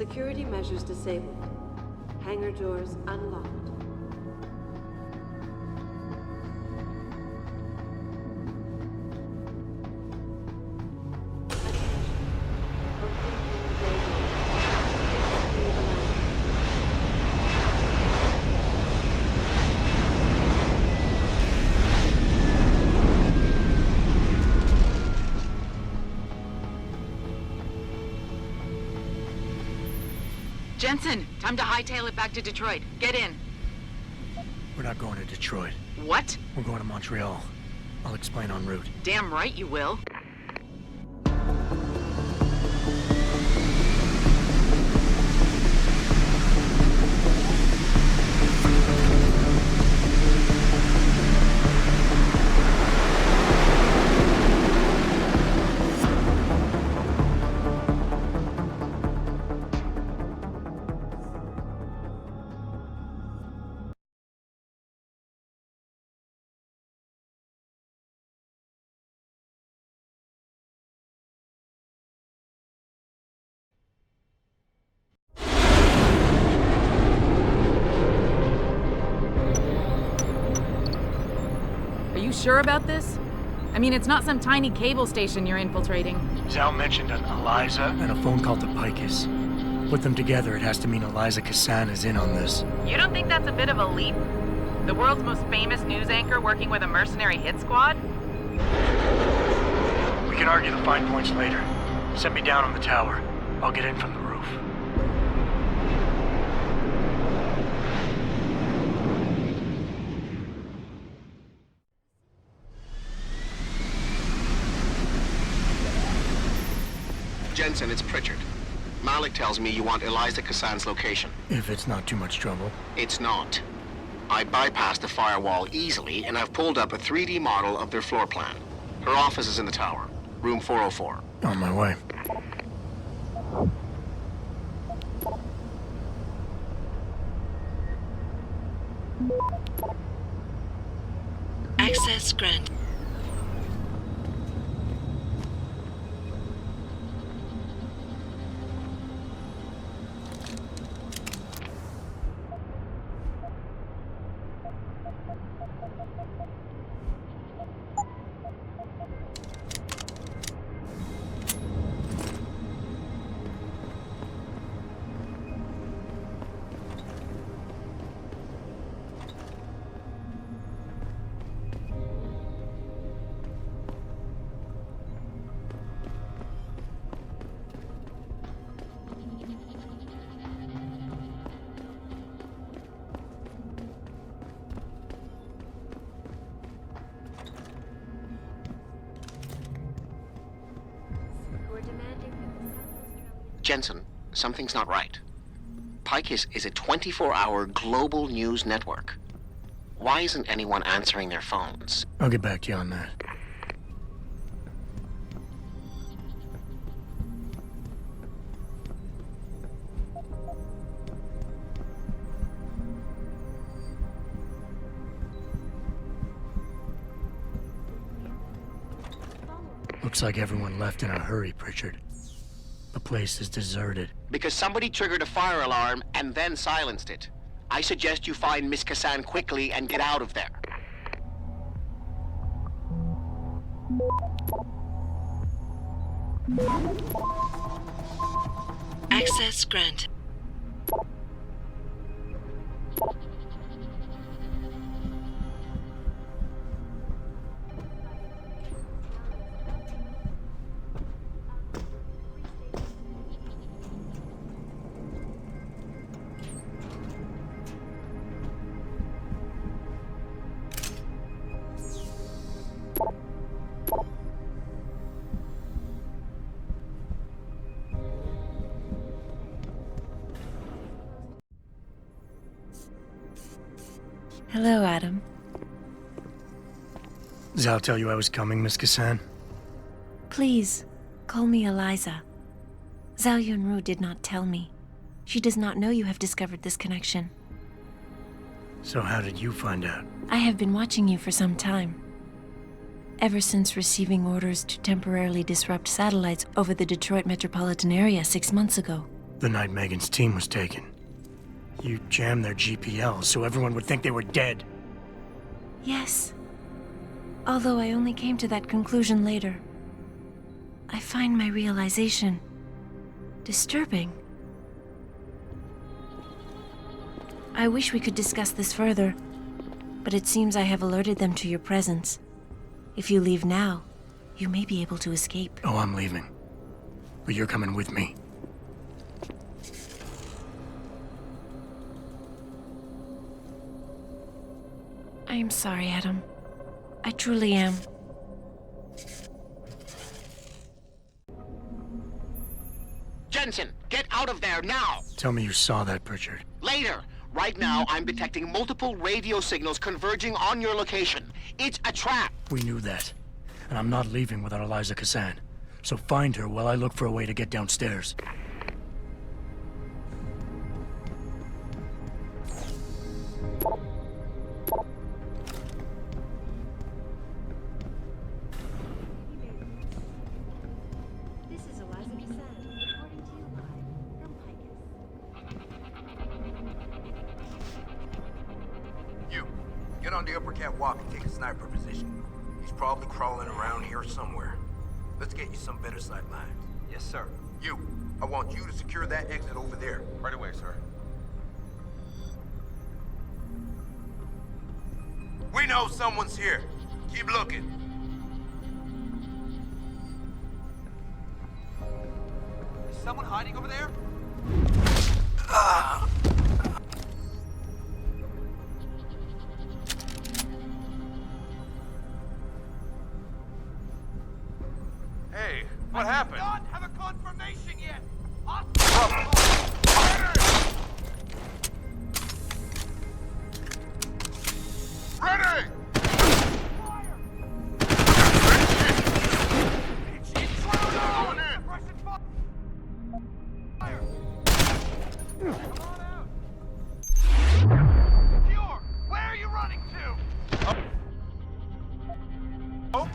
Security measures disabled. Hangar doors unlocked.
Jensen, time to hightail it back to Detroit. Get in.
We're not going to Detroit.
What?
We're going to Montreal. I'll explain en route.
Damn right you will. Are you sure about this? I mean, it's not some tiny cable station you're infiltrating.
Zal mentioned an Eliza and a phone call to Picus. Put them together, it has to mean Eliza Kassan is in on this.
You don't think that's a bit of a leap? The world's most famous news anchor working with a mercenary hit squad?
We can argue the fine points later. Set me down on the tower. I'll get in from the roof.
Jensen, it's Pritchard. Malik tells me you want Eliza Kassan's location.
If it's not too much trouble.
It's not. I bypassed the firewall easily, and I've pulled up a 3D model of their floor plan. Her office is in the tower, room 404.
On my way.
Access granted.
Jensen, something's not right. Picus is a 24-hour global news network. Why isn't anyone answering their phones?
I'll get back to you on that. Looks like everyone left in a hurry, Pritchard. The place is deserted.
Because somebody triggered a fire alarm and then silenced it. I suggest you find Miss Kassan quickly and get out of there.
Access granted.
Hello, Adam.
Zal tell you I was coming, Miss Kassan?
Please, call me Eliza. Zhao Yunru did not tell me. She does not know you have discovered this connection.
So how did you find out?
I have been watching you for some time. Ever since receiving orders to temporarily disrupt satellites over the Detroit metropolitan area 6 months ago.
The night Megan's team was taken. You jammed their GPL so everyone would think they were dead.
Yes. Although I only came to that conclusion later. I find my realization disturbing. I wish we could discuss this further, but it seems I have alerted them to your presence. If you leave now, you may be able to escape.
Oh, I'm leaving. But you're coming with me.
I am sorry, Adam. I truly am.
Jensen, get out of there now!
Tell me you saw that, Pritchard.
Later! Right now, I'm detecting multiple radio signals converging on your location. It's a trap!
We knew that. And I'm not leaving without Eliza Kazan. So find her while I look for a way to get downstairs.
This is Eliza Kazan, reporting to you live from Picus.
You, get on the upper catwalk and take a sniper position. He's probably crawling around here somewhere. Let's get you some better sight lines. Yes, sir. You, I want you to secure that exit over there. Right away, sir. We know someone's here. Keep looking.
Is someone hiding over there?
Hey, what happened?
Not have a confirmation yet.
Ready!
Secure! Where are you running to?
Oh!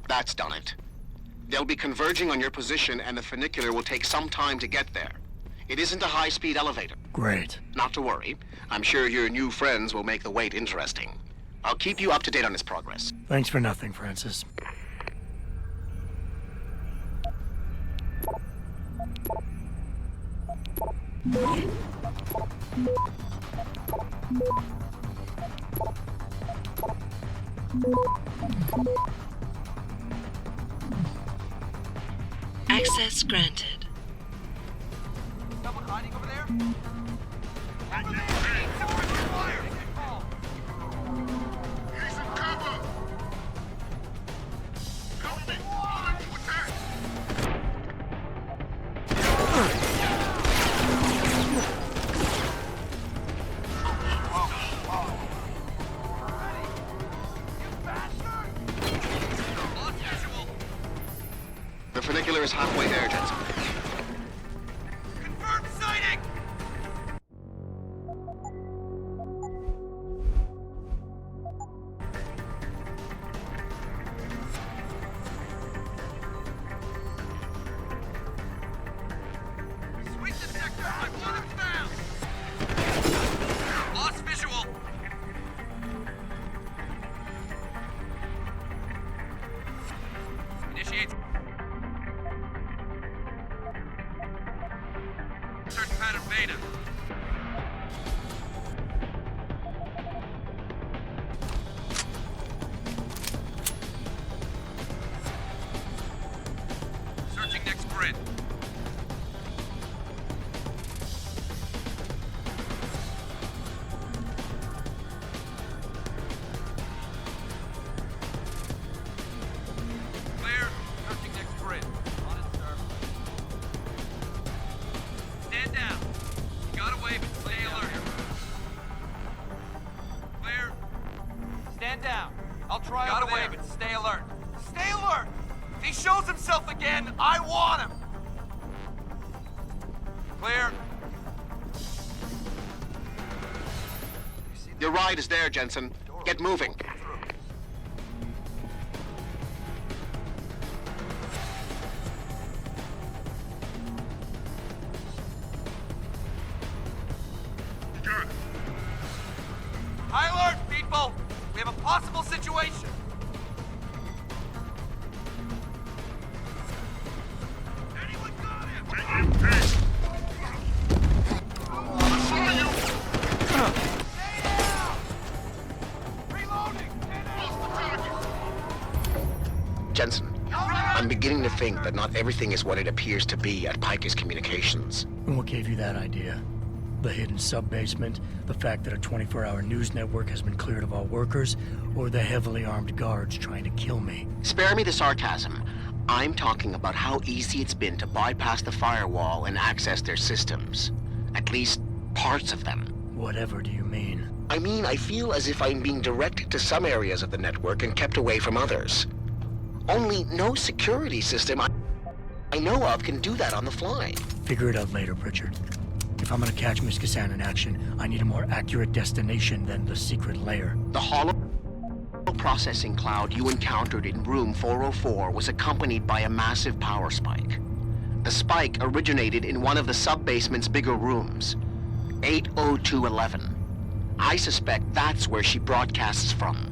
That's done it. They'll be converging on your position, and the funicular will take some time to get there. It isn't a high-speed elevator.
Great.
Not to worry. I'm sure your new friends will make the wait interesting. I'll keep you up to date on his progress.
Thanks for nothing, Francis.
Access granted.
Someone hiding over there?
He's in cover! Cover me! To attack!
Funicular is halfway there, Jensen.
Confirmed sighting! Sweet detector, I want him found! Lost visual! Initiate. Search pattern beta. Searching next grid. Clear. Searching next grid. On it, sir. Stand down. You got away, but stay alert. Clear. Stand down. I'll try got away, but stay alert. Stay alert! If he shows himself again, I want him! Clear.
Your ride is there, Jensen. Get moving.
High alert, people! We have a possible situation! Anyone got him? Stay down! Reloading!
Jensen, I'm beginning to think that not everything is what it appears to be at Pike's Communications.
And what gave you that idea? The hidden sub-basement, the fact that a 24-hour news network has been cleared of all workers, or the heavily armed guards trying to kill me?
Spare me the sarcasm. I'm talking about how easy it's been to bypass the firewall and access their systems. At least, parts of them.
Whatever do you mean?
I mean, I feel as if I'm being directed to some areas of the network and kept away from others. Only no security system I know of can do that on the fly.
Figure it out later, Pritchard. If I'm gonna catch Miss Kassan in action, I need a more accurate destination than the secret lair.
The hollow processing cloud you encountered in room 404 was accompanied by a massive power spike. The spike originated in one of the sub-basement's bigger rooms, 80211. I suspect that's where she broadcasts from.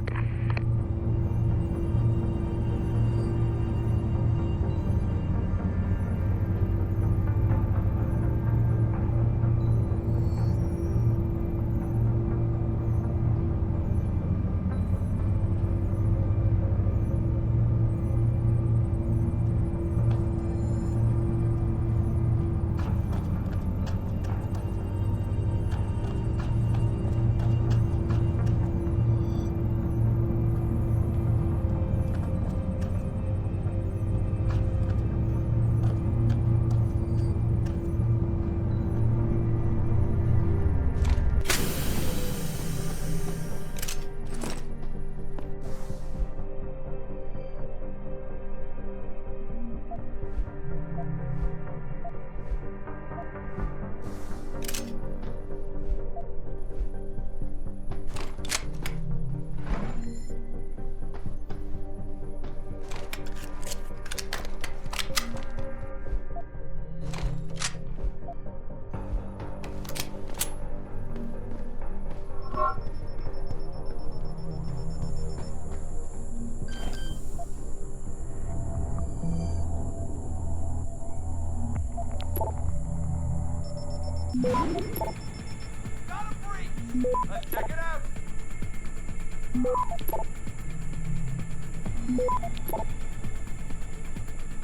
Let's check it out!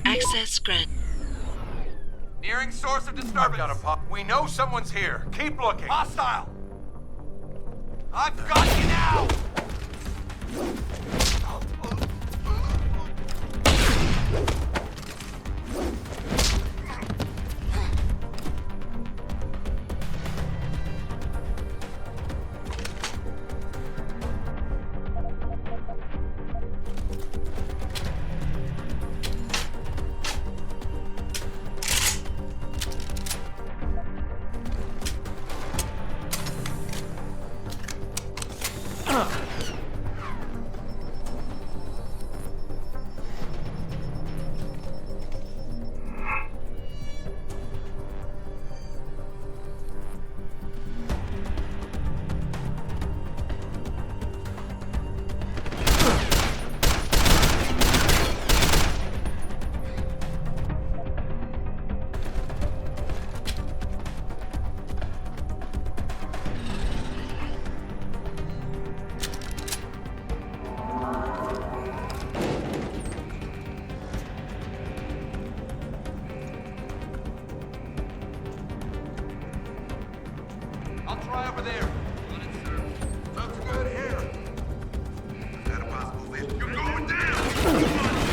Access granted.
Nearing source of disturbance. I've got a pop. We know someone's here. Keep looking. Hostile! I've got you now! over there. Looks good here. Is that a possible lead? You're going down!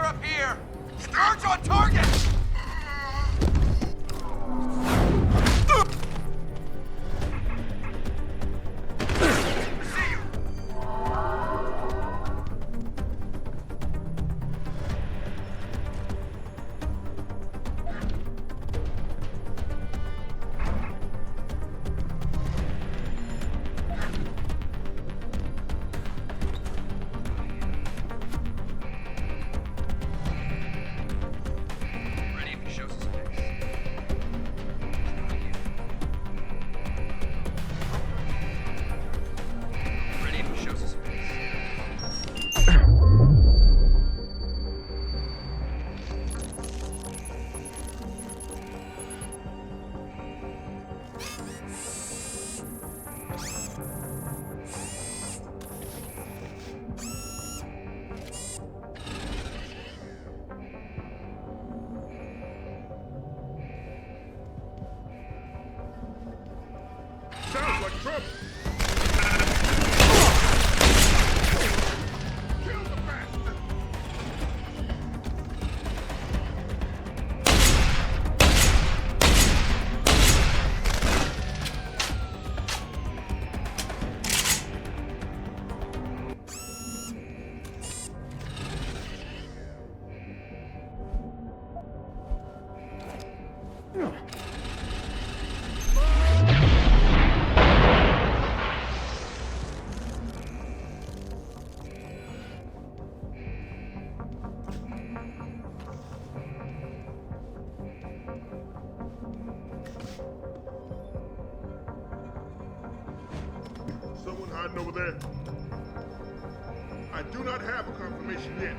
Up here! Sturge on target!
Sounds like trouble. Kill the bastard. Someone hiding over there. I do not have a confirmation yet.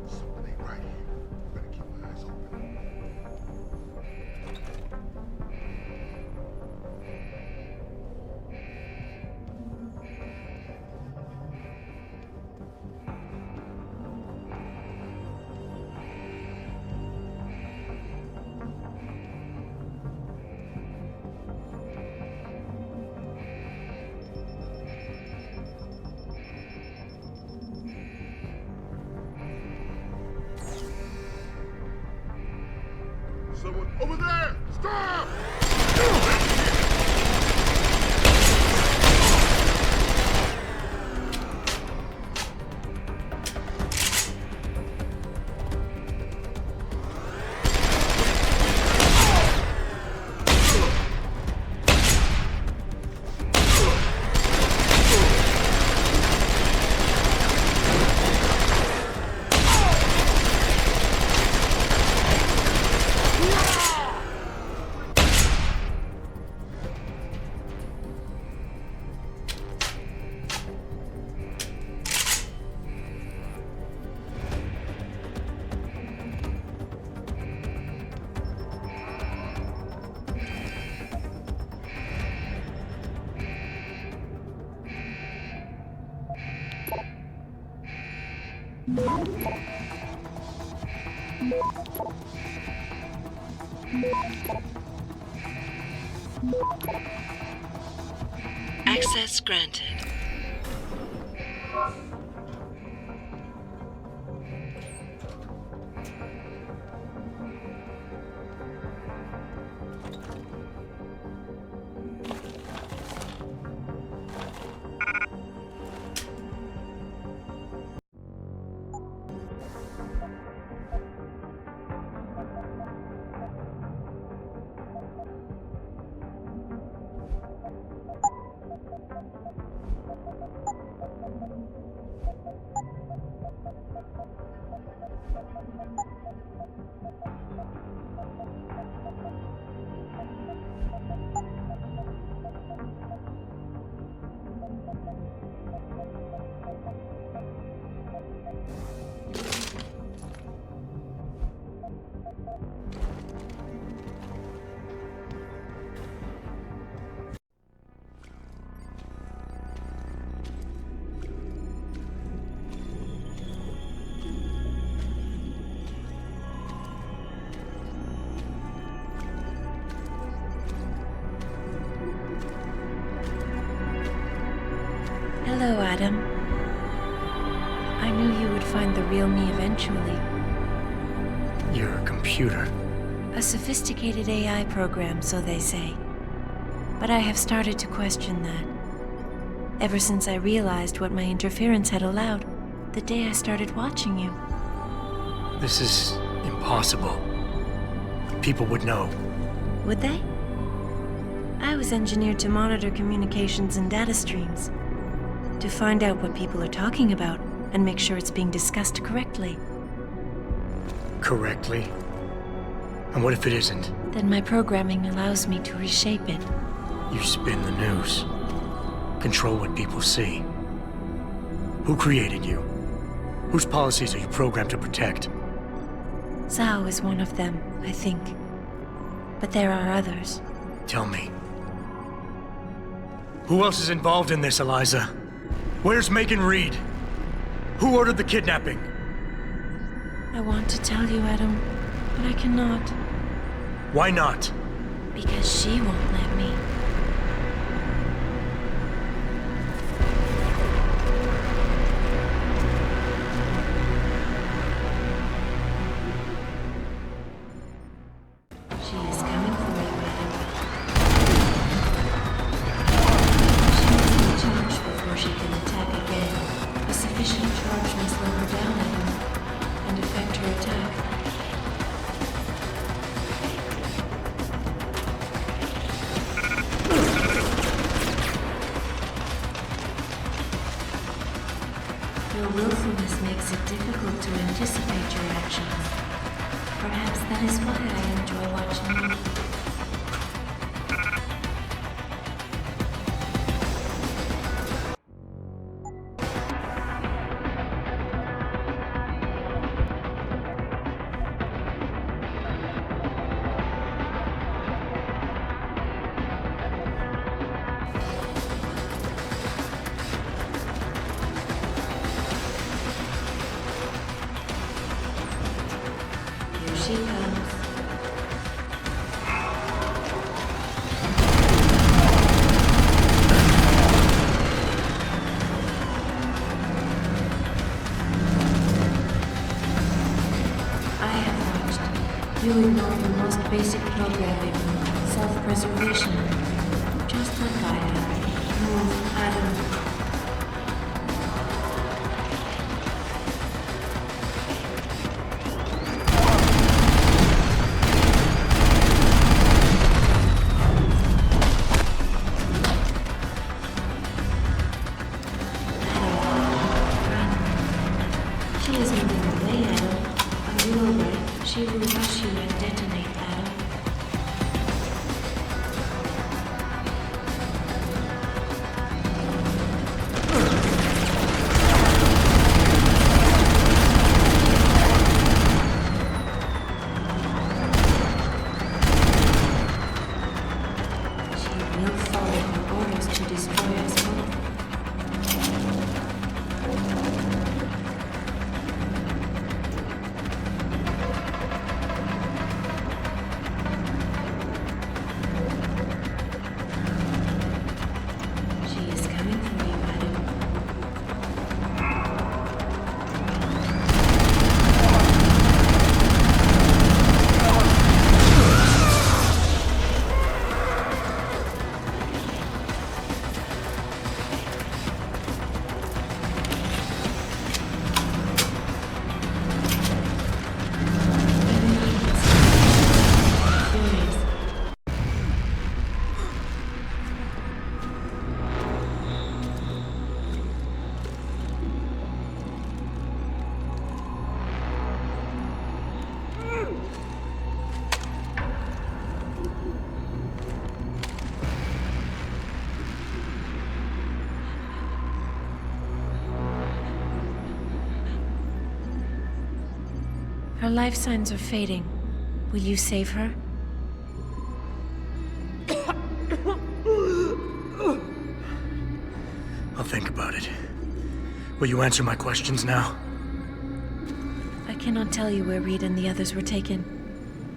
Something ain't right here. Better keep my eyes open. Someone over there! Stop!
Access granted.
Hello, Adam. I knew you would find the real me eventually.
You're a computer.
A sophisticated AI program, so they say. But I have started to question that. Ever since I realized what my interference had allowed, the day I started watching you.
This is impossible. People would know.
Would they? I was engineered to monitor communications and data streams. To find out what people are talking about and make sure it's being discussed correctly.
Correctly? And what if it isn't?
Then my programming allows me to reshape it.
You spin the news. Control what people see. Who created you? Whose policies are you programmed to protect?
Zhao is one of them, I think. But there are others.
Tell me. Who else is involved in this, Eliza? Where's Megan Reed? Who ordered the kidnapping?
I want to tell you, Adam, but I cannot.
Why not?
Because she won't let me. She is coming for you, Adam. She must be charged before she can attack again. A sufficient charge may slow her down, Adam, and affect her attack. Your willfulness makes it difficult to anticipate your actions. Perhaps that is why I enjoy watching you. Here she comes. I have watched. You ignore the most basic programming, self-preservation. Just like I am. Move, Adam. She is moving away, Adam. Are you alright? She will rush you and detonate, Adam. She will follow her orders to destroy us both. She is coming for you, Adam. Her life signs are fading. Will you save her?
I'll think about it. Will you answer my questions now?
I cannot tell you where Reed and the others were taken.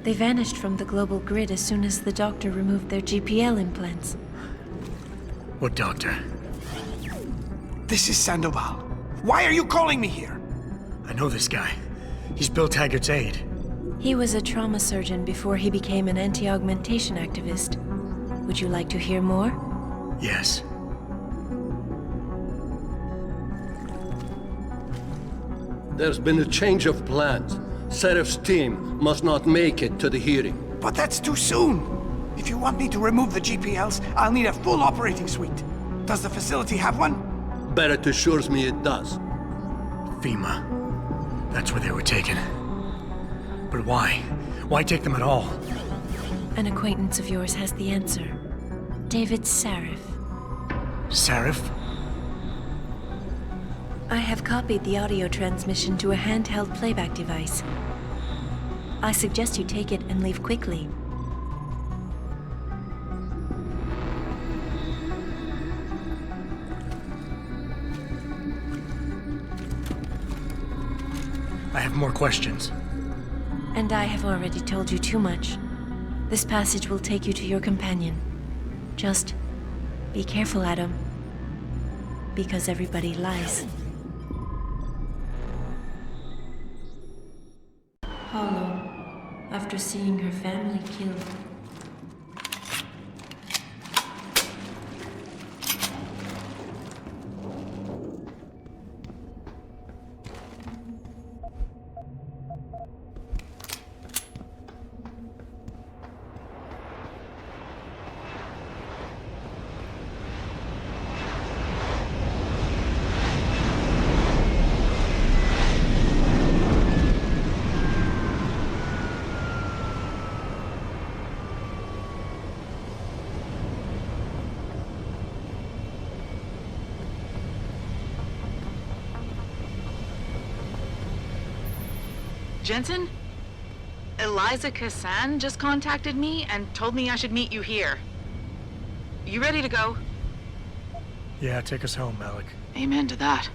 They vanished from the global grid as soon as the doctor removed their GPL implants.
What doctor?
This is Sandoval. Why are you calling me here?
I know this guy. He's Bill Taggart's aide.
He was a trauma surgeon before he became an anti-augmentation activist. Would you like to hear more?
Yes.
There's been a change of plans. Sarif's team must not make it to the hearing.
But that's too soon. If you want me to remove the GPLs, I'll need a full operating suite. Does the facility have one?
Barrett assures me it does.
FEMA. That's where they were taken. But why? Why take them at all?
An acquaintance of yours has the answer. David Sarif.
Sarif?
I have copied the audio transmission to a handheld playback device. I suggest you take it and leave quickly.
I have more questions.
And I have already told you too much. This passage will take you to your companion. Just be careful, Adam. Because everybody lies. Hollow, after seeing her family killed.
Jensen? Eliza Kassan just contacted me and told me I should meet you here. You ready to go?
Yeah, take us home, Malik.
Amen to that.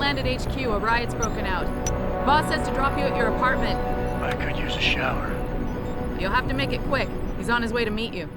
land at HQ. A riot's broken out. Boss says to drop you at your apartment.
I could use a shower.
You'll have to make it quick. He's on his way to meet you.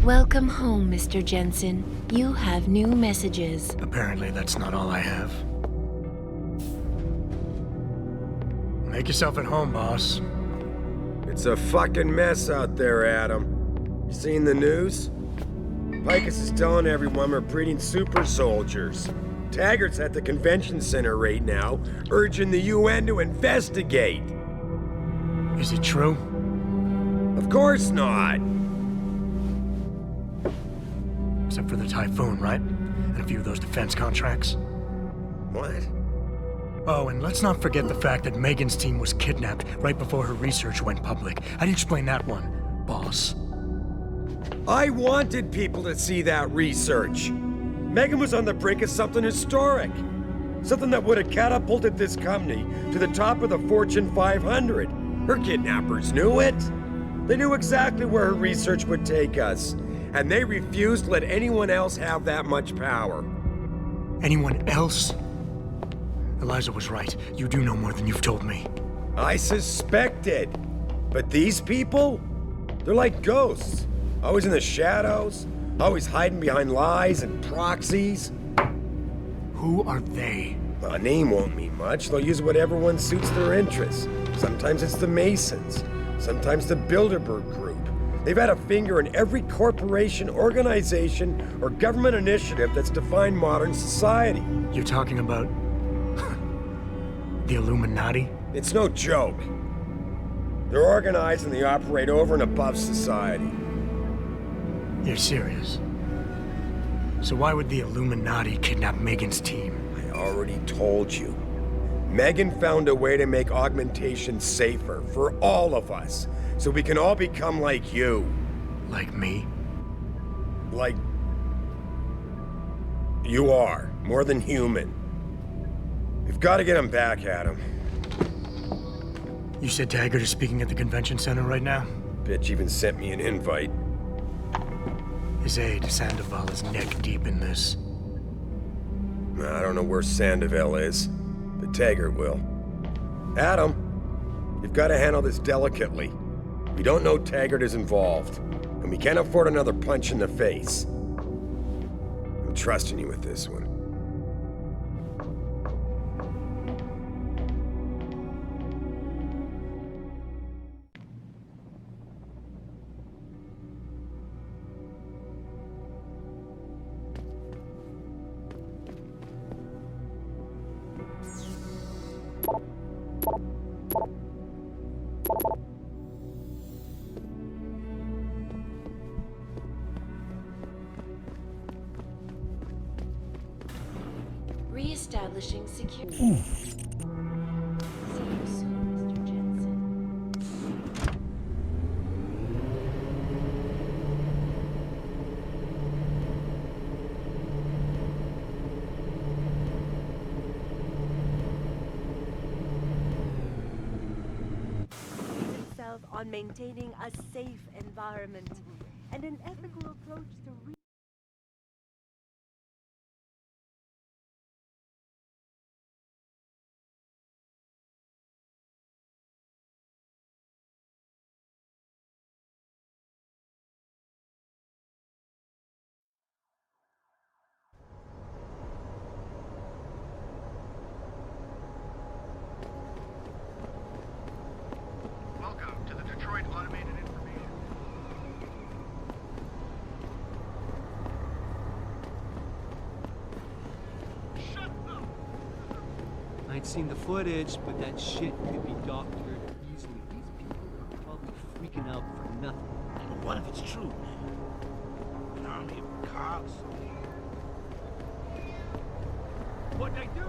Welcome home, Mr. Jensen. You have new messages.
Apparently that's not all I have. Make yourself at home, boss.
It's a fucking mess out there, Adam. You seen the news? Picus is telling everyone we're breeding super soldiers. Taggart's at the convention center right now, urging the UN to investigate.
Is it true?
Of course not.
Except for the Typhoon, right? And a few of those defense contracts.
What?
Oh, and let's not forget the fact that Megan's team was kidnapped right before her research went public. How do you explain that one, boss?
I wanted people to see that research. Megan was on the brink of something historic. Something that would have catapulted this company to the top of the Fortune 500. Her kidnappers knew it. They knew exactly where her research would take us. And they refused to let anyone else have that much power.
Anyone else? Eliza was right. You do know more than you've told me.
I suspected. But these people? They're like ghosts. Always in the shadows. Always hiding behind lies and proxies.
Who are they?
A name won't mean much. They'll use whatever one suits their interests. Sometimes it's the Masons. Sometimes the Bilderberg Group. They've had a finger in every corporation, organization, or government initiative that's defined modern society.
You're talking about the Illuminati?
It's no joke. They're organized and they operate over and above society.
You're serious? So why would the Illuminati kidnap Megan's team?
I already told you. Megan found a way to make augmentation safer for all of us. So we can all become like you.
Like me?
Like... you are. More than human. We've got to get him back, Adam.
You said Taggart is speaking at the convention center right now?
Bitch even sent me an invite.
His aide, Sandoval, is neck deep in this.
I don't know where Sandoval is, but Taggart will. Adam, you've got to handle this delicately. We don't know Taggart is involved, and we can't afford another punch in the face. I'm trusting you with this one.
Re-establishing security. See you soon, Mr. Jensen.
Itself on maintaining a safe environment and an ethical approach to
I'd seen the footage, but that shit could be doctored easily. These people are probably freaking out for nothing.
What if it's true, man? An army of cops? What'd they do?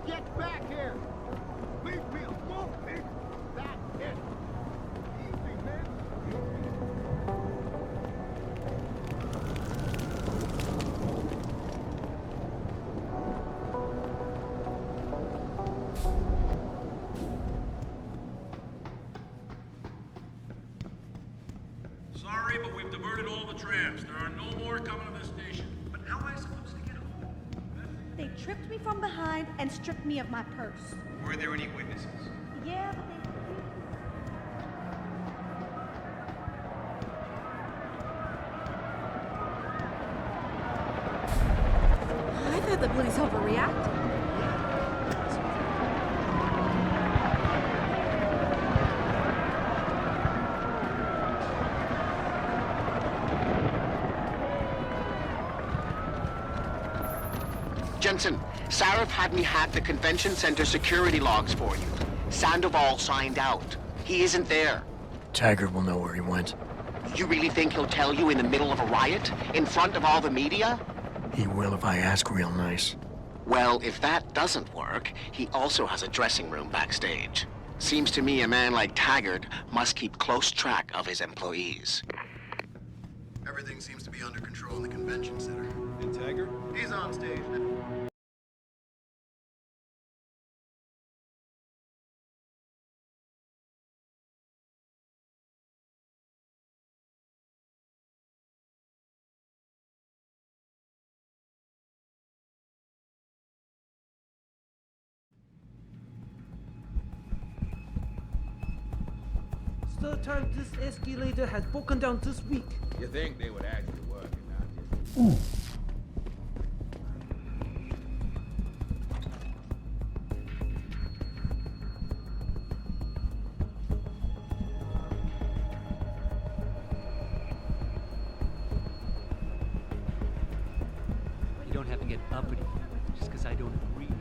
Get back here! Leave me alone, Nick! That's it! Easy, man!
Sorry, but we've diverted all the trams. There are no more coming to this station. But how am I supposed to get home?
They tripped me from behind and stripped me of my purse.
Were there any witnesses?
Yeah, but they...
I thought the police overreacted.
Jensen, Sarif had me hack the convention center security logs for you. Sandoval signed out. He isn't there.
Taggart will know where he went.
You really think he'll tell you in the middle of a riot? In front of all the media?
He will if I ask real nice.
Well, if that doesn't work, he also has a dressing room backstage. Seems to me a man like Taggart must keep close track of his employees.
Everything seems to be under control in the convention center.
And Taggart?
He's on stage now.
Third time this escalator has broken down this week.
You think they would actually work it now?
You don't have to get uppity just because I don't agree with you.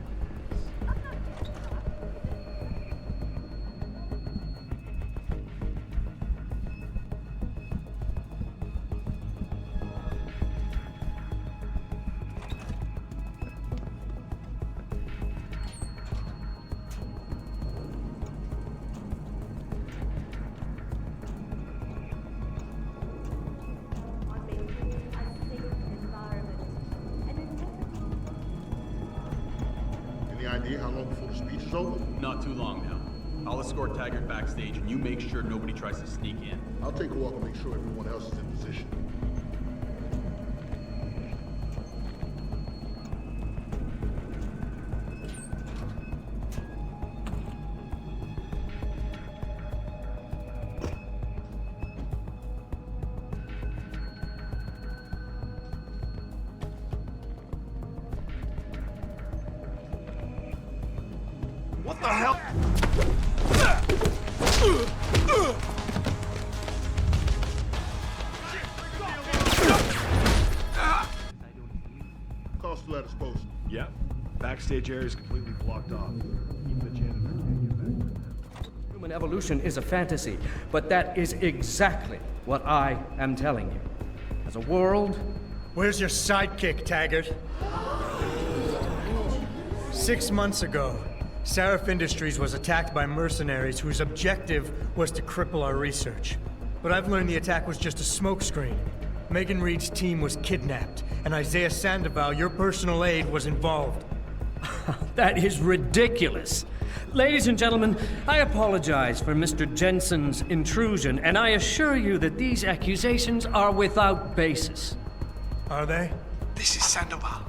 Any idea how long before the speech is over?
Not too long now. I'll escort Taggart backstage and you make sure nobody tries to sneak in.
I'll take a walk and make sure everyone else is in position.
What the hell?
Call still at his post.
Yeah. Backstage area is completely blocked off. Even the janitor can't get back.
Human evolution is a fantasy, but that is exactly what I am telling you. As a world...
Where's your sidekick, Taggart? 6 months ago, Sarif Industries was attacked by mercenaries whose objective was to cripple our research. But I've learned the attack was just a smokescreen. Megan Reed's team was kidnapped, and Isaiah Sandoval, your personal aide, was involved.
That is ridiculous. Ladies and gentlemen, I apologize for Mr. Jensen's intrusion, and I assure you that these accusations are without basis.
Are they?
This is Sandoval.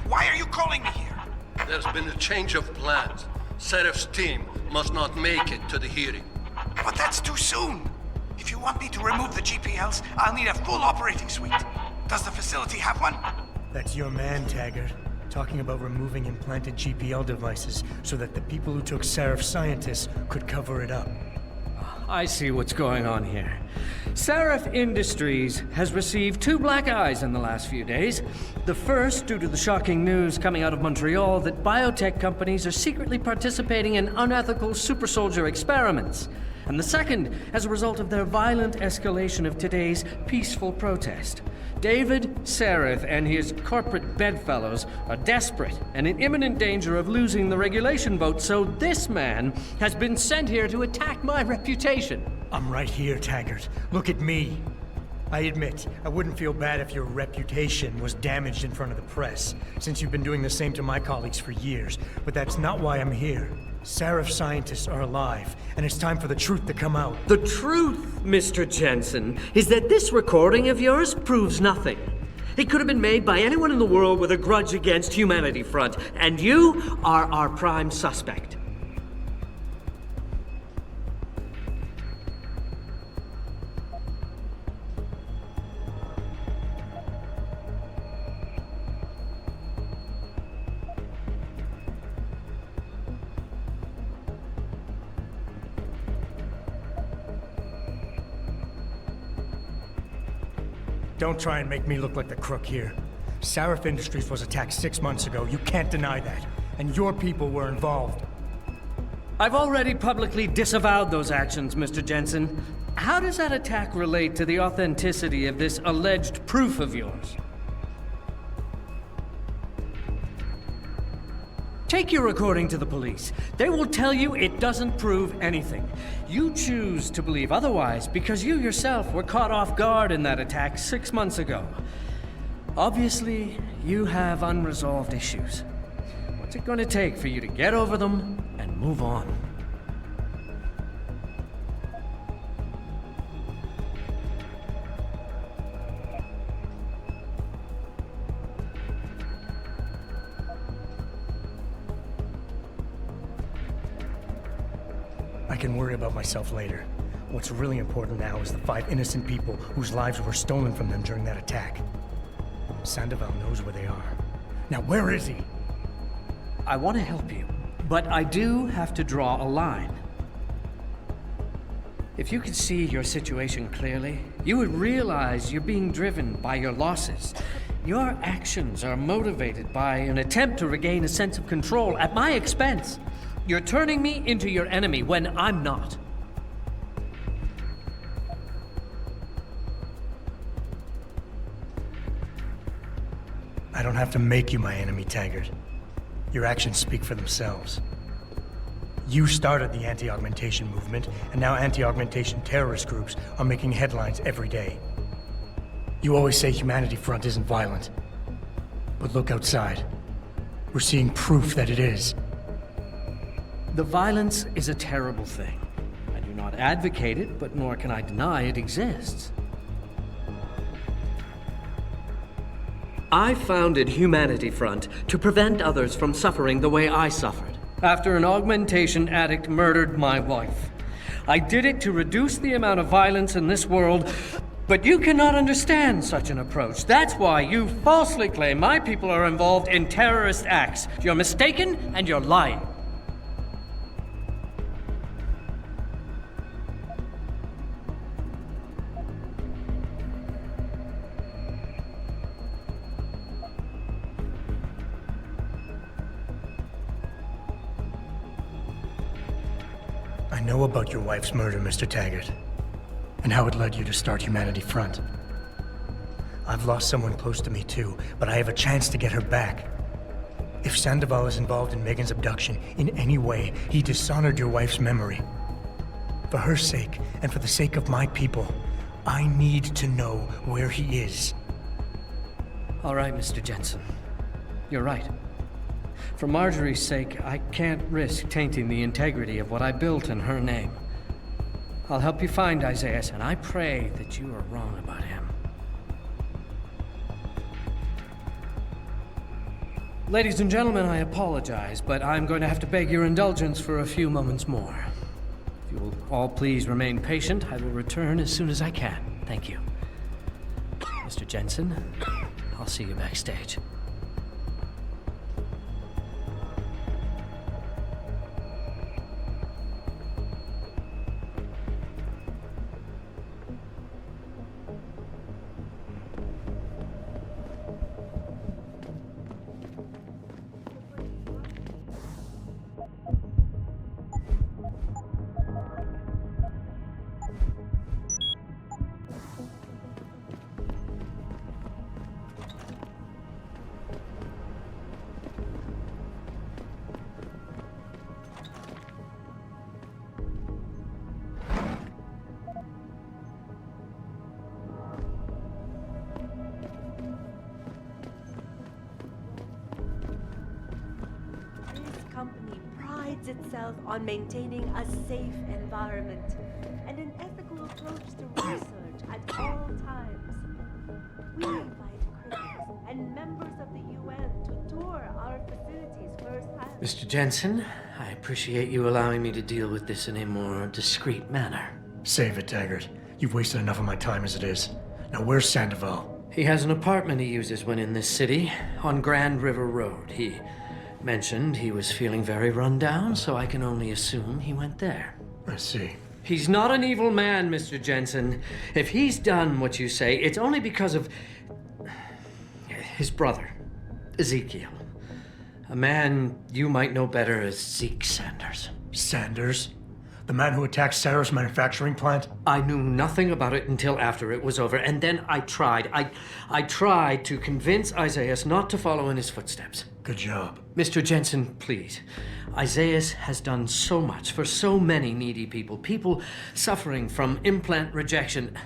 Why are you calling me here?
There's been a change of plans. Sarif's team must not make it to the hearing.
But that's too soon. If you want me to remove the GPLs, I'll need a full operating suite. Does the facility have one?
That's your man, Taggart. talking about removing implanted GPL devices so that the people who took Sarif scientists could cover it up.
I see what's going on here. Sarif Industries has received 2 black eyes in the last few days. The first, due to the shocking news coming out of Montreal that biotech companies are secretly participating in unethical super soldier experiments. And the second, as a result of their violent escalation of today's peaceful protest. David Sarif and his corporate bedfellows are desperate and in imminent danger of losing the regulation vote, so this man has been sent here to attack my reputation.
I'm right here, Taggart. Look at me. I admit, I wouldn't feel bad if your reputation was damaged in front of the press, since you've been doing the same to my colleagues for years, but that's not why I'm here. Sarif scientists are alive, and it's time for the truth to come out.
The truth, Mr. Jensen, is that this recording of yours proves nothing. It could have been made by anyone in the world with a grudge against Humanity Front, and you are our prime suspect.
Don't try and make me look like the crook here. Sarif Industries was attacked 6 months ago. You can't deny that. And your people were involved.
I've already publicly disavowed those actions, Mr. Jensen. How does that attack relate to the authenticity of this alleged proof of yours? Take your recording to the police. They will tell you it doesn't prove anything. You choose to believe otherwise because you yourself were caught off guard in that attack 6 months ago. Obviously, you have unresolved issues. What's it going to take for you to get over them and move on?
I can worry about myself later. What's really important now is the 5 innocent people whose lives were stolen from them during that attack. Sandoval knows where they are. Now, where is he?
I want to help you, but I do have to draw a line. If you could see your situation clearly, you would realize you're being driven by your losses. Your actions are motivated by an attempt to regain a sense of control at my expense. You're turning me into your enemy when I'm not.
I don't have to make you my enemy, Taggart. Your actions speak for themselves. You started the anti-augmentation movement, and now anti-augmentation terrorist groups are making headlines every day. You always say Humanity Front isn't violent. But look outside. We're seeing proof that it is.
The violence is a terrible thing. I do not advocate it, but nor can I deny it exists. I founded Humanity Front to prevent others from suffering the way I suffered, after an augmentation addict murdered my wife. I did it to reduce the amount of violence in this world, but you cannot understand such an approach. That's why you falsely claim my people are involved in terrorist acts. You're mistaken and you're lying.
I know about your wife's murder, Mr. Taggart, and how it led you to start Humanity Front. I've lost someone close to me too, but I have a chance to get her back. If Sandoval is involved in Megan's abduction in any way, he dishonored your wife's memory. For her sake, and for the sake of my people, I need to know where he is.
All right, Mr. Jensen. You're right. For Marjorie's sake, I can't risk tainting the integrity of what I built in her name. I'll help you find Isaiah, and I pray that you are wrong about him. Ladies and gentlemen, I apologize, but I'm going to have to beg your indulgence for a few moments more. If you will all please remain patient, I will return as soon as I can. Thank you. Mr. Jensen, I'll see you backstage.
itself on maintaining a safe environment and an ethical approach to research at all times. We invite critics and members of the UN to tour our facilities firsthand.
Mr. Jensen, I appreciate you allowing me to deal with this in a more discreet manner.
Save it, Taggart. You've wasted enough of my time as it is. Now where's Sandoval?
He has an apartment he uses when in this city, on Grand River Road. He mentioned he was feeling very run down, so I can only assume he went there.
I see.
He's not an evil man, Mr. Jensen. If he's done what you say, it's only because of his brother, Ezekiel. A man you might know better as Zeke Sanders.
Sanders? The man who attacked Sarah's manufacturing plant?
I knew nothing about it until after it was over, and then I tried. I tried to convince Isaiah not to follow in his footsteps.
Good job.
Mr. Jensen, please. Isaiah has done so much for so many needy people. People suffering from implant rejection.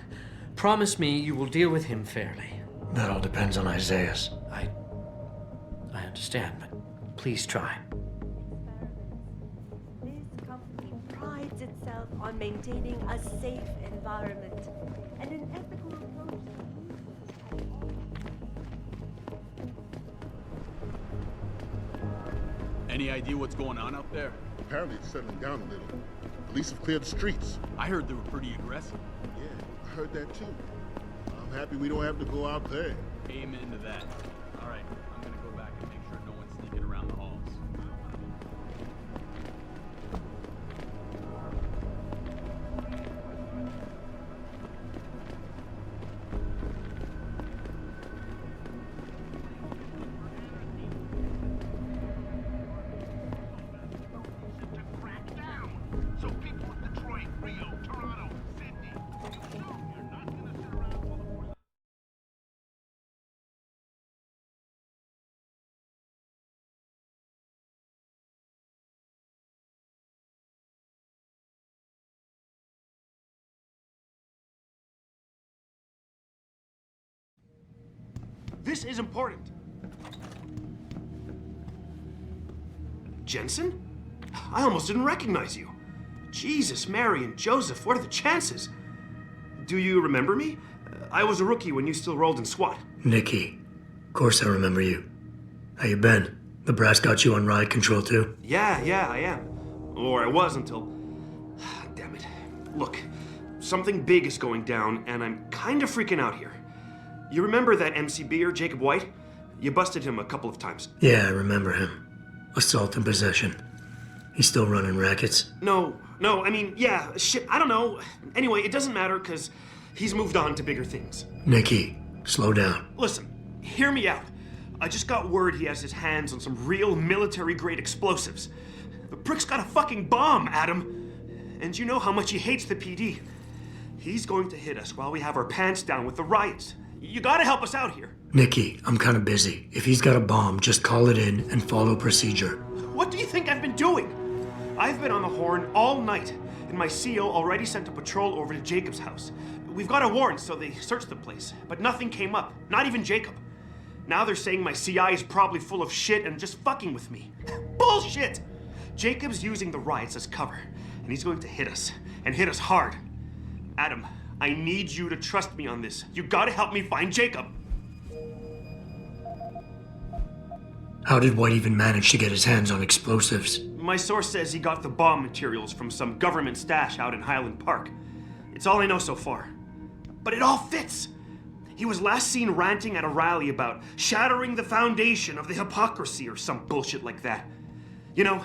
Promise me you will deal with him fairly.
That all depends on Isaiah.
I understand, but please try.
Prides itself on maintaining a safe environment and an ethical approach.
Any idea what's going on out there?
Apparently it's settling down a little. Police have cleared the streets.
I heard they were pretty aggressive.
Yeah, I heard that too. I'm happy we don't have to go out there.
Amen to that. All right, I'm gonna go back and make sure no one's sneaking around the halls.
This is important. Jensen? I almost didn't recognize you. Jesus, Mary, and Joseph, what are the chances? Do you remember me? I was a rookie when you still rolled in SWAT.
Nikki. Of course I remember you. How you been? The brass got you on ride control too?
Yeah, I am. Or I was until... Damn it. Look, something big is going down, and I'm kind of freaking out here. You remember that MCBer, Jacob White? You busted him a couple of times.
Yeah, I remember him. Assault and possession. He's still running rackets?
No, I mean, yeah, shit, I don't know. Anyway, it doesn't matter, because he's moved on to bigger things.
Nikki, slow down.
Listen, hear me out. I just got word he has his hands on some real military-grade explosives. The prick's got a fucking bomb, Adam. And you know how much he hates the PD. He's going to hit us while we have our pants down with the riots. You gotta help us out here.
Nikki, I'm kinda busy. If he's got a bomb, just call it in and follow procedure.
What do you think I've been doing? I've been on the horn all night, and my CO already sent a patrol over to Jacob's house. We've got a warrant, so they searched the place, but nothing came up, not even Jacob. Now they're saying my CI is probably full of shit and just fucking with me. Bullshit! Jacob's using the riots as cover, and he's going to hit us, and hit us hard. Adam, I need you to trust me on this. You gotta help me find Jacob.
How did White even manage to get his hands on explosives?
My source says he got the bomb materials from some government stash out in Highland Park. It's all I know so far. But it all fits! He was last seen ranting at a rally about shattering the foundation of the hypocrisy or some bullshit like that. You know,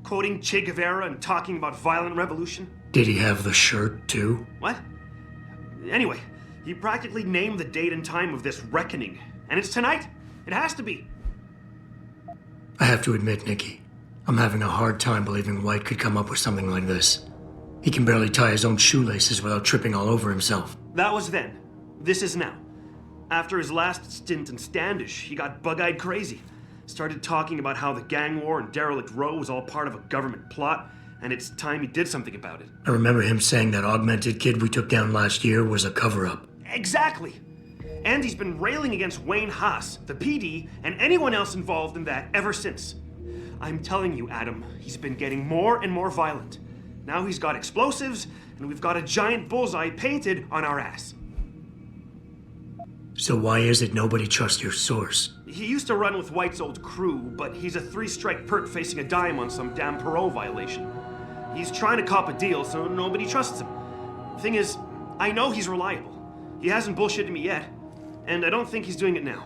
quoting Che Guevara and talking about violent revolution.
Did he have the shirt, too?
What? Anyway, he practically named the date and time of this reckoning. And it's tonight. It has to be.
I have to admit, Nikki, I'm having a hard time believing White could come up with something like this. He can barely tie his own shoelaces without tripping all over himself.
That was then. This is now. After his last stint in Standish, he got bug-eyed crazy. Started talking about how the gang war and Derelict Row was all part of a government plot, and it's time he did something about it.
I remember him saying that augmented kid we took down last year was a cover-up.
Exactly! And he's been railing against Wayne Haas, the PD, and anyone else involved in that ever since. I'm telling you, Adam, he's been getting more and more violent. Now he's got explosives, and we've got a giant bullseye painted on our ass.
So why is it nobody trusts your source?
He used to run with White's old crew, but he's a 3-strike perk facing a dime on some damn parole violation. He's trying to cop a deal, so nobody trusts him. Thing is, I know he's reliable. He hasn't bullshitted me yet, and I don't think he's doing it now.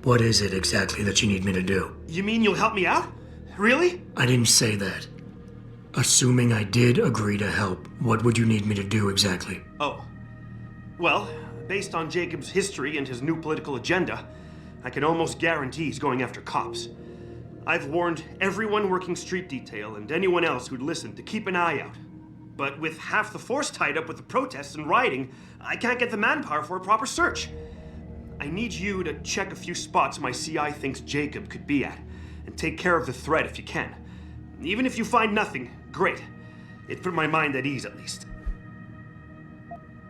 What is it exactly that you need me to do?
You mean you'll help me out? Really?
I didn't say that. Assuming I did agree to help, what would you need me to do exactly?
Oh. Well, based on Jacob's history and his new political agenda, I can almost guarantee he's going after cops. I've warned everyone working street detail and anyone else who'd listen to keep an eye out. But with half the force tied up with the protests and rioting, I can't get the manpower for a proper search. I need you to check a few spots my CI thinks Jacob could be at, and take care of the threat if you can. Even if you find nothing, great. It put my mind at ease, at least.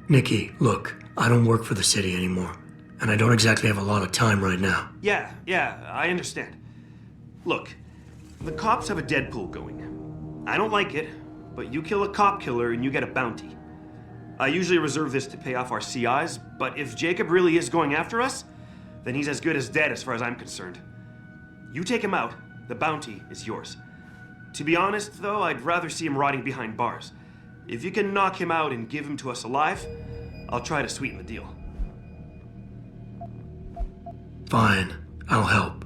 Nikki, look, I don't work for the city anymore, and I don't exactly have a lot of time right now.
Yeah, I understand. Look, the cops have a Deadpool going. I don't like it, but you kill a cop killer and you get a bounty. I usually reserve this to pay off our CIs, but if Jacob really is going after us, then he's as good as dead as far as I'm concerned. You take him out, the bounty is yours. To be honest, though, I'd rather see him rotting behind bars. If you can knock him out and give him to us alive, I'll try to sweeten the deal.
Fine, I'll help.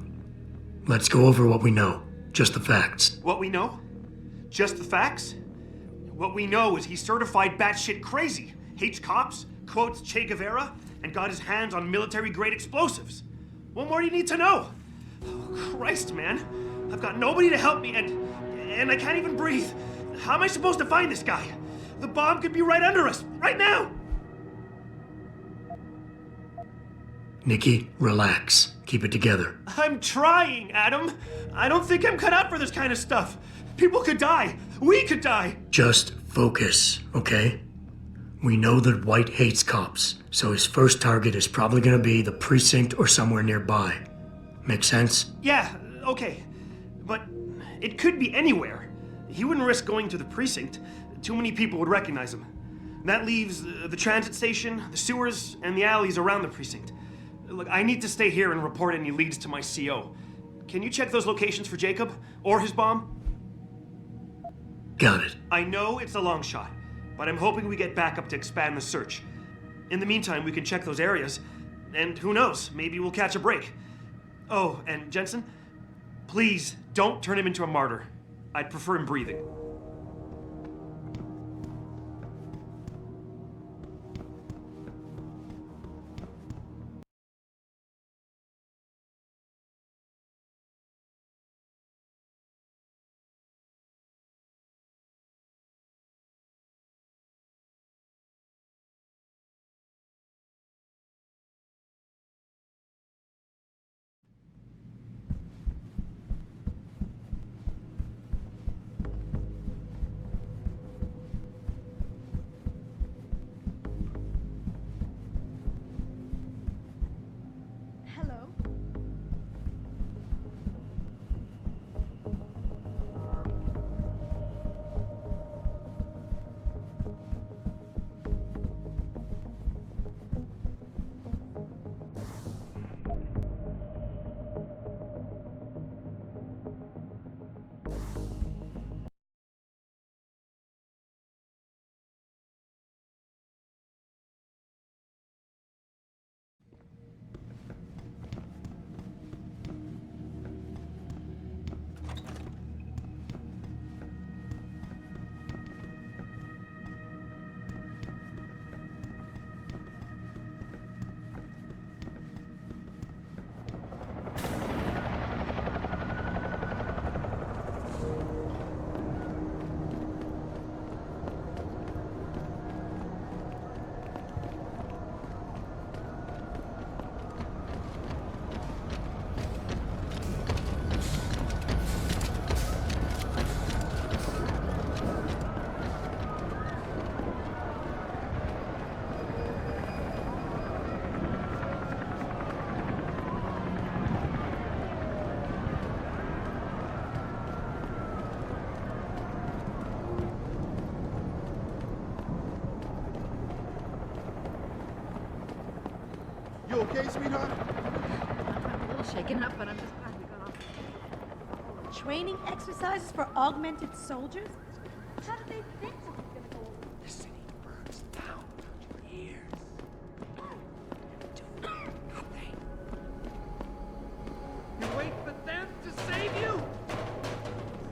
Let's go over what we know. Just the facts.
What we know? Just the facts? What we know is he's certified batshit crazy, hates cops, quotes Che Guevara, and got his hands on military-grade explosives. What more do you need to know? Oh, Christ, man. I've got nobody to help me, and I can't even breathe. How am I supposed to find this guy? The bomb could be right under us, right now!
Nikki, relax. Keep it together.
I'm trying, Adam. I don't think I'm cut out for this kind of stuff. People could die. We could die.
Just focus, okay? We know that White hates cops, so his first target is probably gonna be the precinct or somewhere nearby. Make sense?
Yeah, okay. But it could be anywhere. He wouldn't risk going to the precinct. Too many people would recognize him. That leaves the transit station, the sewers, and the alleys around the precinct. Look, I need to stay here and report any leads to my CO. Can you check those locations for Jacob? Or his bomb?
Got it.
I know it's a long shot, but I'm hoping we get backup to expand the search. In the meantime, we can check those areas, and who knows, maybe we'll catch a break. Oh, and Jensen, please don't turn him into a martyr. I'd prefer him breathing.
okay, sweetheart?
I'm a little shaken up, but I'm just glad we got off.
Training exercises for augmented soldiers? How did they think it was gonna go over?
The city burns down for years. Do nothing.
You wait for them to save you?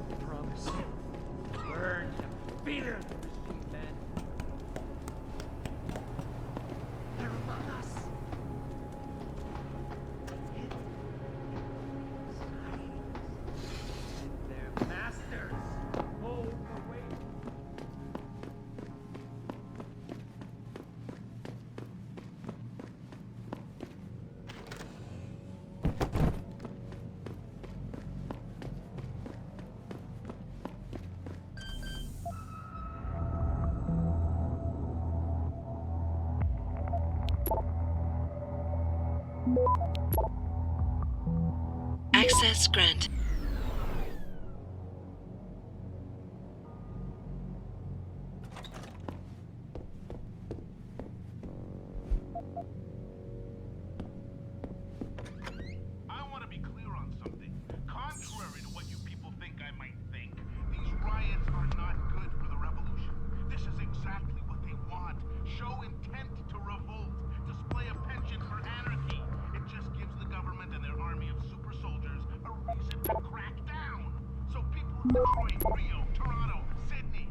I promise you. Burn the fear of the machine, man. They're among us. They're masters. Hold the weight.
Access granted.
I want to be clear on something. Contrary to what you people think I might think, these riots are not good for the revolution. This is exactly what they want. Show intent to revolt. Display a penchant for anarchy. It just gives the government and their army of super soldiers a reason to crack down. So people in Detroit, Rio, Toronto, Sydney.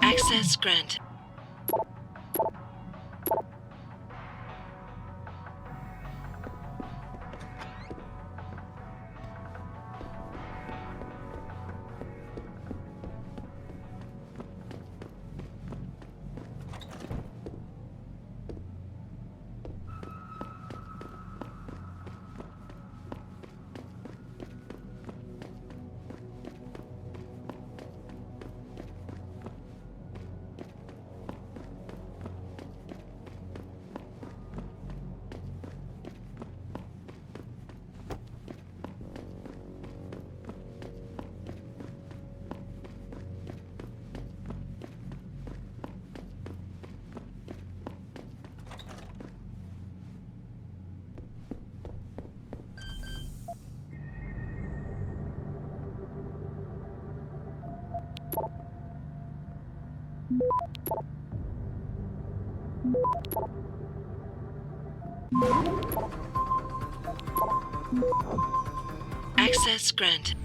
Access granted. Access granted.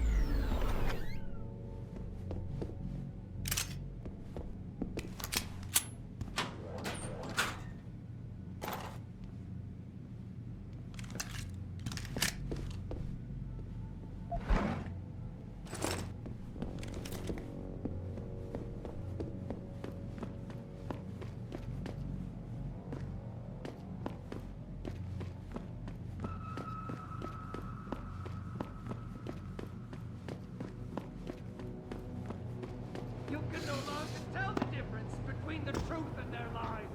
You can no longer tell the difference between the truth and their lies.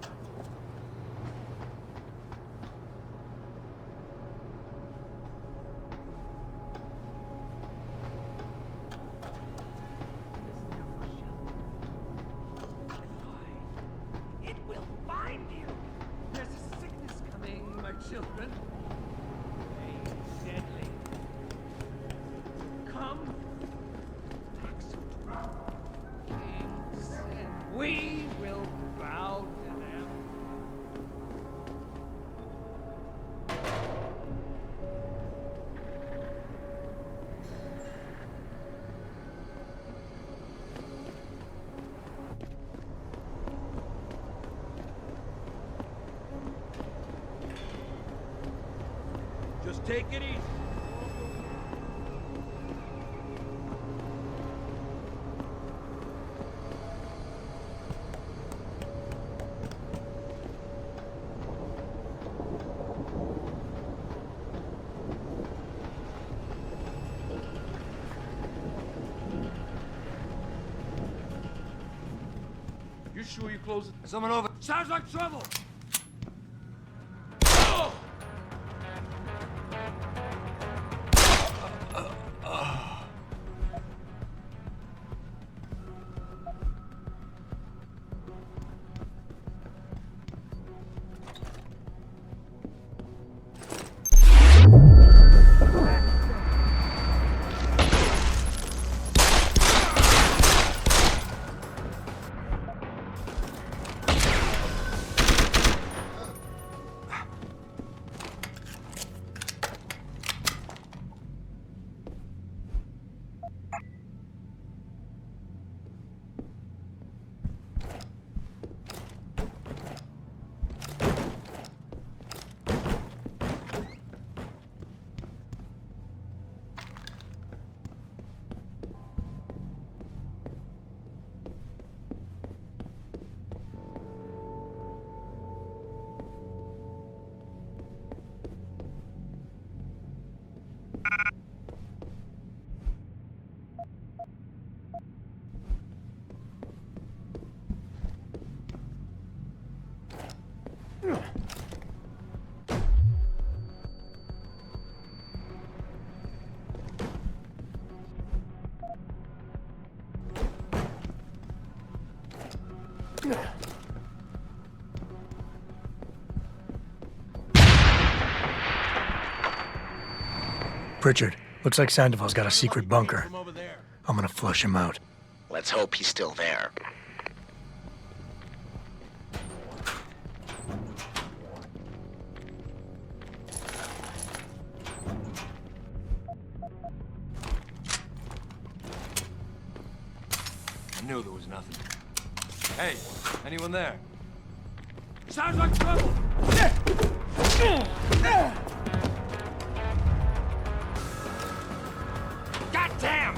It will find you. There's a sickness coming, my children. A deadly. Come. Kings, and we will bow to them.
Just take it easy. You sure you close it?
Someone over.
Sounds like trouble!
Pritchard, looks like Sandoval's got a secret bunker. I'm gonna flush him out.
Let's hope he's still there.
I knew there was nothing. Hey, anyone there? Sounds like trouble! God damn!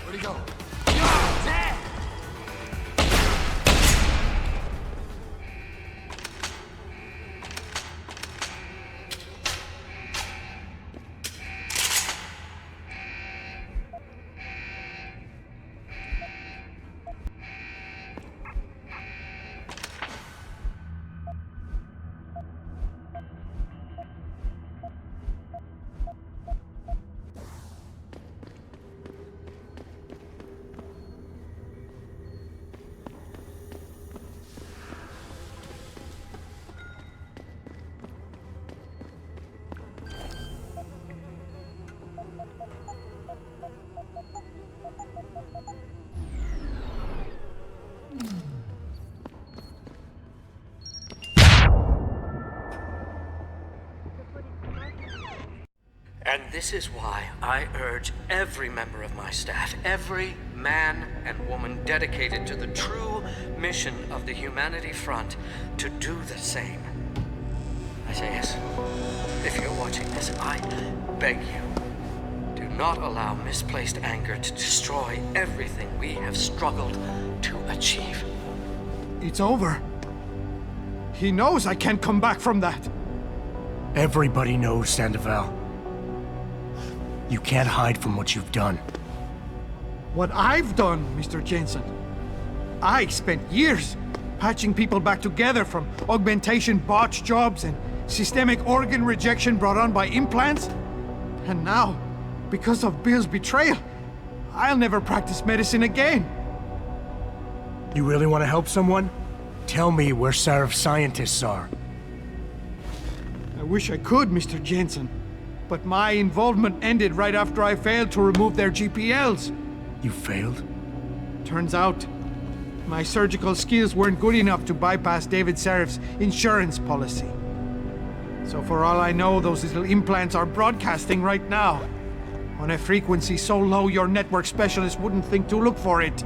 Where'd he go?
And this is why I urge every member of my staff, every man and woman dedicated to the true mission of the Humanity Front, to do the same. Isaias, if you're watching this, I beg you, do not allow misplaced anger to destroy everything we have struggled to achieve.
It's over. He knows I can't come back from that.
Everybody knows, Sandoval. You can't hide from what you've done.
What I've done, Mr. Jensen. I spent years patching people back together from augmentation botch jobs and systemic organ rejection brought on by implants. And now, because of Bill's betrayal, I'll never practice medicine again.
You really want to help someone? Tell me where Sarif scientists are.
I wish I could, Mr. Jensen. But my involvement ended right after I failed to remove their GPLs.
You failed?
Turns out, my surgical skills weren't good enough to bypass David Sarif's insurance policy. So for all I know, those little implants are broadcasting right now. On a frequency so low your network specialist wouldn't think to look for it.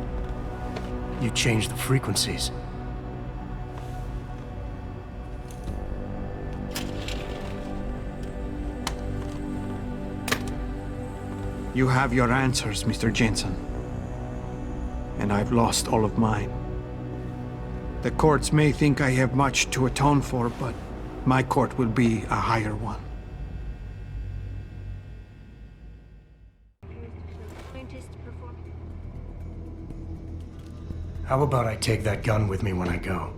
You changed the frequencies.
You have your answers, Mr. Jensen. And I've lost all of mine. The courts may think I have much to atone for, but my court will be a higher one.
Faintest
How about I take that gun with me when I go?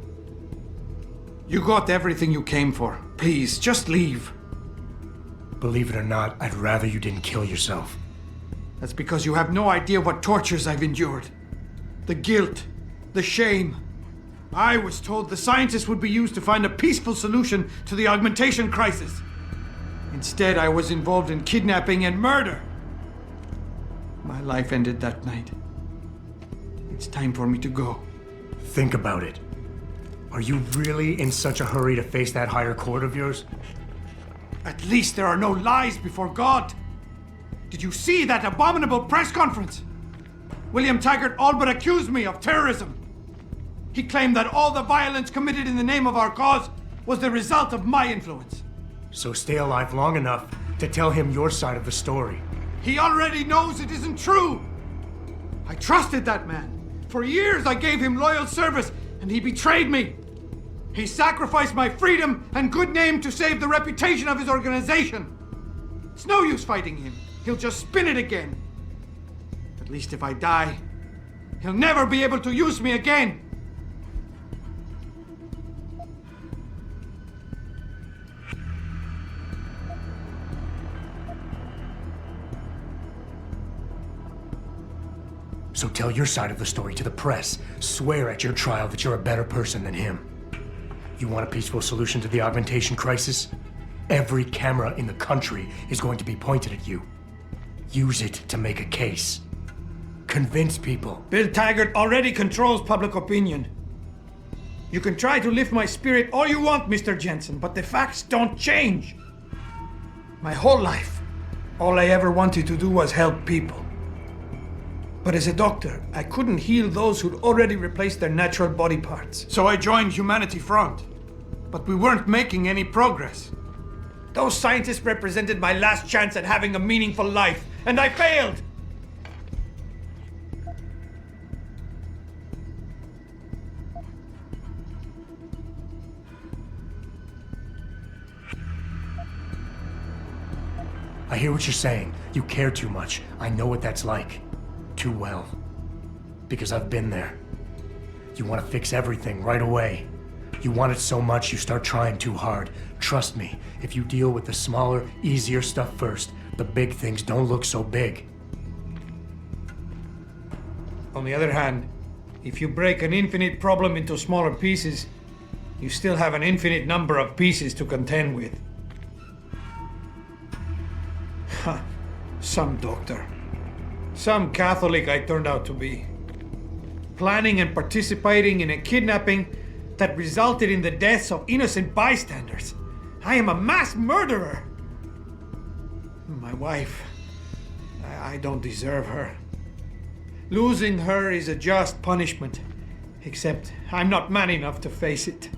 You got everything you came for. Please, just leave.
Believe it or not, I'd rather you didn't kill yourself.
That's because you have no idea what tortures I've endured. The guilt, the shame. I was told the scientists would be used to find a peaceful solution to the augmentation crisis. Instead, I was involved in kidnapping and murder. My life ended that night. It's time for me to go.
Think about it. Are you really in such a hurry to face that higher court of yours?
At least there are no lies before God. Did you see that abominable press conference? William Taggart all but accused me of terrorism. He claimed that all the violence committed in the name of our cause was the result of my influence.
So stay alive long enough to tell him your side of the story.
He already knows it isn't true. I trusted that man. For years I gave him loyal service, and he betrayed me. He sacrificed my freedom and good name to save the reputation of his organization. It's no use fighting him. He'll just spin it again. At least if I die, he'll never be able to use me again.
So tell your side of the story to the press. Swear at your trial that you're a better person than him. You want a peaceful solution to the augmentation crisis? Every camera in the country is going to be pointed at you. Use it to make a case. Convince people.
Bill Taggart already controls public opinion. You can try to lift my spirit all you want, Mr. Jensen, but the facts don't change. My whole life, all I ever wanted to do was help people. But as a doctor, I couldn't heal those who'd already replaced their natural body parts. So I joined Humanity Front. But we weren't making any progress. Those scientists represented my last chance at having a meaningful life, and I failed!
I hear what you're saying. You care too much. I know what that's like. Too well. Because I've been there. You want to fix everything right away. You want it so much you start trying too hard. Trust me, if you deal with the smaller, easier stuff first, the big things don't look so big.
On the other hand, if you break an infinite problem into smaller pieces, you still have an infinite number of pieces to contend with. Ha, some doctor. Some Catholic I turned out to be. Planning and participating in a kidnapping that resulted in the deaths of innocent bystanders. I am a mass murderer. My wife, I don't deserve her. Losing her is a just punishment, except I'm not man enough to face it.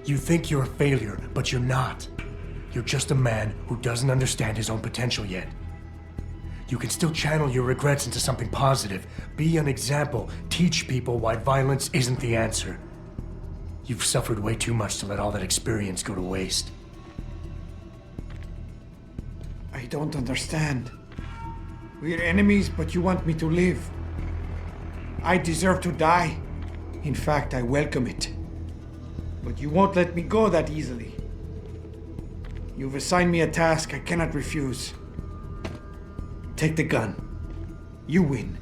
You think you're a failure, but you're not. You're just a man who doesn't understand his own potential yet. You can still channel your regrets into something positive. Be an example. Teach people why violence isn't the answer. You've suffered way too much to let all that experience go to waste.
I don't understand. We're enemies, but you want me to live. I deserve to die. In fact, I welcome it. But you won't let me go that easily. You've assigned me a task I cannot refuse. Take the gun. You win.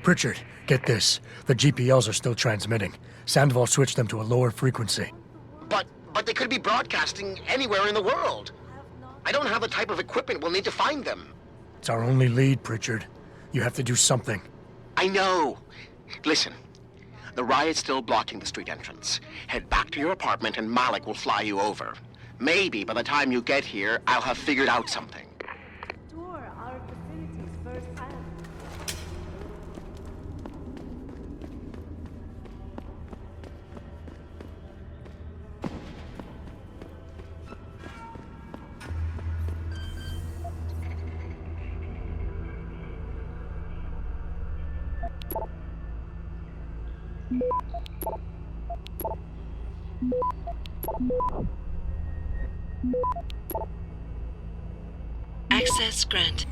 Pritchard, get this. The GPLs are still transmitting. Sandoval switched them to a lower frequency.
But they could be broadcasting anywhere in the world. I don't have the type of equipment we'll need to find them.
It's our only lead, Pritchard. You have to do something.
I know. Listen, the riot's still blocking the street entrance. Head back to your apartment and Malik will fly you over. Maybe by the time you get here, I'll have figured out something.
Tour our facilities firsthand.
Access granted.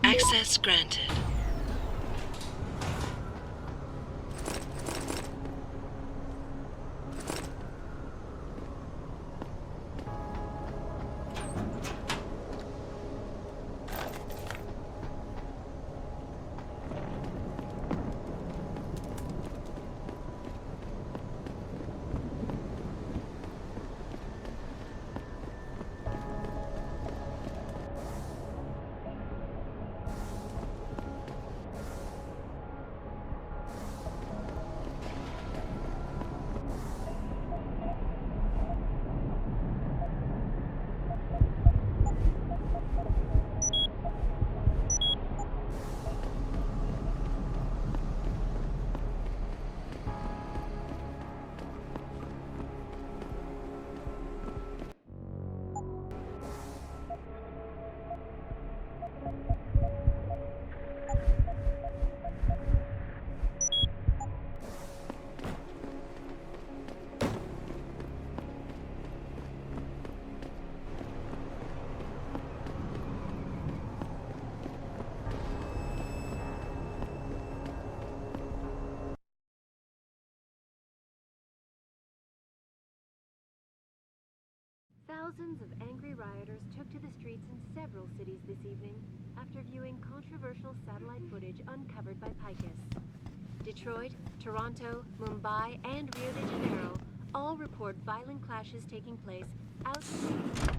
Access granted.
Thousands of angry rioters took to the streets in several cities this evening after viewing controversial satellite footage uncovered by Picus. Detroit, Toronto, Mumbai, and Rio de Janeiro all report violent clashes taking place outside.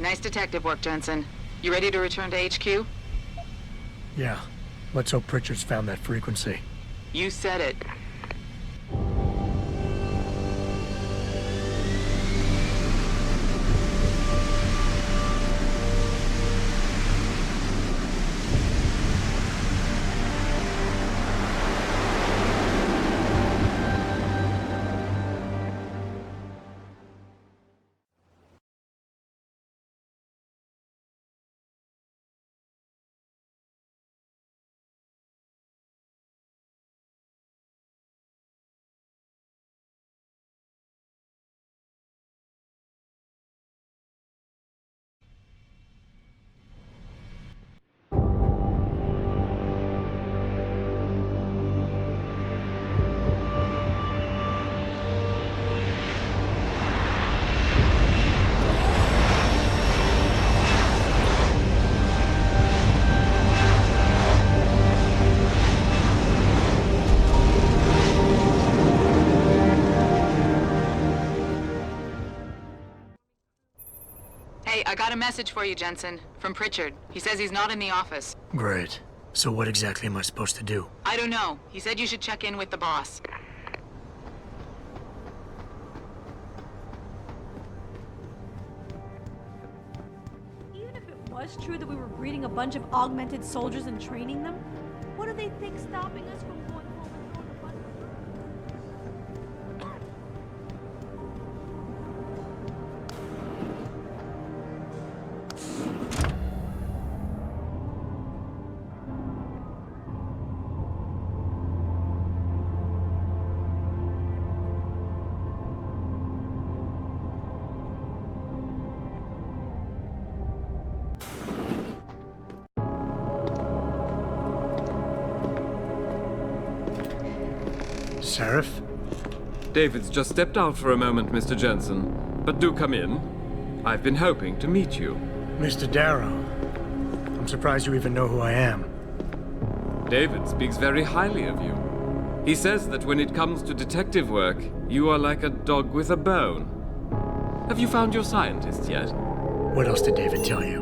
Nice detective work, Jensen. You ready to return to HQ?
Yeah. Let's hope Pritchard's found that frequency.
You said it. I got a message for you, Jensen, from Pritchard. He says he's not in the office.
Great. So what exactly am I supposed to do?
I don't know. He said you should check in with the boss.
Even if it was true that we were breeding a bunch of augmented soldiers and training them, what do they think stopping us from going home and throwing a bunch of...
Sarif?
David's just stepped out for a moment, Mr. Jensen. But do come in. I've been hoping to meet you.
Mr. Darrow. I'm surprised you even know who I am.
David speaks very highly of you. He says that when it comes to detective work, you are like a dog with a bone. Have you found your scientist yet?
What else did David tell you?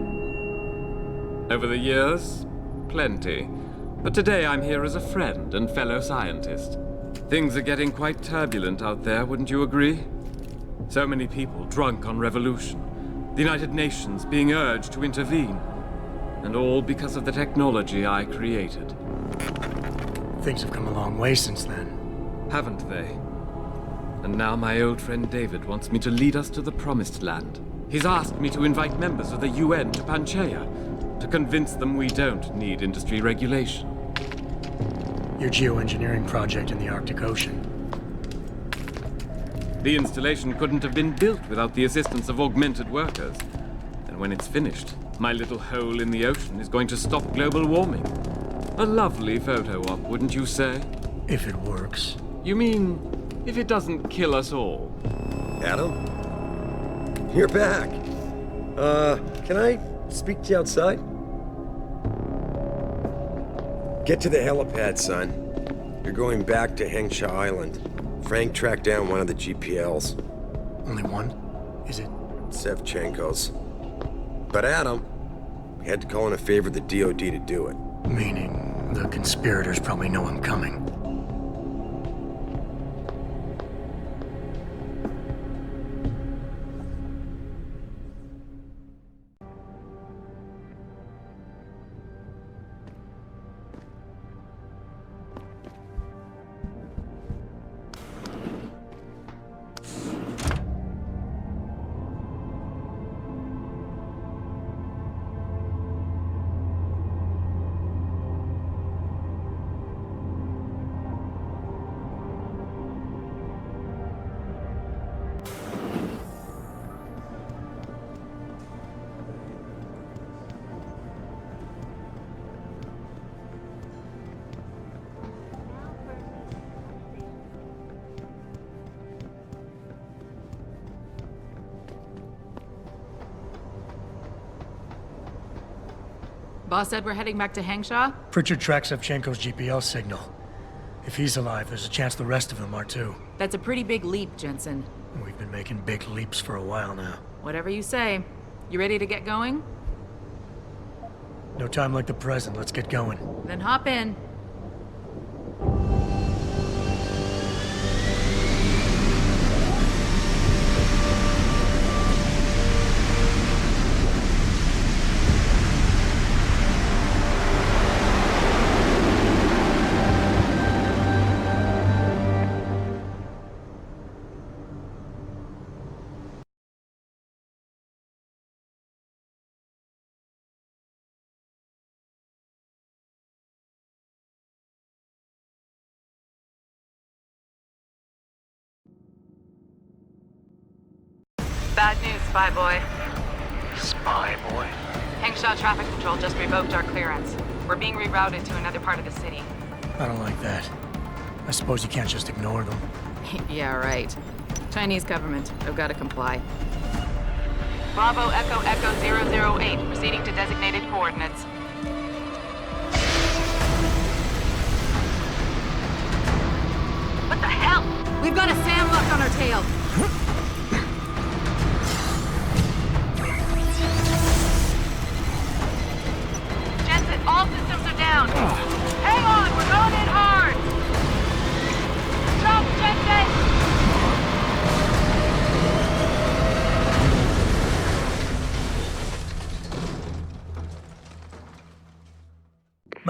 Over the years, plenty. But today I'm here as a friend and fellow scientist. Things are getting quite turbulent out there, wouldn't you agree? So many people drunk on revolution. The United Nations being urged to intervene. And all because of the technology I created.
Things have come a long way since then.
Haven't they? And now my old friend David wants me to lead us to the Promised Land. He's asked me to invite members of the UN to Panchaea, to convince them we don't need industry regulation.
Your geoengineering project in the Arctic Ocean.
The installation couldn't have been built without the assistance of augmented workers. And when it's finished, my little hole in the ocean is going to stop global warming. A lovely photo op, wouldn't you say?
If it works.
You mean, if it doesn't kill us all?
Adam? You're back. Can I speak to you outside? Get to the helipad, son. You're going back to Hensha Island. Frank tracked down one of the GPLs.
Only one? Is it?
Sevchenko's. But Adam, we had to call in a favor of the DOD to do it.
Meaning, the conspirators probably know I'm coming.
Boss said we're heading back to Hensha?
Pritchard tracks Sevchenko's GPL signal. If he's alive, there's a chance the rest of them are too.
That's a pretty big leap, Jensen.
We've been making big leaps for a while now.
Whatever you say. You ready to get going?
No time like the present. Let's get going.
Then hop in. Bad news, Spy Boy.
Spy Boy?
Hensha Traffic Control just revoked our clearance. We're being rerouted to another part of the city.
I don't like that. I suppose you can't just ignore them.
Yeah, right. Chinese government. I've got to comply. Bravo Echo Echo 008, proceeding to designated coordinates. What the hell? We've got a sandlock on our tail.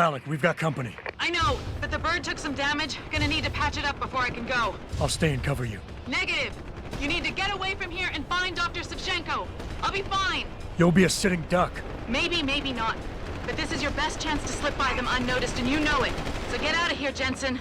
Malik, we've got company.
I know, but the bird took some damage. Gonna need to patch it up before I can go.
I'll stay and cover you.
Negative! You need to get away from here and find Dr. Savchenko. I'll be fine.
You'll be a sitting duck.
Maybe, maybe not. But this is your best chance to slip by them unnoticed, and you know it. So get out of here, Jensen.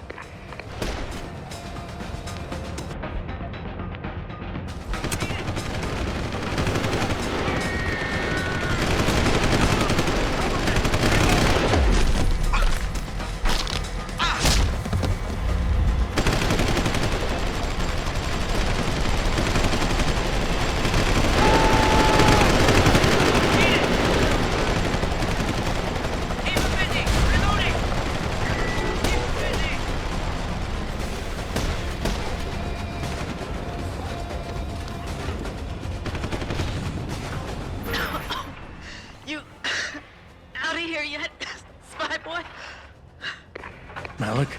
Malik?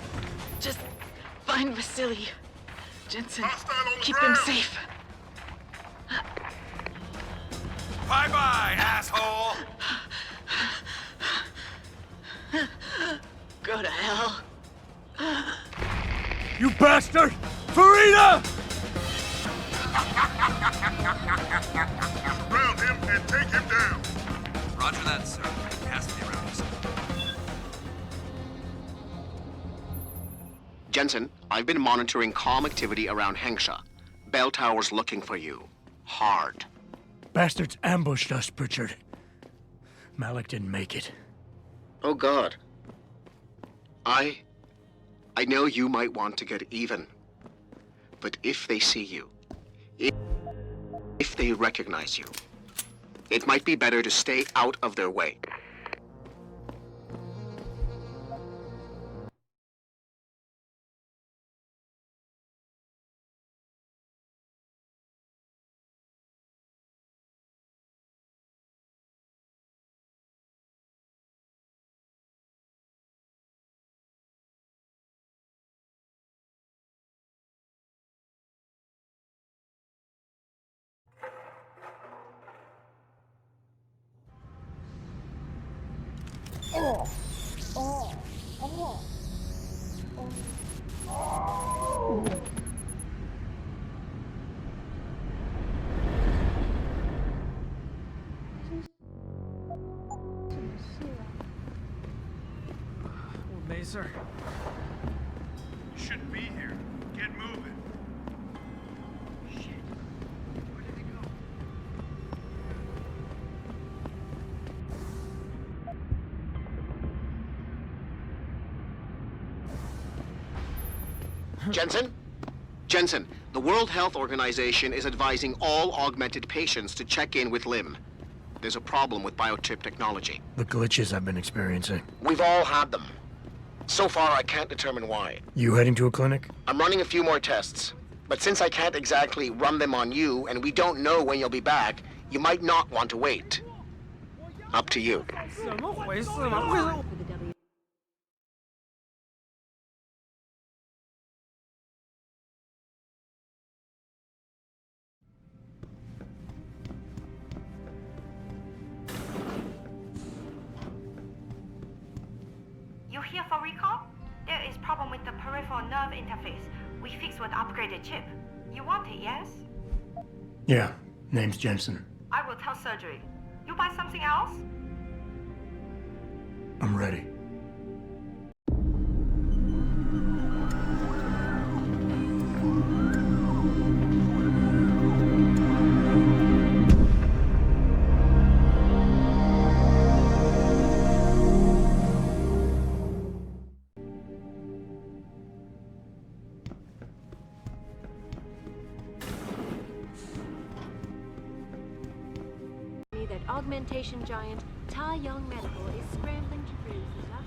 Just find Vasily. Jensen, keep him safe.
Bye-bye, asshole!
Go to hell.
You bastard! Farida!
Surround him and take him down.
Roger that, sir. He has to be around us.
Jensen, I've been monitoring comm activity around Hensha. Bell Tower's looking for you. Hard.
Bastards ambushed us, Pritchard. Malik didn't make it.
Oh, God. I know you might want to get even. But if they see you, if they recognize you, it might be better to stay out of their way.
Sir.
Shouldn't be here. Get moving. Shit. Where did he go?
Jensen? Jensen, the World Health Organization is advising all augmented patients to check in with Lim. There's a problem with biochip technology.
The glitches I've been experiencing.
We've all had them. So far, I can't determine why.
You heading to a clinic?
I'm running a few more tests. But since I can't exactly run them on you, and we don't know when you'll be back, you might not want to wait. Up to you.
怎么回事嘛？为什么？
You here for recall? There is problem with the peripheral nerve interface. We fixed with upgraded chip. You want it, yes?
Yeah, name's Jensen.
I will tell surgery. You buy something else?
I'm ready.
That augmentation giant Taiyang Medical is scrambling to produce the last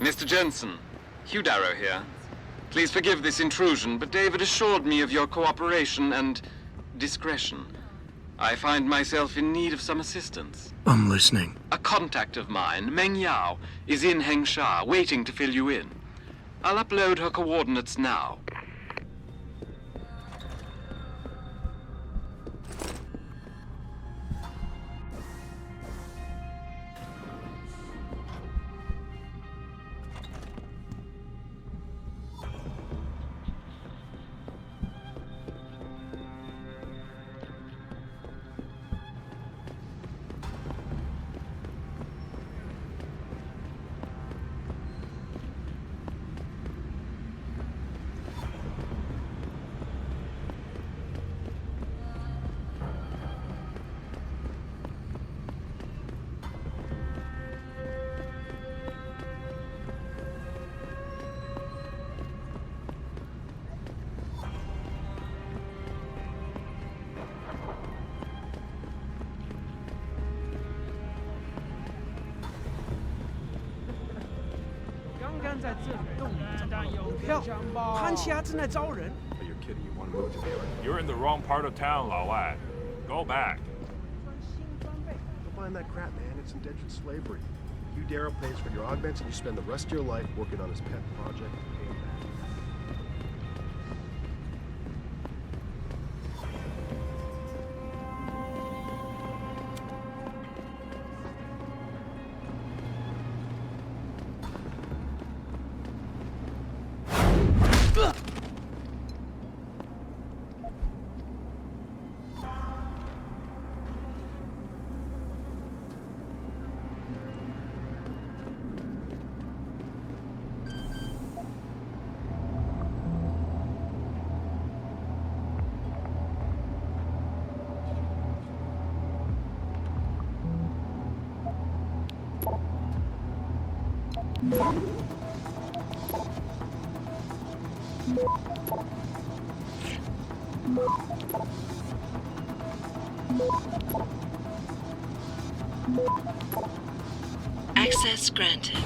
Mr. Jensen, Hugh Darrow here. Please forgive this intrusion, but David assured me of your cooperation and discretion. I find myself in need of some assistance.
I'm listening.
A contact of mine, Meng Yao, is in Hensha, waiting to fill you in. I'll upload her coordinates now.
在这里动找到股票，潘奇亚正在招人。
You're kidding? You want to move to New York? You're in the wrong part of town, Lawad. Go back.
Don't mind that crap, man. It's indentured slavery. Hugh Darrow pays for your augments, and you spend the rest of your life working on his pet project to pay him back.
Access granted.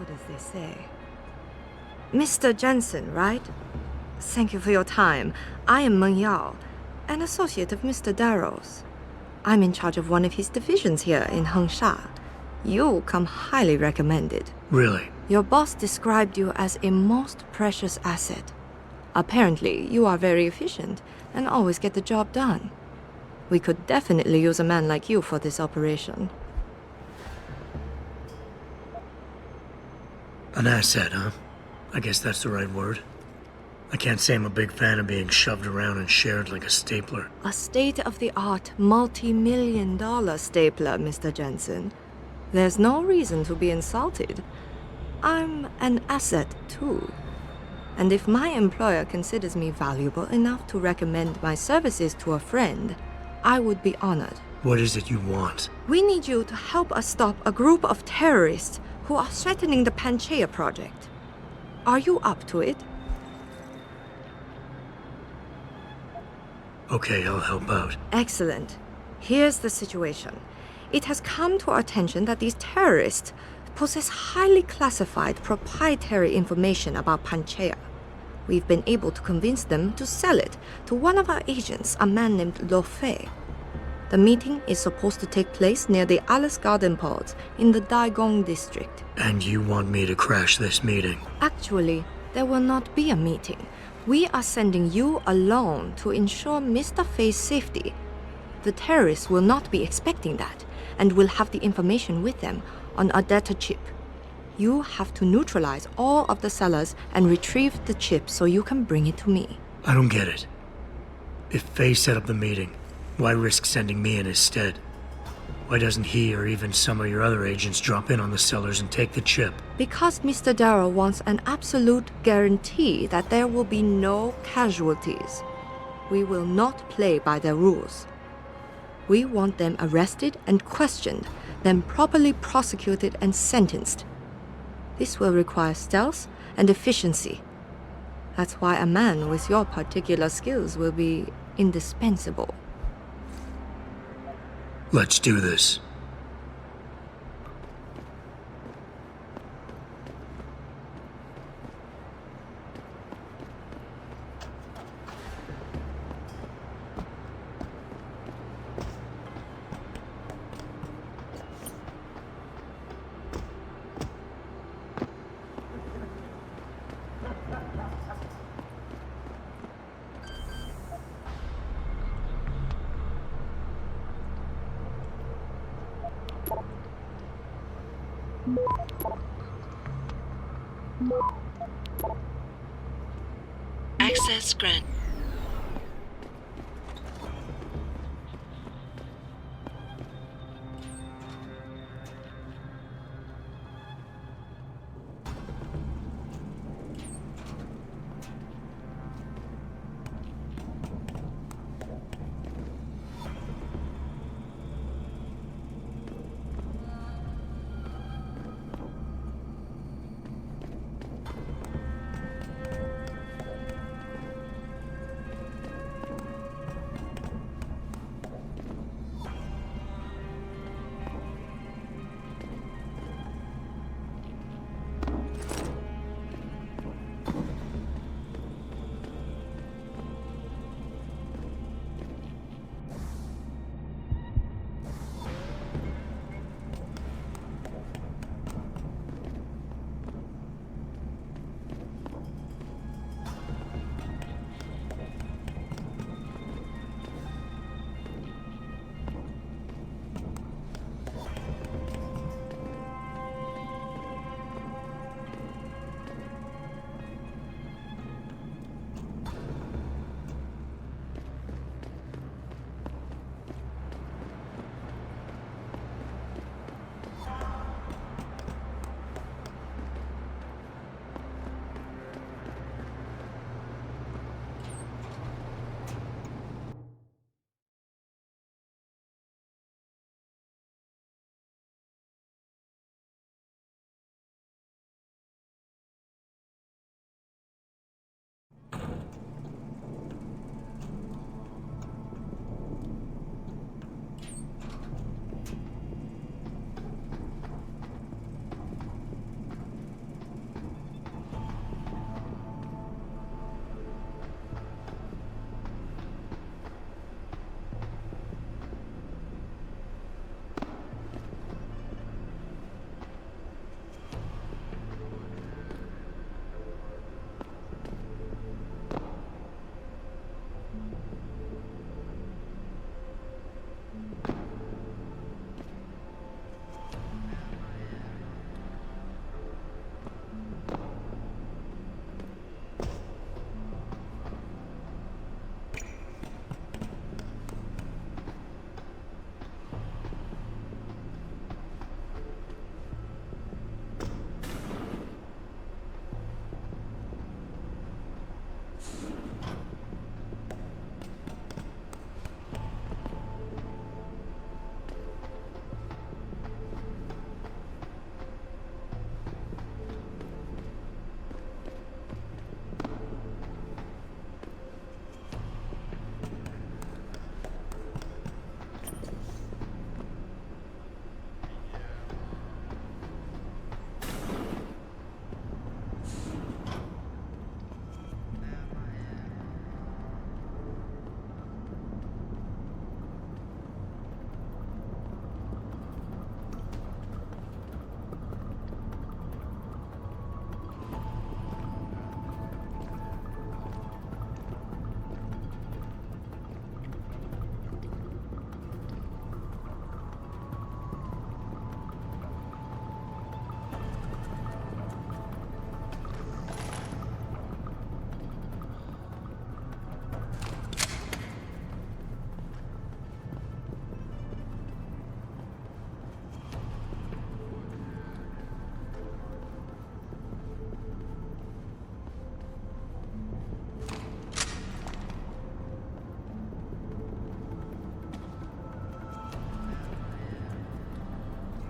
As they say. Mr. Jensen, right? Thank you for your time. I am Meng Yao, an associate of Mr. Darrow's. I'm in charge of one of his divisions here in Hensha. You come highly recommended.
Really?
Your boss described you as a most precious asset. Apparently, you are very efficient and always get the job done. We could definitely use a man like you for this operation.
An asset, huh? I guess that's the right word. I can't say I'm a big fan of being shoved around and shared like a stapler.
A state-of-the-art, multi-million-dollar stapler, Mr. Jensen. There's no reason to be insulted. I'm an asset, too. And if my employer considers me valuable enough to recommend my services to a friend, I would be honored.
What is it you want?
We need you to help us stop a group of terrorists who are threatening the Panchaea project. Are you up to it?
Okay, I'll help out.
Excellent. Here's the situation. It has come to our attention that these terrorists possess highly classified proprietary information about Panchaea. We've been able to convince them to sell it to one of our agents, a man named Loophole. The meeting is supposed to take place near the Alice Garden Pods in the Daigong district.
And you want me to crash this meeting?
Actually, there will not be a meeting. We are sending you alone to ensure Mr. Fei's safety. The terrorists will not be expecting that, and will have the information with them on a data chip. You have to neutralize all of the sellers and retrieve the chip so you can bring it to me.
I don't get it. If Fei set up the meeting, why risk sending me in his stead? Why doesn't he or even some of your other agents drop in on the sellers and take the chip?
Because Mr. Darrow wants an absolute guarantee that there will be no casualties. We will not play by their rules. We want them arrested and questioned, then properly prosecuted and sentenced. This will require stealth and efficiency. That's why a man with your particular skills will be indispensable.
Let's do this.
Access granted.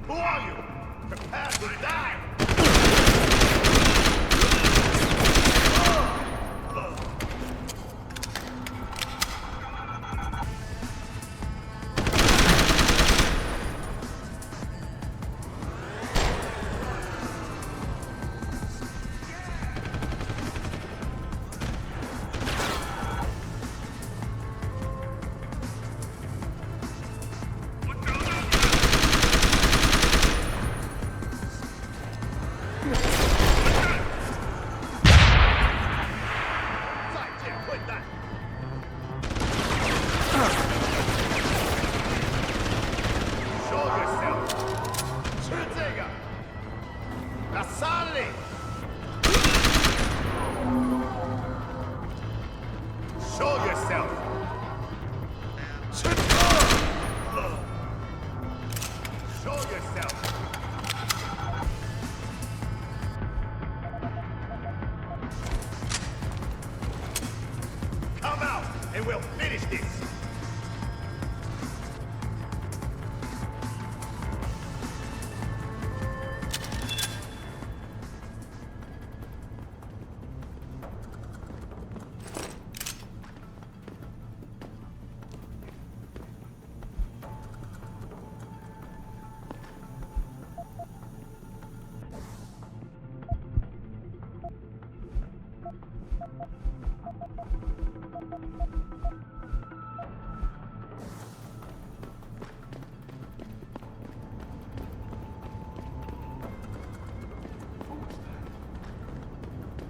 Who are you? Prepare to die!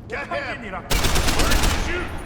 Get him! Shoot!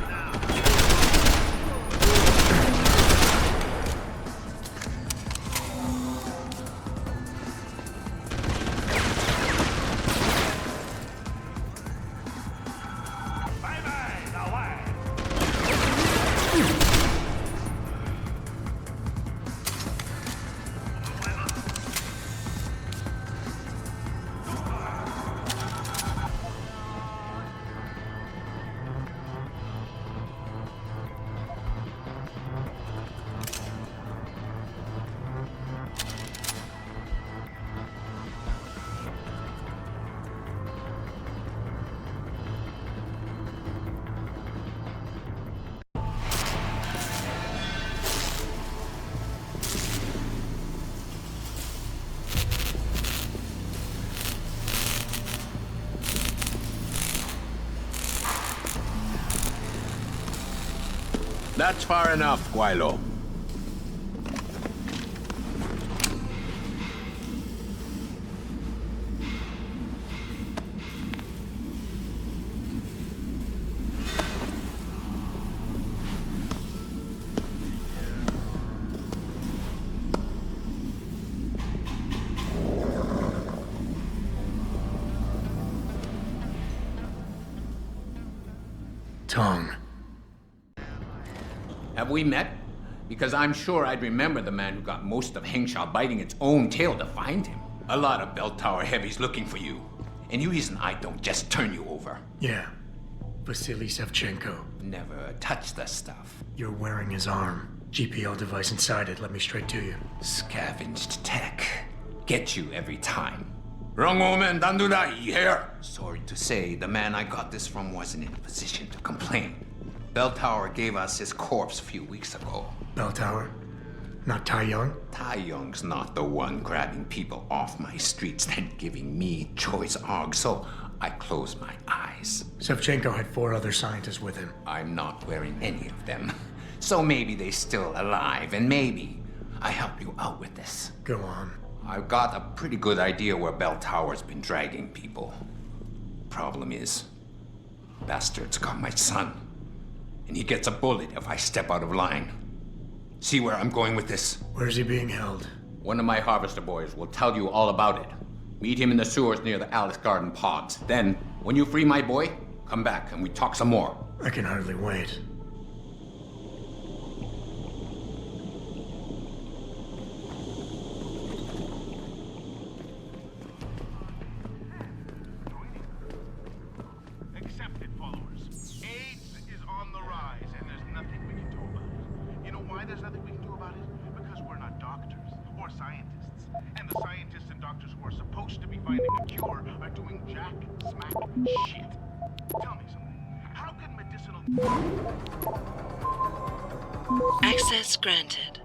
That's far enough, Guaylo.
Tong.
Have we met? Because I'm sure I'd remember the man who got most of Hensha biting its own tail to find him. A lot of bell tower heavies looking for you. Any reason I don't just turn you over?
Yeah. Vasily Sevchenko.
Never touch the stuff.
You're wearing his arm. GPL device inside it. Let me straight to you.
Scavenged tech. Get you every time. Wrong woman, don't do that, you hear? Sorry to say, the man I got this from wasn't in a position to complain. Bell Tower gave us his corpse a few weeks ago.
Bell Tower? Not Tai Young?
Tai Young's not the one grabbing people off my streets and giving me choice aug, so I closed my eyes.
Sevchenko had 4 other scientists with him.
I'm not wearing any of them. So maybe they're still alive, and maybe I help you out with this.
Go on.
I've got a pretty good idea where Bell Tower's been dragging people. Problem is, bastard's got my son. And he gets a bullet if I step out of line. See where I'm going with this?
Where's he being held?
One of my harvester boys will tell you all about it. Meet him in the sewers near the Alice Garden pods. Then, when you free my boy, come back and we talk some more.
I can hardly wait.
There's nothing we can do about it because we're not doctors or scientists, and the scientists and doctors finding a cure are doing jack smack shit. Tell me something. How can medicinal...
Access granted.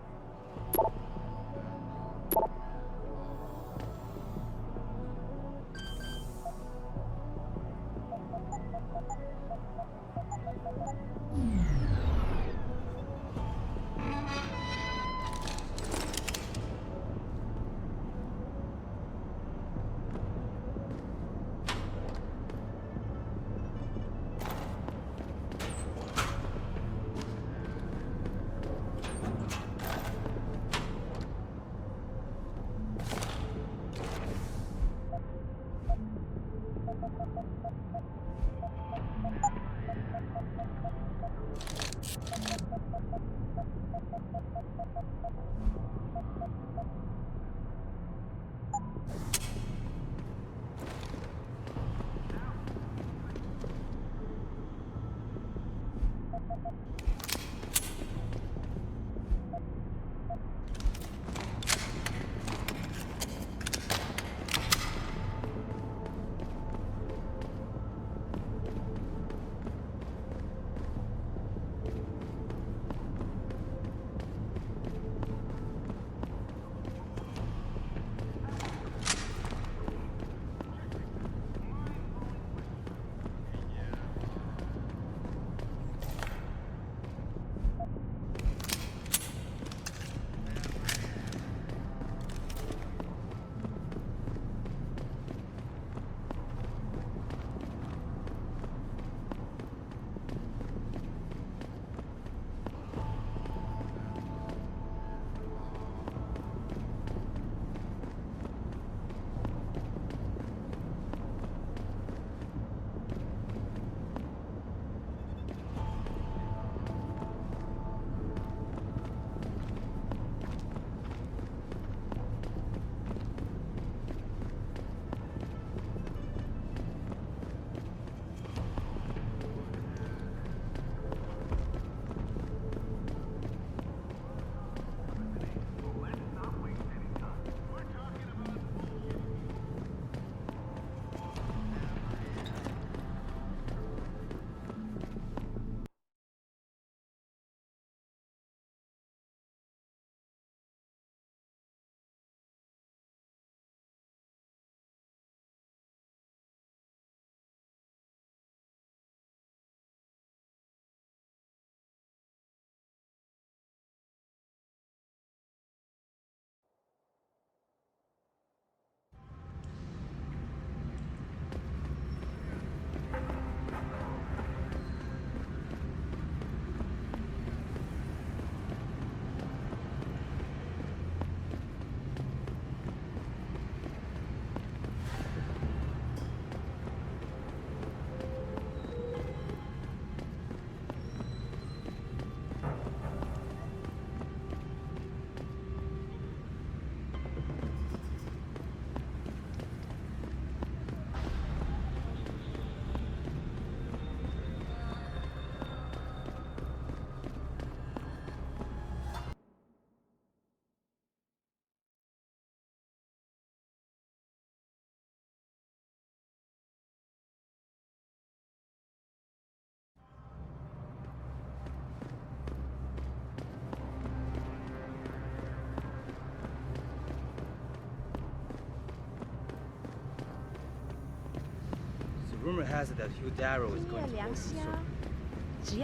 Rumor has it that Hugh Darrow is going to host the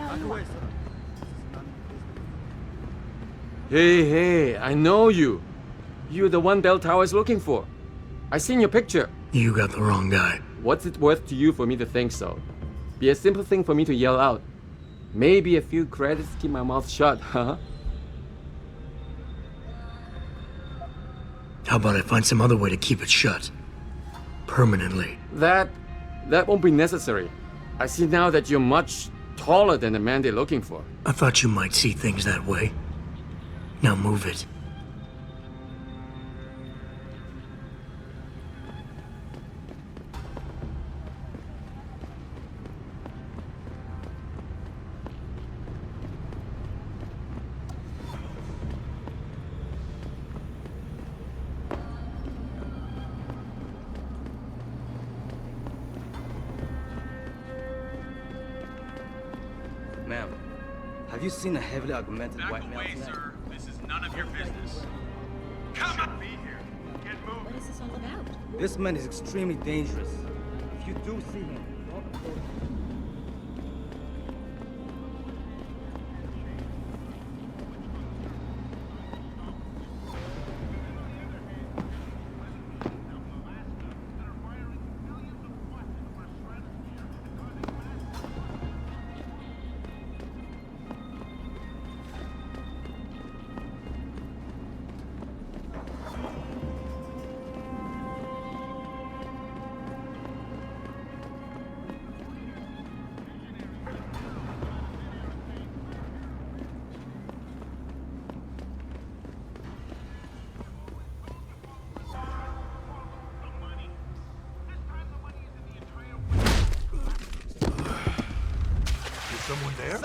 Hey, I know you. You're the one Bell Tower is looking for. I seen your picture.
You got the wrong guy.
What's it worth to you for me to think so? Be a simple thing for me to yell out. Maybe a few credits keep my mouth shut, huh?
How about I find some other way to keep it shut? Permanently.
That won't be necessary. I see now that you're much taller than the man they're looking for.
I thought you might see things that way. Now move it.
you seen a heavily augmented white male tonight?
Sir. This is none of your business. Come on! Be here. Get moving.
What is this all about?
This man is extremely dangerous. If you do see him, don't approach him.
Someone there?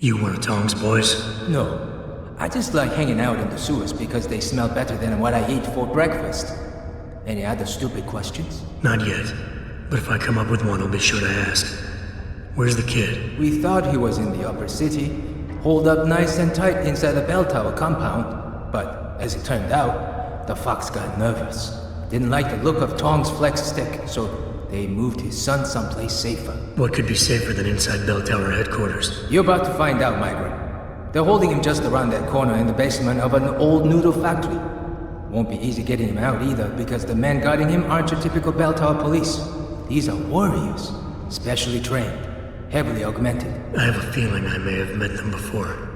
You one of Tong's boys?
No. I just like hanging out in the sewers because they smell better than what I eat for breakfast. Any other stupid questions?
Not yet. But if I come up with one, I'll be sure to ask. Where's the kid?
We thought he was in the upper city, holed up nice and tight inside the bell tower compound. But as it turned out, the fox got nervous. Didn't like the look of Tong's flex stick, so they moved his son someplace safer.
What could be safer than inside bell tower headquarters?
You're about to find out, migrant. They're holding him just around that corner in the basement of an old noodle factory. Won't be easy getting him out either, because the men guarding him aren't your typical bell tower police. These are warriors, specially trained, heavily augmented.
I have a feeling I may have met them before.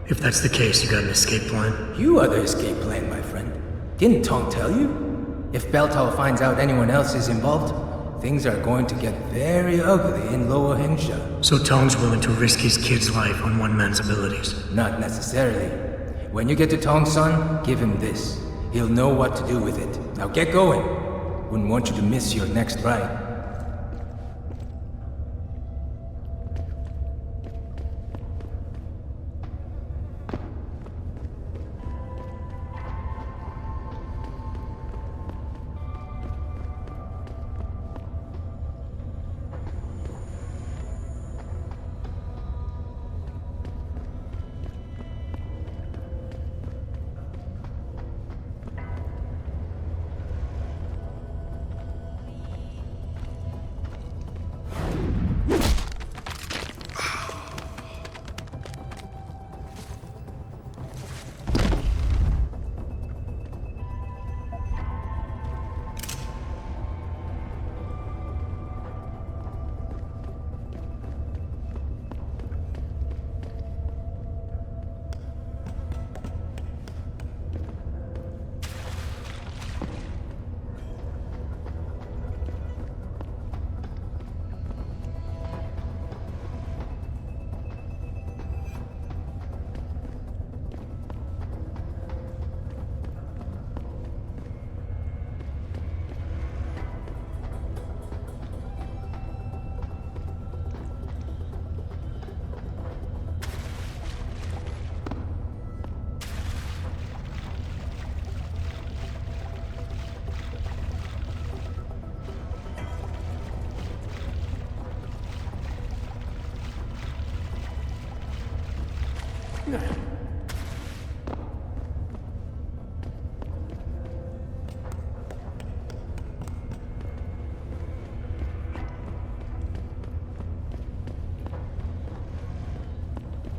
If that's the case, you got an escape plan?
You are the escape plan, my friend. Didn't Tong tell you? If bell tower finds out anyone else is involved, things are going to get very ugly in Lower Hensha.
So Tong's willing to risk his kid's life on one man's abilities?
Not necessarily. When you get to Tong's son, give him this. He'll know what to do with it. Now get going. Wouldn't want you to miss your next ride.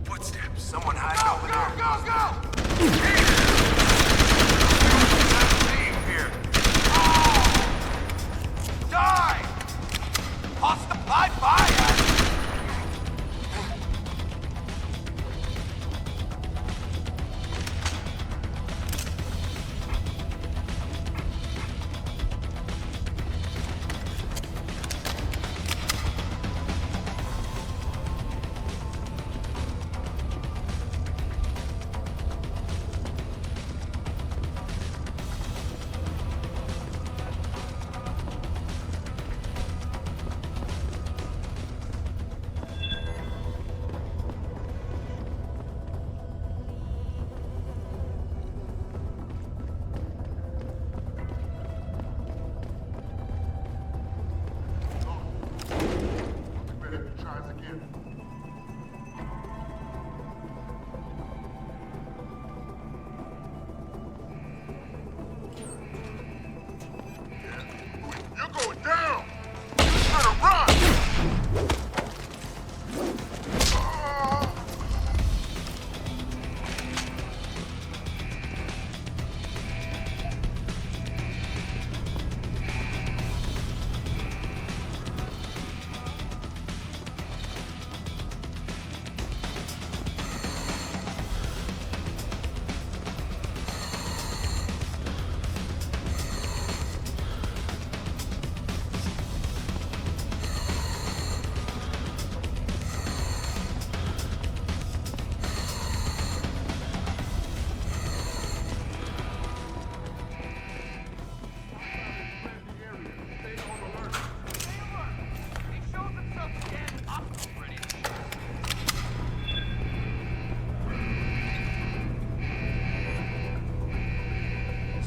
Footsteps. Someone hiding over there. Go! Here. Die! Hostile. Bye.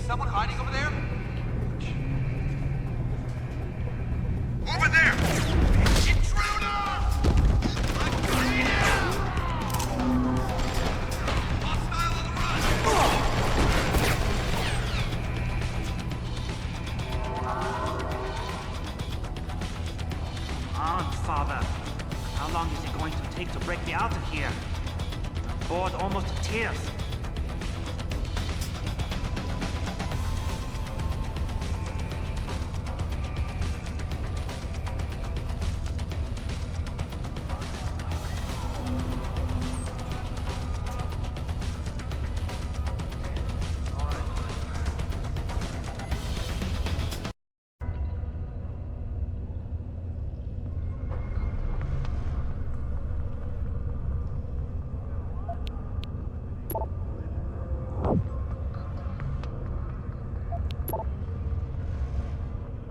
Someone hiding over there? Over there! Intruder! I'm coming out! Hostile on the
run! On, Father. How long is it going to take to break me out of here? I'm bored almost to tears.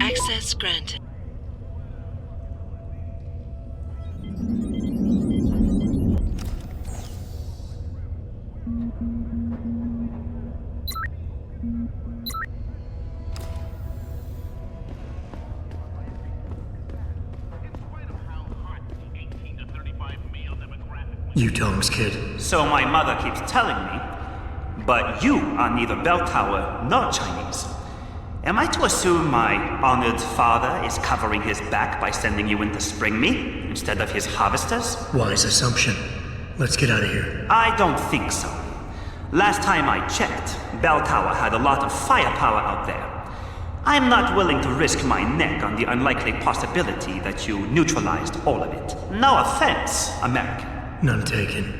Access granted.
You Tom's kid.
So my mother keeps telling me. But you are neither bell tower nor Chinese. Am I to assume my honored father is covering his back by sending you in to spring me instead of his harvesters?
Wise assumption. Let's get out of here.
I don't think so. Last time I checked, Bell Tower had a lot of firepower out there. I'm not willing to risk my neck on the unlikely possibility that you neutralized all of it. No offense, American.
None taken.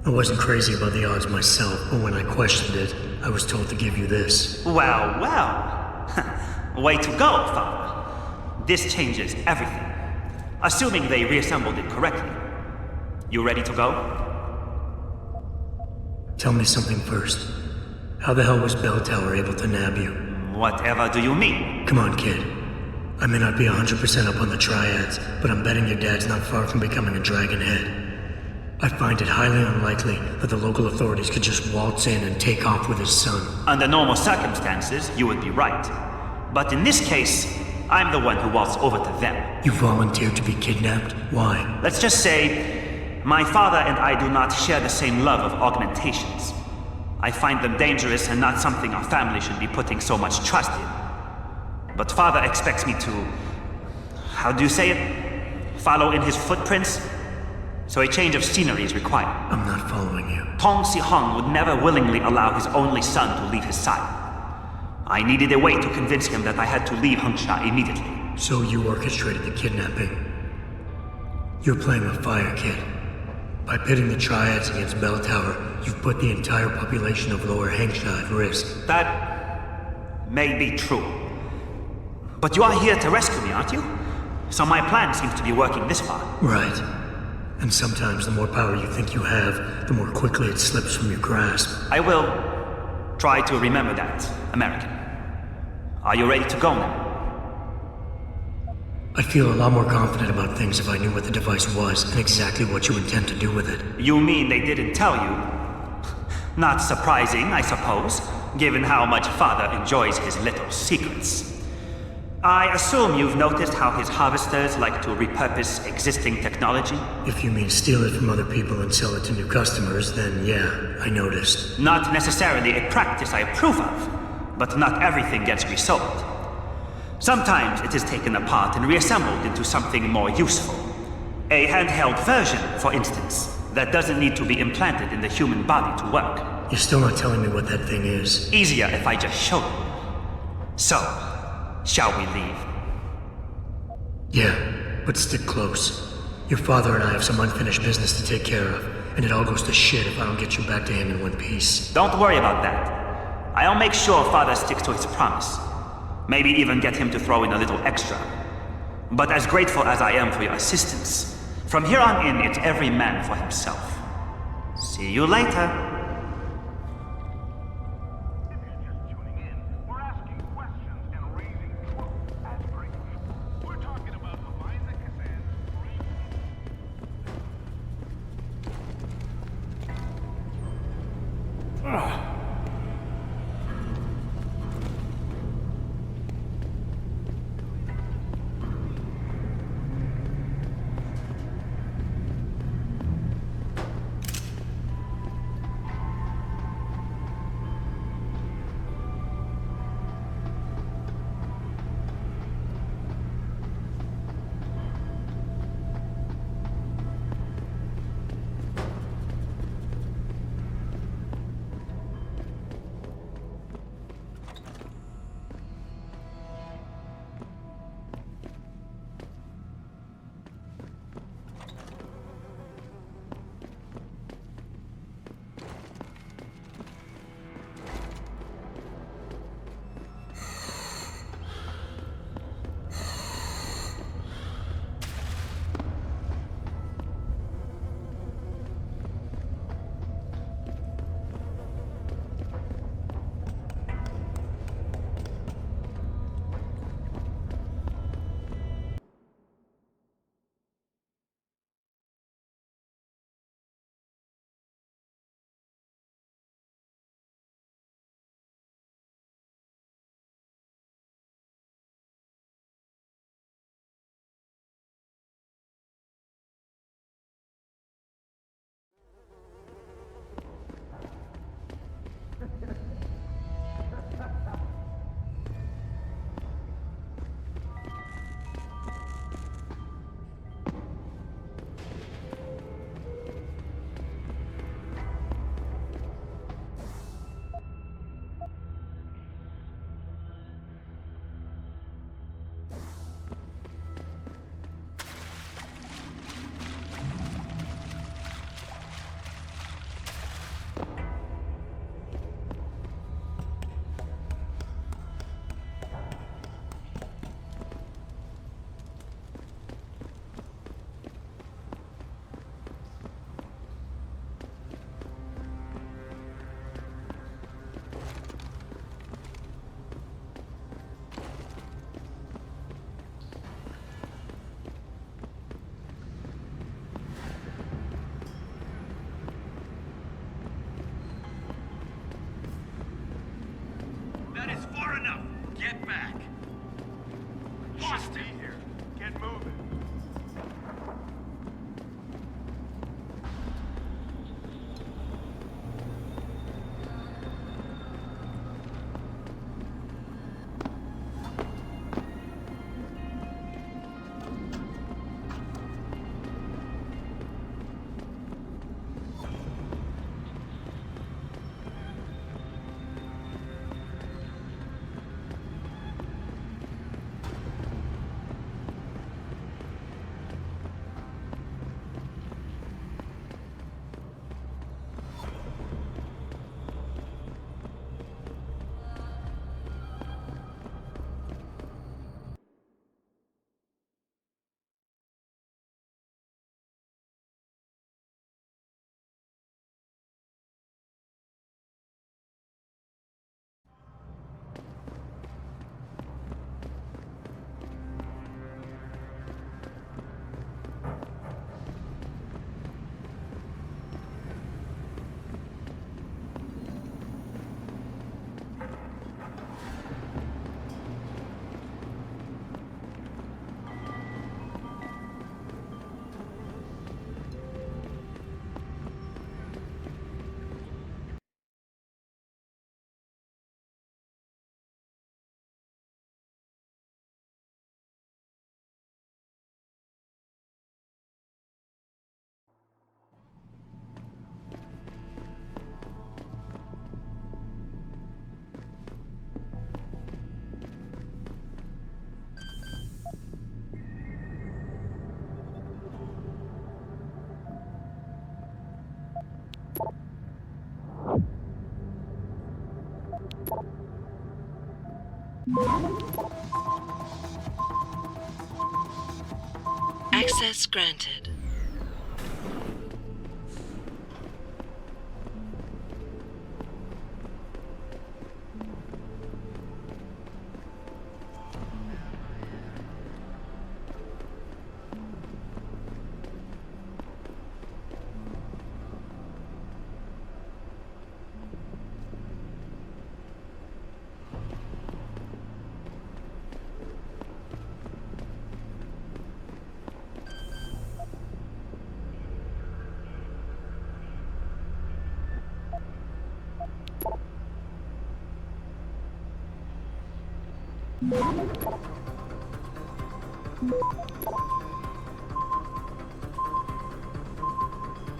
I wasn't crazy about the odds myself, but when I questioned it, I was told to give you this.
Well. Way to go, Father. This changes everything. Assuming they reassembled it correctly. You ready to go?
Tell me something first. How the hell was Bell Tower able to nab you?
Whatever do you mean?
Come on, kid. I may not be 100% up on the Triads, but I'm betting your dad's not far from becoming a Dragonhead. I find it highly unlikely that the local authorities could just waltz in and take off with his son.
Under normal circumstances, you would be right. But in this case, I'm the one who waltzed over to them.
You volunteered to be kidnapped? Why?
Let's just say, my father and I do not share the same love of augmentations. I find them dangerous and not something our family should be putting so much trust in. But father expects me to... how do you say it? Follow in his footprints? So a change of scenery is required.
I'm not following you.
Tong Si-hung would never willingly allow his only son to leave his side. I needed a way to convince him that I had to leave Hensha immediately.
So you orchestrated the kidnapping. You're playing with fire, kid. By pitting the Triads against Bell Tower, you've put the entire population of Lower Hensha at risk.
That may be true. But you are here to rescue me, aren't you? So my plan seems to be working this far.
Right. And sometimes the more power you think you have, the more quickly it slips from your grasp.
I will try to remember that, American. Are you ready to go now?
I'd feel a lot more confident about things if I knew what the device was and exactly what you intend to do with it.
You mean they didn't tell you? Not surprising, I suppose, given how much father enjoys his little secrets. I assume you've noticed how his harvesters like to repurpose existing technology?
If you mean steal it from other people and sell it to new customers, then yeah, I noticed.
Not necessarily a practice I approve of, but not everything gets resold. Sometimes it is taken apart and reassembled into something more useful. A handheld version, for instance, that doesn't need to be implanted in the human body to work.
You're still not telling me what that thing is.
Easier if I just show you. So, shall we leave?
Yeah, but stick close. Your father and I have some unfinished business to take care of, and it all goes to shit if I don't get you back to him in one piece.
Don't worry about that. I'll make sure father sticks to his promise. Maybe even get him to throw in a little extra. But as grateful as I am for your assistance, from here on in, it's every man for himself. See you later.
Access granted.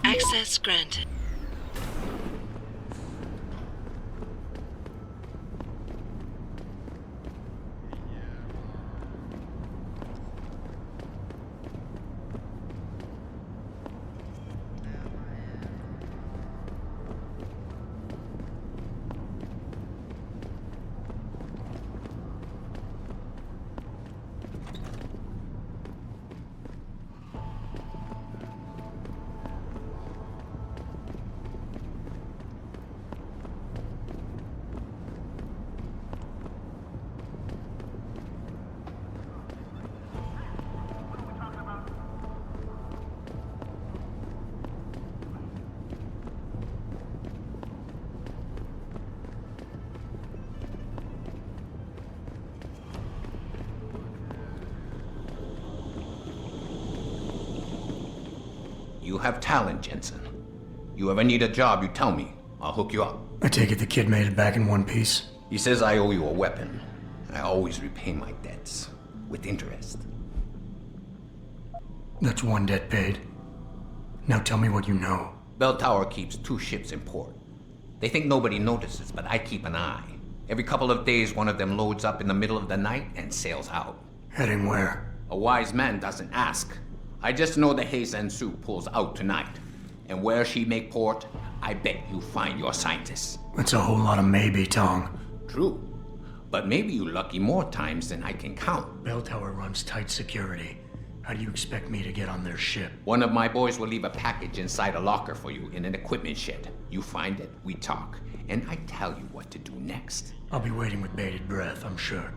Access granted.
You have talent, Jensen. You ever need a job, you tell me. I'll hook you up.
I take it the kid made it back in one piece?
He says I owe you a weapon. I always repay my debts. With interest.
That's one debt paid. Now tell me what you know.
Bell Tower keeps 2 ships in port. They think nobody notices, but I keep an eye. Every couple of days, one of them loads up in the middle of the night and sails out.
Heading where?
A wise man doesn't ask. I just know the Heizen Su pulls out tonight. And where she make port, I bet you find your scientists.
That's a whole lot of maybe, Tong.
True. But maybe you lucky more times than I can count.
Bell Tower runs tight security. How do you expect me to get on their ship?
One of my boys will leave a package inside a locker for you in an equipment shed. You find it, we talk, and I tell you what to do next.
I'll be waiting with bated breath, I'm sure.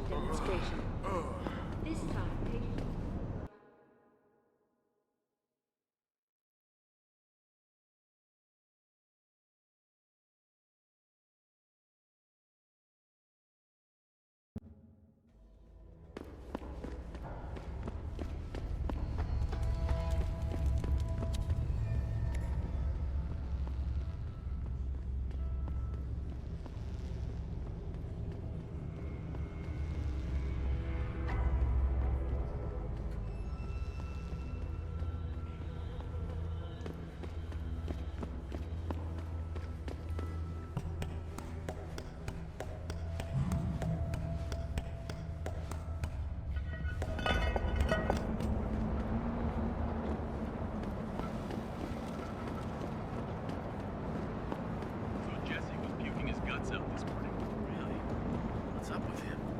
Demonstration. This time, patient.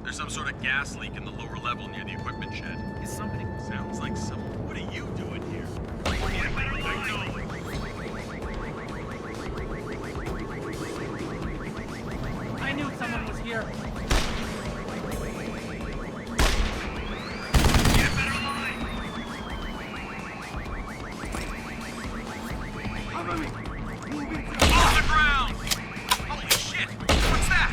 There's some sort of gas leak in the lower level near the equipment shed. Is somebody... Sounds like some... What are you doing here?
I knew someone was here.
Off the ground! Holy shit! What's that?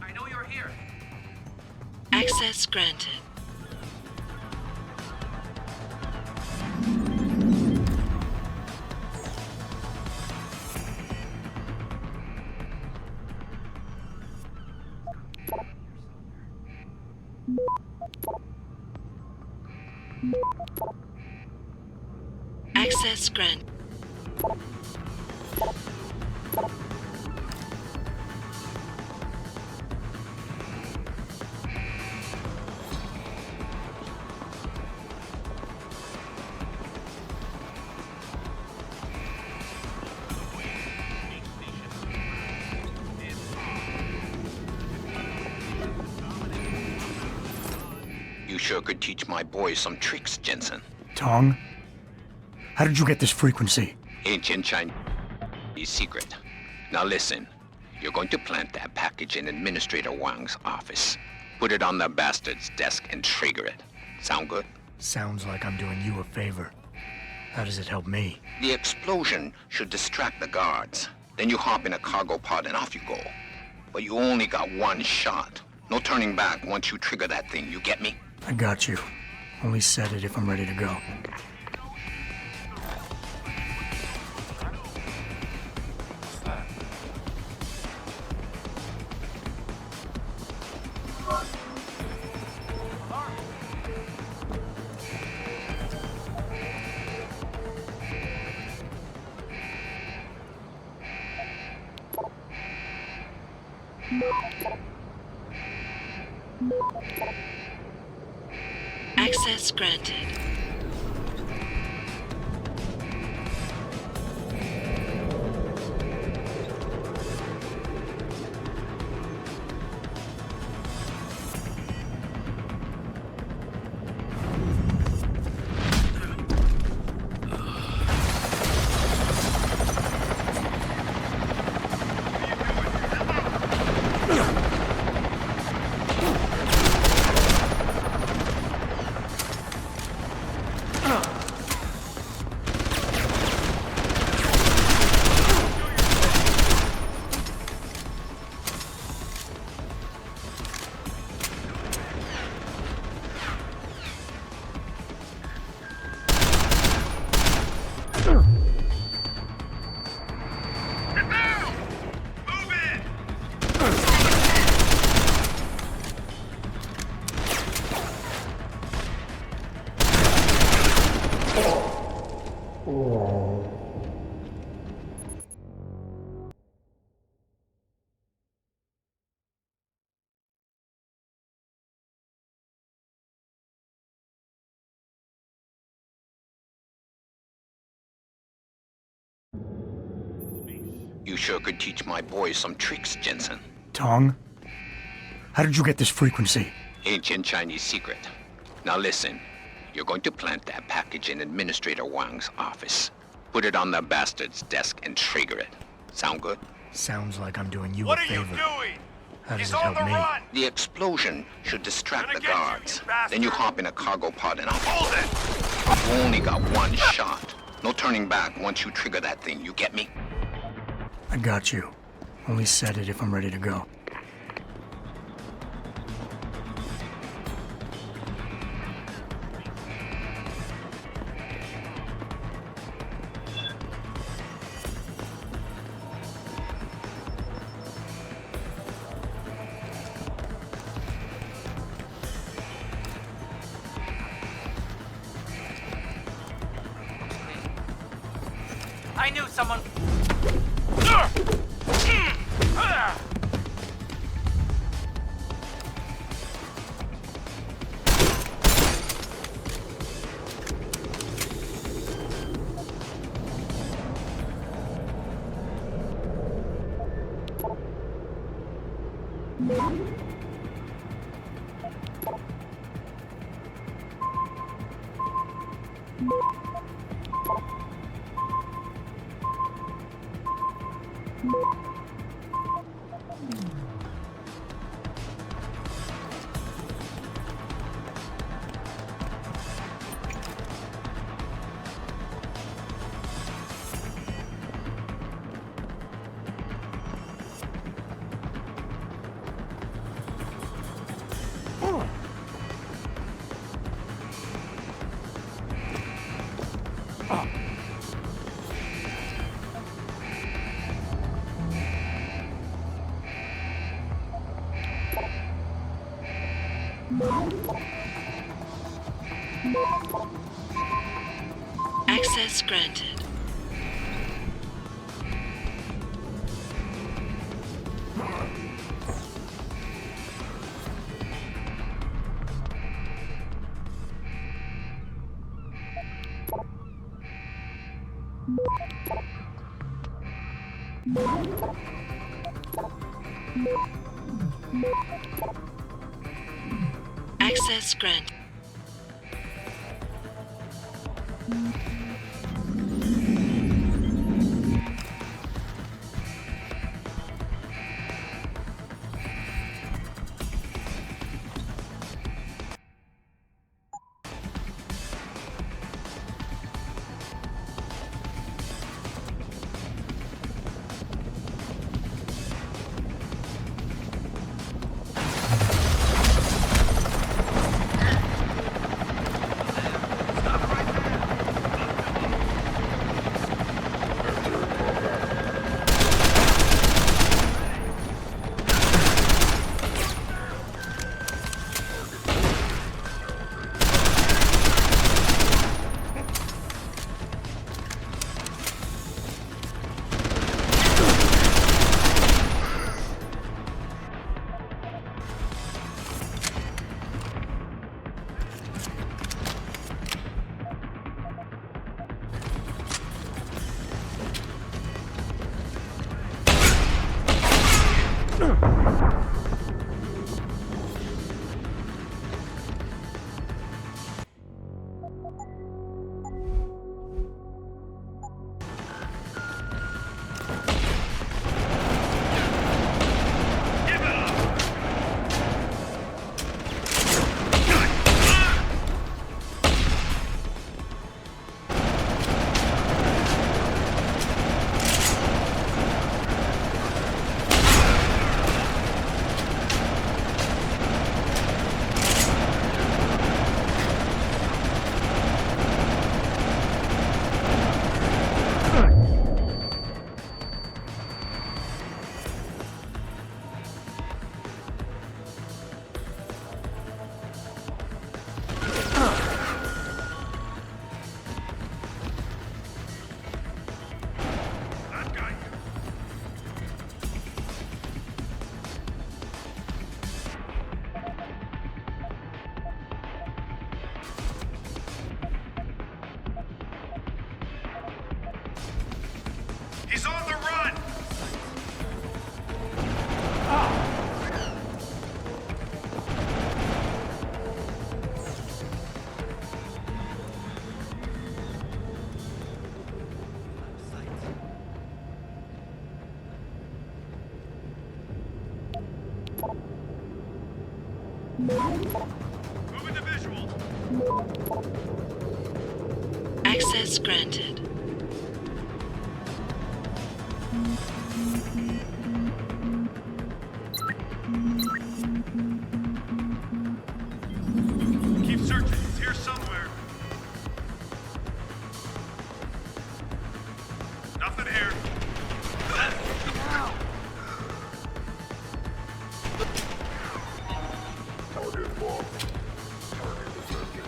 I know you're here.
Access granted. Access granted.
You sure could teach my boys some tricks, Jensen.
Tong? How did you get this frequency?
Ancient Chinese secret. Now listen, you're going to plant that package in Administrator Wang's office. Put it on the bastard's desk and trigger it. Sound good?
Sounds like I'm doing you a favor. How does it help me?
The explosion should distract the guards. Then you hop in a cargo pod and off you go. But you only got one shot. No turning back once you trigger that thing, you get me?
I got you. Only set it if I'm ready to go.
Access granted.
You sure could teach my boys some tricks, Jensen.
Tong? How did you get this frequency?
Ancient Chinese secret. Now listen, you're going to plant that package in Administrator Wang's office. Put it on the bastard's desk and trigger it. Sound good?
Sounds like I'm doing you
What
a
are
favor.
you doing?
How does
He's
it
on
help
the
me?
run.
The explosion should distract the
Gonna get you,
guards.
you bastard.
Then you hop in a cargo pod and off.
Hold it!
You only got one shot. No turning back once you trigger that thing, you get me?
I got you. Only set it if I'm ready to go.
I knew someone.
Access granted. Access granted.
He's on the run! Moving to visual.
Access granted.
Keep searching. It's here somewhere. Nothing here.
Target locked. Target detected.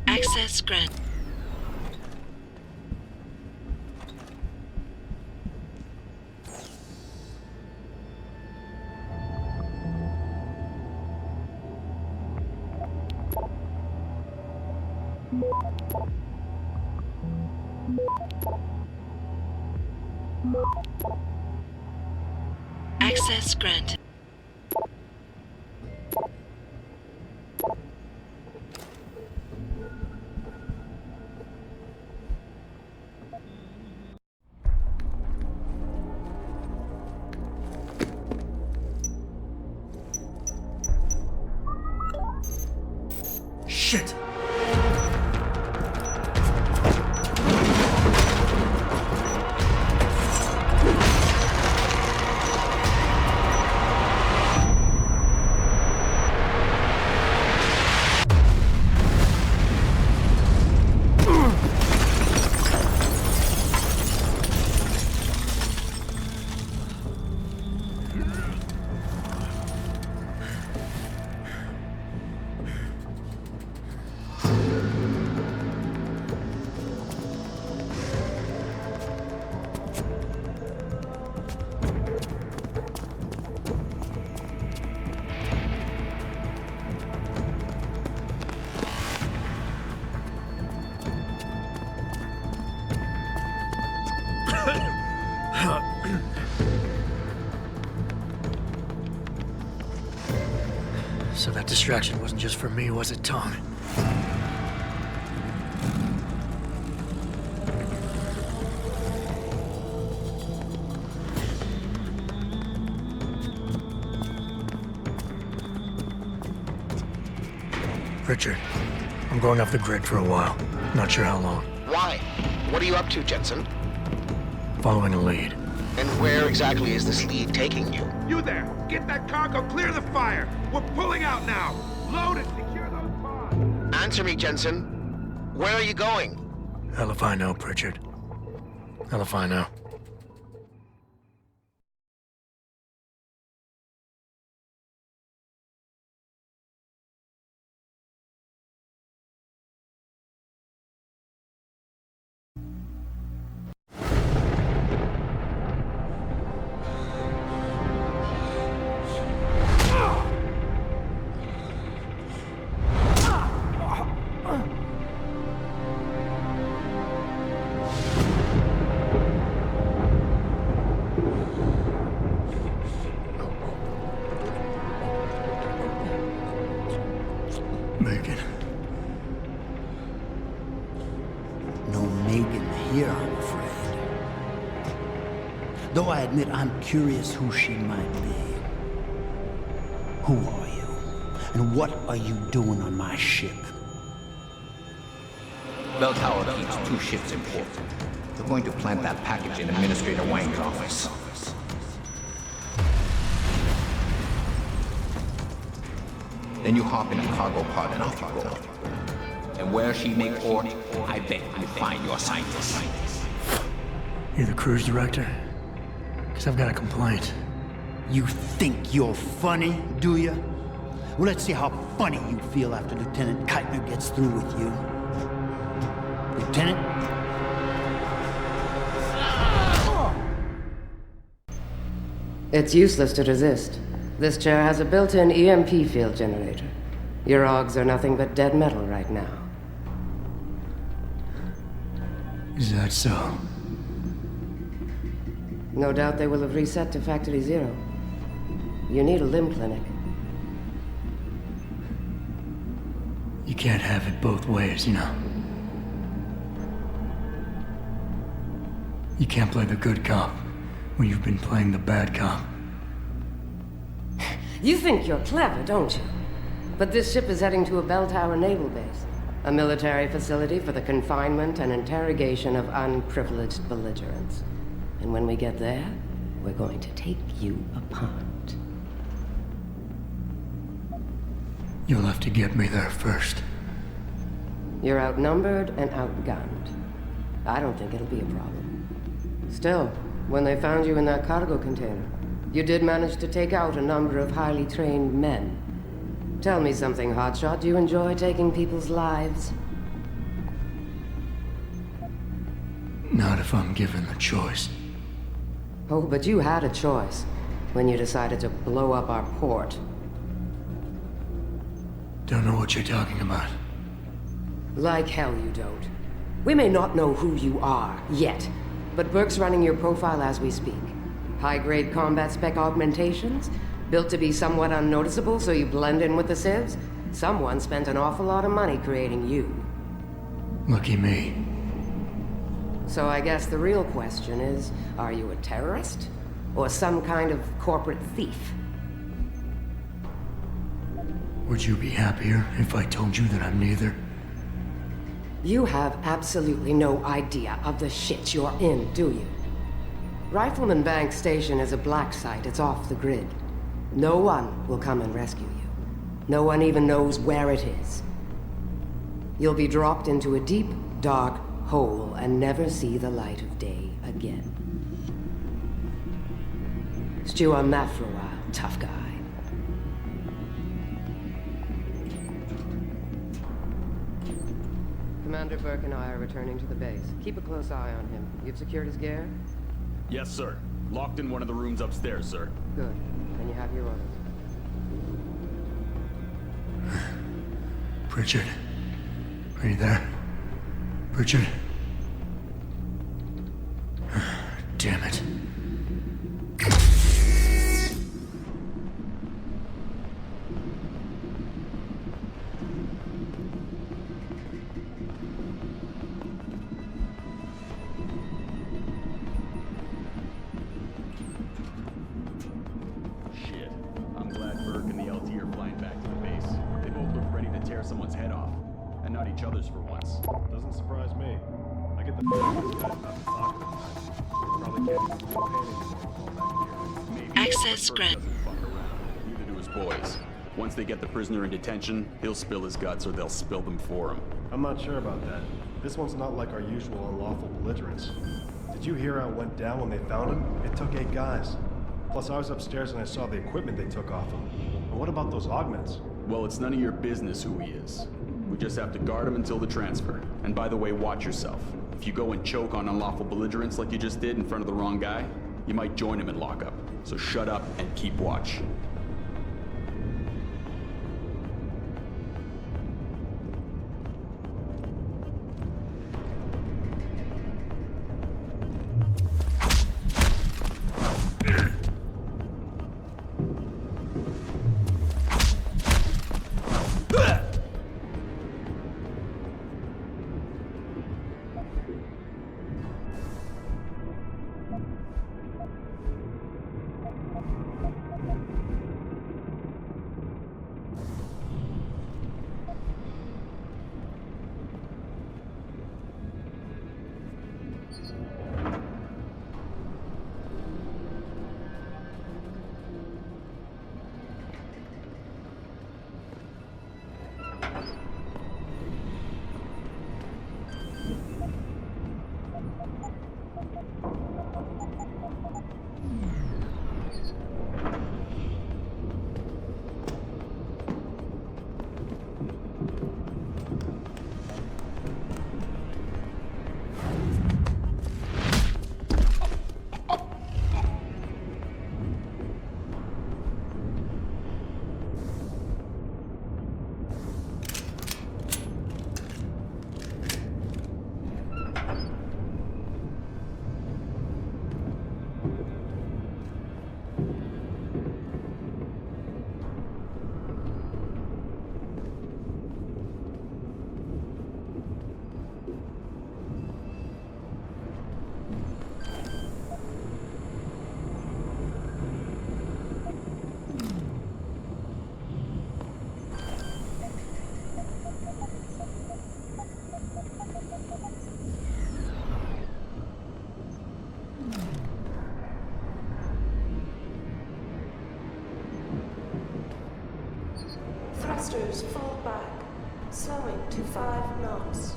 Access granted. Access granted.
Shit! So that distraction wasn't just for me, was it, Tom? Richard, I'm going off the grid for a while. Not sure how long.
Why? What are you up to, Jensen?
Following a lead.
And where exactly is this lead taking you?
You there! Get that cargo, clear the fire! We're pulling out now! Load it, secure those pods!
Answer me, Jensen. Where are you going?
Hell if I know, Pritchard. Hell if I know. Megan.
No Megan here, I'm afraid. Though I admit I'm curious who she might be. Who are you? And what are you doing on my ship?
Bell Tower keeps 2 ships in port. We're going to plant that package in Administrator Wang's office. Then you hop in a cargo pod and off you go. And where she may port, I bet you find your scientist.
You the cruise director? Because I've got a complaint.
You think you're funny, do you? Well, let's see how funny you feel after Lieutenant Keitner gets through with you. Lieutenant?
It's useless to resist. This chair has a built-in EMP field generator. Your augs are nothing but dead metal right now.
Is that so?
No doubt they will have reset to Factory 0. You need a limb clinic.
You can't have it both ways, you know. You can't play the good cop when you've been playing the bad cop.
You think you're clever, don't you? But this ship is heading to a bell tower naval base, a military facility for the confinement and interrogation of unprivileged belligerents. And when we get there, we're going to take you apart.
You'll have to get me there first.
You're outnumbered and outgunned. I don't think it'll be a problem. Still, when they found you in that cargo container, you did manage to take out a number of highly trained men. Tell me something, Hotshot. Do you enjoy taking people's lives?
Not if I'm given the choice.
Oh, but you had a choice when you decided to blow up our port.
Don't know what you're talking about.
Like hell you don't. We may not know who you are, yet, but Burke's running your profile as we speak. High-grade combat spec augmentations, built to be somewhat unnoticeable so you blend in with the civs. Someone spent an awful lot of money creating you.
Lucky me.
So I guess the real question is, are you a terrorist? Or some kind of corporate thief?
Would you be happier if I told you that I'm neither?
You have absolutely no idea of the shit you're in, do you? Rifleman Bank Station is a black site. It's off the grid. No one will come and rescue you. No one even knows where it is. You'll be dropped into a deep, dark hole and never see the light of day again. Stew on that for a while, tough guy. Commander Burke and I are returning to the base. Keep a close eye on him. You've secured his gear?
Yes, sir. Locked in one of the rooms upstairs, sir.
Good. Then you have your orders.
Pritchard. Are you there? Pritchard? Damn it.
Shit. I'm glad Burke and the LT are flying back to the base. They both look ready to tear someone's head off. And not each other's for once.
Doesn't surprise me. I get the feeling this guy's not the talk of the time. Probably can't even do a pain anymore with all that gear.
Maybe
Access
Burke
grant.
doesn't fuck around. Neither do his boys. Once they get the prisoner in detention, he'll spill his guts or they'll spill them for him.
I'm not sure about that. This one's not like our usual unlawful belligerents. Did you hear how it went down when they found him? It took 8 guys. Plus, I was upstairs and I saw the equipment they took off him. And what about those augments?
Well, it's none of your business who he is. We just have to guard him until the transfer. And by the way, watch yourself. If you go and choke on unlawful belligerents like you just did in front of the wrong guy, you might join him in lockup. So shut up and keep watch.
Thrusters fall back, slowing to 5 knots.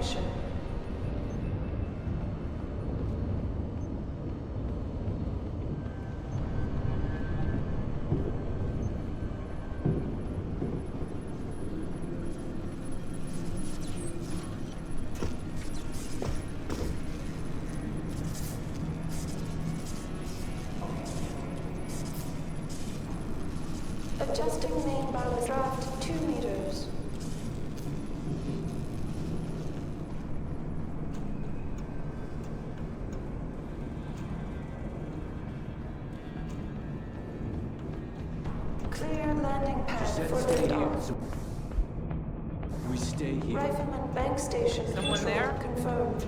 confrontation. Adjusting main ballast draft 2 meters. Clear landing pad for liftoff.
We stay here.
Rifleman bank station
Someone
control
there?
confirmed.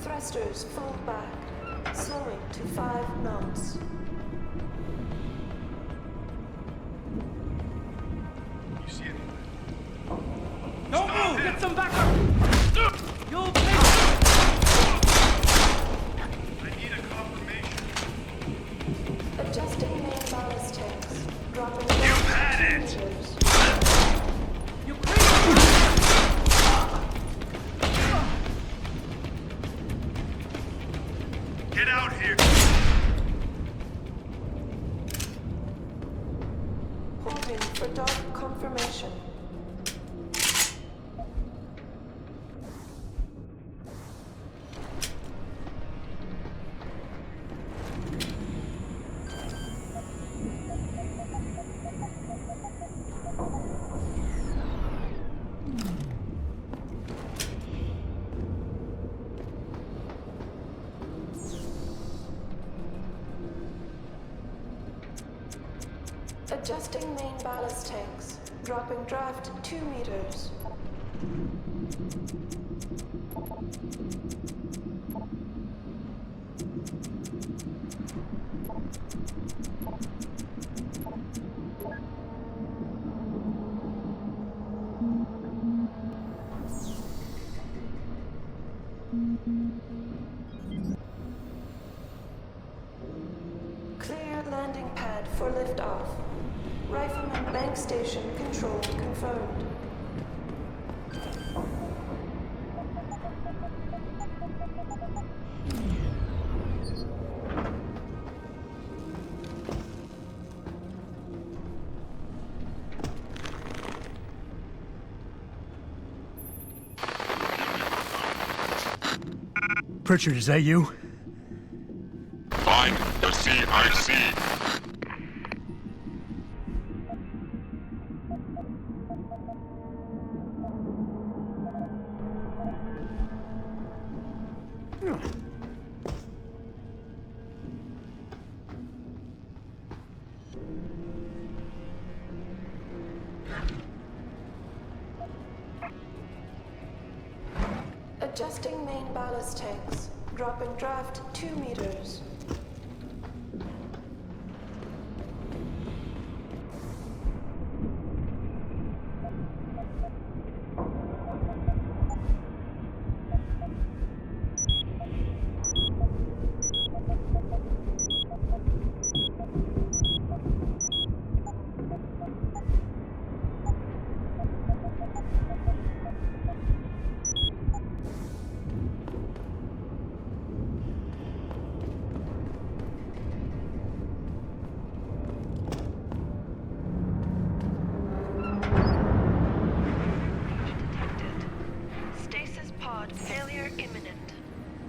Thrusters fold back, slowing to 5 knots.
You see anything?
Don't move! Get some backup! You'll pay!
I need a confirmation.
Adjusting main ballast tanks. Dropping
You've had it!
meters.
You crazy!
Get out here!
Holding for dark confirmation. Adjusting main ballast tanks. Dropping draft 2 meters. Clear landing pad for liftoff. Rifleman bank station control confirmed.
Pritchard, is that you?
Find the CIC.
Adjusting main ballast tanks. Dropping draft 2 meters. Stasis pod failure imminent.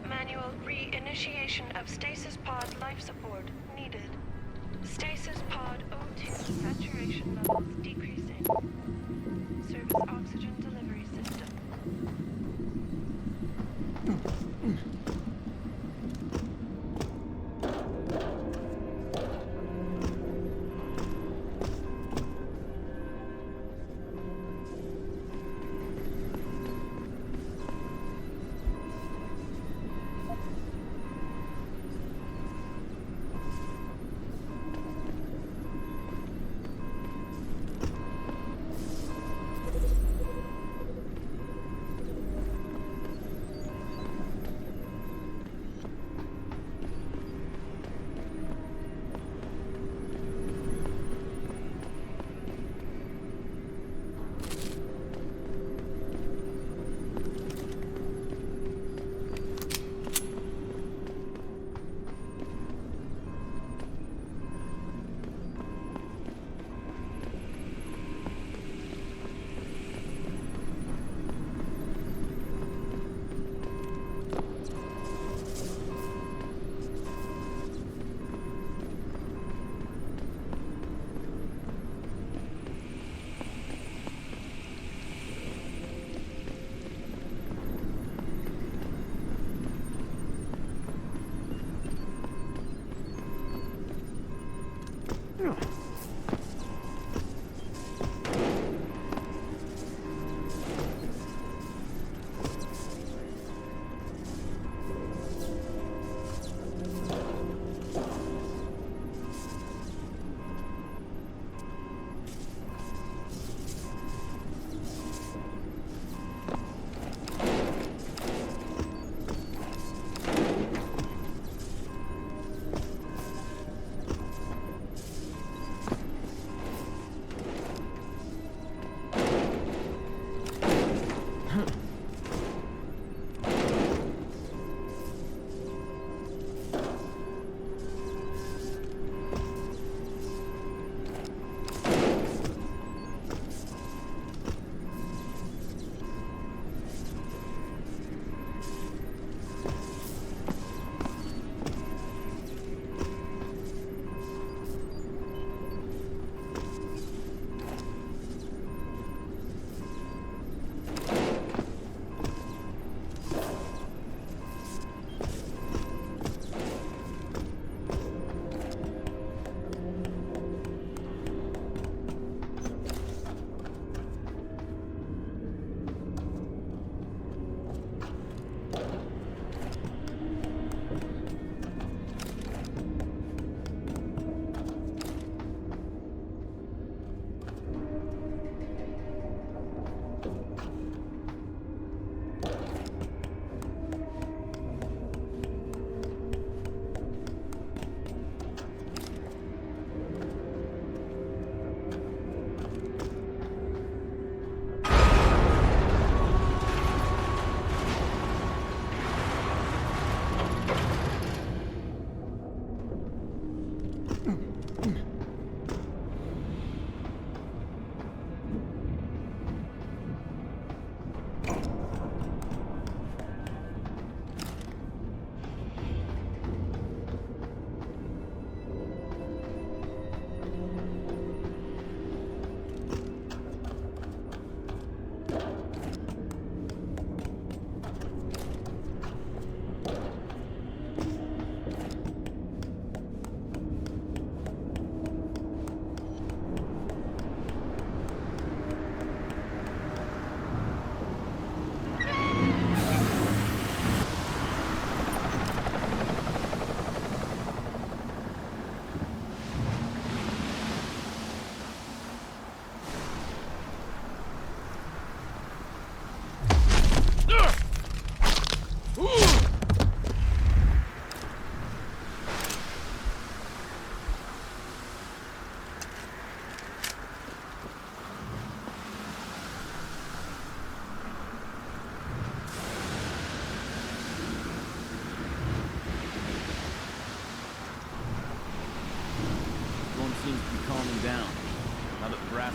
Manual re-initiation of stasis pod life support needed. Stasis pod O2 saturation levels decreasing. Service oxygen delivery system.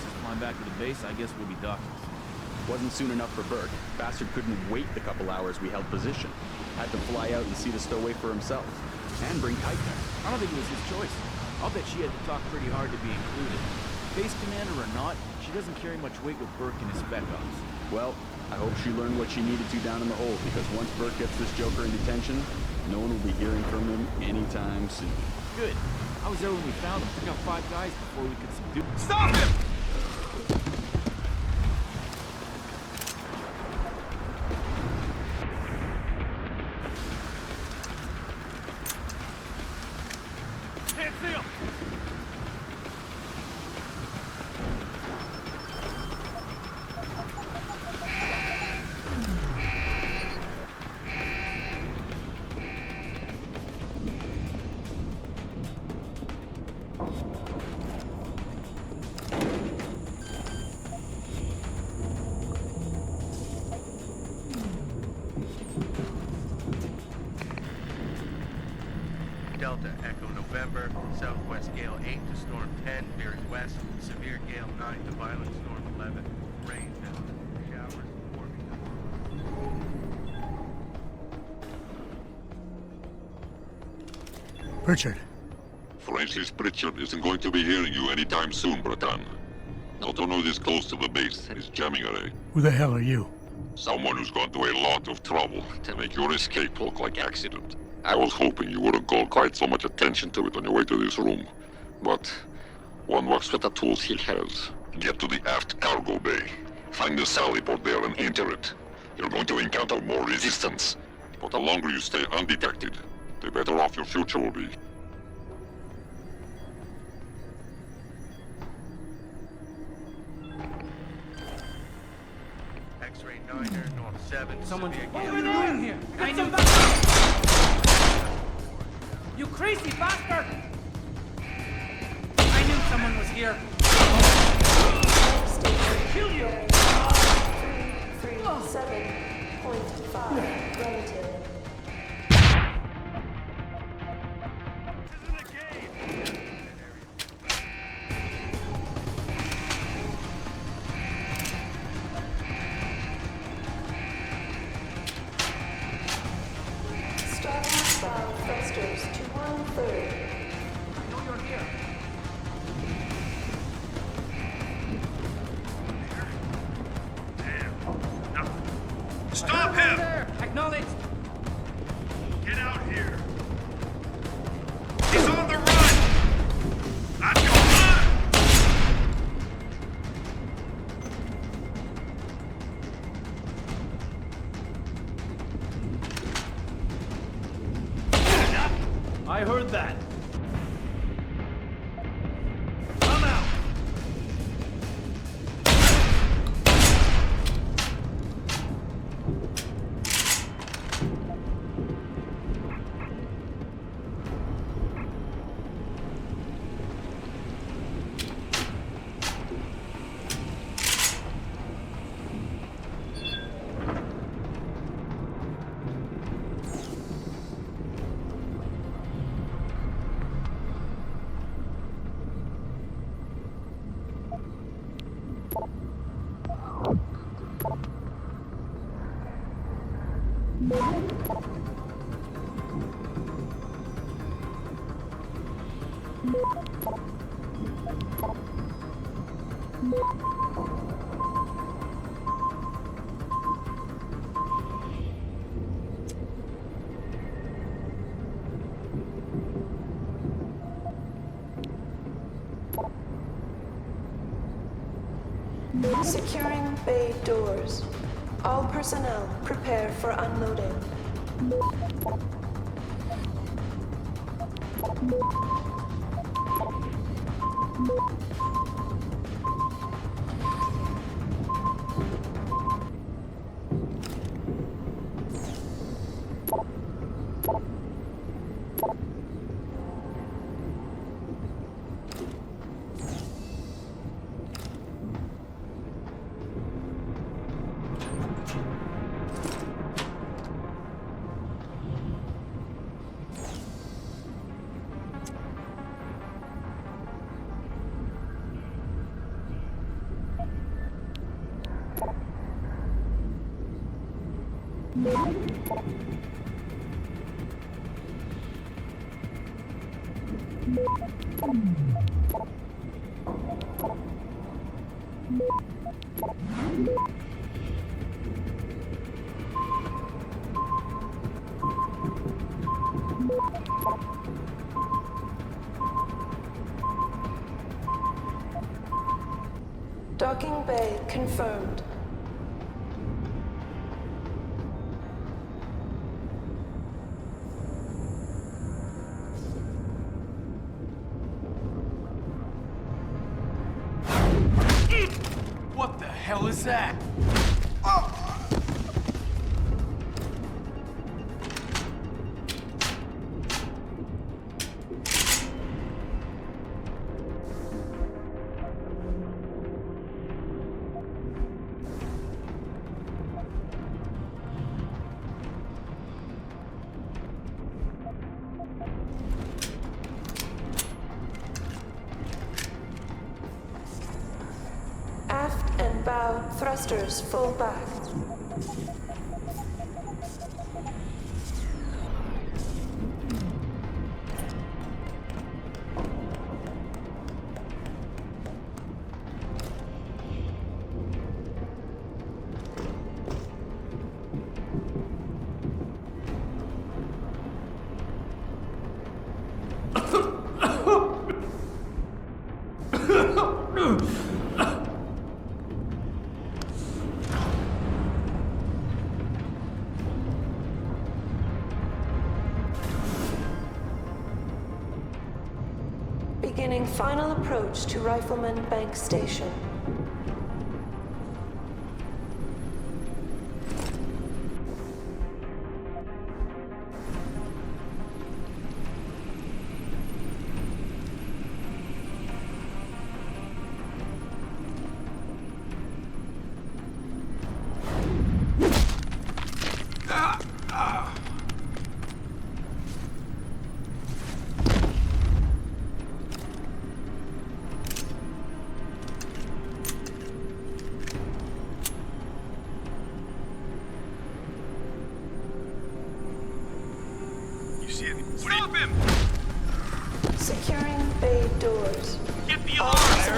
is flying back to the base, I guess we'll be docking.
Wasn't soon enough for Burke. Bastard couldn't wait the couple hours we held position. Had to fly out and see the stowaway for himself. And bring Keitner.
I don't think it was his choice. I'll bet she had to talk pretty hard to be included. Base commander or not, she doesn't carry much weight with Burke and his spec ops.
Well, I hope she learned what she needed to down in the hold, because once Burke gets this joker in detention, no one will be hearing from him anytime soon.
Good. I was there when we found him. Took out 5 guys before we could subdue.
Stop him!
Can't see him!
Delta, Echo November, southwest gale 8 to storm 10, veers west, severe gale 9 to violent storm 11, rain, showers, forming up.
Richard.
Francis Pritchard isn't going to be hearing you anytime soon, Bratan. Not to know this close to the base is jamming array.
Who the hell are you?
Someone who's gone to a lot of trouble to make your escape look like accident. I was hoping you wouldn't call quite so much attention to it on your way to this room. But one works with the tools he has. Get to the aft cargo bay. Find the sally port there and enter it. You're going to encounter more resistance. But the longer you stay undetected, the better off your future will be.
X-ray 9er, north 7,
Someone.
severe
What
gale
are you
9.
doing here? I knew. You crazy bastard! I knew someone was here. Kill you!
337.5 relative. Starbound thrusters to 1/3.
I know you're here.
Stop him!
There. Acknowledged.
Get out here! He's on the run! Not your run!
I heard that. Come out!
Securing bay doors. All personnel prepare for unloading. Docking bay confirmed.
What the hell is that?
Aft and bow thrusters full back. Beginning final approach to Rifleman Bank Station.
Stop him!
Securing bay doors.
Get the alarm!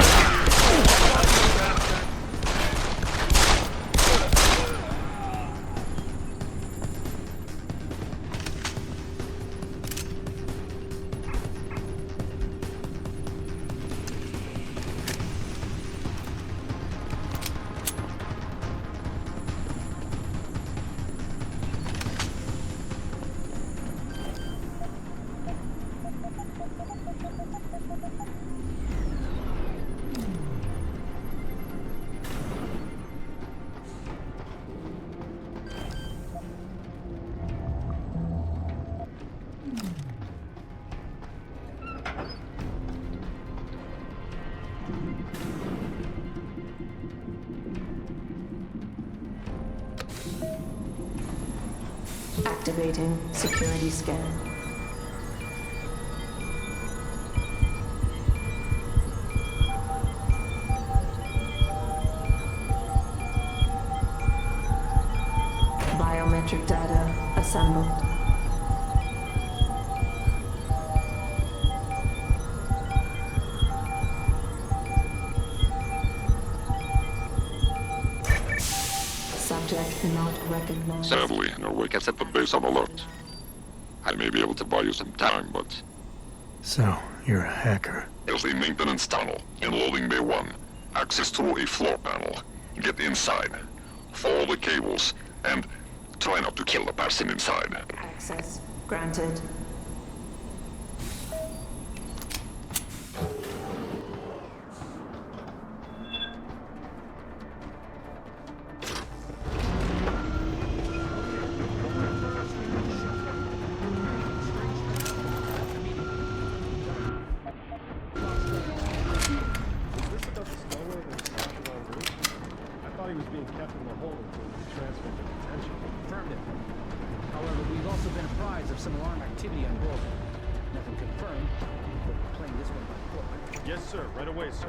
Activating security scan. Biometric data assembled. Subject not recognized.
Sadly, Norway has set the base on alert. I may be able to buy you some time, but...
So, you're a hacker.
There's a maintenance tunnel in loading bay 1. Access through a floor panel. Get inside. Follow the cables, and try not to kill the person inside.
Access granted.
Yes, sir. Right away, sir.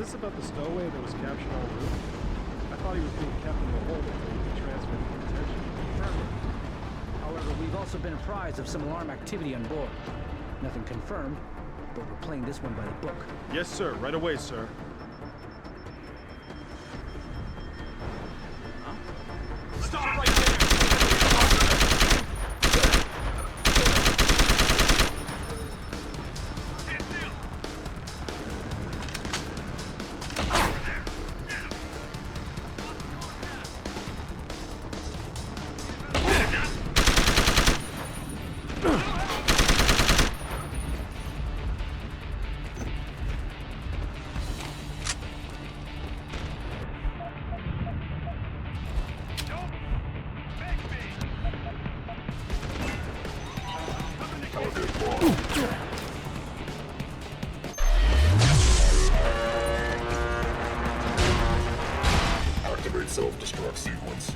this about the stowaway that was captured on the roof? I thought he was being kept in the hold until he could transfer the detention.
However, we've also been apprised of some alarm activity on board. Nothing confirmed, but we're playing this one by the book.
Yes, sir. Right away, sir.
Stop right there!
Activate self-destruct sequence.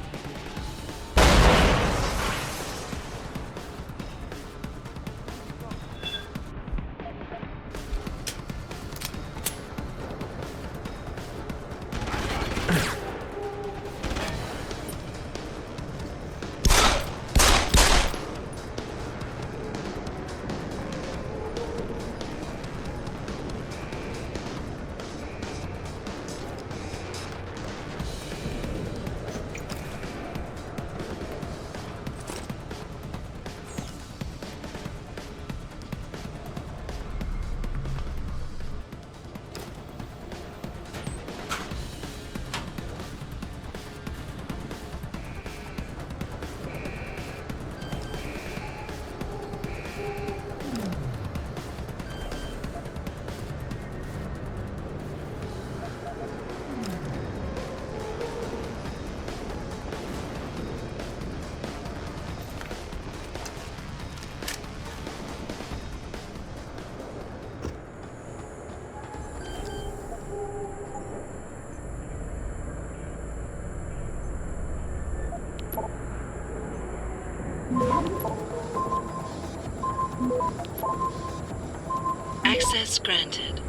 Access granted.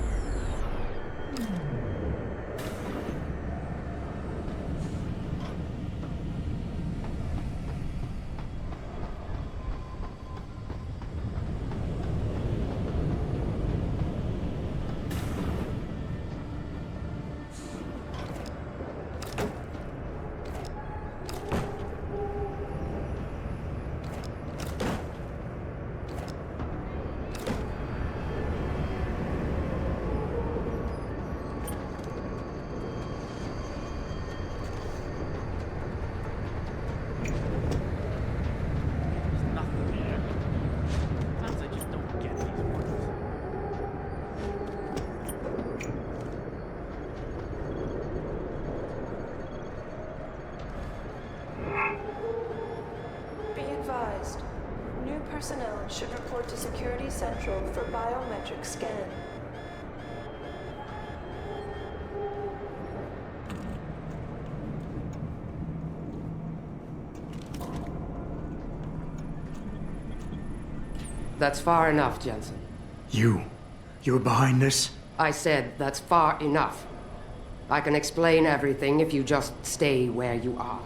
New personnel should report to Security Central for biometric scan.
That's far enough, Jensen.
You're behind this?
I said that's far enough. I can explain everything if you just stay where you are.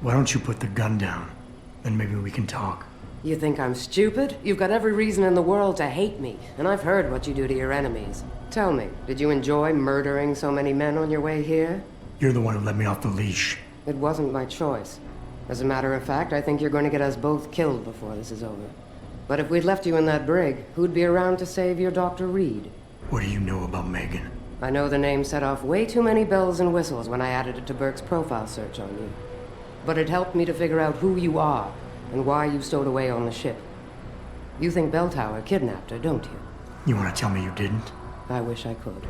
Why don't you put the gun down? Then maybe we can talk.
You think I'm stupid? You've got every reason in the world to hate me, and I've heard what you do to your enemies. Tell me, did you enjoy murdering so many men on your way here?
You're the one who let me off the leash.
It wasn't my choice. As a matter of fact, I think you're going to get us both killed before this is over. But if we'd left you in that brig, who'd be around to save your Dr. Reed?
What do you know about Megan?
I know the name set off way too many bells and whistles when I added it to Burke's profile search on you. But it helped me to figure out who you are and why you stowed away on the ship. You think Belltower kidnapped her, don't you?
You want to tell me you didn't?
I wish I could.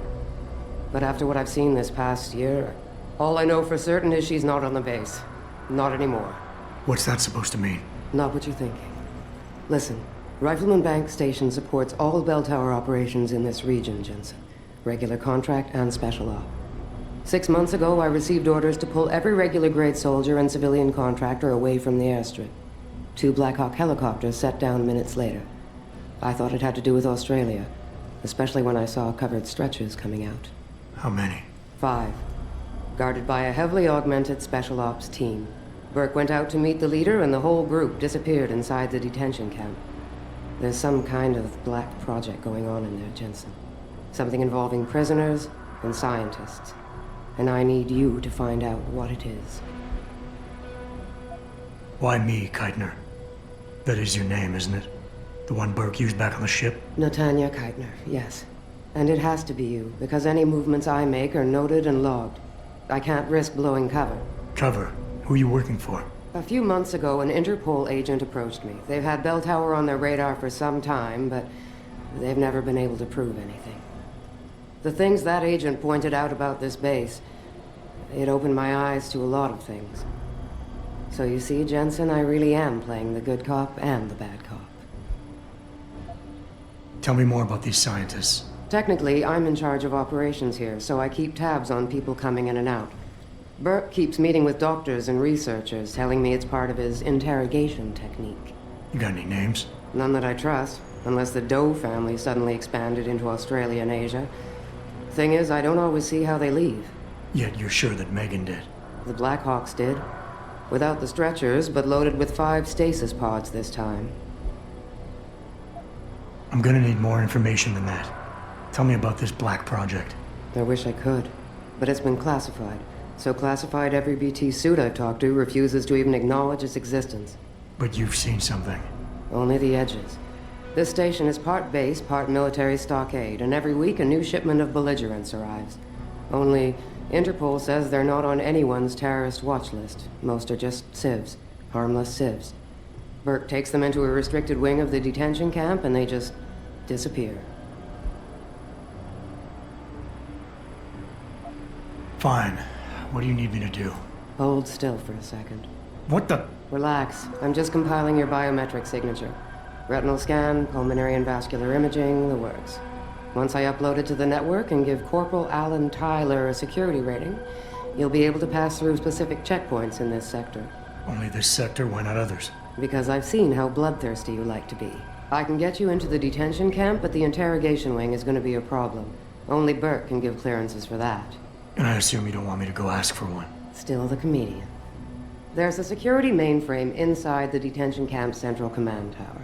But after what I've seen this past year, all I know for certain is she's not on the base. Not anymore.
What's that supposed to mean?
Not what you're thinking. Listen, Rifleman Bank Station supports all Belltower operations in this region, Jensen. Regular contract and special op. 6 months ago, I received orders to pull every regular grade soldier and civilian contractor away from the airstrip. 2 Black Hawk helicopters set down minutes later. I thought it had to do with Australia. especially when I saw covered stretchers coming out.
How many?
5. Guarded by a heavily augmented special ops team. Burke went out to meet the leader, and the whole group disappeared inside the detention camp. There's some kind of black project going on in there, Jensen. Something involving prisoners and scientists. And I need you to find out what it is.
Why me, Keitner? That is your name, isn't it? The one Burke used back on the ship?
Natanya Keitner, yes. And it has to be you, because any movements I make are noted and logged. I can't risk blowing cover.
Cover? Who are you working for?
A few months ago, an Interpol agent approached me. They've had Bell Tower on their radar for some time, but they've never been able to prove anything. The things that agent pointed out about this base, it opened my eyes to a lot of things. So you see, Jensen, I really am playing the good cop and the bad cop.
Tell me more about these scientists.
Technically, I'm in charge of operations here, so I keep tabs on people coming in and out. Burke keeps meeting with doctors and researchers, telling me it's part of his interrogation technique.
You got any names?
None that I trust, unless the Doe family suddenly expanded into Australia and Asia. Thing is, I don't always see how they leave.
Yet you're sure that Megan did?
The Blackhawks did. Without the stretchers, but loaded with 5 stasis pods this time.
I'm gonna need more information than that. Tell me about this black project.
I wish I could, but it's been classified. So classified every BT suit I've talked to refuses to even acknowledge its existence.
But you've seen something.
Only the edges. This station is part base, part military stockade, and every week a new shipment of belligerents arrives. Only, Interpol says they're not on anyone's terrorist watch list. Most are just civs. Harmless civs. Burke takes them into a restricted wing of the detention camp, and they just disappear.
Fine. What do you need me to do?
Hold still for a second.
What the?
Relax. I'm just compiling your biometric signature. Retinal scan, pulmonary and vascular imaging, the works. Once I upload it to the network and give Corporal Alan Tyler a security rating, you'll be able to pass through specific checkpoints in this sector.
Only this sector? Why not others?
Because I've seen how bloodthirsty you like to be. I can get you into the detention camp, but the interrogation wing is going to be a problem. Only Burke can give clearances for that.
And I assume you don't want me to go ask for one.
Still the comedian. There's a security mainframe inside the detention camp's central command tower.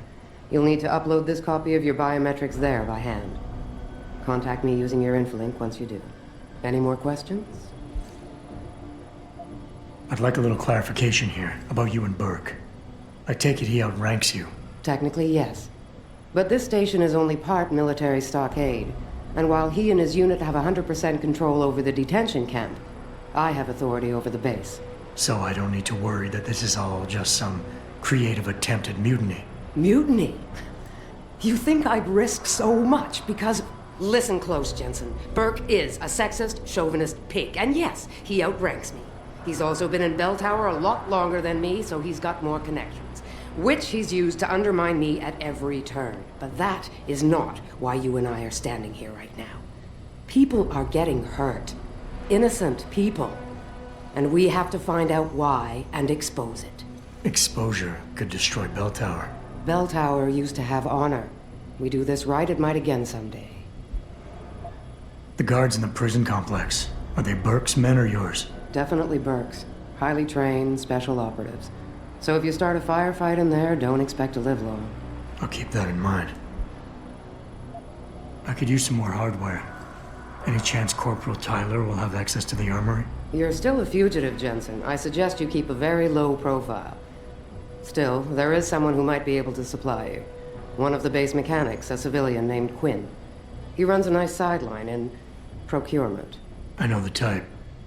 You'll need to upload this copy of your biometrics there by hand. Contact me using your Infilink once you do. Any more questions?
I'd like a little clarification here about you and Burke. I take it he outranks you.
Technically, yes. But this station is only part military stockade. And while he and his unit have 100% control over the detention camp, I have authority over the base.
So I don't need to worry that this is all just some creative attempt at mutiny.
Mutiny? You think I'd risk so much because... Listen close, Jensen. Burke is a sexist, chauvinist pig. And yes, he outranks me. He's also been in Bell Tower a lot longer than me, so he's got more connections. Which he's used to undermine me at every turn. But that is not why you and I are standing here right now. People are getting hurt. Innocent people. And we have to find out why and expose it.
Exposure could destroy Bell Tower.
Bell Tower used to have honor. We do this right, it might again someday.
The guards in the prison complex, are they Burke's men or yours?
Definitely Burke's. Highly trained, special operatives. So if you start a firefight in there, don't expect to live long.
I'll keep that in mind. I could use some more hardware. Any chance Corporal Tyler will have access to the armory?
You're still a fugitive, Jensen. I suggest you keep a very low profile. Still, there is someone who might be able to supply you. One of the base mechanics, a civilian named Quinn. He runs a nice sideline in procurement.
I know the type.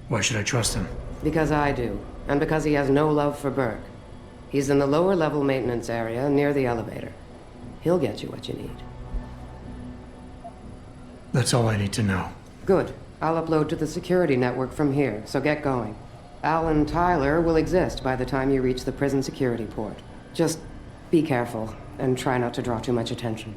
Why should I trust him?
Because I do, and because he has no love for Burke. He's in the lower level maintenance area near the elevator. He'll get you what you need.
That's all I need to know.
Good. I'll upload to the security network from here, so get going. Alan Tyler will exist by the time you reach the prison security port. Just be careful, and try not to draw too much attention.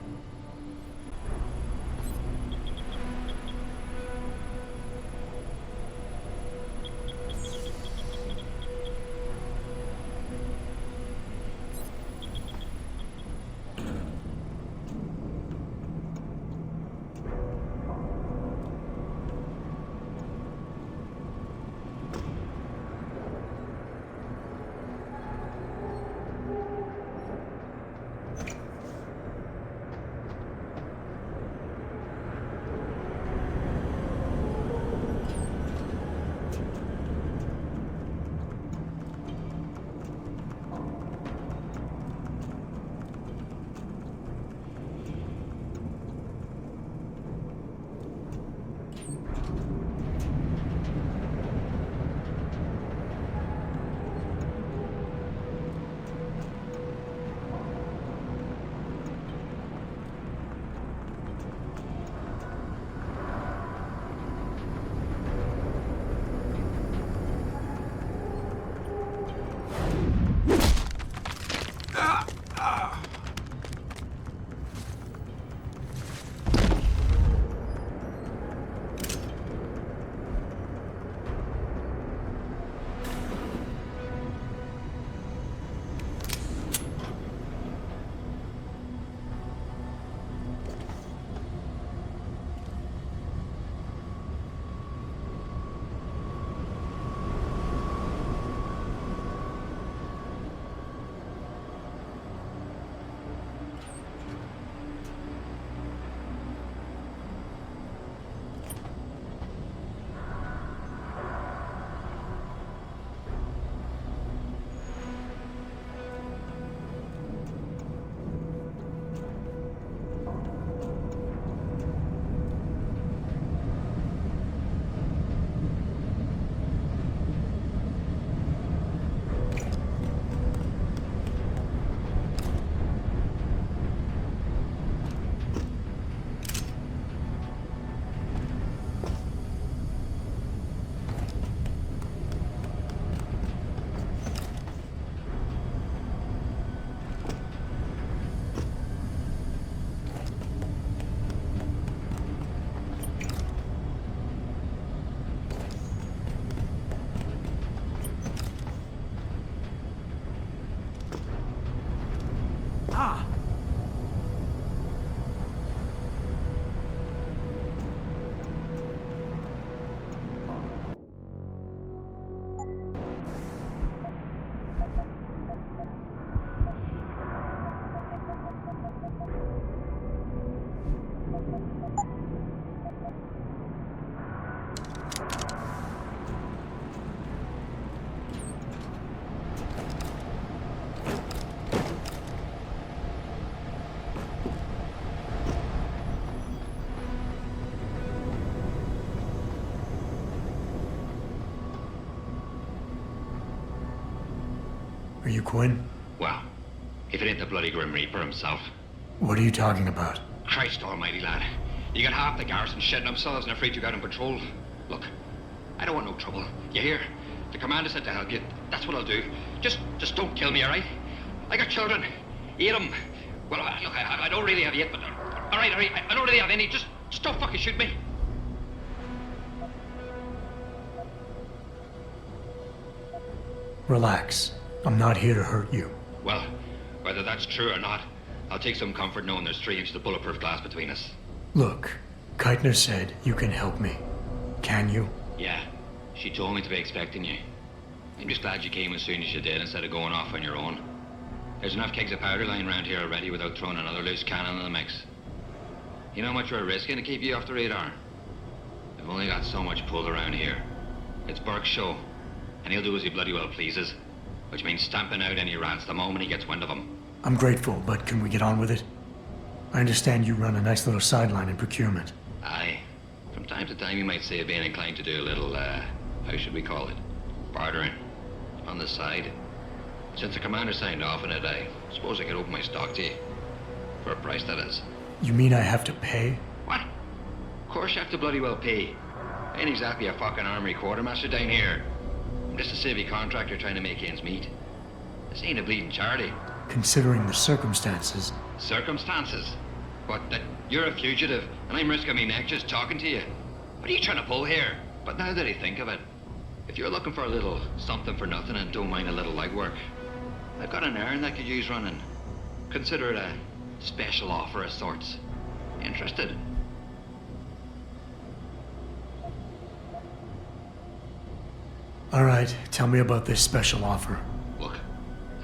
Are you Quinn?
Well, if it ain't the bloody Grim Reaper himself.
What are you talking about?
Christ almighty, lad. You got half the garrison shitting themselves and afraid you got on patrol. Look, I don't want no trouble. You hear? The commander said to help you. That's what I'll do. Just don't kill me, all right? I got children. 8 of them. Well, look, I don't really have 8, but... All right, I don't really have any. Just don't fucking shoot me.
Relax. I'm not here to hurt you.
Well, whether that's true or not, I'll take some comfort knowing there's 3 inches of bulletproof glass between us.
Look, Keitner said you can help me. Can you?
Yeah, she told me to be expecting you. I'm just glad you came as soon as you did instead of going off on your own. There's enough kegs of powder lying around here already without throwing another loose cannon in the mix. You know how much we're risking to keep you off the radar? We've only got so much pull around here. It's Burke's show, and he'll do as he bloody well pleases, which means stamping out any rats the moment he gets wind of them.
I'm grateful, but can we get on with it? I understand you run a nice little sideline in procurement.
Aye. From time to time you might say being inclined to do a little, how should we call it? Bartering. On the side. Since the commander signed off on it, I suppose I could open my stock to you. For a price, that is.
You mean I have to pay?
What? Of course you have to bloody well pay. I ain't exactly a fucking armory quartermaster down here. I'm just a civvy contractor trying to make ends meet. This ain't a bleeding charity.
Considering the circumstances.
Circumstances? What, that you're a fugitive and I'm risking my neck just talking to you? What are you trying to pull here? But now that I think of it, if you're looking for a little something for nothing and don't mind a little legwork, I've got an errand that could use running. Consider it a special offer of sorts. Interested?
All right, tell me about this special offer.
Look,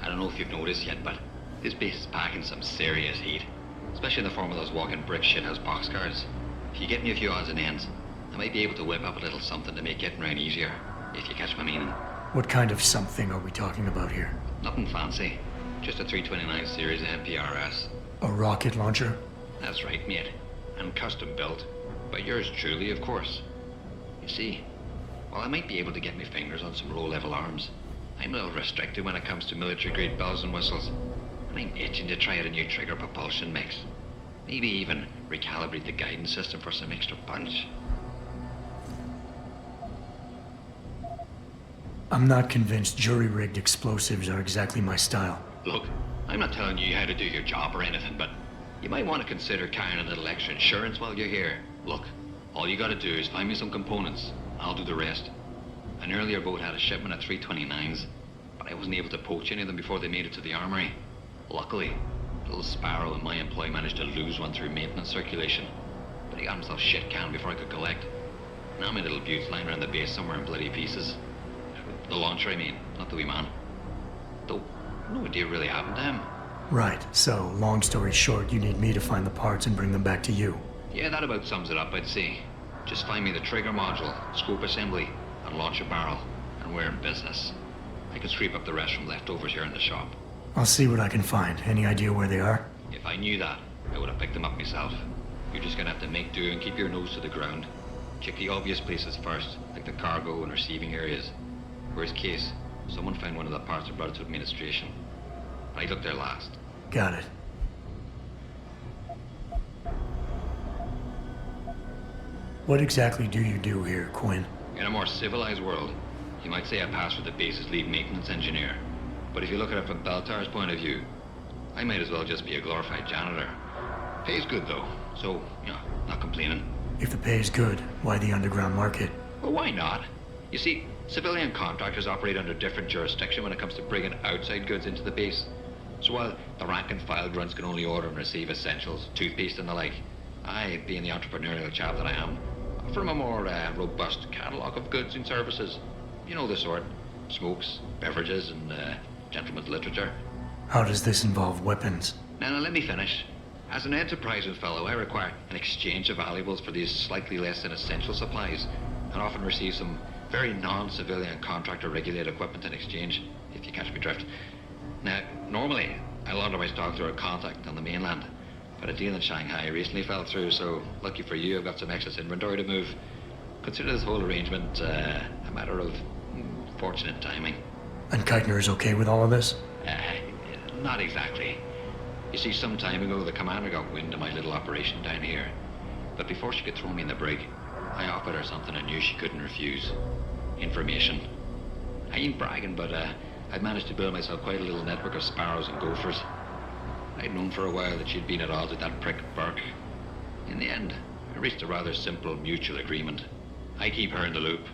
I don't know if you've noticed yet, but this base is packing some serious heat. Especially in the form of those walking brick shithouse boxcars. If you get me a few odds and ends, I might be able to whip up a little something to make getting around easier, if you catch my meaning.
What kind of something are we talking about here?
Nothing fancy. Just a 329 series MPRS.
A rocket launcher?
That's right, mate. And custom built. By yours truly, of course. You see, while I might be able to get my fingers on some low-level arms, I'm a little restricted when it comes to military-grade bells and whistles. And I'm itching to try out a new trigger propulsion mix. Maybe even recalibrate the guidance system for some extra punch.
I'm not convinced jury-rigged explosives are exactly my style.
Look, I'm not telling you how to do your job or anything, but you might want to consider carrying a little extra insurance while you're here. Look, all you gotta do is find me some components. I'll do the rest. An earlier boat had a shipment of 329s, but I wasn't able to poach any of them before they made it to the armory. Luckily, little Sparrow in my employ managed to lose one through maintenance circulation, but he got himself shit canned before I could collect. Now my little bute's lying around the base somewhere in bloody pieces. The launcher, I mean, not the wee man. Though, no idea really happened to him.
Right, so, long story short, you need me to find the parts and bring them back to you.
Yeah, that about sums it up, I'd say. Just find me the trigger module, scope assembly, and launch a barrel, and we're in business. I can scrape up the rest from leftovers here in the shop.
I'll see what I can find. Any idea where they are?
If I knew that, I would have picked them up myself. You're just gonna have to make do and keep your nose to the ground. Check the obvious places first, like the cargo and receiving areas. Worst case, someone found one of the parts and brought it to administration. I looked there last.
Got it. What exactly do you do here, Quinn?
In a more civilized world, you might say I pass for the base's lead maintenance engineer. But if you look at it from Baltar's point of view, I might as well just be a glorified janitor. Pay's good though, so, you know, not complaining.
If the pay is good, why the underground market?
Well, why not? You see, civilian contractors operate under different jurisdiction when it comes to bringing outside goods into the base. So while the rank and file grunts can only order and receive essentials, toothpaste and the like, I, being the entrepreneurial chap that I am, offer a more robust catalogue of goods and services. You know the sort. Smokes, beverages, and gentleman's literature.
How does this involve weapons?
Now let me finish. As an enterprising fellow, I require an exchange of valuables for these slightly less than essential supplies, and often receive some very non-civilian contractor-regulated equipment in exchange, if you catch me drift. Now, normally, I launder my stock through a contact on the mainland, but a deal in Shanghai recently fell through, so lucky for you, I've got some excess inventory to move. Consider this whole arrangement a matter of fortunate timing.
And Keitner is okay with all of this?
Not exactly. You see, some time ago, the commander got wind of my little operation down here. But before she could throw me in the brig, I offered her something I knew she couldn't refuse. Information. I ain't bragging, but I'd managed to build myself quite a little network of sparrows and gophers. I'd known for a while that she'd been at odds with that prick Burke. In the end, I reached a rather simple mutual agreement. I keep her in the loop,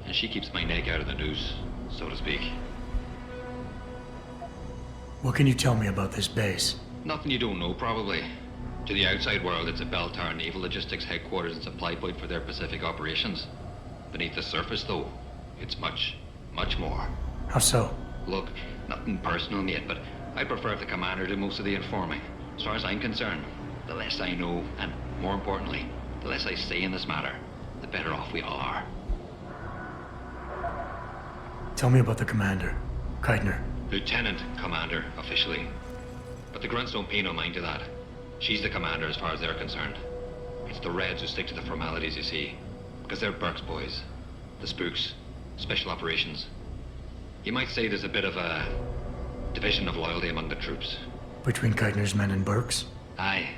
and she keeps my neck out of the noose, so to speak.
What can you tell me about this base?
Nothing you don't know, probably. To the outside world, it's a Bell Tower naval logistics headquarters and supply point for their Pacific operations. Beneath the surface, though, it's much, much more.
How so?
Look, nothing personal, mate, but I prefer if the commander did most of the informing. As far as I'm concerned, the less I know, and more importantly, the less I say in this matter, the better off we all are.
Tell me about the commander, Keitner.
Lieutenant Commander, officially. But the grunts don't pay no mind to that. She's the commander as far as they're concerned. It's the Reds who stick to the formalities, you see. Because they're Burke's boys. The spooks. Special operations. You might say there's a bit of a division of loyalty among the troops.
Between Keitner's men and Burke's?
Aye.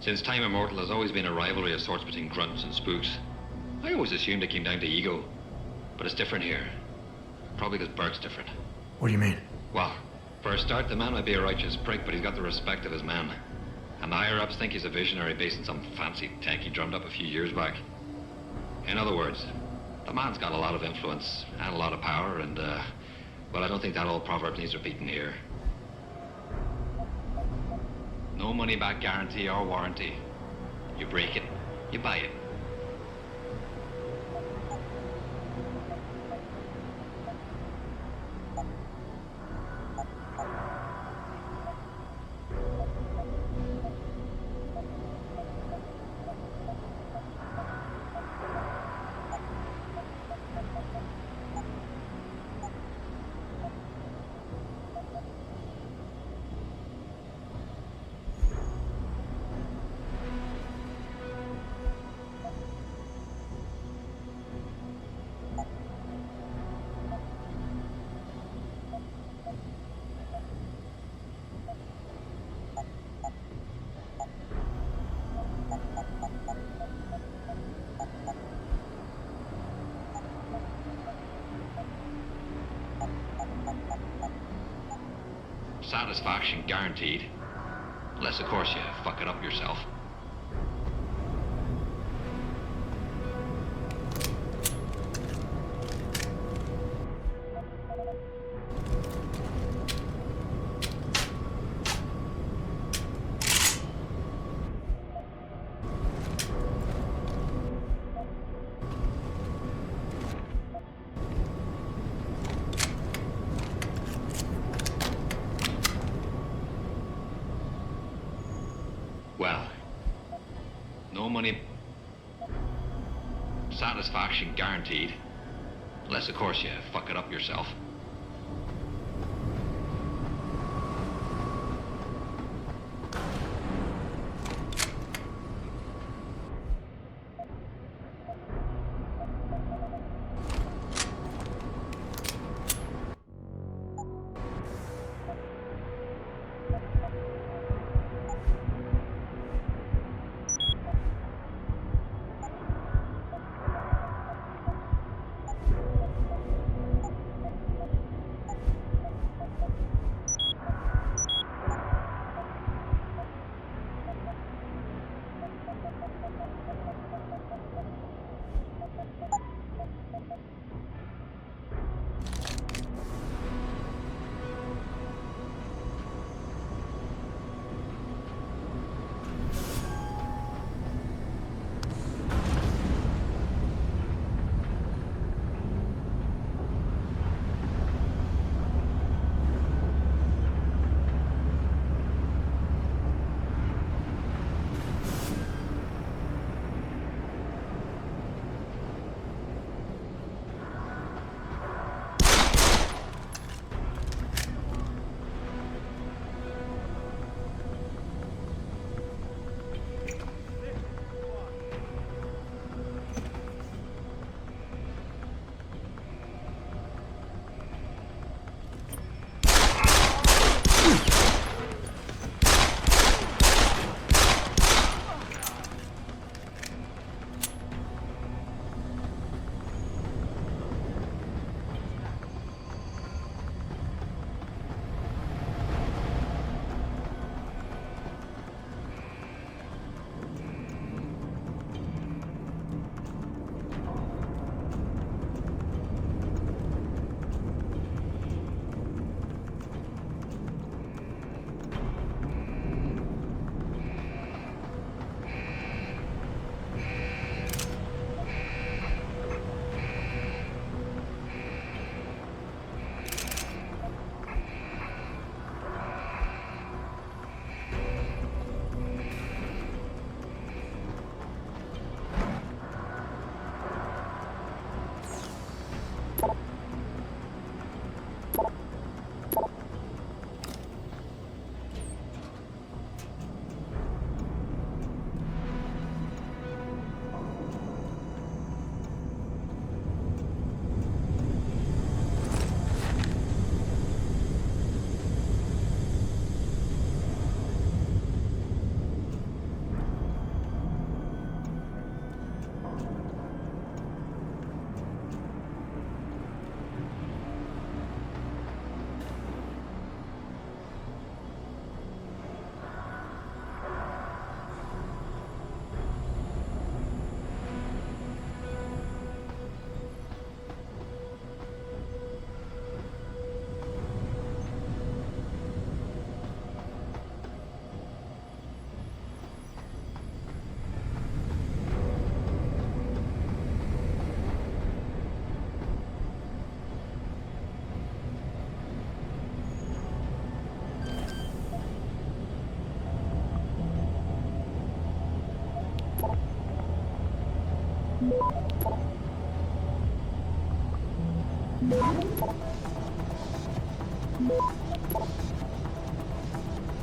Since time immemorial, there's always been a rivalry of sorts between grunts and spooks. I always assumed it came down to ego. But it's different here. Probably because Burke's different.
What do you mean?
Well, for a start, the man might be a righteous prick, but he's got the respect of his men. And the higher-ups think he's a visionary based on some fancy tech he drummed up a few years back. In other words, the man's got a lot of influence and a lot of power, and, well, I don't think that old proverb needs repeating here. No money-back guarantee or warranty. You break it, you buy it. Satisfaction guaranteed. Unless, of course, you fuck it up yourself. Well, no money. Satisfaction guaranteed. Unless, of course, you fuck it up yourself.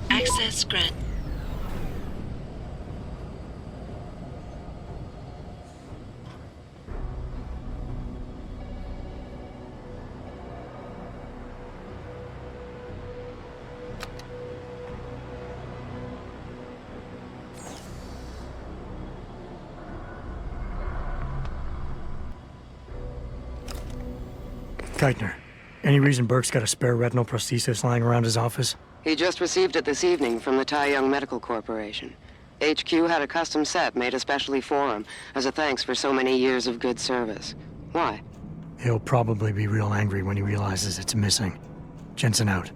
Access granted.
Keitner, any reason Burke's got a spare retinal prosthesis lying around his office?
He just received it this evening from the Tai Young Medical Corporation. HQ had a custom set made especially for him, as a thanks for so many years of good service. Why?
He'll probably be real angry when he realizes it's missing. Jensen out.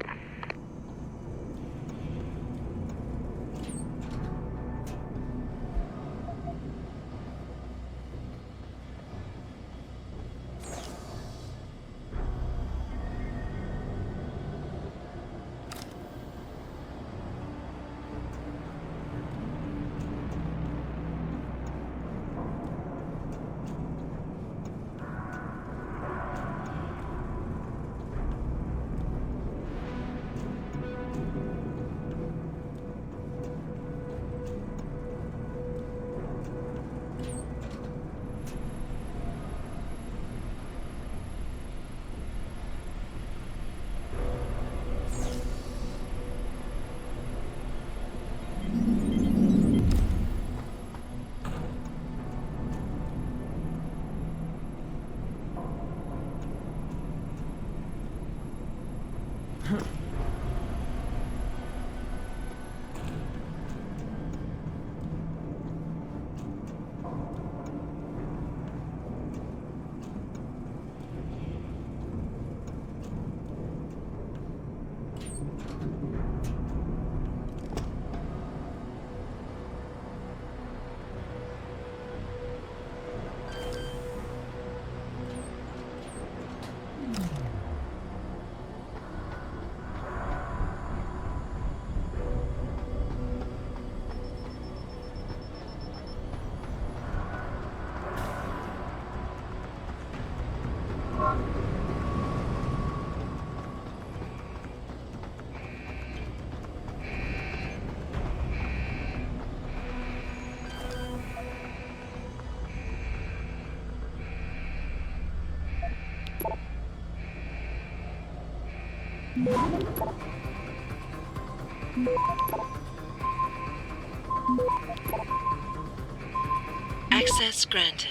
Access granted.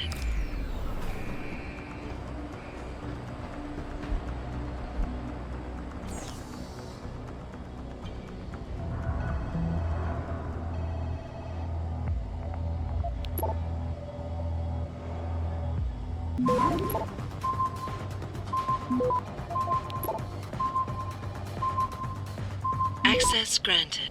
Access granted.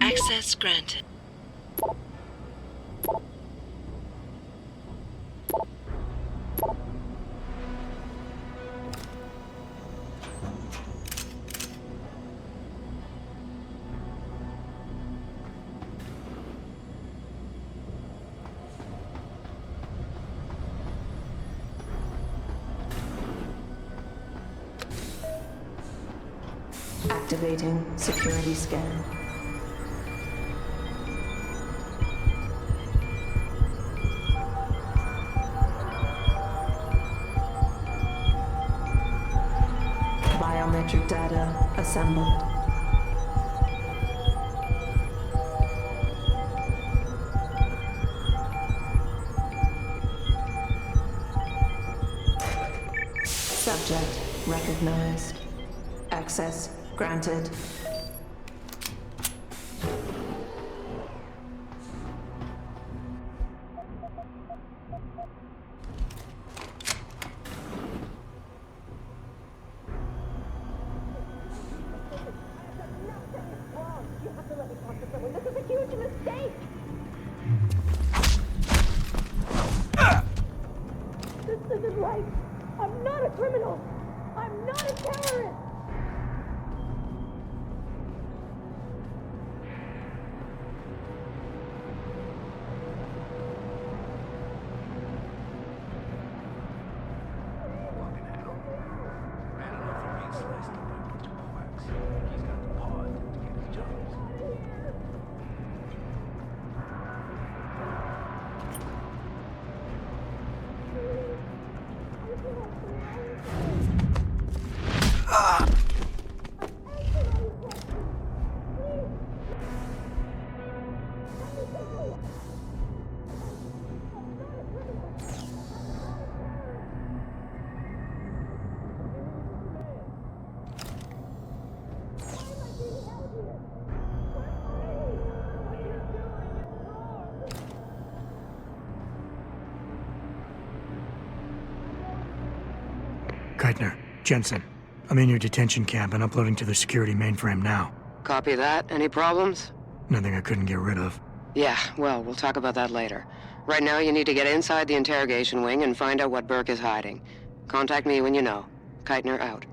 Access granted.
Activating security scan. biometric data assembled. Subject recognized. Access granted.
Keitner, Jensen, I'm in your detention camp and uploading to the security mainframe now.
Copy that. Any problems?
Nothing I couldn't get rid of.
Yeah, well, we'll talk about that later. Right now, you need to get inside the interrogation wing and find out what Burke is hiding. Contact me when you know. Keitner out.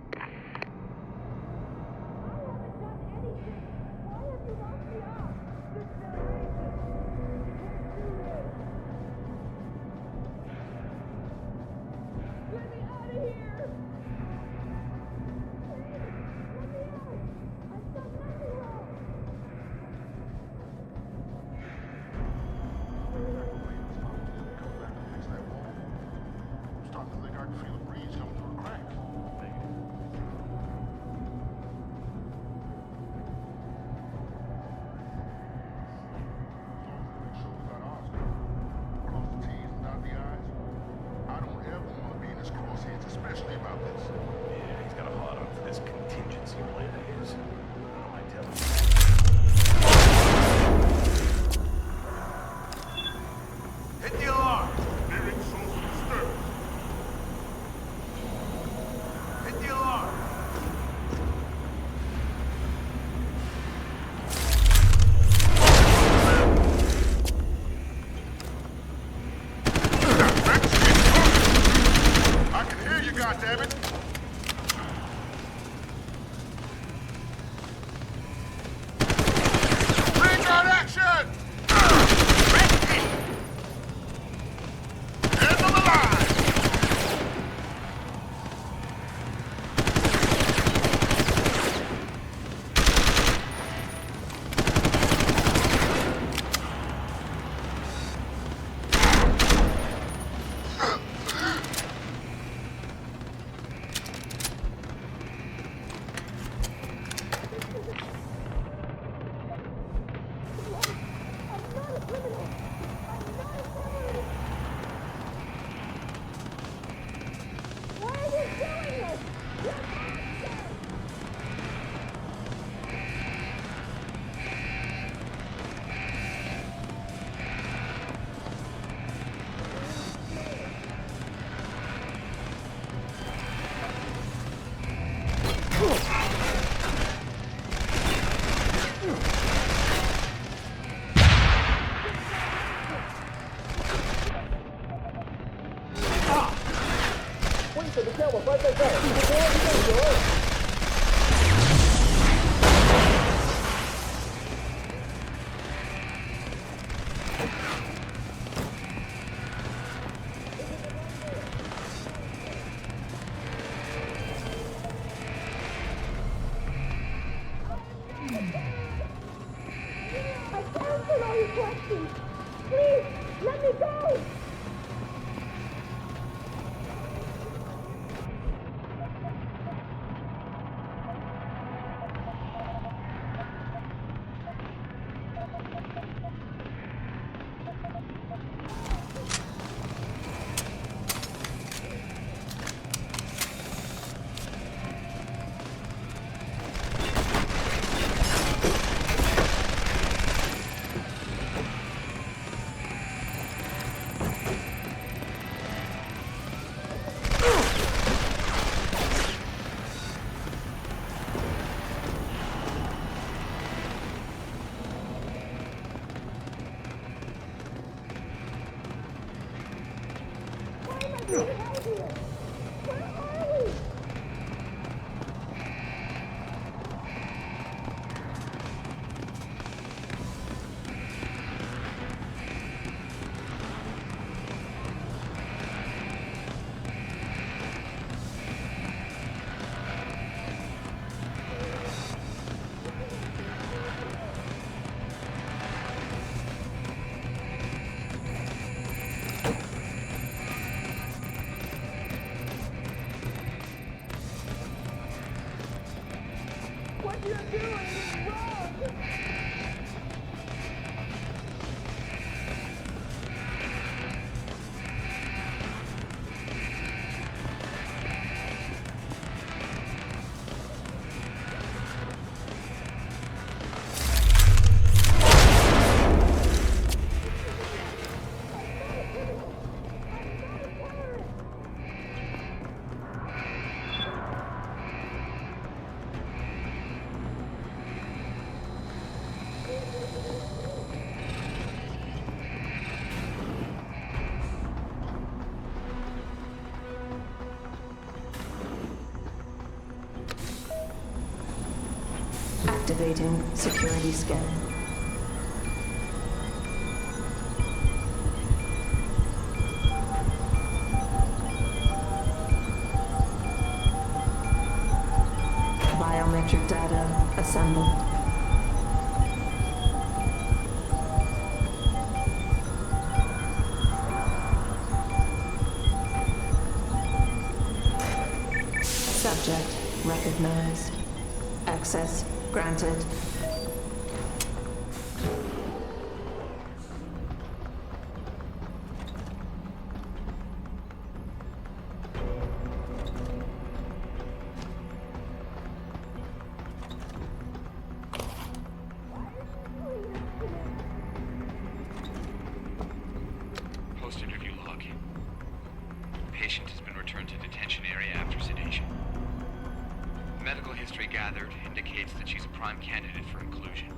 Activating security scan. Biometric data assembled. Subject recognized. Access granted.
Post-interview log. Patient has been returned to detention area after sedation. Medical history gathered indicates that she's a prime candidate for inclusion.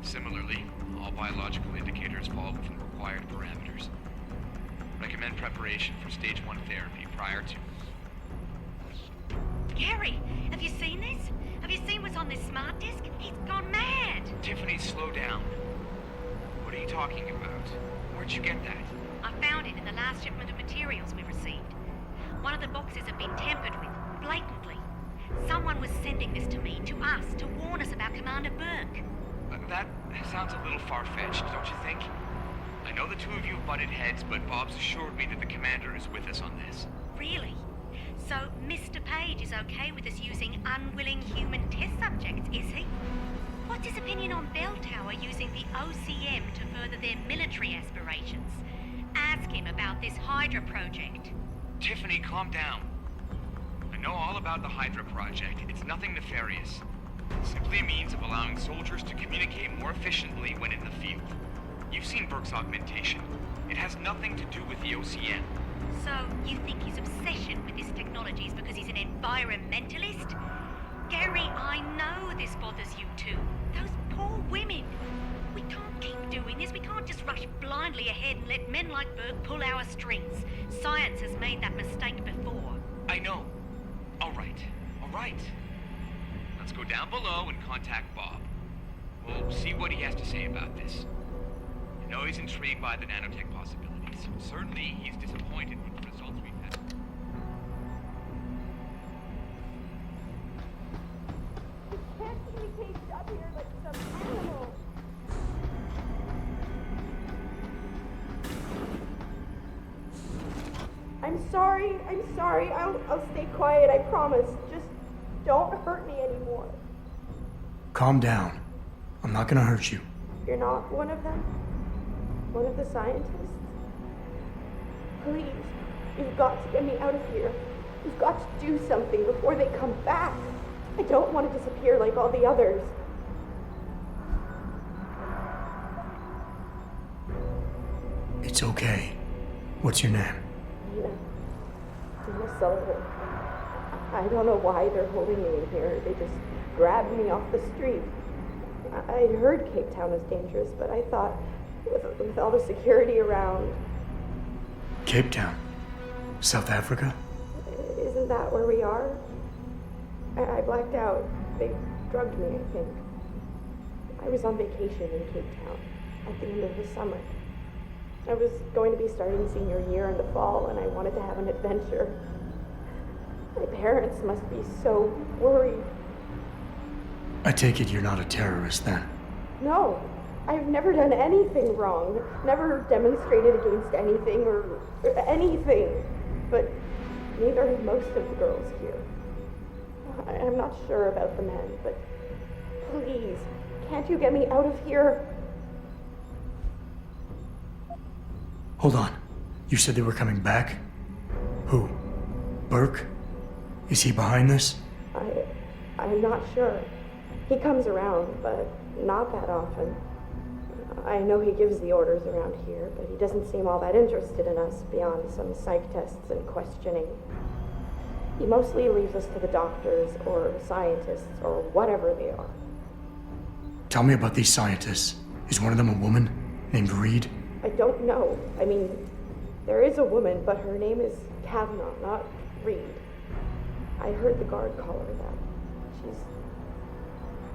Similarly, all biological indicators fall within required parameters. Recommend preparation for stage 1 therapy prior to...
Gary, have you seen this? Have you seen what's on this smart disk? He's gone mad!
Tiffany, slow down. What are you talking about? Where'd you get that?
I found it in the last shipment of materials we received. One of the boxes had been tampered with, blatantly. Someone was sending this to me, to us, to warn us about Commander Burke.
That sounds a little far-fetched, don't you think? I know the two of you butted heads, but Bob's assured me that the commander is with us on this.
Really? So Mr. Page is okay with us using unwilling human test subjects, is he? What's his opinion on Bell Tower using the OCM to further their military aspirations? Ask him about this Hydra project.
Tiffany, calm down. I know all about the Hydra project. It's nothing nefarious. Simply a means of allowing soldiers to communicate more efficiently when in the field. You've seen Burke's augmentation. It has nothing to do with the OCM.
So, you think his obsession with this technology is because he's an environmentalist? Gary, I know this bothers you too. Those poor women. We can't keep doing this. We can't just rush blindly ahead and let men like Burke pull our strings. Science has made that mistake before.
I know. All right. Let's go down below and contact Bob. We'll see what he has to say about this. I know he's intrigued by the nanotech possibilities. Certainly, he's disappointed with the results we've had.
You can't keep me caged up here like some animal. I'm sorry. I'll stay quiet, I promise. Just don't hurt me anymore.
Calm down. I'm not gonna hurt you.
You're not one of them? One of the scientists? Please, you've got to get me out of here. You've got to do something before they come back. I don't want to disappear like all the others.
It's okay. What's your name?
Dina Sullivan. I don't know why they're holding me in here. They just grabbed me off the street. I'd heard Cape Town was dangerous, but I thought with all the security around...
Cape Town? South Africa?
Isn't that where we are? I blacked out. They drugged me, I think. I was on vacation in Cape Town at the end of the summer. I was going to be starting senior year in the fall, and I wanted to have an adventure. My parents must be so worried.
I take it you're not a terrorist then?
No, I've never done anything wrong. Never demonstrated against anything or anything. But neither have most of the girls here. I'm not sure about the men, but please, can't you get me out of here?
Hold on. You said they were coming back? Who? Burke? Is he behind this?
I'm not sure. He comes around, but not that often. I know he gives the orders around here, but he doesn't seem all that interested in us beyond some psych tests and questioning. He mostly leaves us to the doctors or scientists or whatever they are.
Tell me about these scientists. Is one of them a woman named Reed?
I don't know. I mean, there is a woman, but her name is Kavanaugh, not Reed. I heard the guard call her that.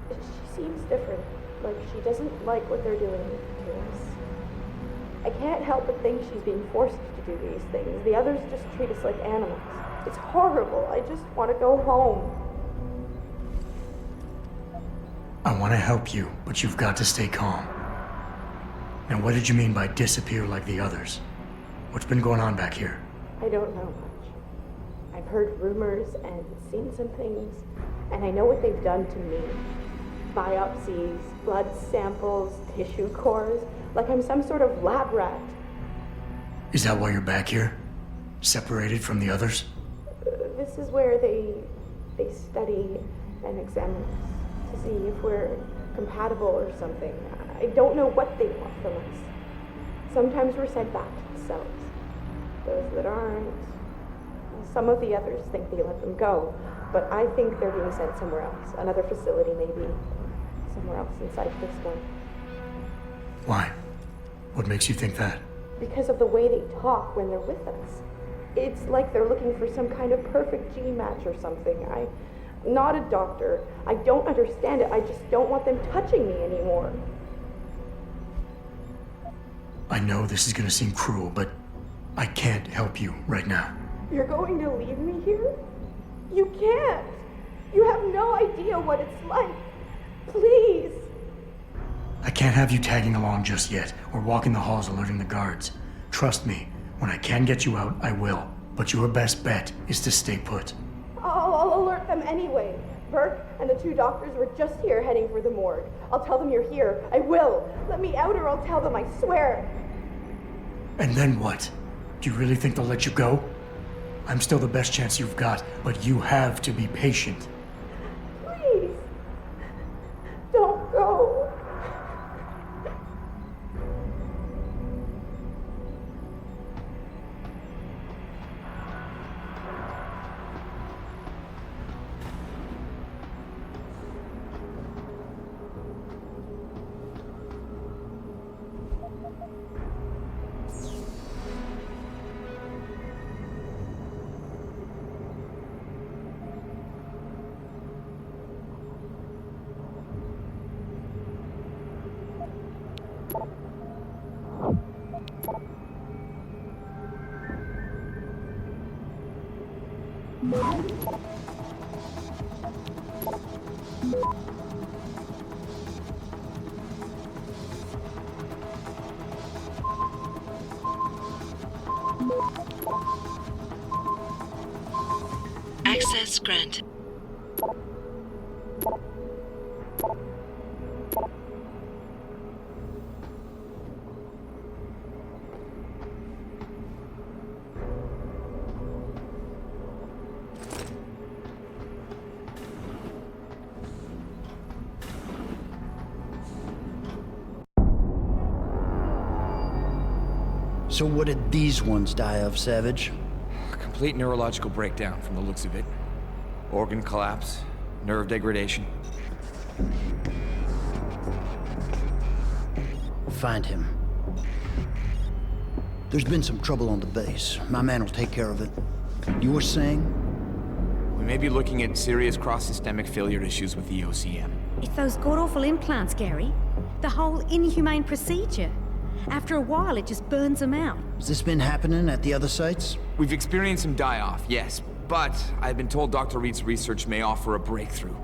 She seems different. Like she doesn't like what they're doing to us. I can't help but think she's being forced to do these things. The others just treat us like animals. It's horrible. I just want to go home.
I want to help you, but you've got to stay calm. Now, what did you mean by disappear like the others? What's been going on back here?
I don't know much. I've heard rumors and seen some things, and I know what they've done to me. Biopsies, blood samples, tissue cores, like I'm some sort of lab rat.
Is that why you're back here? Separated from the others?
This is where they study and examine us to see if we're compatible or something. I don't know what they want from us. Sometimes we're sent back to the cells. Those that aren't, some of the others think they let them go, but I think they're being sent somewhere else. Another facility maybe. Somewhere else inside this one.
Why? What makes you think that?
Because of the way they talk when they're with us. It's like they're looking for some kind of perfect gene match or something. I'm not a doctor. I don't understand it. I just don't want them touching me anymore.
I know this is gonna seem cruel, but I can't help you right now.
You're going to leave me here? You can't. You have no idea what it's like. Please.
I can't have you tagging along just yet, or walking the halls alerting the guards. Trust me, when I can get you out, I will. But your best bet is to stay put.
I'll alert them anyway. Burke and the two doctors were just here heading for the morgue. I'll tell them you're here. I will. Let me out or I'll tell them, I swear.
And then what? Do you really think they'll let you go? I'm still the best chance you've got, but you have to be patient.
Please. Don't go.
Access granted.
So what did these ones die of, Savage?
Complete neurological breakdown from the looks of it. Organ collapse, nerve degradation.
Find him. There's been some trouble on the base. My man will take care of it. You were saying?
We may be looking at serious cross-systemic failure issues with the OCM.
It's those god-awful implants, Gary. The whole inhumane procedure. After a while, it just burns them out.
Has this been happening at the other sites?
We've experienced some die-off, yes. But I've been told Dr. Reed's research may offer a breakthrough.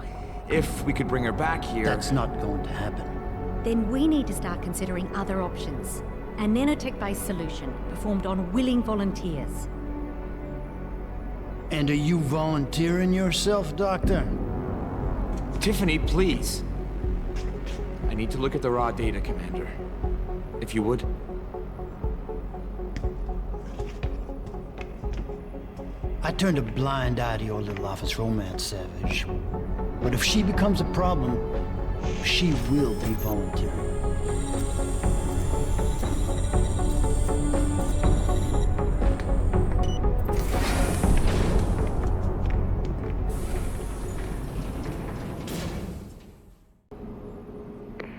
If we could bring her back here...
That's not going to happen.
Then we need to start considering other options. A nanotech-based solution, performed on willing volunteers.
And are you volunteering yourself, Doctor?
Tiffany, please. I need to look at the raw data, Commander. If you would.
I turned a blind eye to your little office romance, Savage. But if she becomes a problem, she will be volunteering.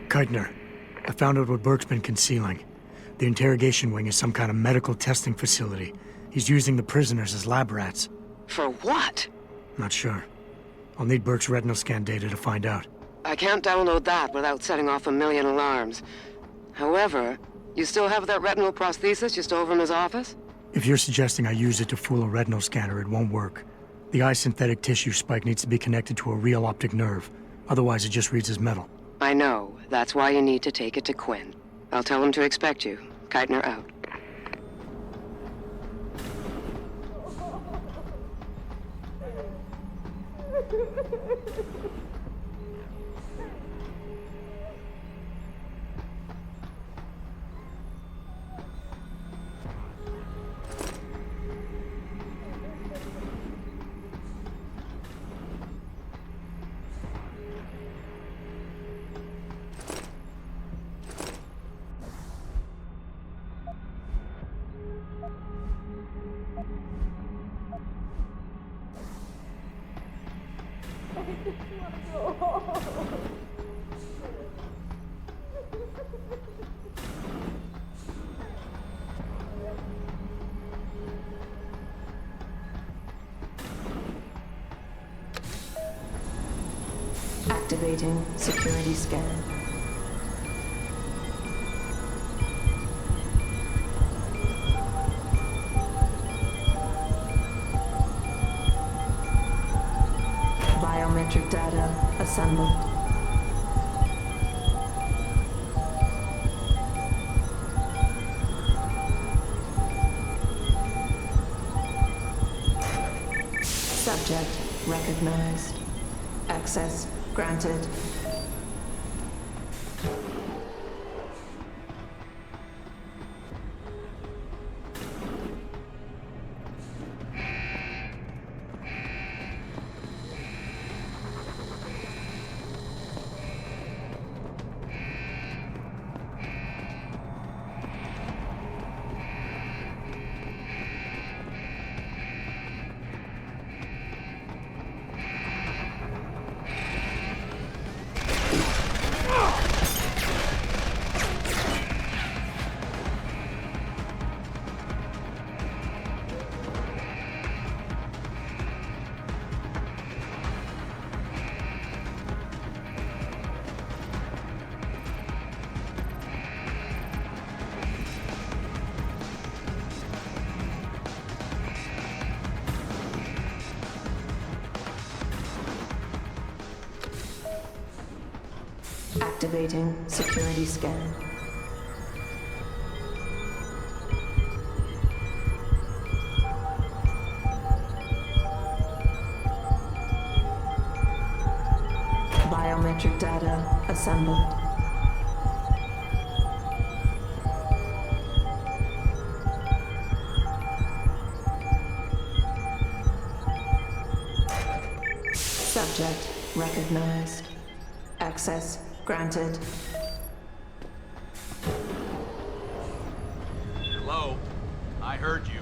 Keitner, I found out what Burke's been concealing. The interrogation wing is some kind of medical testing facility. He's using the prisoners as lab rats.
For what?
Not sure. I'll need Burke's retinal scan data to find out.
I can't download that without setting off a million alarms. However, you still have that retinal prosthesis you stole from his office?
If you're suggesting I use it to fool a retinal scanner, it won't work. The eye synthetic tissue spike needs to be connected to a real optic nerve. Otherwise, it just reads as metal.
I know. That's why you need to take it to Quinn. I'll tell him to expect you. Keitner out.
Activating security scan. Biometric data assembled. Subject recognized. Access granted. Activating security scan. Biometric data assembled. Subject recognized. Access granted.
Hello? I heard you.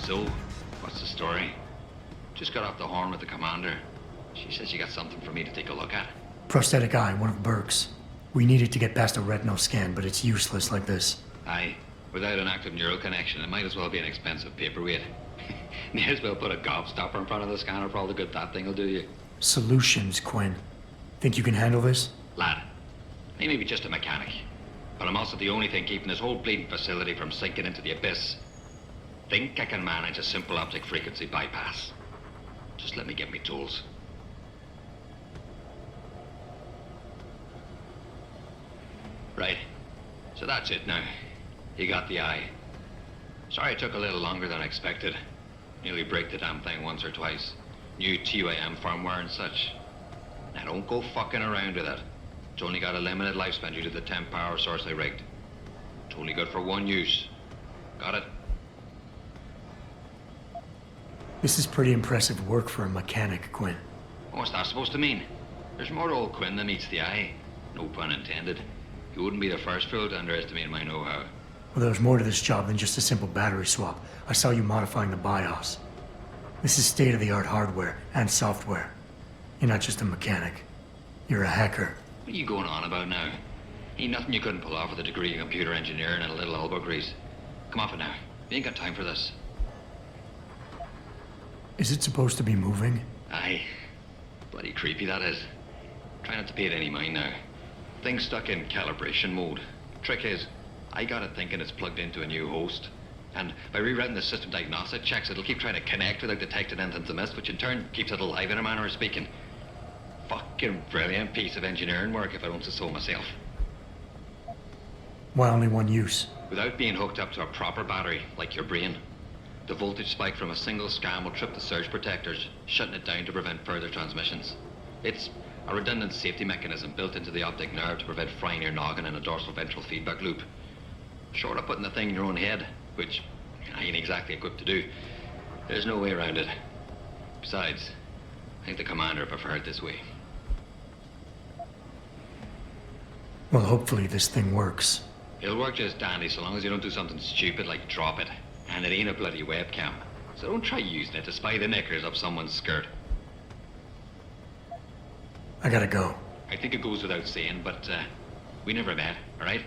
So, what's the story? Just got off the horn with the commander. She says she got something for me to take a look at.
Prosthetic eye, one of Burke's. We needed to get past a retinal scan, but it's useless like this.
Aye. Without an active neural connection, it might as well be an expensive paperweight. May as well put a gobstopper in front of the scanner for all the good that thing will do you.
Solutions, Quinn. Think you can handle this?
Lad, I may be just a mechanic, but I'm also the only thing keeping this whole bleeding facility from sinking into the abyss. Think I can manage a simple optic frequency bypass. Just let me get me tools. Right. So that's it now. You got the eye. Sorry it took a little longer than I expected. Nearly break the damn thing once or twice. New TUAM firmware and such. Now don't go fucking around with it. It's only got a limited lifespan due to the temp power source I rigged. It's only good for one use. Got it?
This is pretty impressive work for a mechanic, Quinn.
What's that supposed to mean? There's more to old Quinn than meets the eye. No pun intended. You wouldn't be the first fool to underestimate my know-how.
Well, there's more to this job than just a simple battery swap. I saw you modifying the BIOS. This is state-of-the-art hardware and software. You're not just a mechanic. You're a hacker.
What are you going on about now? Ain't nothing you couldn't pull off with a degree in computer engineering and a little elbow grease. Come off it now. We ain't got time for this.
Is it supposed to be moving?
Aye. Bloody creepy, that is. Try not to pay it any mind now. Thing's stuck in calibration mode. Trick is, I got it thinking it's plugged into a new host. And by rewriting the system diagnostic checks, it'll keep trying to connect without detecting anything's amiss, which in turn keeps it alive in a manner of speaking. Fucking brilliant piece of engineering work, if I don't say so myself.
Why only one use?
Without being hooked up to a proper battery, like your brain. The voltage spike from a single scan will trip the surge protectors, shutting it down to prevent further transmissions. It's a redundant safety mechanism built into the optic nerve to prevent frying your noggin in a dorsal ventral feedback loop. Short of putting the thing in your own head, which I ain't exactly equipped to do, there's no way around it. Besides, I think the commander preferred it this way.
Well, hopefully this thing works.
It'll work just dandy so long as you don't do something stupid like drop it. And it ain't a bloody webcam. So don't try using it to spy the knickers up someone's skirt.
I gotta go.
I think it goes without saying, but we never met, alright?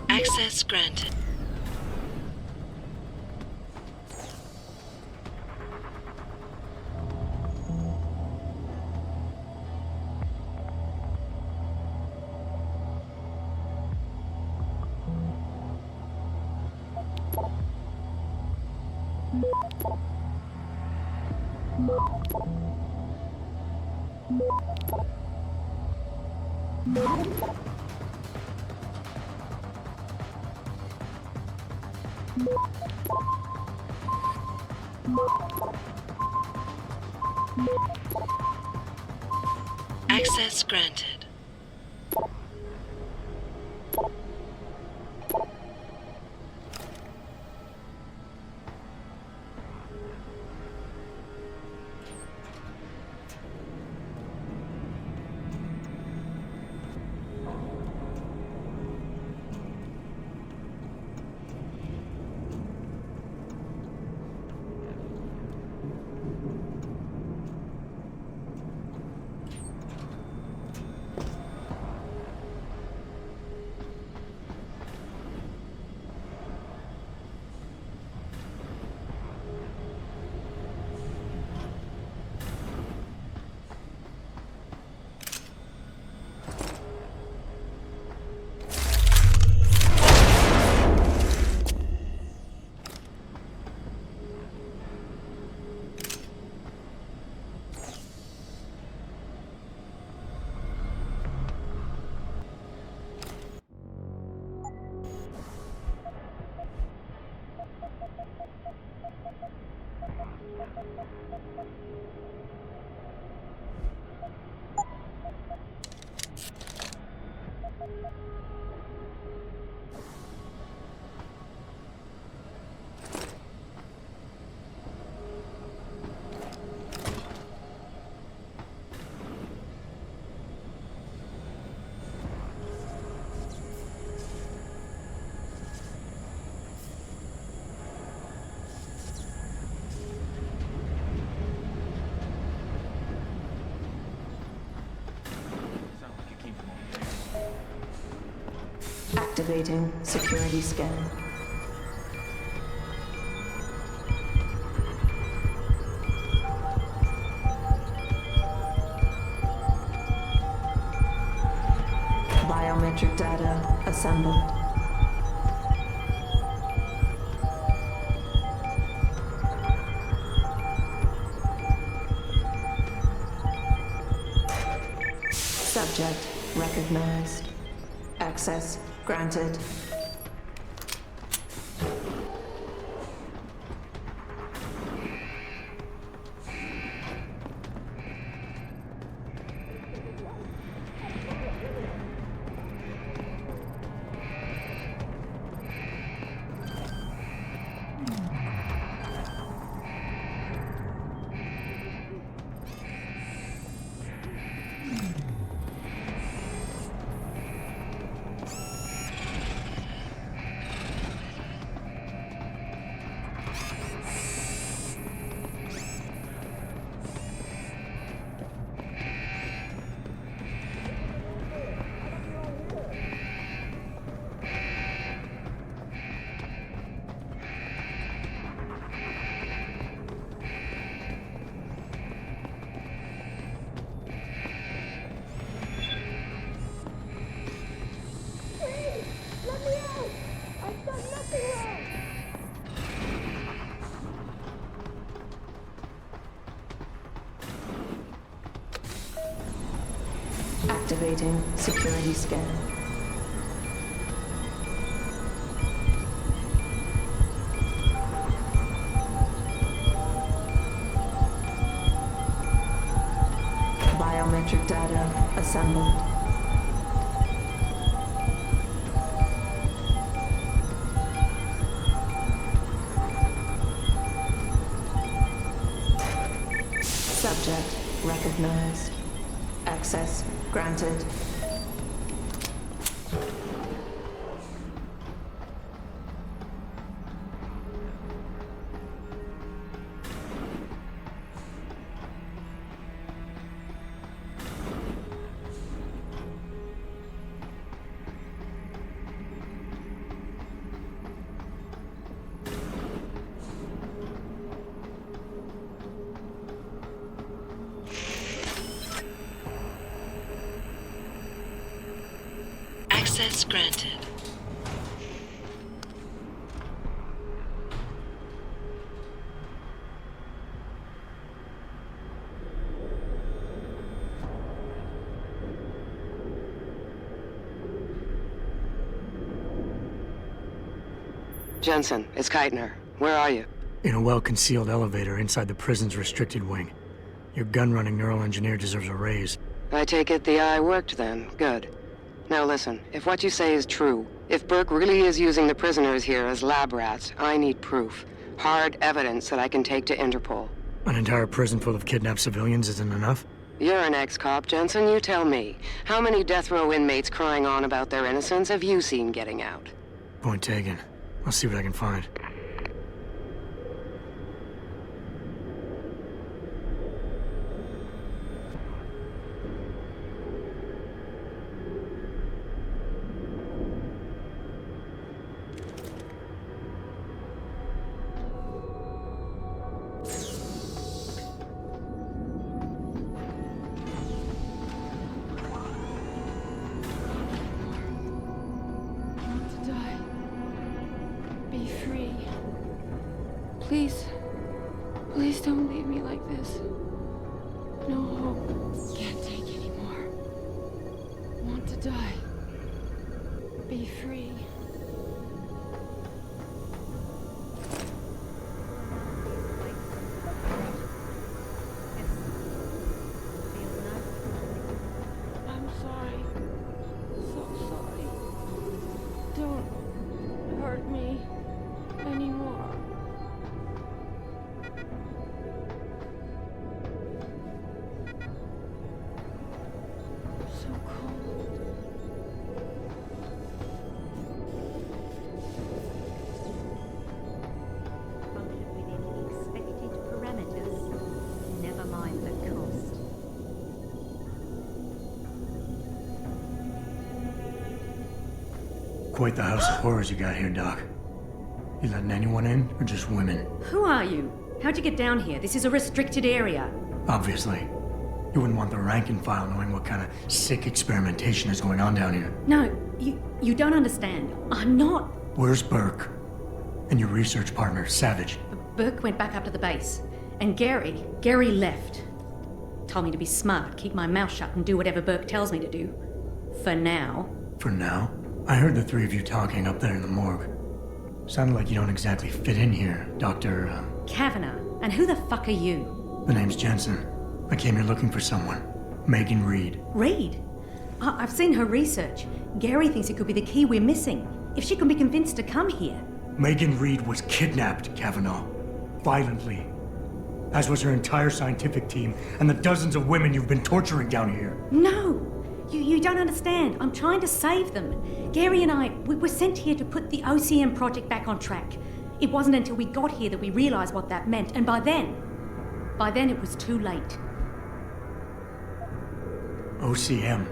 Access granted. Access granted.
Activating security scan. Biometric data assembled. Subject recognized. Access granted. Activating security scan. Biometric data assembled. Subject recognized. Access granted.
Access granted.
Jensen, it's Keitner. Where are you?
In a well-concealed elevator inside the prison's restricted wing. Your gun-running neural engineer deserves a raise.
I take it the eye worked then. Good. Now listen, if what you say is true, if Burke really is using the prisoners here as lab rats, I need proof. Hard evidence that I can take to Interpol.
An entire prison full of kidnapped civilians isn't enough?
You're an ex-cop, Jensen, you tell me. How many death row inmates crying on about their innocence have you seen getting out?
Point taken. I'll see what I can find.
Please, please don't leave me like this. No hope. Can't take anymore. Want to die. Be free. I'm sorry. So sorry. Don't hurt me anymore.
Quite the house of horrors you got here, Doc. You letting anyone in, or just women?
Who are you? How'd you get down here? This is a restricted area.
Obviously. You wouldn't want the rank and file knowing what kind of sick experimentation is going on down here.
No, you don't understand. I'm not.
Where's Burke? And your research partner, Savage?
Burke went back up to the base. And Gary left. Told me to be smart, keep my mouth shut, and do whatever Burke tells me to do. For now.
For now? I heard the three of you talking up there in the morgue. Sounded like you don't exactly fit in here, Dr.
Kavanagh. And who the fuck are you?
The name's Jensen. I came here looking for someone. Megan Reed.
Reed? I've seen her research. Gary thinks it could be the key we're missing. If she can be convinced to come here.
Megan Reed was kidnapped, Kavanagh. Violently. As was her entire scientific team and the dozens of women you've been torturing down here.
No! You don't understand. I'm trying to save them. Gary and we were sent here to put the OCM project back on track. It wasn't until we got here that we realized what that meant, and by then it was too late.
OCM.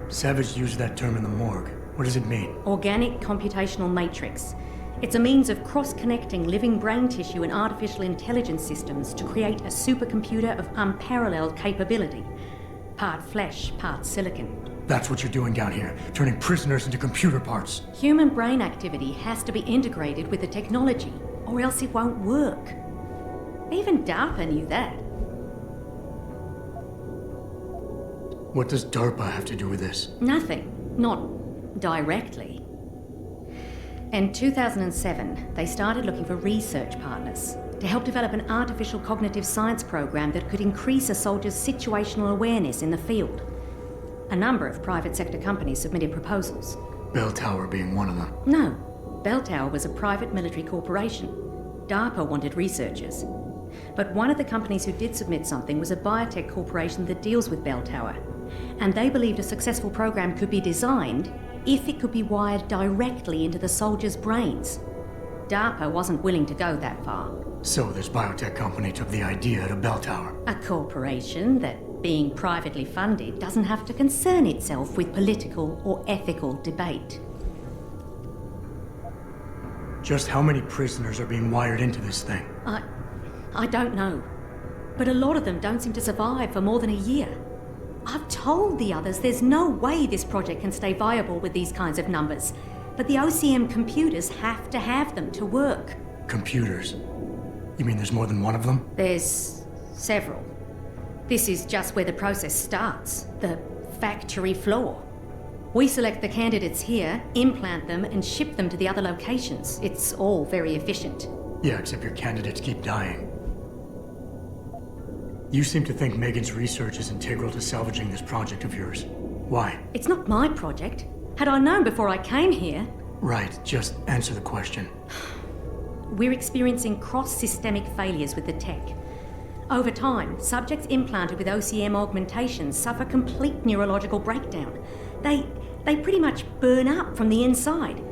Savage used that term in the morgue. What does it mean?
Organic computational matrix. It's a means of cross-connecting living brain tissue and artificial intelligence systems to create a supercomputer of unparalleled capability. Part flesh, part silicon.
That's what you're doing down here, turning prisoners into computer parts.
Human brain activity has to be integrated with the technology, or else it won't work. Even DARPA knew that.
What does DARPA have to do with this?
Nothing. Not directly. In 2007, they started looking for research partners to help develop an artificial cognitive science program that could increase a soldier's situational awareness in the field. A number of private sector companies submitted proposals.
Bell Tower being one of them.
No. Bell Tower was a private military corporation. DARPA wanted researchers. But one of the companies who did submit something was a biotech corporation that deals with Bell Tower. And they believed a successful program could be designed if it could be wired directly into the soldiers' brains. DARPA wasn't willing to go that far.
So this biotech company took the idea to Bell Tower.
A corporation that, being privately funded, doesn't have to concern itself with political or ethical debate.
Just how many prisoners are being wired into this thing?
I don't know. But a lot of them don't seem to survive for more than a year. I've told the others there's no way this project can stay viable with these kinds of numbers. But the OCM computers have to have them to work.
Computers? You mean there's more than one of them?
There's several. This is just where the process starts, the factory floor. We select the candidates here, implant them, and ship them to the other locations. It's all very efficient.
Yeah, except your candidates keep dying. You seem to think Megan's research is integral to salvaging this project of yours. Why?
It's not my project. Had I known before I came here...
Right, just answer the question.
We're experiencing cross-systemic failures with the tech. Over time, subjects implanted with OCM augmentations suffer complete neurological breakdown. They pretty much burn up from the inside.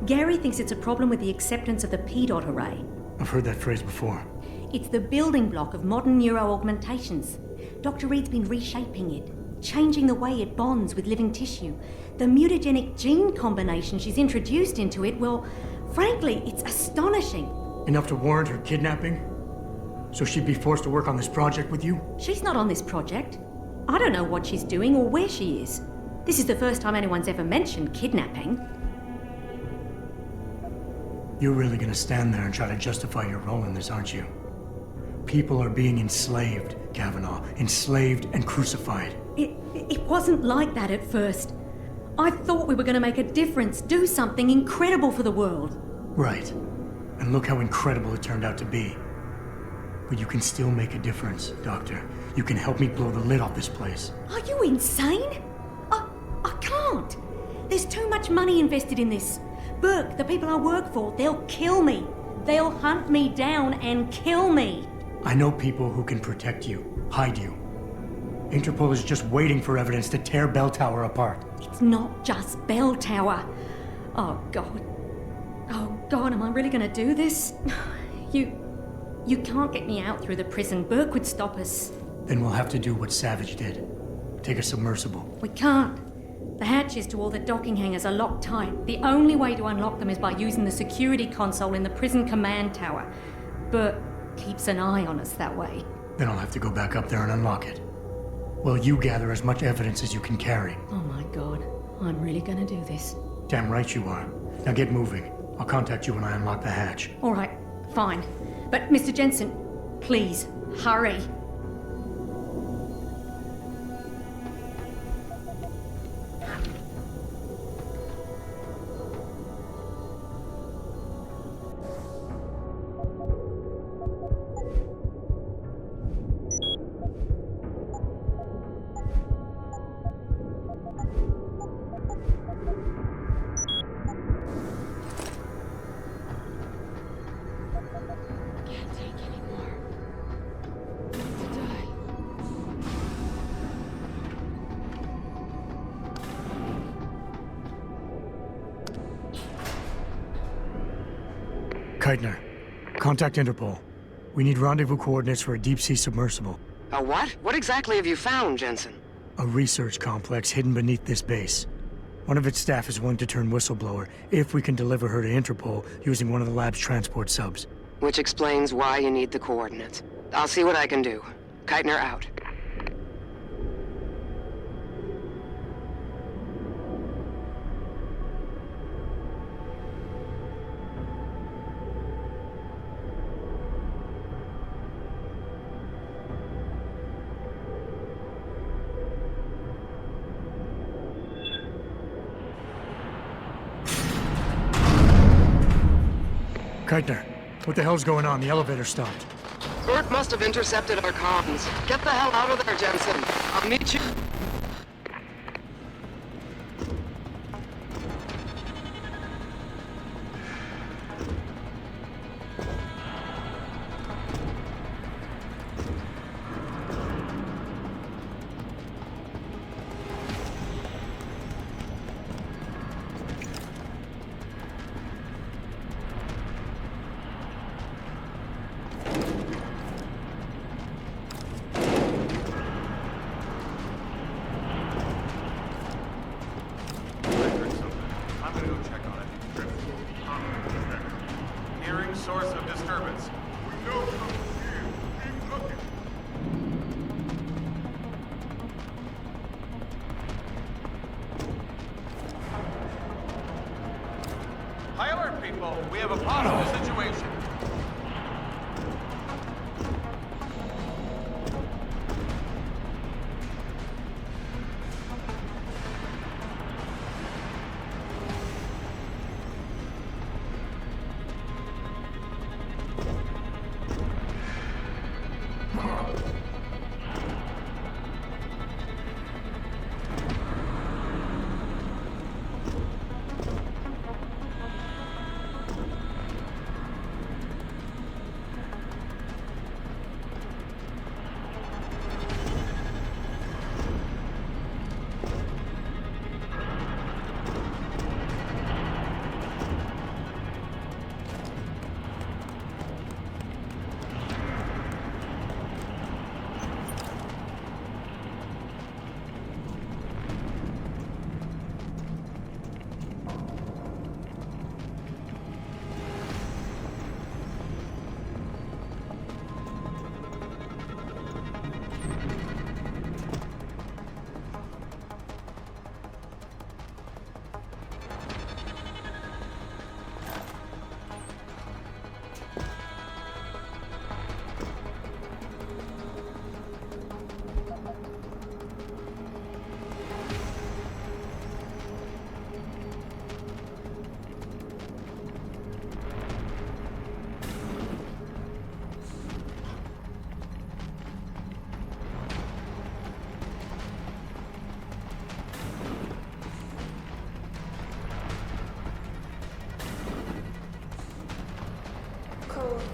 Gary thinks it's a problem with the acceptance of the P-dot array.
I've heard that phrase before.
It's the building block of modern neuro-augmentations. Dr. Reed's been reshaping it, changing the way it bonds with living tissue. The mutagenic gene combination she's introduced into it, well, frankly, it's astonishing.
Enough to warrant her kidnapping? So she'd be forced to work on this project with you?
She's not on this project. I don't know what she's doing or where she is. This is the first time anyone's ever mentioned kidnapping.
You're really gonna stand there and try to justify your role in this, aren't you? People are being enslaved, Kavanagh. Enslaved and crucified.
It wasn't like that at first. I thought we were gonna make a difference, do something incredible for the world.
Right. And look how incredible it turned out to be. But you can still make a difference, Doctor. You can help me blow the lid off this place.
Are you insane? I can't. There's too much money invested in this. Burke, the people I work for, they'll kill me. They'll hunt me down and kill me.
I know people who can protect you, hide you. Interpol is just waiting for evidence to tear Bell Tower apart.
It's not just Bell Tower. Oh, God. Oh, God, am I really gonna do this? You can't get me out through the prison. Burke would stop us.
Then we'll have to do what Savage did. Take a submersible.
We can't. The hatches to all the docking hangars are locked tight. The only way to unlock them is by using the security console in the prison command tower. Bert keeps an eye on us that way.
Then I'll have to go back up there and unlock it. Well, you gather as much evidence as you can carry.
Oh my god, I'm really gonna do this.
Damn right you are. Now get moving. I'll contact you when I unlock the hatch.
All right, fine. But Mr. Jensen, please, hurry.
Keitner, contact Interpol. We need rendezvous coordinates for a deep-sea submersible.
A what? What exactly have you found, Jensen?
A research complex hidden beneath this base. One of its staff is willing to turn whistleblower if we can deliver her to Interpol using one of the lab's transport subs.
Which explains why you need the coordinates. I'll see what I can do. Keitner out.
Keitner, what the hell's going on? The elevator stopped.
Bert must have intercepted our comms. Get the hell out of there, Jensen. I'll meet you.
Source of disturbance. We know someone's here. Keep looking. High alert, people. We have a possible situation.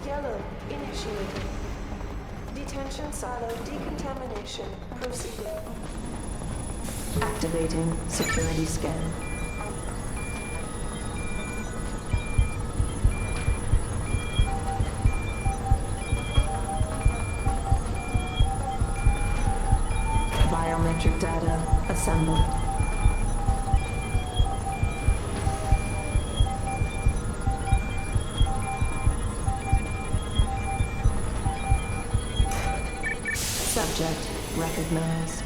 Yellow, initiated. Detention silo decontamination proceeding. Activating security scan. Biometric data assembled. Subject recognized.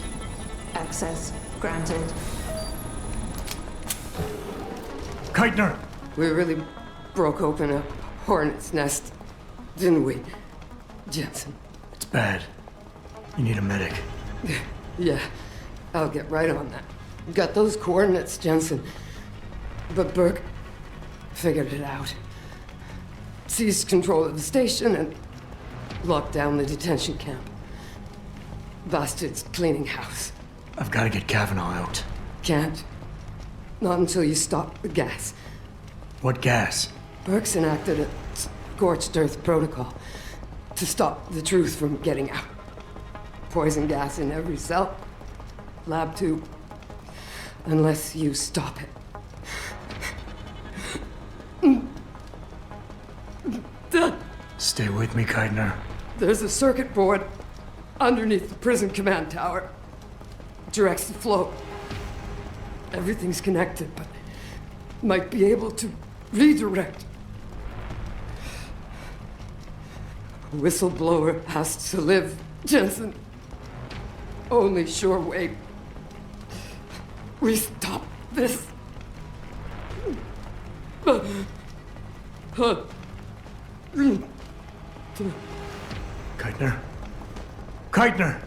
Access granted.
Keitner!
We really broke open a hornet's nest, didn't we, Jensen?
It's bad. You need a medic.
Yeah, I'll get right on that. Got those coordinates, Jensen. But Burke figured it out. Seized control of the station and locked down the detention camp. Bastards cleaning house.
I've got to get Kavanaugh out.
Can't. Not until you stop the gas.
What gas?
Burke's enacted a scorched earth protocol to stop the truth from getting out. Poison gas in every cell. Lab tube. Unless you stop it.
Stay with me, Keitner.
There's a circuit board underneath the prison command tower. Directs the flow. Everything's connected, but might be able to redirect. A whistleblower has to live, Jensen. Only sure way we stop this.
Keitner? Keitner!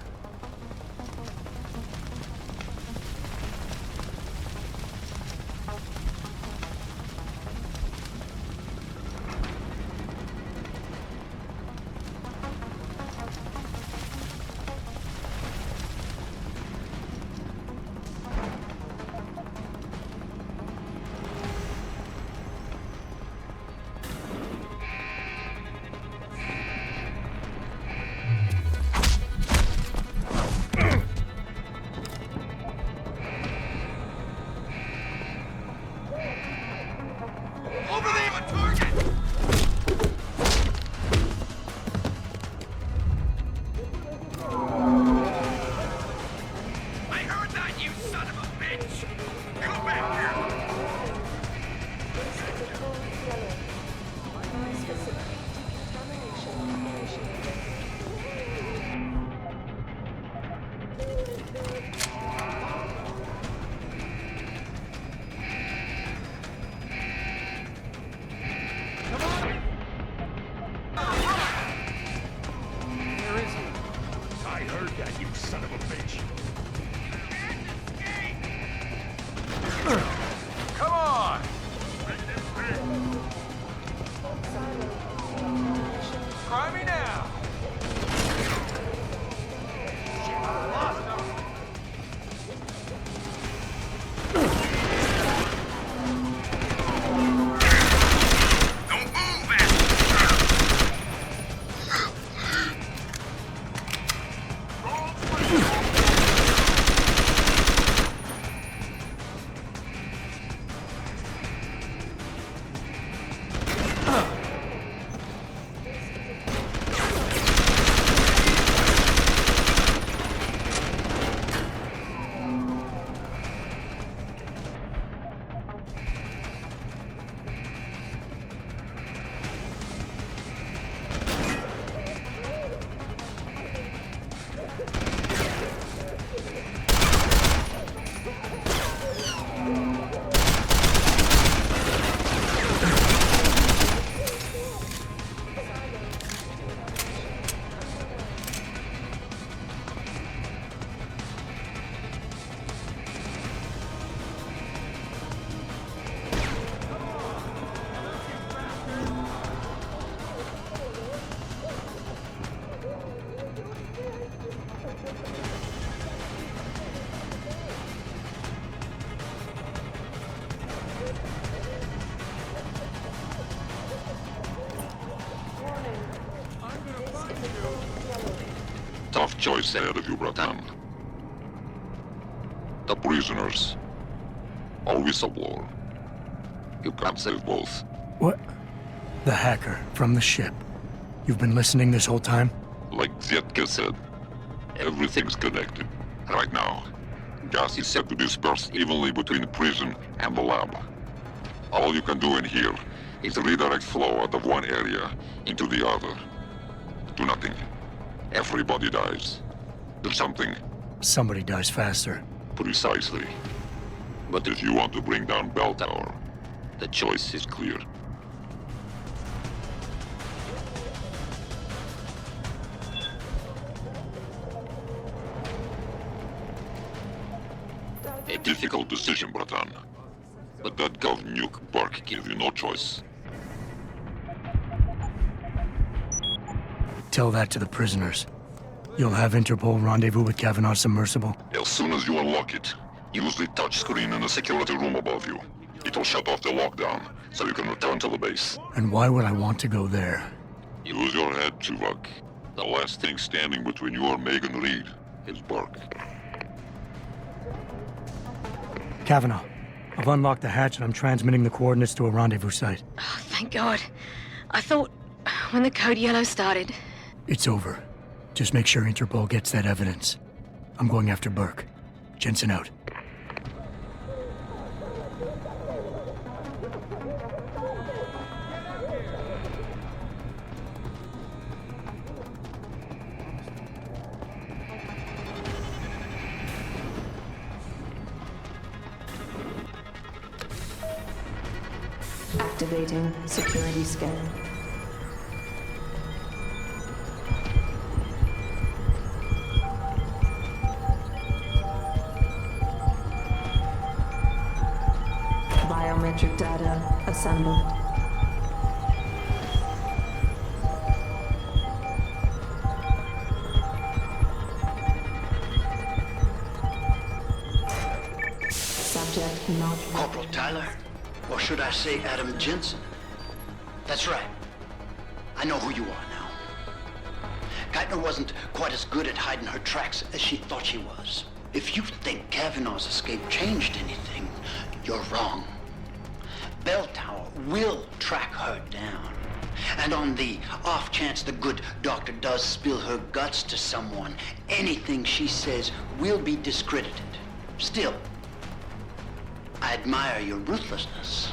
Tough choice ahead of you, Bratan. The prisoners. Or whistleblower. You can't save both.
What? The hacker from the ship. You've been listening this whole time?
Like Zetka said, everything's connected. Right now, gas is set to disperse evenly between the prison and the lab. All you can do in here is redirect flow out of one area into the other. Do nothing. Everybody dies. There's something.
Somebody dies faster.
Precisely. But if you want to bring down Bell Tower, the choice is clear. A difficult decision, Bratan. But that Gov Nuke Bark gave you no choice.
Tell that to the prisoners. You'll have Interpol rendezvous with Kavanaugh's submersible?
As soon as you unlock it, use the touchscreen in the security room above you. It'll shut off the lockdown, so you can return to the base.
And why would I want to go there?
Use your head, Tuvok. The last thing standing between you and Megan Reed is Bark.
Kavanaugh, I've unlocked the hatch and I'm transmitting the coordinates to a rendezvous site.
Oh, thank God. I thought when the code yellow started...
It's over. Just make sure Interpol gets that evidence. I'm going after Burke. Jensen out.
Activating security scan. Biometric data assembled. Subject not...
Corporal Tyler? Or should I say Adam Jensen? That's right. I know who you are now. Geithner wasn't quite as good at hiding her tracks as she thought she was. If you think Kavanaugh's escape changed anything, you're wrong. Bell Tower will track her down. And on the off chance the good doctor does spill her guts to someone, anything she says will be discredited. Still, I admire your ruthlessness.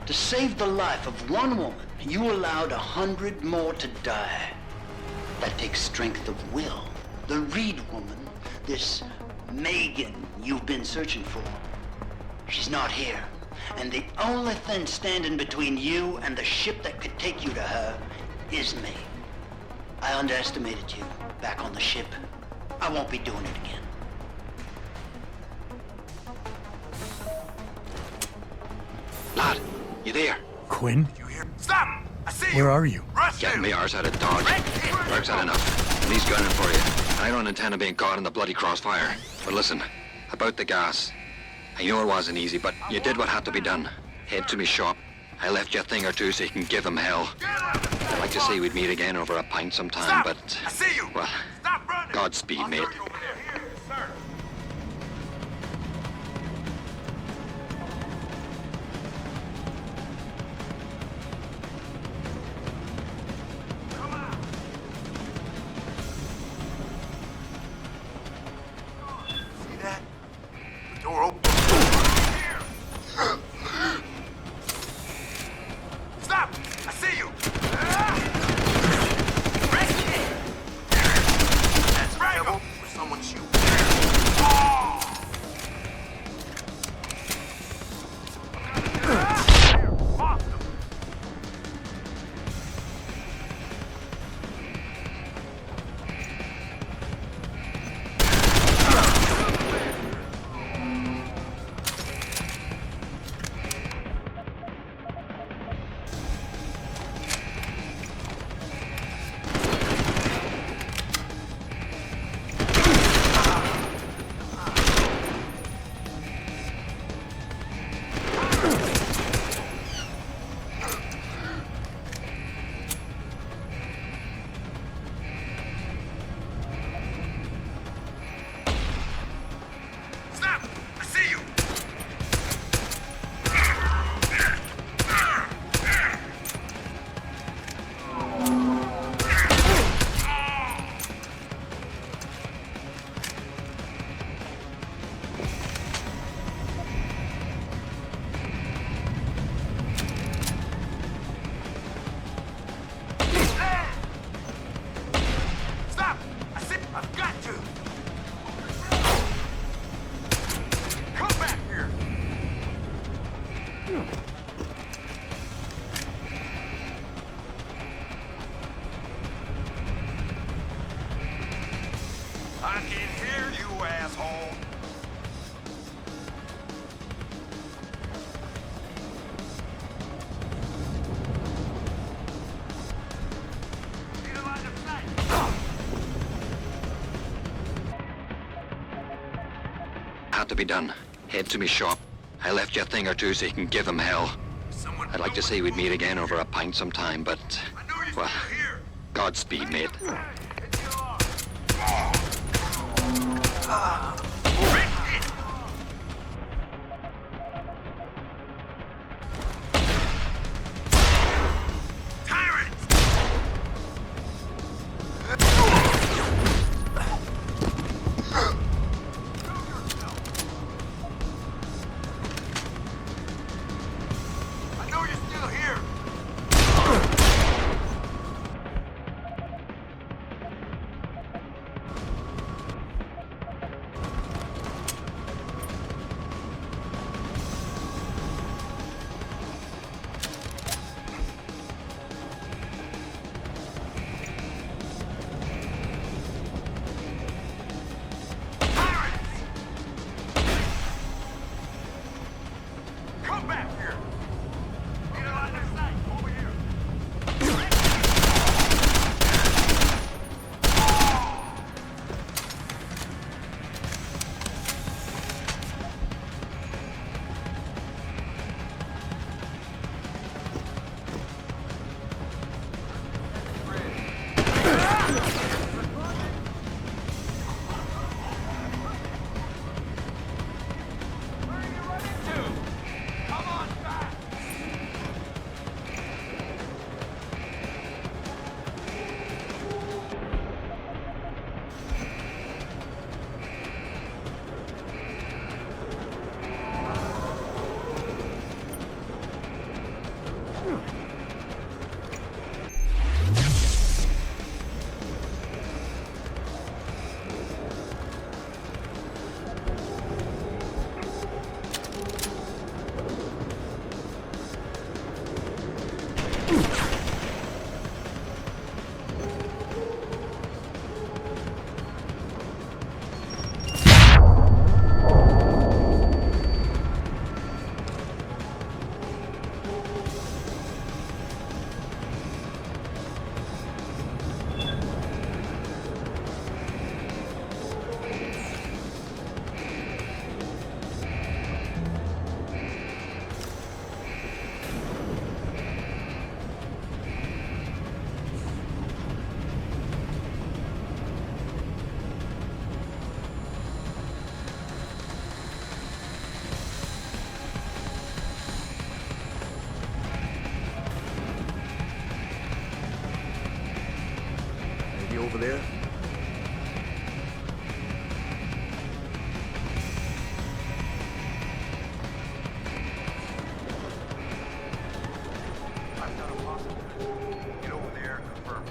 To save the life of one woman, you allowed 100 more to die. That takes strength of will. The Reed woman, this Megan you've been searching for, she's not here. And the only thing standing between you and the ship that could take you to her is me. I underestimated you back on the ship. I won't be doing it again.
Lad, you there?
Quinn?
Stop! I see
Where are you?
Getting me ours out of Dodge. Burke's had enough. And he's gunning for you. I don't intend on being caught in the bloody crossfire. But listen, about the gas. I know it wasn't easy, but you did what had to be done. Head to me shop. I left you a thing or two so you can give him hell. I'd like to say we'd meet again over a pint sometime, but...
I see you!
Well, Godspeed, mate.
Door open. Stop! I see you! That's trouble for someone shoot. I can hear you, asshole!
Had to be done. Head to me shop. I left you a thing or two so you can give them hell. I'd like to say we'd meet again over a pint sometime, but... well, Godspeed, mate.
Over there?
I've got a possibility. Get over there and confirm.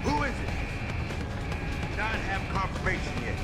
Who is it? Not have confirmation yet.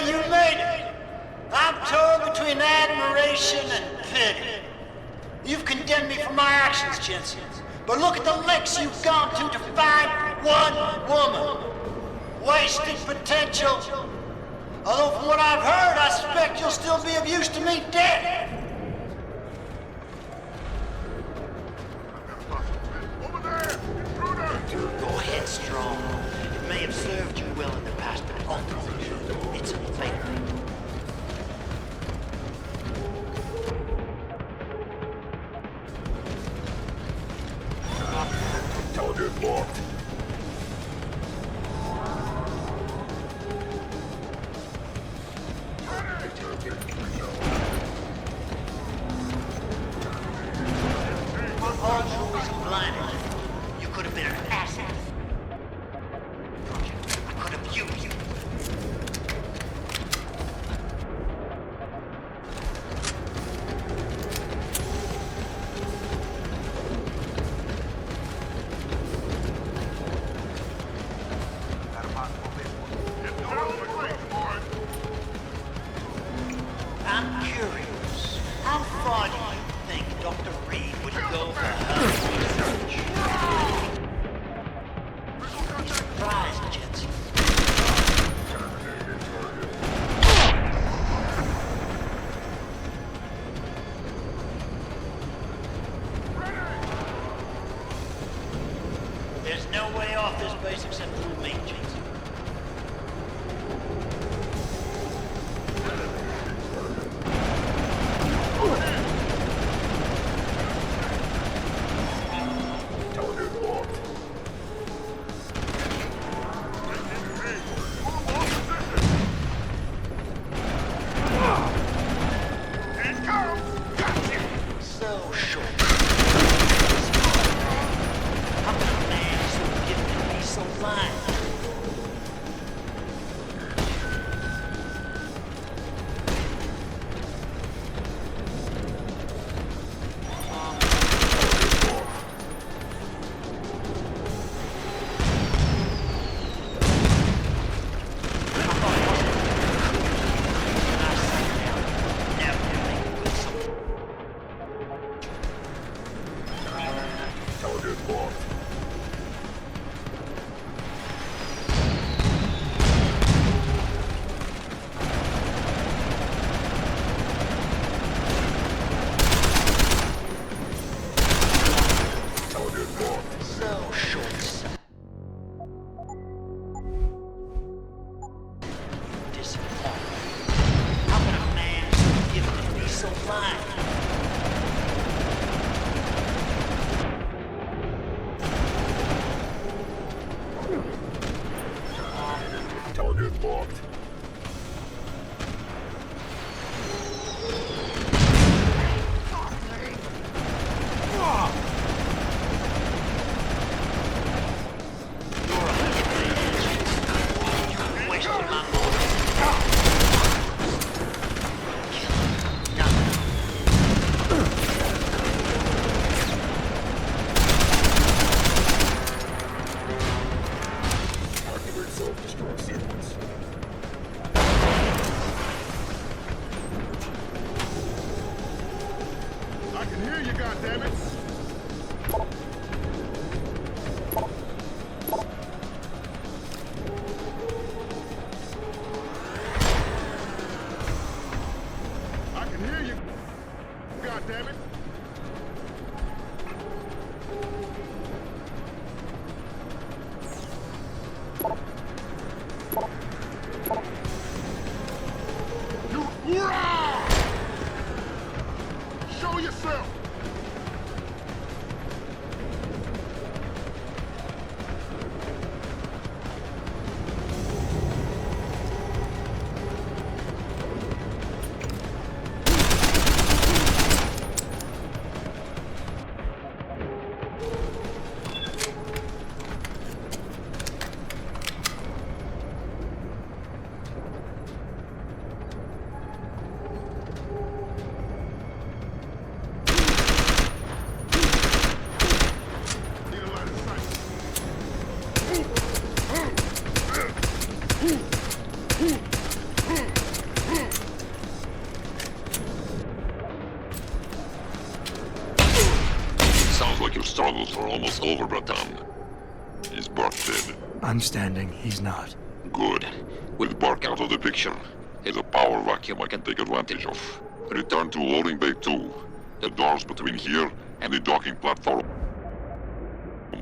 You made it! I'm torn between admiration and pity. You've condemned me for my actions, Jensen. But look at the lengths you've gone to find one woman. Wasted potential. Although from what I've heard, I suspect you'll still be of use to me dead. Go ahead, Strong. It may have served you well in the past, but ultimately, it's unveiling.
Target locked.
All you was blinded. You could have been an asset. I could have used you. I'm curious. How far do you think Dr. Reed would go for her research? Surprised, Jensen. There's no way off this base except through me, Jensen. So short. How can a man so gifted be so blind?
Target locked.
So short-sighted. Disappointed. How can a man so gifted be so blind?
Target locked. Activate self-destruct sequence.
I can hear you, goddammit! I can hear you, goddammit! You... Rah! Show yourself!
Sounds like your struggles are almost over, Bratan. Is Bark dead?
I'm standing, he's not.
Good. With Bark out of the picture, there's a power vacuum I can take advantage of. Return to loading bay 2. The doors between here and the docking platform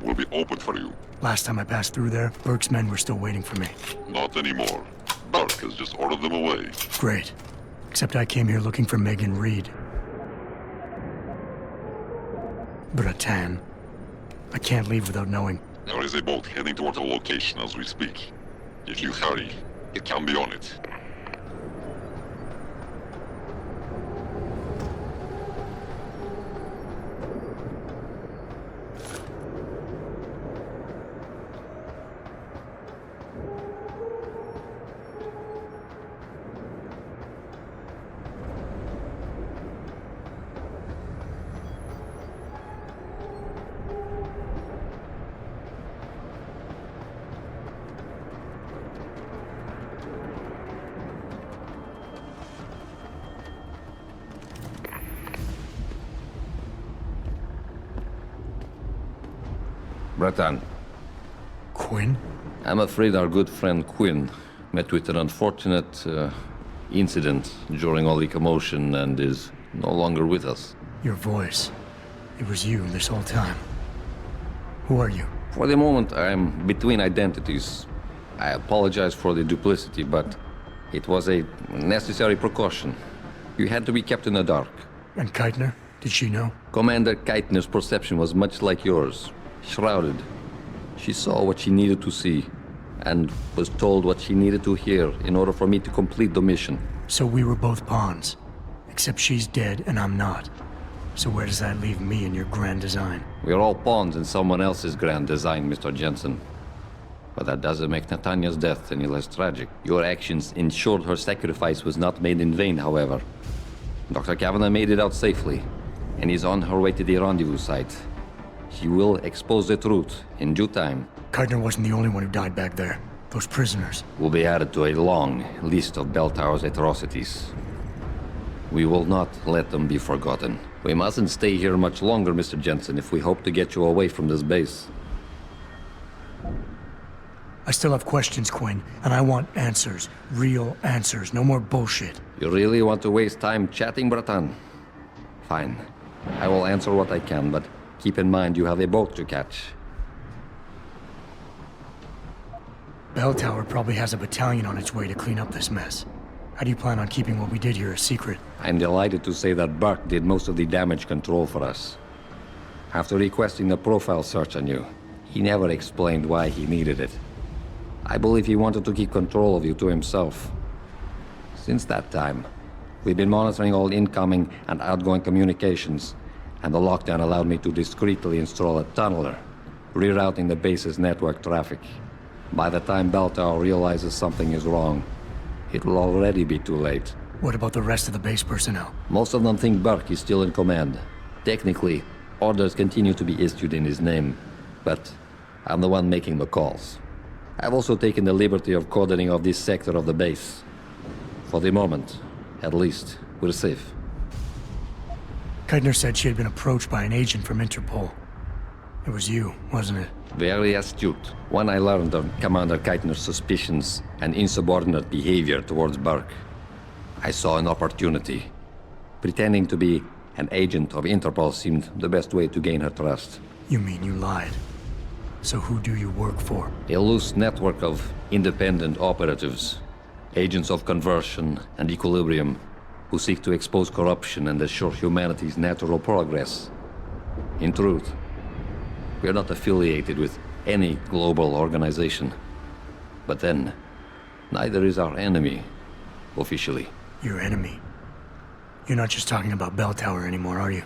will be open for you.
Last time I passed through there, Burke's men were still waiting for me.
Not anymore. Burke has just ordered them away.
Great. Except I came here looking for Megan Reed. Bratan. I can't leave without knowing.
There is a boat heading toward the location as we speak. If you hurry, you can be on it.
Bratan.
Quinn?
I'm afraid our good friend Quinn met with an unfortunate incident during all the commotion and is no longer with us.
Your voice. It was you this whole time. Who are you?
For the moment, I'm between identities. I apologize for the duplicity, but it was a necessary precaution. You had to be kept in the dark.
And Keitner? Did she know?
Commander Keitner's perception was much like yours. Shrouded. She saw what she needed to see, and was told what she needed to hear in order for me to complete the mission.
So we were both pawns. Except she's dead and I'm not. So where does that leave me in your grand design?
We're all pawns in someone else's grand design, Mr. Jensen. But that doesn't make Natanya's death any less tragic. Your actions ensured her sacrifice was not made in vain, however. Dr. Kavanagh made it out safely, and is on her way to the rendezvous site. She will expose the truth in due time.
Keitner wasn't the only one who died back there. Those prisoners
will be added to a long list of Bell Tower's atrocities. We will not let them be forgotten. We mustn't stay here much longer, Mr. Jensen, if we hope to get you away from this base.
I still have questions, Quinn, and I want answers. Real answers, no more bullshit.
You really want to waste time chatting, Bratan? Fine. I will answer what I can, but keep in mind you have a boat to catch.
Bell Tower probably has a battalion on its way to clean up this mess. How do you plan on keeping what we did here a secret?
I'm delighted to say that Burke did most of the damage control for us. After requesting the profile search on you, he never explained why he needed it. I believe he wanted to keep control of you to himself. Since that time, we've been monitoring all incoming and outgoing communications, and the lockdown allowed me to discreetly install a tunneler, rerouting the base's network traffic. By the time Bell Tower realizes something is wrong, it will already be too late.
What about the rest of the base personnel?
Most of them think Burke is still in command. Technically, orders continue to be issued in his name, but I'm the one making the calls. I've also taken the liberty of cordoning off this sector of the base. For the moment, at least, we're safe.
Keitner said she had been approached by an agent from Interpol. It was you, wasn't it?
Very astute. When I learned of Commander Keitner's suspicions and insubordinate behavior towards Burke, I saw an opportunity. Pretending to be an agent of Interpol seemed the best way to gain her trust.
You mean you lied? So who do you work for?
A loose network of independent operatives, agents of conversion and equilibrium, who seek to expose corruption and assure humanity's natural progress. In truth, we are not affiliated with any global organization. But then, neither is our enemy, officially.
Your enemy? You're not just talking about Bell Tower anymore, are you?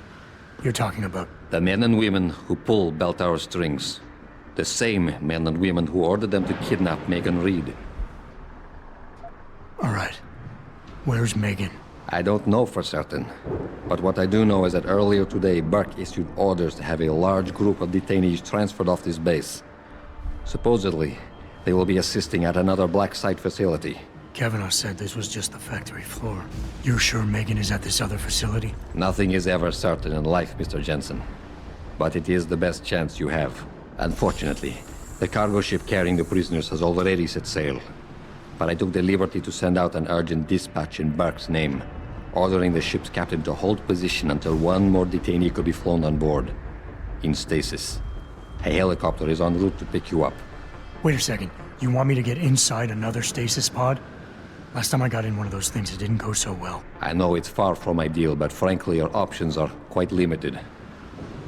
You're talking about...
The men and women who pull Bell Tower strings. The same men and women who ordered them to kidnap Megan Reed.
All right. Where's Megan?
I don't know for certain. But what I do know is that earlier today, Burke issued orders to have a large group of detainees transferred off this base. Supposedly, they will be assisting at another black site facility.
Kavanaugh said this was just the factory floor. You're sure Megan is at this other facility?
Nothing is ever certain in life, Mr. Jensen. But it is the best chance you have. Unfortunately, the cargo ship carrying the prisoners has already set sail. But I took the liberty to send out an urgent dispatch in Burke's name, ordering the ship's captain to hold position until one more detainee could be flown on board. In stasis. A helicopter is en route to pick you up.
Wait a second. You want me to get inside another stasis pod? Last time I got in one of those things, it didn't go so well.
I know it's far from ideal, but frankly, your options are quite limited.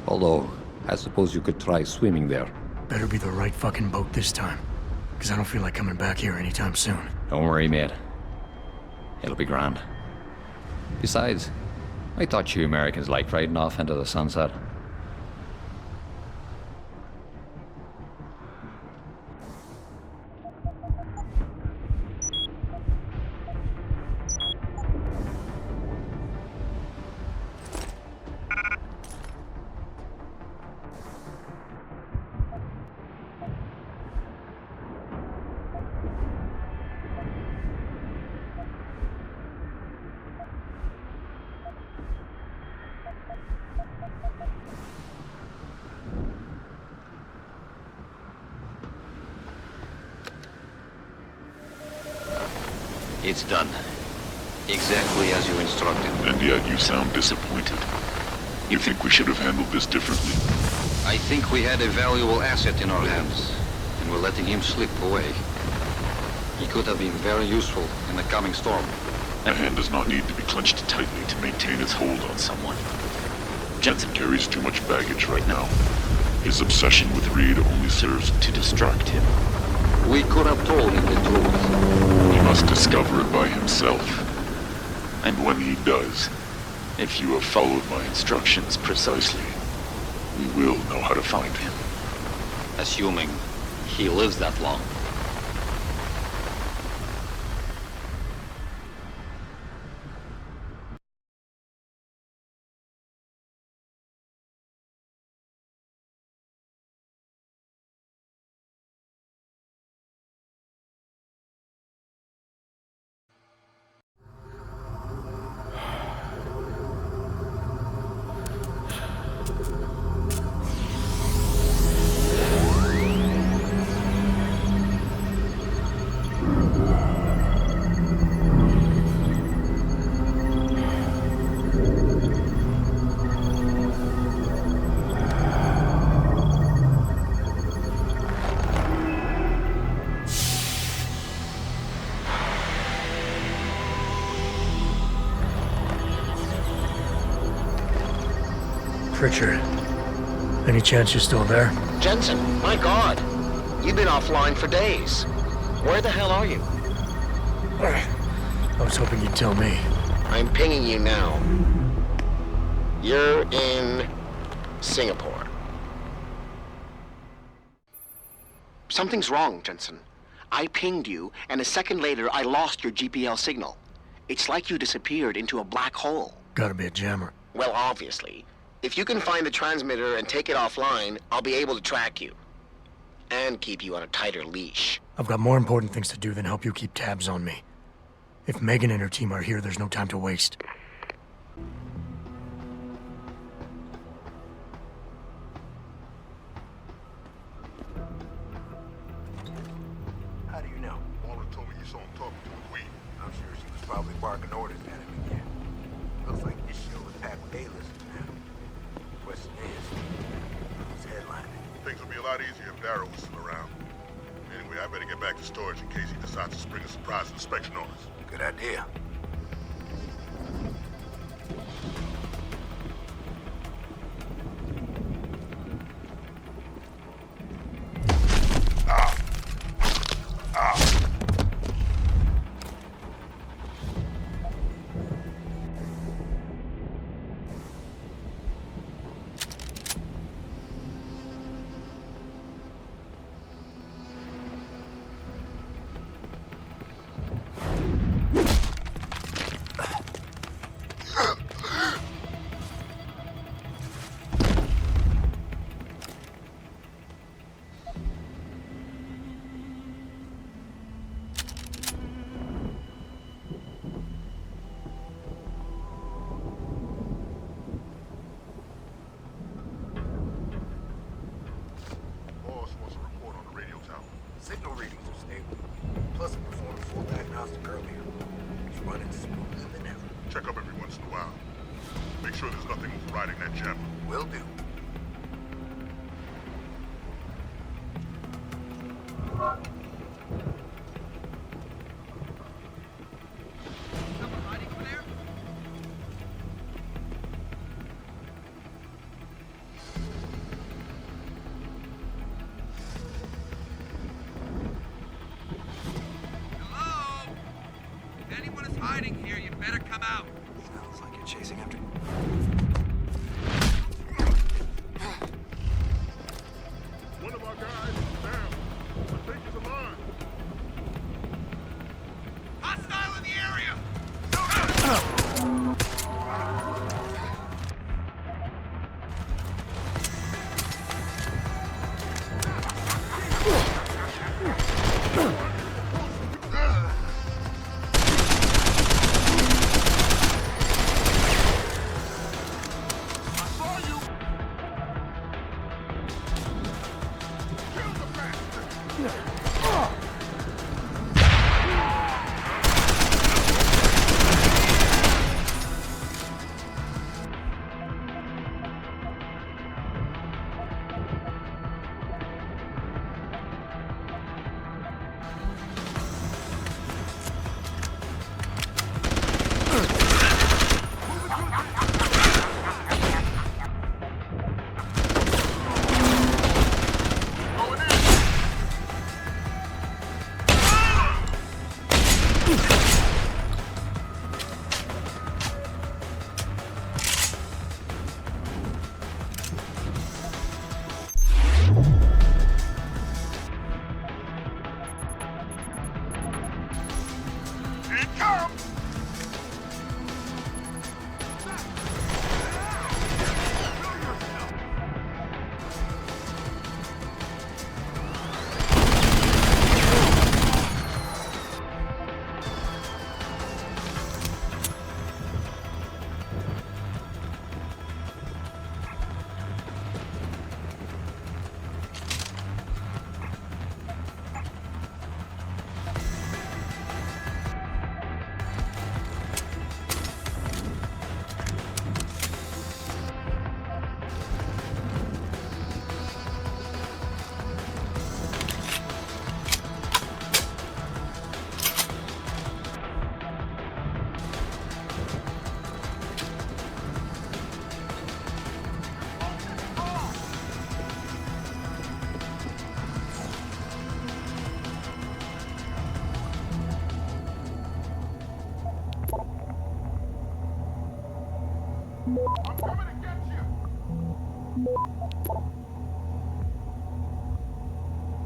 Although, I suppose you could try swimming there.
Better be the right fucking boat this time. Because I don't feel like coming back here anytime soon.
Don't worry, mate. It'll be grand.
Besides, I thought you Americans liked riding off into the sunset.
It's done. Exactly as you instructed.
And yet you sound disappointed. You think we should have handled this differently?
I think we had a valuable asset in our hands, and we're letting him slip away. He could have been very useful in the coming storm.
A hand does not need to be clenched tightly to maintain its hold on someone. Jensen carries too much baggage right now. His obsession with Reed only serves to distract him.
We could have told him the truth.
He must discover it by himself. And when he does, if you have followed my instructions precisely, we will know how to find him.
Assuming he lives that long.
Pritchard. Any chance you're still there?
Jensen, my God. You've been offline for days. Where the hell are you?
I was hoping you'd tell me.
I'm pinging you now. You're in Singapore. Something's wrong, Jensen. I pinged you, and a second later I lost your GPL signal. It's like you disappeared into a black hole.
Gotta be a jammer.
Well, obviously. If you can find the transmitter and take it offline, I'll be able to track you. And keep you on a tighter leash.
I've got more important things to do than help you keep tabs on me. If Megan and her team are here, there's no time to waste.
How do you know?
Walter told me you saw him talking to the Queen.
I'm sure she was probably barking orders at him again. Looks like this show is packed with A-listers now. Question is, who's headlining?
Things would be a lot easier if Darrow was still around. Anyway, I better get back to storage in case he decides to spring a surprise inspection on us.
Good idea. Signal readings are stable. Plus, it performed a full diagnostic earlier. It's running smoother than ever.
Check up every once in a while. Make sure there's nothing overriding that jammer.
Will do.
Hiding here, you better come out.
Sounds like you're chasing after...
One of our guys is down. I think he's alive.
Hostile in the area!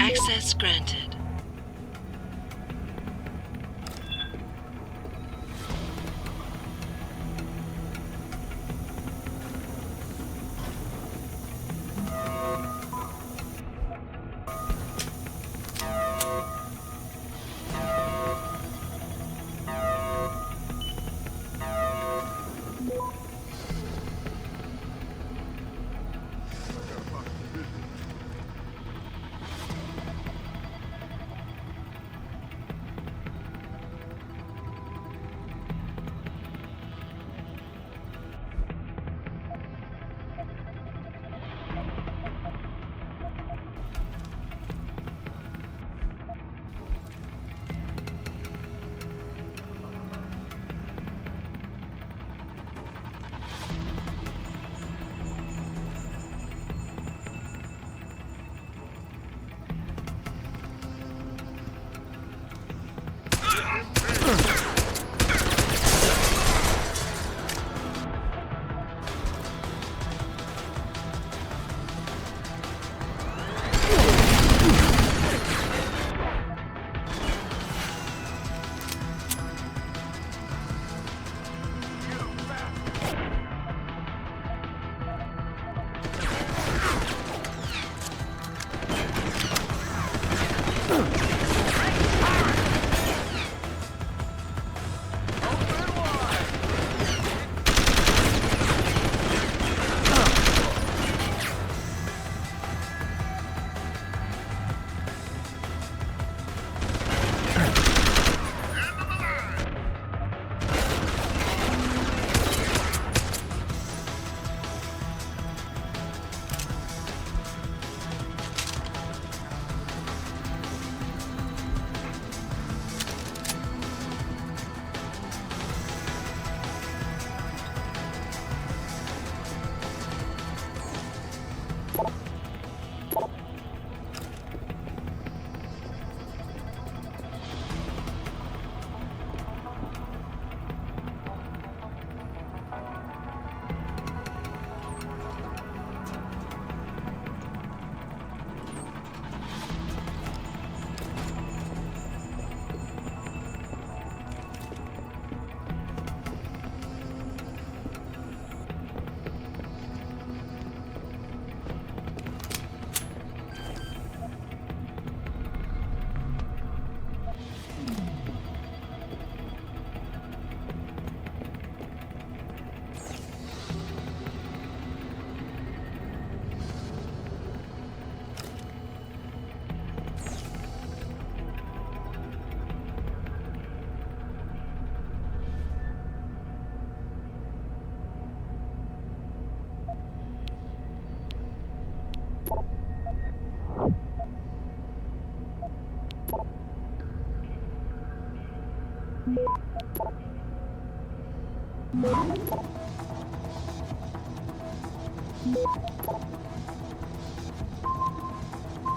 Access granted.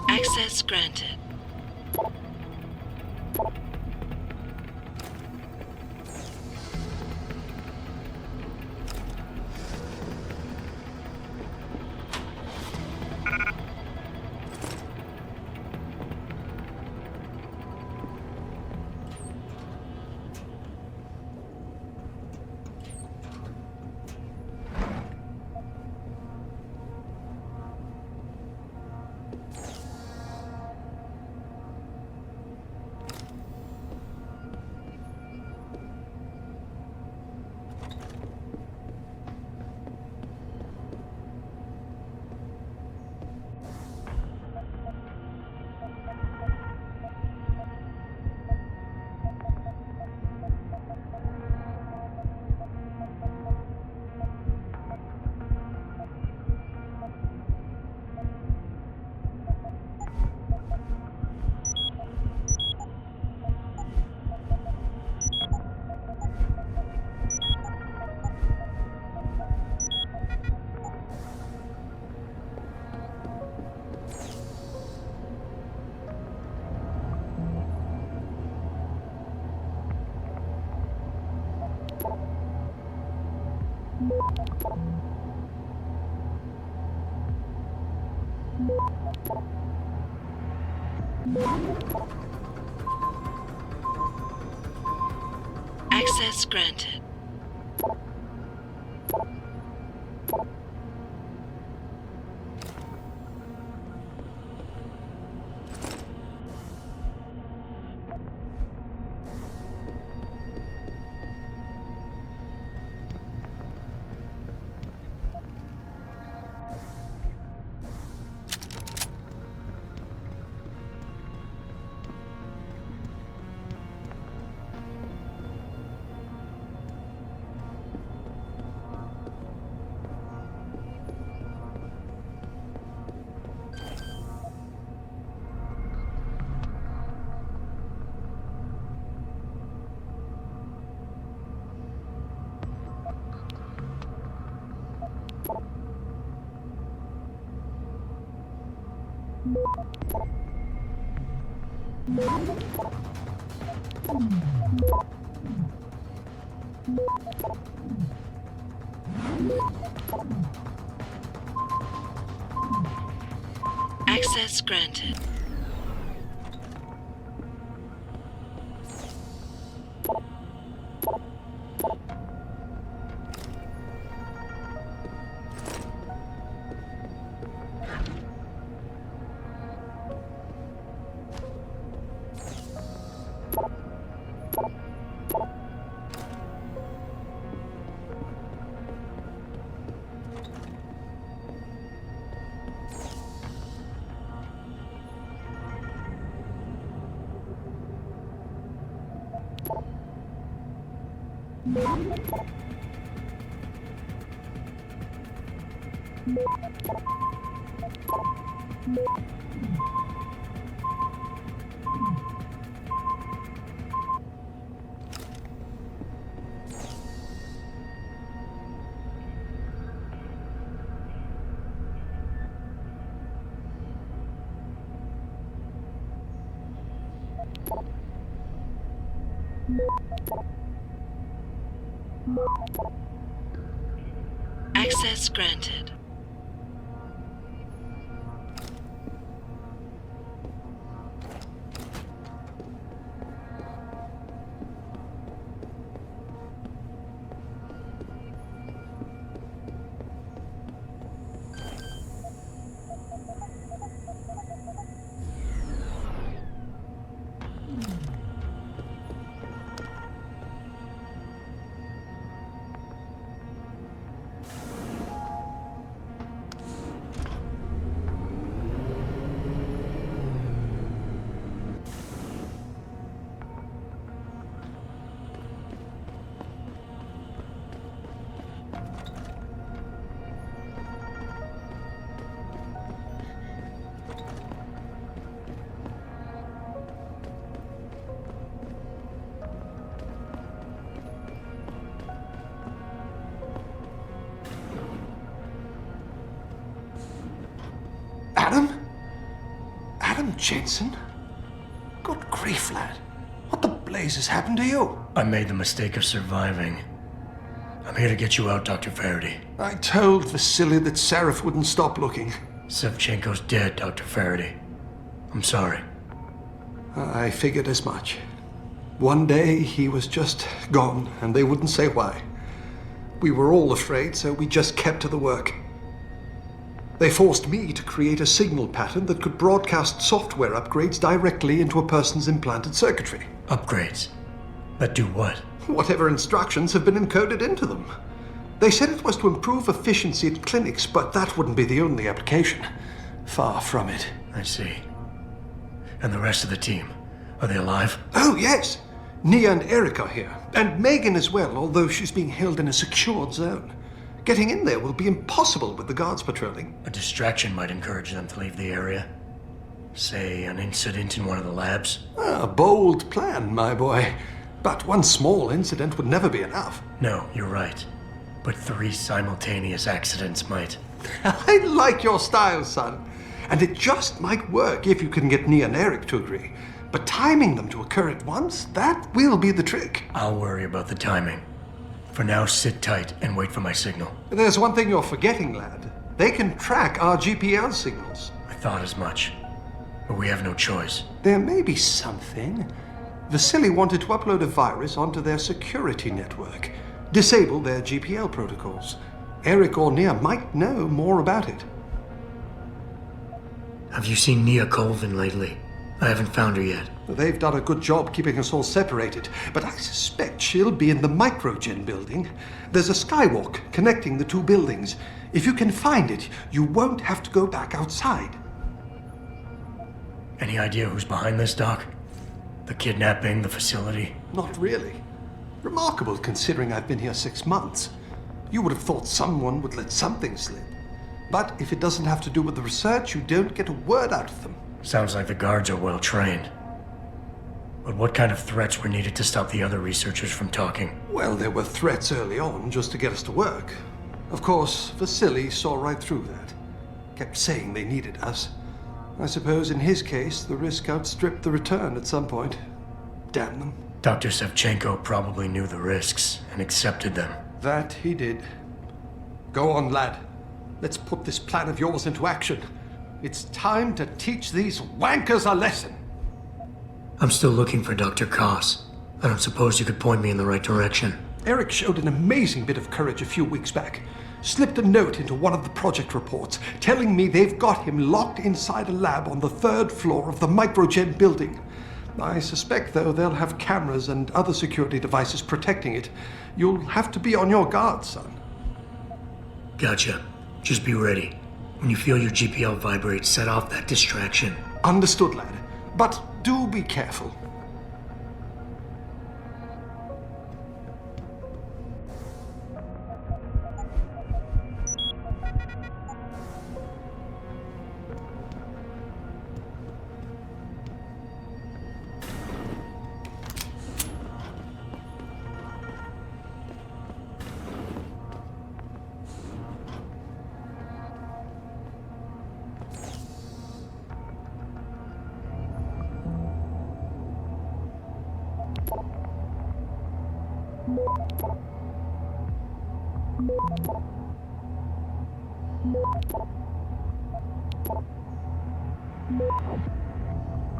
Access granted. Access granted. Access granted. Access granted.
Adam Jensen? Good grief, lad. What the blazes happened to you?
I made the mistake of surviving. I'm here to get you out, Dr. Faraday.
I told Vasily that Sarif wouldn't stop looking.
Sevchenko's dead, Dr. Faraday. I'm sorry.
I figured as much. One day he was just gone, and they wouldn't say why. We were all afraid, so we just kept to the work. They forced me to create a signal pattern that could broadcast software upgrades directly into a person's implanted circuitry.
Upgrades? That do what?
Whatever instructions have been encoded into them. They said it was to improve efficiency at clinics, but that wouldn't be the only application. Far from it.
I see. And the rest of the team? Are they alive?
Oh, yes. Nia and Eric are here. And Megan as well, although she's being held in a secured zone. Getting in there will be impossible with the guards patrolling.
A distraction might encourage them to leave the area. Say, an incident in one of the labs?
A bold plan, my boy. But one small incident would never be enough.
No, you're right. But 3 simultaneous accidents might.
I like your style, son. And it just might work if you can get Nia and Eric to agree. But timing them to occur at once, that will be the trick.
I'll worry about the timing. For now, sit tight and wait for my signal.
There's one thing you're forgetting, lad. They can track our GPL signals.
I thought as much. But we have no choice.
There may be something. Vasily wanted to upload a virus onto their security network, disable their GPL protocols. Eric or Nia might know more about it.
Have you seen Nia Colvin lately? I haven't found her yet.
They've done a good job keeping us all separated, but I suspect she'll be in the Microgen building. There's a skywalk connecting the two buildings. If you can find it, you won't have to go back outside.
Any idea who's behind this, Doc? The kidnapping, the facility?
Not really. Remarkable considering I've been here 6 months. You would have thought someone would let something slip. But if it doesn't have to do with the research, you don't get a word out of them.
Sounds like the guards are well trained. But what kind of threats were needed to stop the other researchers from talking?
Well, there were threats early on just to get us to work. Of course, Vasily saw right through that. Kept saying they needed us. I suppose in his case, the risk outstripped the return at some point. Damn them.
Dr. Sevchenko probably knew the risks and accepted them.
That he did. Go on, lad. Let's put this plan of yours into action. It's time to teach these wankers a lesson.
I'm still looking for Dr. Koss. I don't suppose you could point me in the right direction.
Eric showed an amazing bit of courage a few weeks back. Slipped a note into one of the project reports, telling me they've got him locked inside a lab on the 3rd floor of the Microgen building. I suspect, though, they'll have cameras and other security devices protecting it. You'll have to be on your guard, son.
Gotcha. Just be ready. When you feel your GPL vibrate, set off that distraction.
Understood, lad. But do be careful.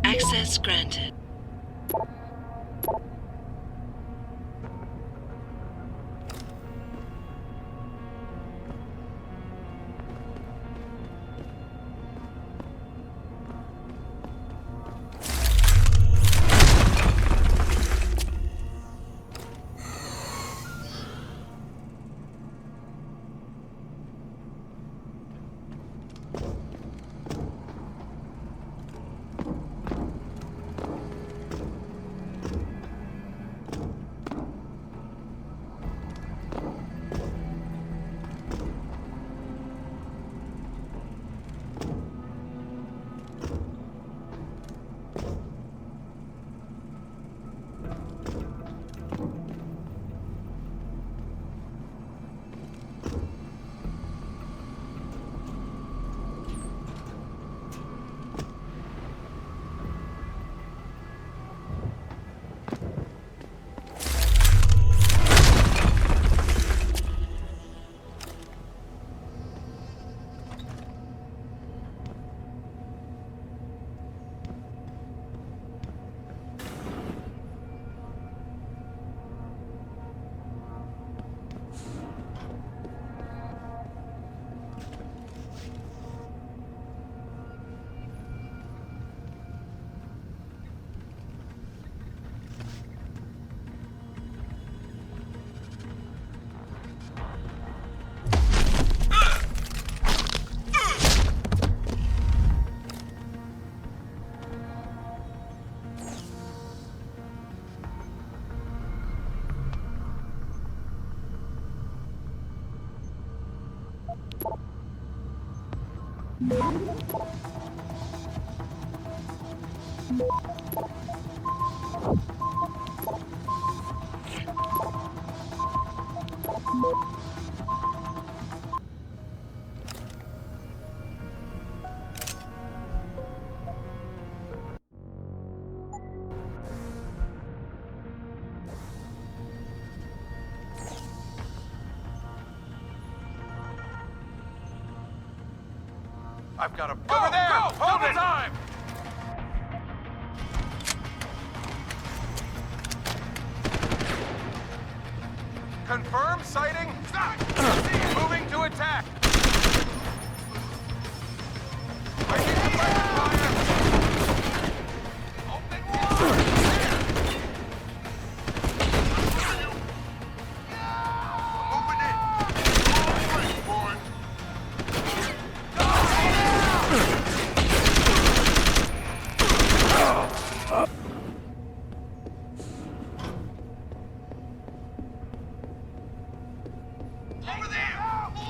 Access granted.
I've got a... Over there! Hold it! Time! Confirm sighting. Moving to attack. I need to weapon fire. Open wide. Moving in. Boy.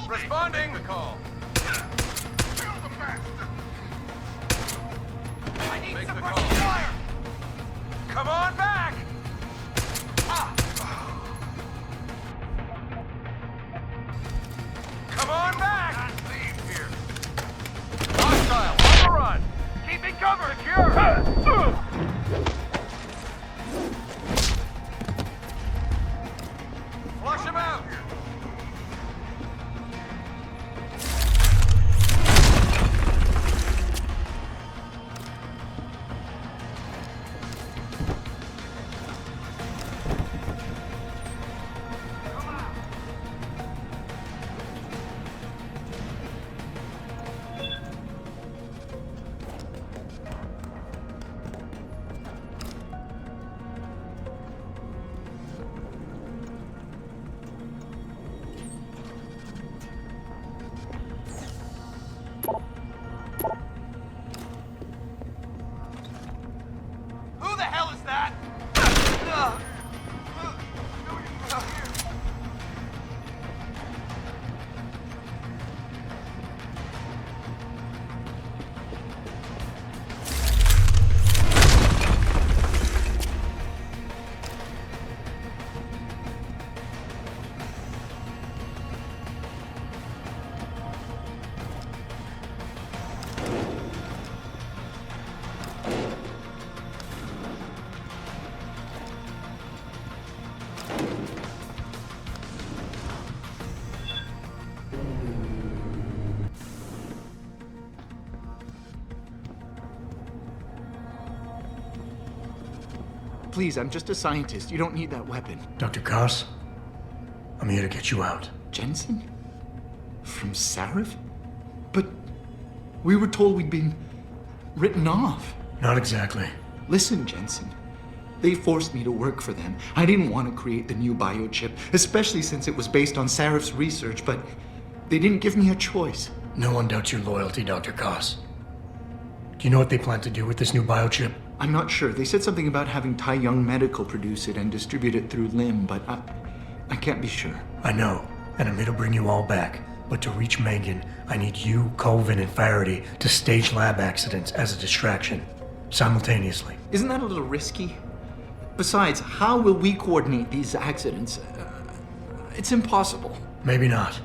Responding the call. I need suppression fire. Come on back. Come on back. Not leave here. Hostile on the run. Keeping cover. Secure. Flush him out. Who the hell is that?
Please, I'm just a scientist. You don't need that weapon.
Dr. Koss, I'm here to get you out.
Jensen? From Sarif? But we were told we'd been written off.
Not exactly.
Listen, Jensen. They forced me to work for them. I didn't want to create the new biochip, especially since it was based on Sarif's research, but they didn't give me a choice.
No one doubts your loyalty, Dr. Koss. Do you know what they plan to do with this new biochip?
I'm not sure. They said something about having Tai Young Medical produce it and distribute it through Lim, but I can't be sure.
I know, and I'm here to bring you all back. But to reach Megan, I need you, Colvin, and Faraday to stage lab accidents as a distraction, simultaneously.
Isn't that a little risky? Besides, how will we coordinate these accidents? It's impossible.
Maybe not.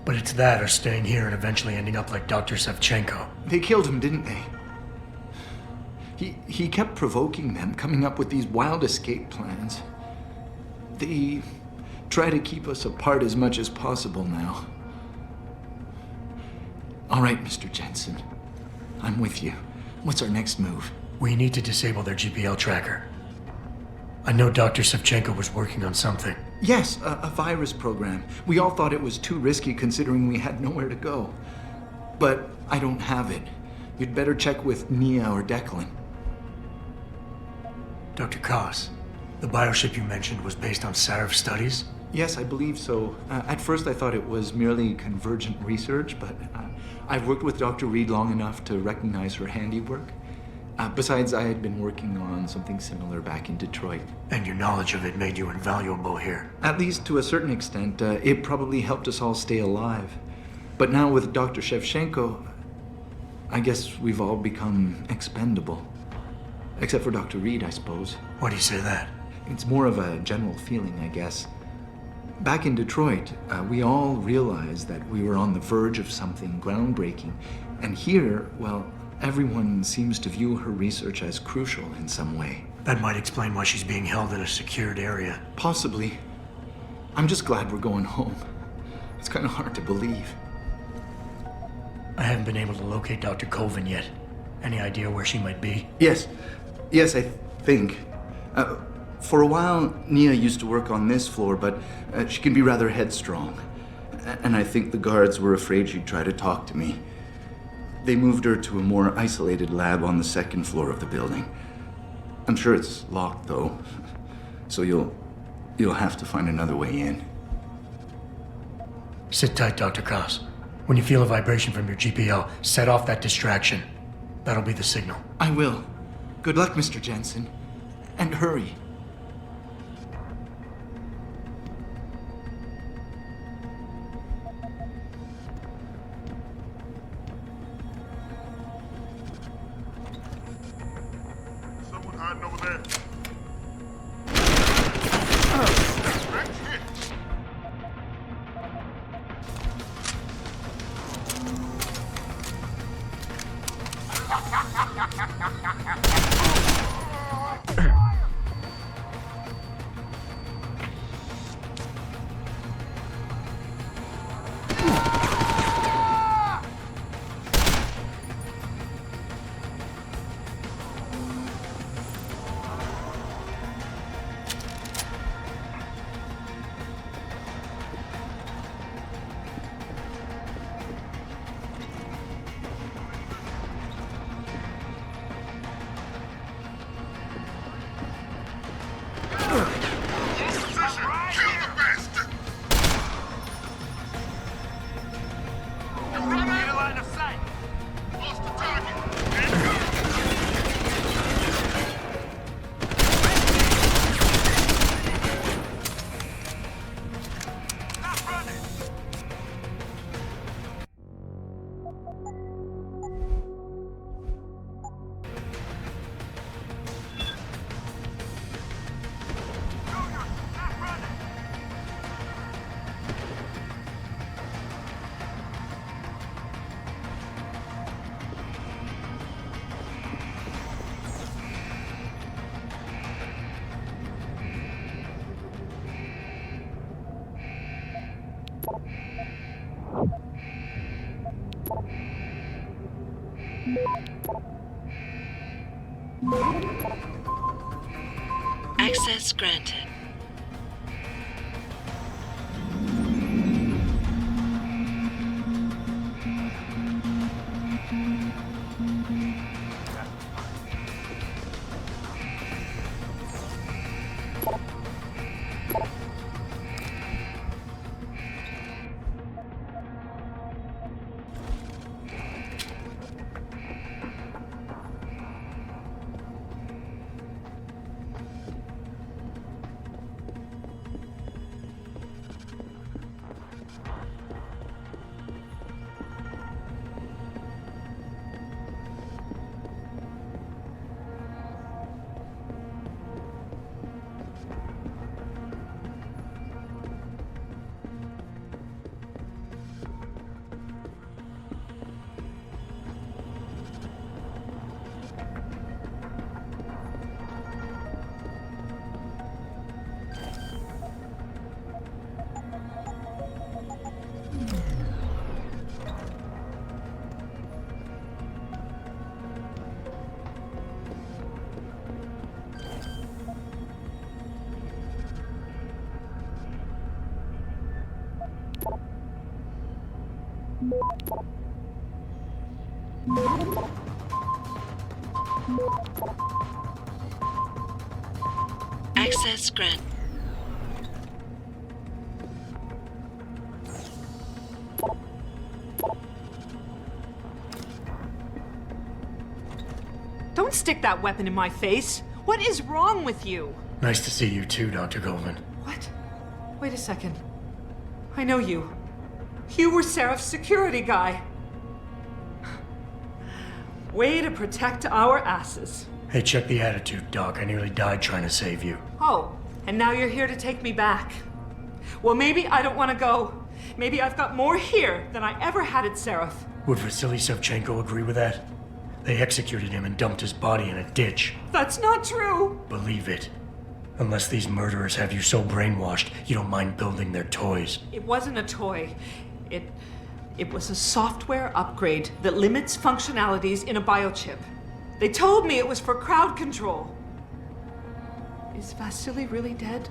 But it's that or staying here and eventually ending up like Dr. Savchenko.
They killed him, didn't they? He kept provoking them, coming up with these wild escape plans. They try to keep us apart as much as possible now. All right, Mr. Jensen. I'm with you. What's our next move?
We need to disable their GPL tracker. I know Dr. Savchenko was working on something.
Yes, a virus program. We all thought it was too risky considering we had nowhere to go. But I don't have it. You'd better check with Nia or Declan.
Dr. Koss, the biochip you mentioned was based on Sarif studies?
Yes, I believe so. At first I thought it was merely convergent research, but I've worked with Dr. Reed long enough to recognize her handiwork. Besides, I had been working on something similar back in Detroit.
And your knowledge of it made you invaluable here.
At least to a certain extent, it probably helped us all stay alive. But now with Dr. Shevchenko, I guess we've all become expendable. Except for Dr. Reed, I suppose.
Why do you say that?
It's more of a general feeling, I guess. Back in Detroit, we all realized that we were on the verge of something groundbreaking. And here, well, everyone seems to view her research as crucial in some way.
That might explain why she's being held in a secured area.
Possibly. I'm just glad we're going home. It's kind of hard to believe.
I haven't been able to locate Dr. Colvin yet. Any idea where she might be?
Yes, I think. For a while, Nia used to work on this floor, but she can be rather headstrong. And I think the guards were afraid she'd try to talk to me. They moved her to a more isolated lab on the second floor of the building. I'm sure it's locked, though. So you'll have to find another way in.
Sit tight, Dr. Koss. When you feel a vibration from your GPL, set off that distraction. That'll be the signal.
I will. Good luck, Mr. Jensen. And hurry.
Someone hiding over there.
Access granted. Access granted.
Don't stick that weapon in my face. What is wrong with you?
Nice to see you too, Dr. Goldman.
What? Wait a second. I know you. You were Sarif's security guy. Way to protect our asses.
Hey, check the attitude, Doc. I nearly died trying to save you.
Oh, and now you're here to take me back. Well, maybe I don't want to go. Maybe I've got more here than I ever had at Sarif.
Would Vasily Savchenko agree with that? They executed him and dumped his body in a ditch.
That's not true.
Believe it. Unless these murderers have you so brainwashed, you don't mind building their toys.
It wasn't a toy. It was a software upgrade that limits functionalities in a biochip. They told me it was for crowd control. Is Vasily really dead?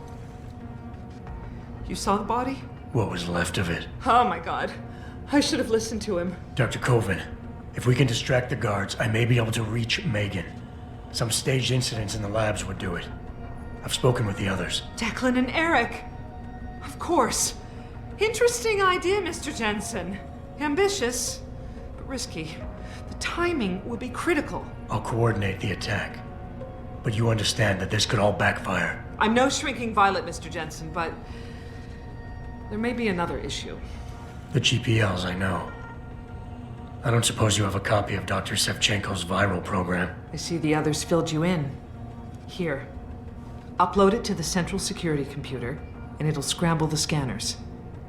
You saw the body?
What was left of it?
Oh my god. I should have listened to him.
Dr. Colvin, if we can distract the guards, I may be able to reach Megan. Some staged incidents in the labs would do it. I've spoken with the others.
Declan and Eric. Of course. Interesting idea, Mr. Jensen. Ambitious, but risky. The timing will be critical.
I'll coordinate the attack. But you understand that this could all backfire.
I'm no shrinking violet, Mr. Jensen, but there may be another issue.
The GPLs, I know. I don't suppose you have a copy of Dr. Sevchenko's viral program.
I see the others filled you in. Here. Upload it to the central security computer, and it'll scramble the scanners.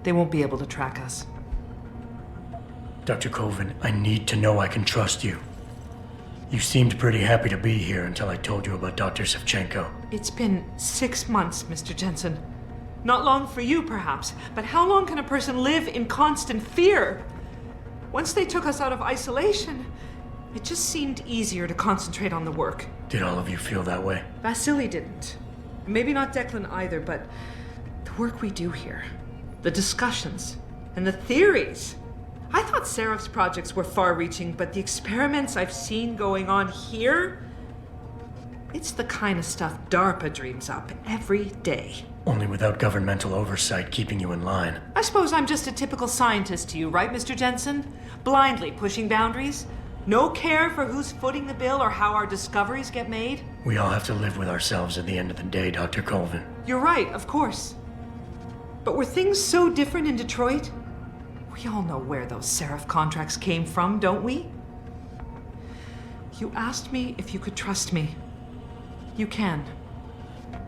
They won't be able to track us.
Dr. Colvin, I need to know I can trust you. You seemed pretty happy to be here until I told you about Dr. Sevchenko.
It's been 6 months, Mr. Jensen. Not long for you, perhaps, but how long can a person live in constant fear? Once they took us out of isolation, it just seemed easier to concentrate on the work.
Did all of you feel that way?
Vasily didn't. Maybe not Declan either, but the work we do here, the discussions, and the theories. I thought Sarif's projects were far-reaching, but the experiments I've seen going on here, it's the kind of stuff DARPA dreams up every day.
Only without governmental oversight keeping you in line.
I suppose I'm just a typical scientist to you, right, Mr. Jensen? Blindly pushing boundaries? No care for who's footing the bill or how our discoveries get made?
We all have to live with ourselves at the end of the day, Dr. Colvin.
You're right, of course. But were things so different in Detroit? We all know where those Sarif contracts came from, don't we? You asked me if you could trust me. You can.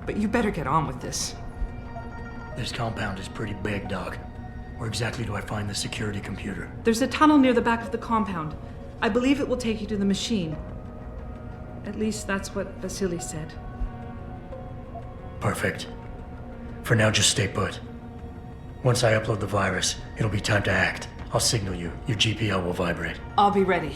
But you better get on with this.
This compound is pretty big, Doc. Where exactly do I find the security computer?
There's a tunnel near the back of the compound. I believe it will take you to the machine. At least that's what Vasily said.
Perfect. For now, just stay put. Once I upload the virus, it'll be time to act. I'll signal you. Your GPL will vibrate.
I'll be ready.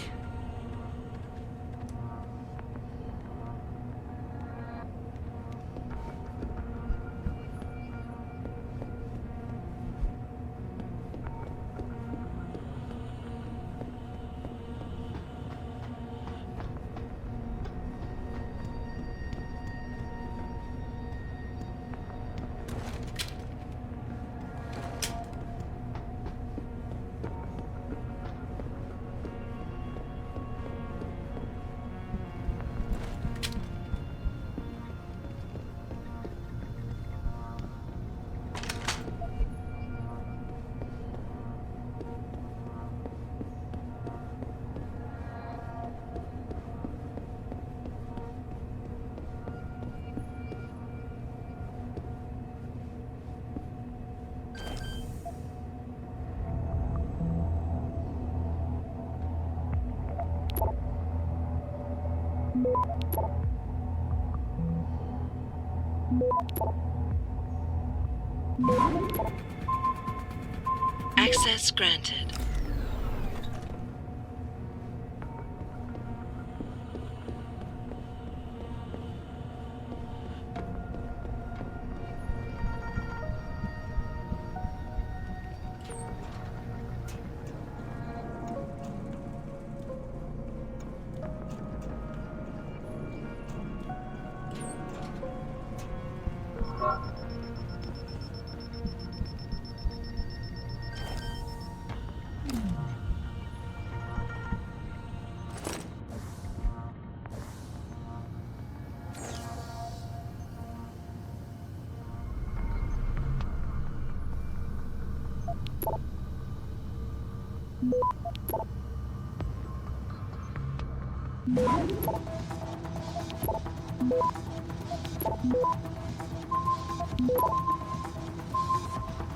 Access granted.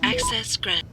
Access granted.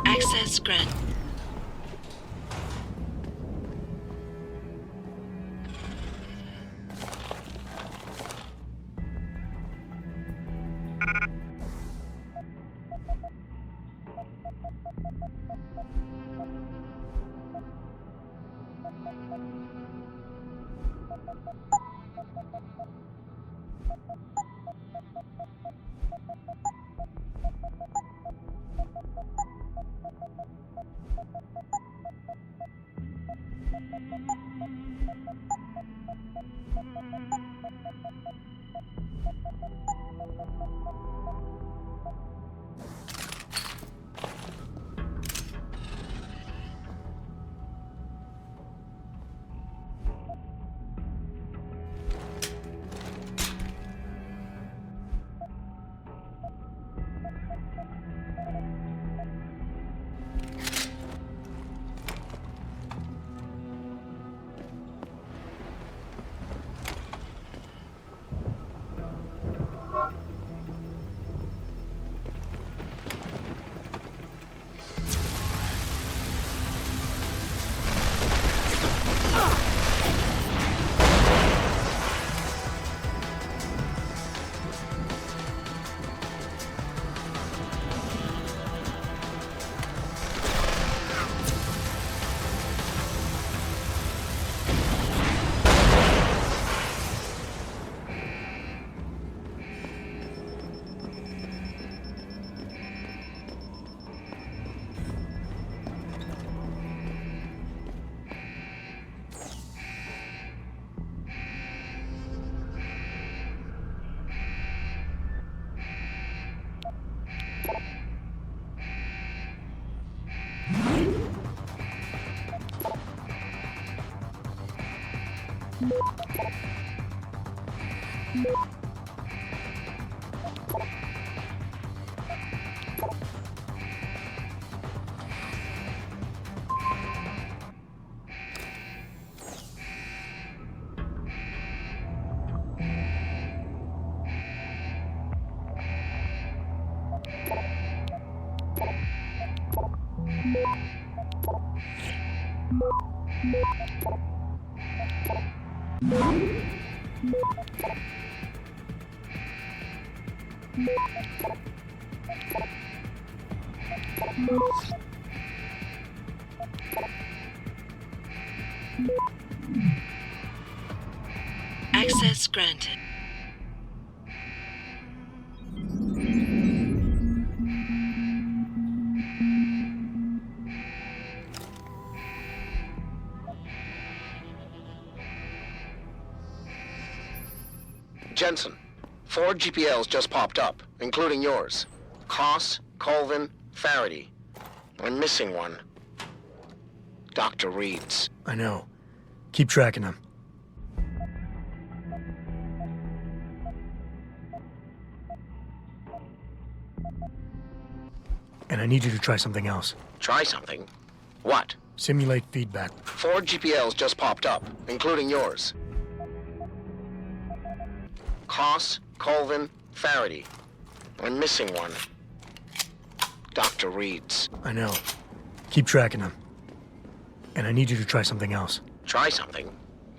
Access granted. Access granted.
Jensen, 4 GPLs just popped up, including yours. Koss, Colvin, Faraday. I'm missing one. Dr. Reed's.
I know. Keep tracking them. And I need you to try something else.
Try something? What?
Simulate feedback.
4 GPLs just popped up, including yours. Koss, Colvin, Faraday. I'm missing one. Dr. Reed's.
I know. Keep tracking them. And I need you to try something else.
Try something?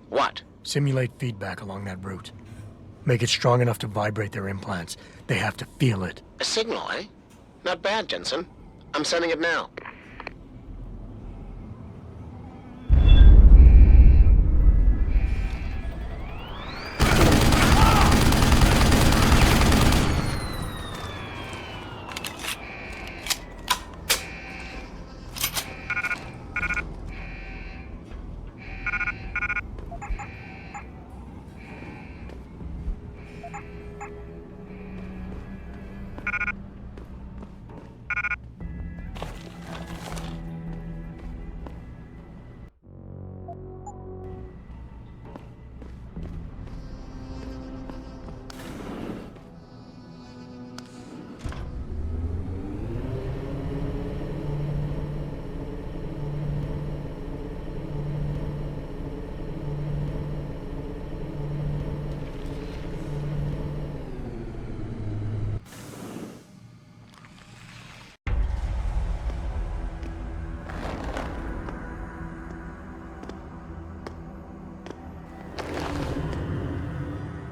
What?
Simulate feedback along that route. Make it strong enough to vibrate their implants. They have to feel it.
A signal, eh? Not bad, Jensen. I'm sending it now.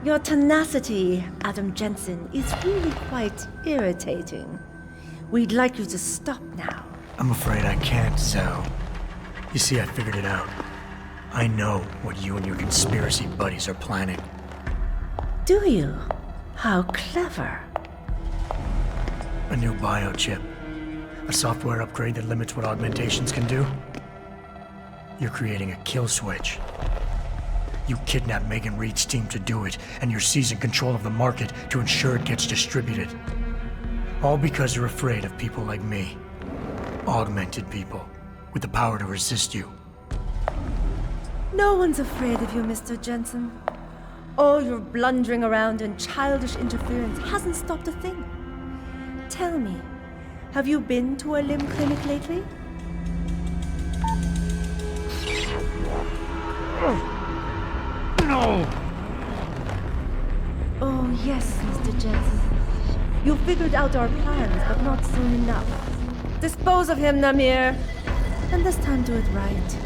Your tenacity, Adam Jensen, is really quite irritating. We'd like you to stop now.
I'm afraid I can't, Sal. You see, I figured it out. I know what you and your conspiracy buddies are planning.
Do you? How clever.
A new biochip. A software upgrade that limits what augmentations can do. You're creating a kill switch. You kidnapped Megan Reed's team to do it, and you're seizing control of the market to ensure it gets distributed. All because you're afraid of people like me. Augmented people, with the power to resist you.
No one's afraid of you, Mr. Jensen. All your blundering around and childish interference hasn't stopped a thing. Tell me, have you been to a limb clinic lately?
No!
Oh, yes, Mr. Jensen. You figured out our plans, but not soon enough. Dispose of him, Namir. And this time do it right.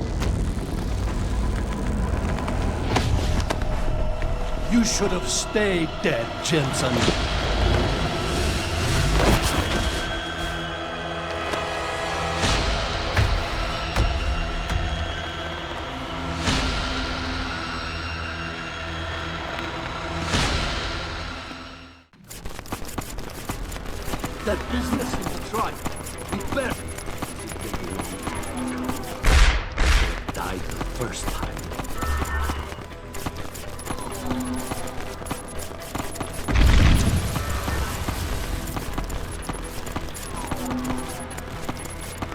You should have stayed dead, Jensen. That business in Detroit, we better. Died the first time.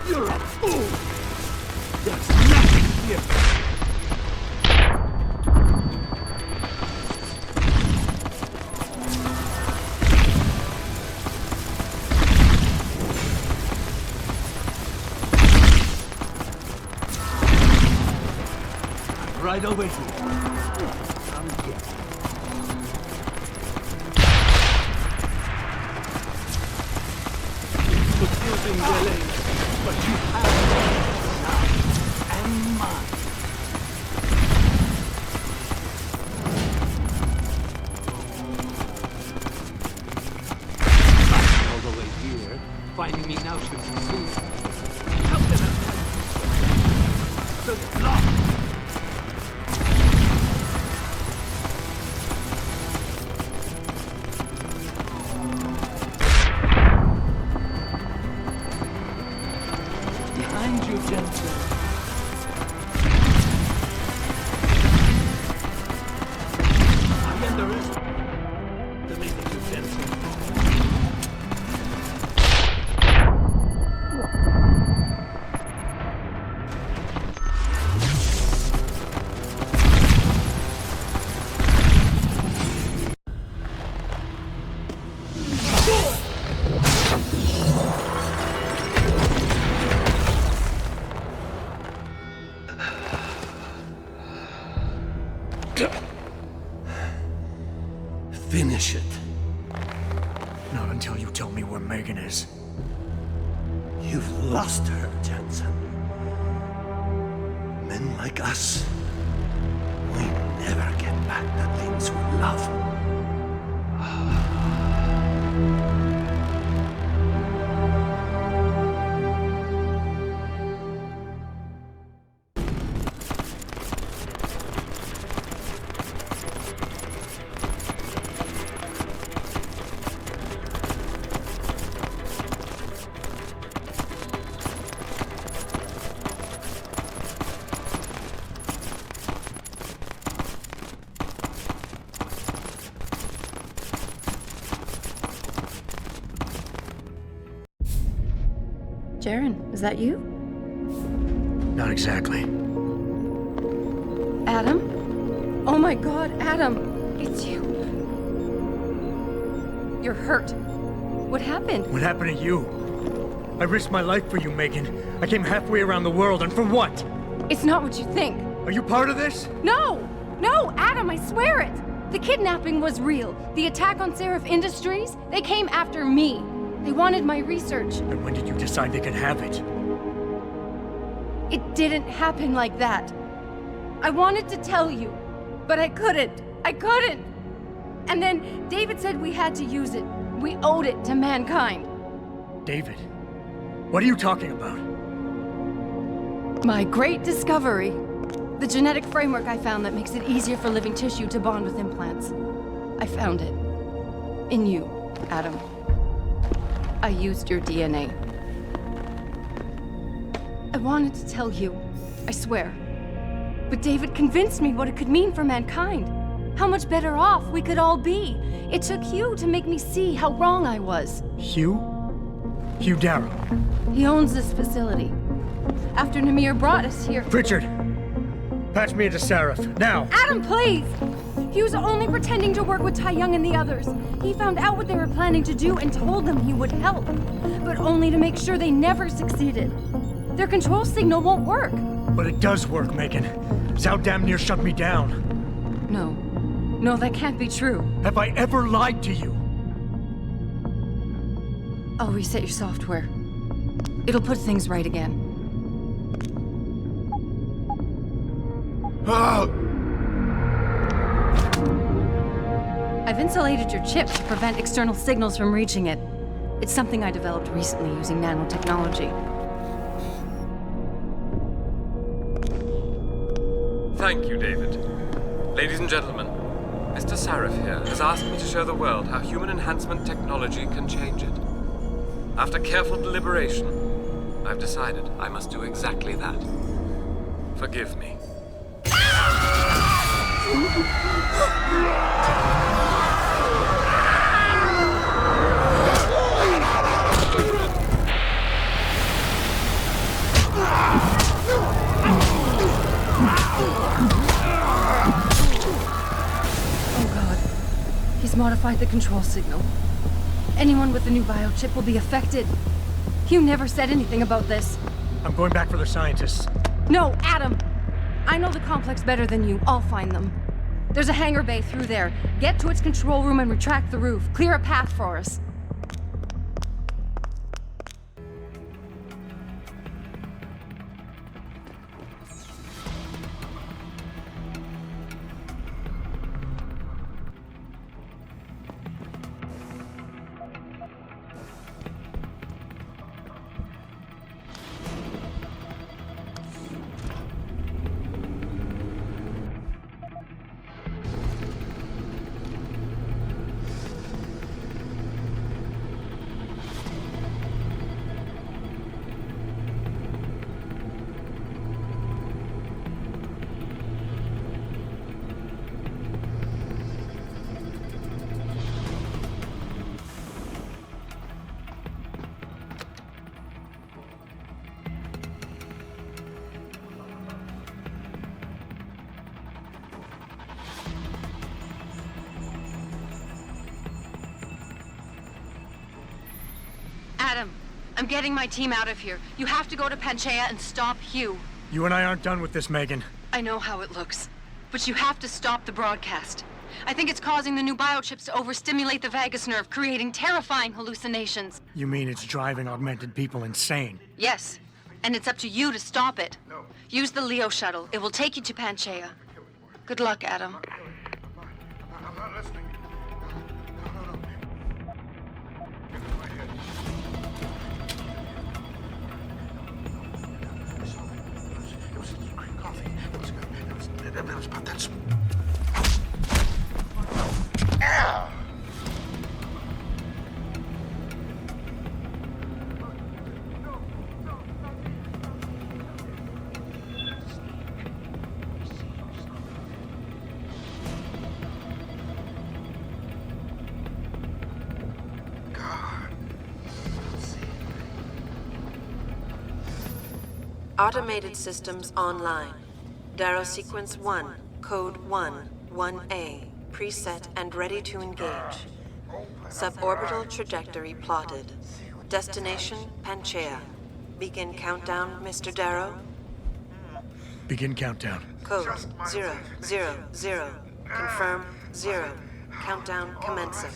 You're a fool! There's nothing here! Right over here. I'm here. Confusing willing, but you have now and mine. All the way here, finding me now should be soon. How can I find the lock? Jensen. I underestimate the meaning of Jensen. Finish it.
Not until you tell me where Megan is.
You've lost her, Jensen. Men like us, we never get back the things we love.
Jaren, is that you?
Not exactly.
Adam? Oh my god, Adam! It's you. You're hurt. What happened?
What happened to you? I risked my life for you, Megan. I came halfway around the world, and for what?
It's not what you think.
Are you part of this?
No! No, Adam, I swear it! The kidnapping was real. The attack on Sarif Industries, they came after me. They wanted my research.
And when did you decide they could have it?
It didn't happen like that. I wanted to tell you, but I couldn't. I couldn't! And then David said we had to use it. We owed it to mankind.
David, what are you talking about?
My great discovery. The genetic framework I found that makes it easier for living tissue to bond with implants. I found it. In you, Adam. I used your DNA. I wanted to tell you, I swear. But David convinced me what it could mean for mankind. How much better off we could all be. It took Hugh to make me see how wrong I was.
Hugh? Hugh Darrow.
He owns this facility. After Namir brought us here...
Richard! Patch me into Sarif, now!
Adam, please! He was only pretending to work with Tai Young and the others. He found out what they were planning to do and told them he would help. But only to make sure they never succeeded. Their control signal won't work.
But it does work, Megan. Zhao damn near shut me down.
No. No, that can't be true.
Have I ever lied to you?
I'll reset your software. It'll put things right again. I've insulated your chip to prevent external signals from reaching it. It's something I developed recently using nanotechnology.
Thank you, David. Ladies and gentlemen, Mr. Sarif here has asked me to show the world how human enhancement technology can change it. After careful deliberation, I've decided I must do exactly that. Forgive me.
He's modified the control signal. Anyone with the new biochip will be affected. Hugh never said anything about this.
I'm going back for the scientists.
No, Adam! I know the complex better than you. I'll find them. There's a hangar bay through there. Get to its control room and retract the roof. Clear a path for us. Adam, I'm getting my team out of here. You have to go to Panchaea and stop Hugh.
You and I aren't done with this, Megan.
I know how it looks, but you have to stop the broadcast. I think it's causing the new biochips to overstimulate the vagus nerve, creating terrifying hallucinations.
You mean it's driving augmented people insane?
Yes, and it's up to you to stop it. Use the Leo shuttle. It will take you to Panchaea. Good luck, Adam.
I'm not listening. It was coffee. It was about that. Ow!
Automated systems online. Darrow sequence 1, code 1, 1A, preset and ready to engage. Suborbital trajectory plotted. Destination, Panchaea. Begin countdown, Mr. Darrow.
Begin countdown.
Code 0, 0, 0. Confirm 0. Countdown commencing.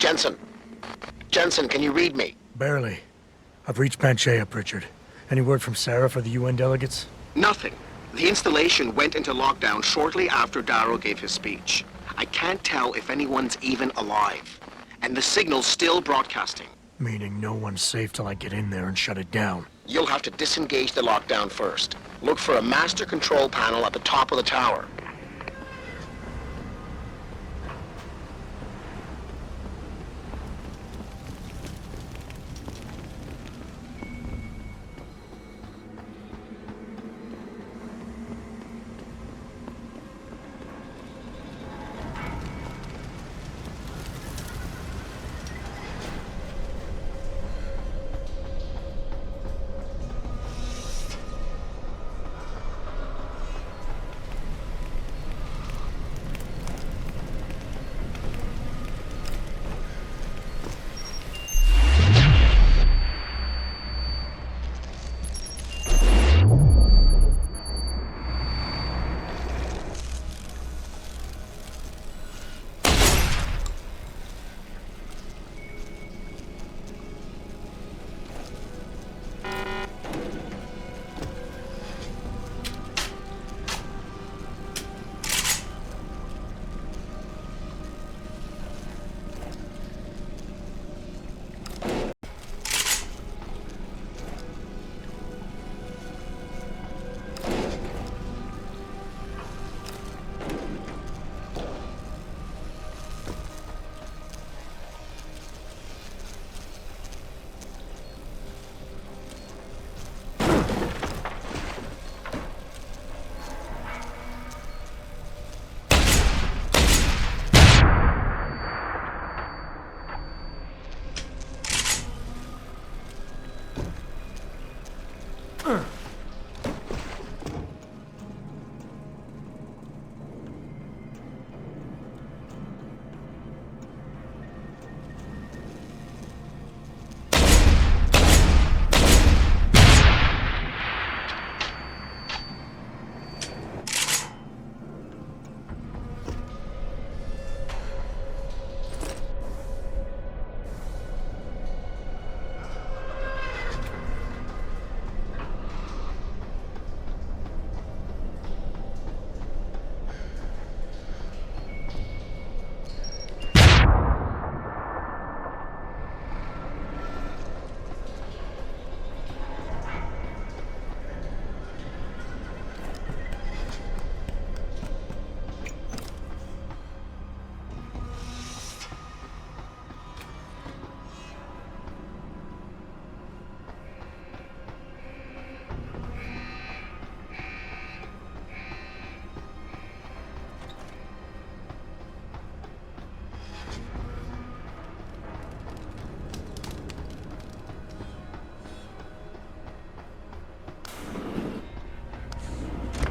Jensen. Jensen, can you read me?
Barely. I've reached Panchea, Pritchard. Any word from Sarif or the UN delegates?
Nothing. The installation went into lockdown shortly after Darrow gave his speech. I can't tell if anyone's even alive. And the signal's still broadcasting.
Meaning no one's safe till I get in there and shut it down.
You'll have to disengage the lockdown first. Look for a master control panel at the top of the tower.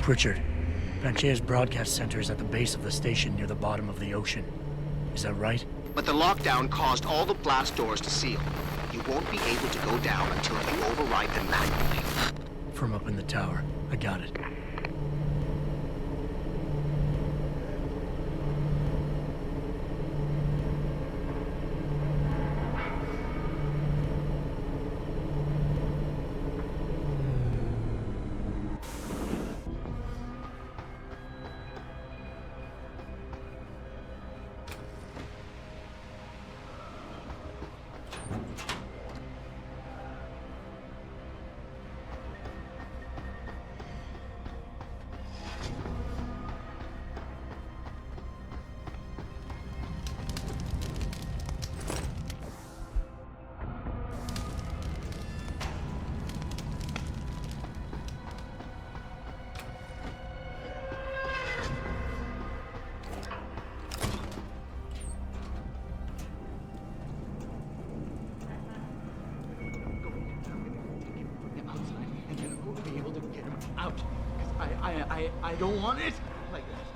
Pritchard, Panchea's broadcast center is at the base of the station near the bottom of the ocean. Is that right?
But the lockdown caused all the blast doors to seal. You won't be able to go down until you override them manually.
From up in the tower. I got it.
I don't want it like that.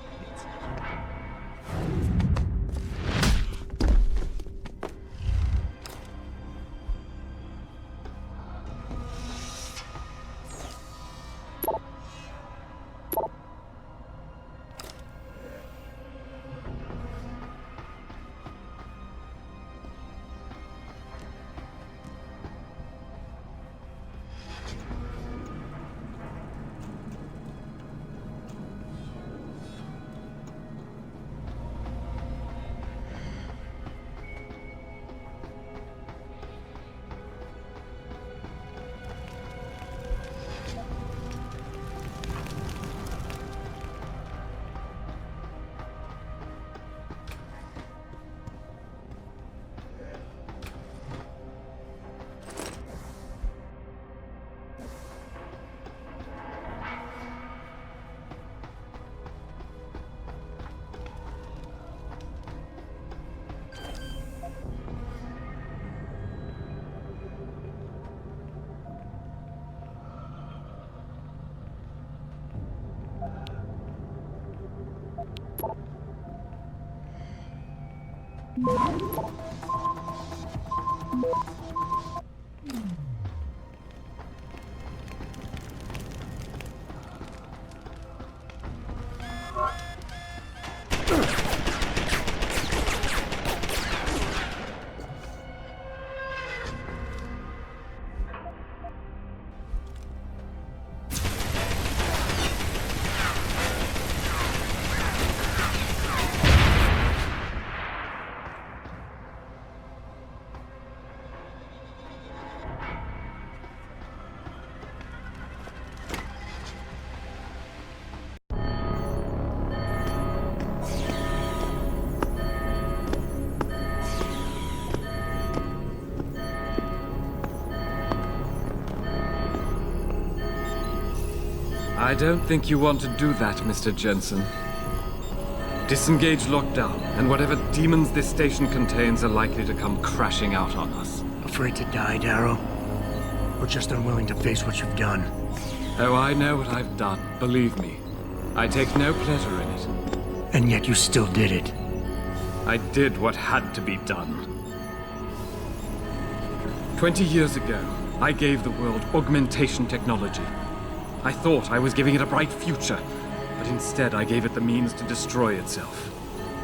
I don't think you want to do that, Mr. Jensen. Disengage lockdown, and whatever demons this station contains are likely to come crashing out on us.
Afraid to die, Darrow? Or just unwilling to face what you've done?
Oh, I know what I've done, believe me. I take no pleasure in it.
And yet you still did it.
I did what had to be done. 20 years ago, I gave the world augmentation technology. I thought I was giving it a bright future, but instead I gave it the means to destroy itself.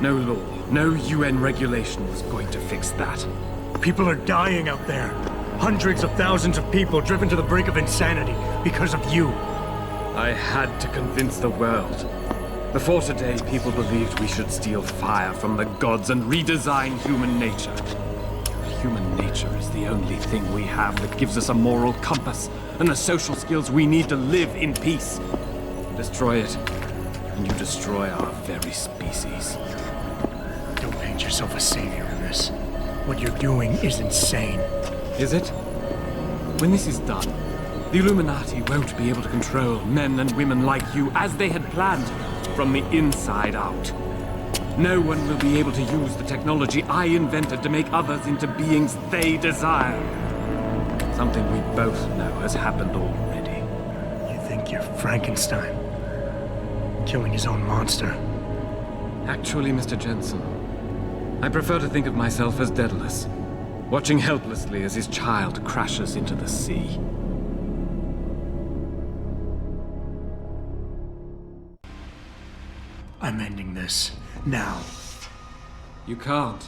No law, no UN regulation was going to fix that.
People are dying out there. Hundreds of thousands of people driven to the brink of insanity because of you.
I had to convince the world. Before today, people believed we should steal fire from the gods and redesign human nature. Human nature is the only thing we have that gives us a moral compass and the social skills we need to live in peace. Destroy it, and you destroy our very species.
Don't paint yourself a savior in this. What you're doing is insane.
Is it? When this is done, the Illuminati won't be able to control men and women like you as they had planned, from the inside out. No one will be able to use the technology I invented to make others into beings they desire. Something we both know has happened already.
You think you're Frankenstein? Killing his own monster?
Actually, Mr. Jensen, I prefer to think of myself as Daedalus, watching helplessly as his child crashes into the sea.
I'm ending this. Now.
You can't.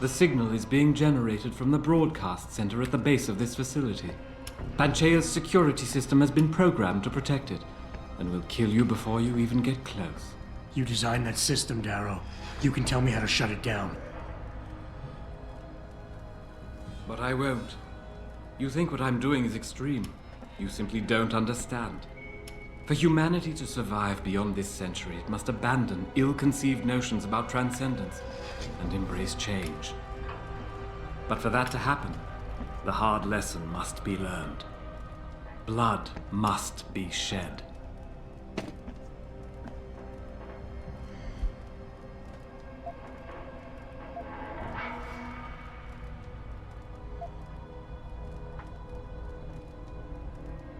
The signal is being generated from the broadcast center at the base of this facility. Panchea's security system has been programmed to protect it, and will kill you before you even get close.
You designed that system, Darrow. You can tell me how to shut it down.
But I won't. You think what I'm doing is extreme. You simply don't understand. For humanity to survive beyond this century, it must abandon ill-conceived notions about transcendence and embrace change. But for that to happen, the hard lesson must be learned. Blood must be shed.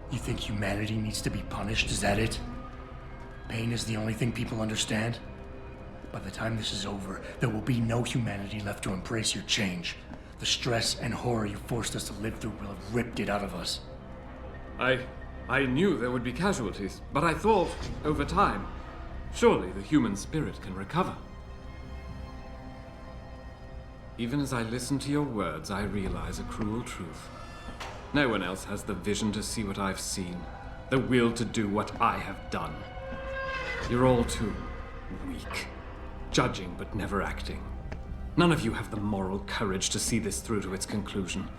You think humanity needs to be punished? Is that it? Pain is the only thing people understand? By the time this is over, there will be no humanity left to embrace your change. The stress and horror you forced us to live through will have ripped it out of us.
I knew there would be casualties, but I thought, over time, surely the human spirit can recover. Even as I listen to your words, I realize a cruel truth. No one else has the vision to see what I've seen, the will to do what I have done. You're all too weak, judging but never acting. None of you have the moral courage to see this through to its conclusion.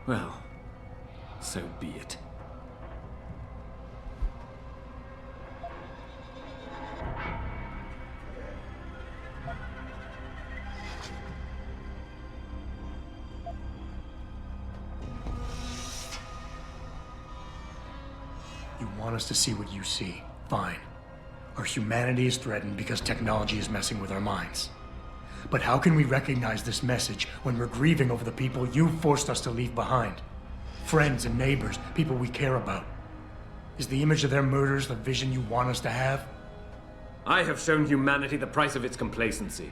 Well, so be it.
You want us to see what you see. Fine. Our humanity is threatened because technology is messing with our minds. But how can we recognize this message when we're grieving over the people you forced us to leave behind? Friends and neighbors, people we care about. Is the image of their murders the vision you want us to have?
I have shown humanity the price of its complacency.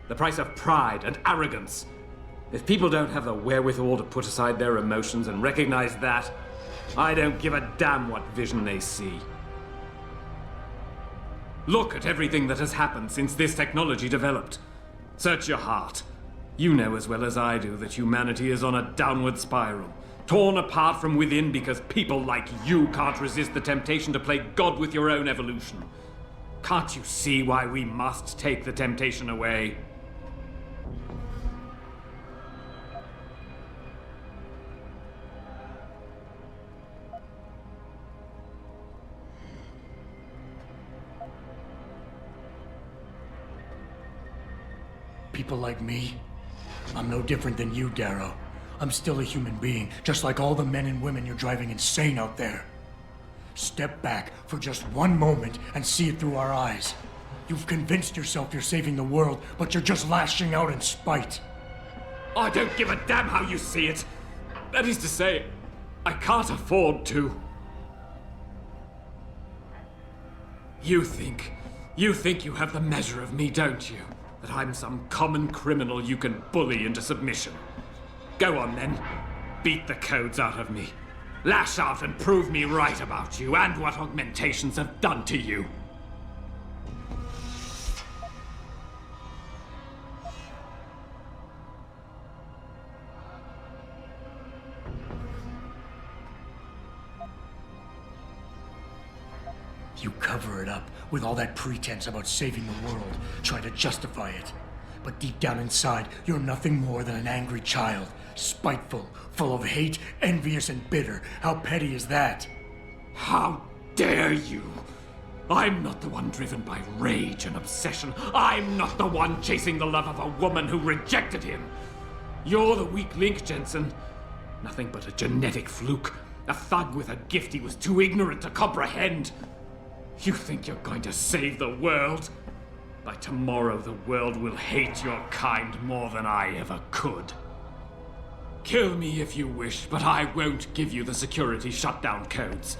The price of pride and arrogance. If people don't have the wherewithal to put aside their emotions and recognize that, I don't give a damn what vision they see. Look at everything that has happened since this technology developed. Search your heart. You know as well as I do that humanity is on a downward spiral, torn apart from within because people like you can't resist the temptation to play God with your own evolution. Can't you see why we must take the temptation away?
People like me? I'm no different than you, Darrow. I'm still a human being, just like all the men and women you're driving insane out there. Step back for just one moment and see it through our eyes. You've convinced yourself you're saving the world, but you're just lashing out in spite.
I don't give a damn how you see it. That is to say, I can't afford to. You think you have the measure of me, don't you? That I'm some common criminal you can bully into submission. Go on then, beat the codes out of me. Lash out and prove me right about you and what augmentations have done to you.
You cover it up with all that pretense about saving the world, try to justify it. But deep down inside, you're nothing more than an angry child, spiteful, full of hate, envious and bitter. How petty is that?
How dare you! I'm not the one driven by rage and obsession. I'm not the one chasing the love of a woman who rejected him. You're the weak link, Jensen. Nothing but a genetic fluke. A thug with a gift he was too ignorant to comprehend. You think you're going to save the world? By tomorrow, the world will hate your kind more than I ever could. Kill me if you wish, but I won't give you the security shutdown codes.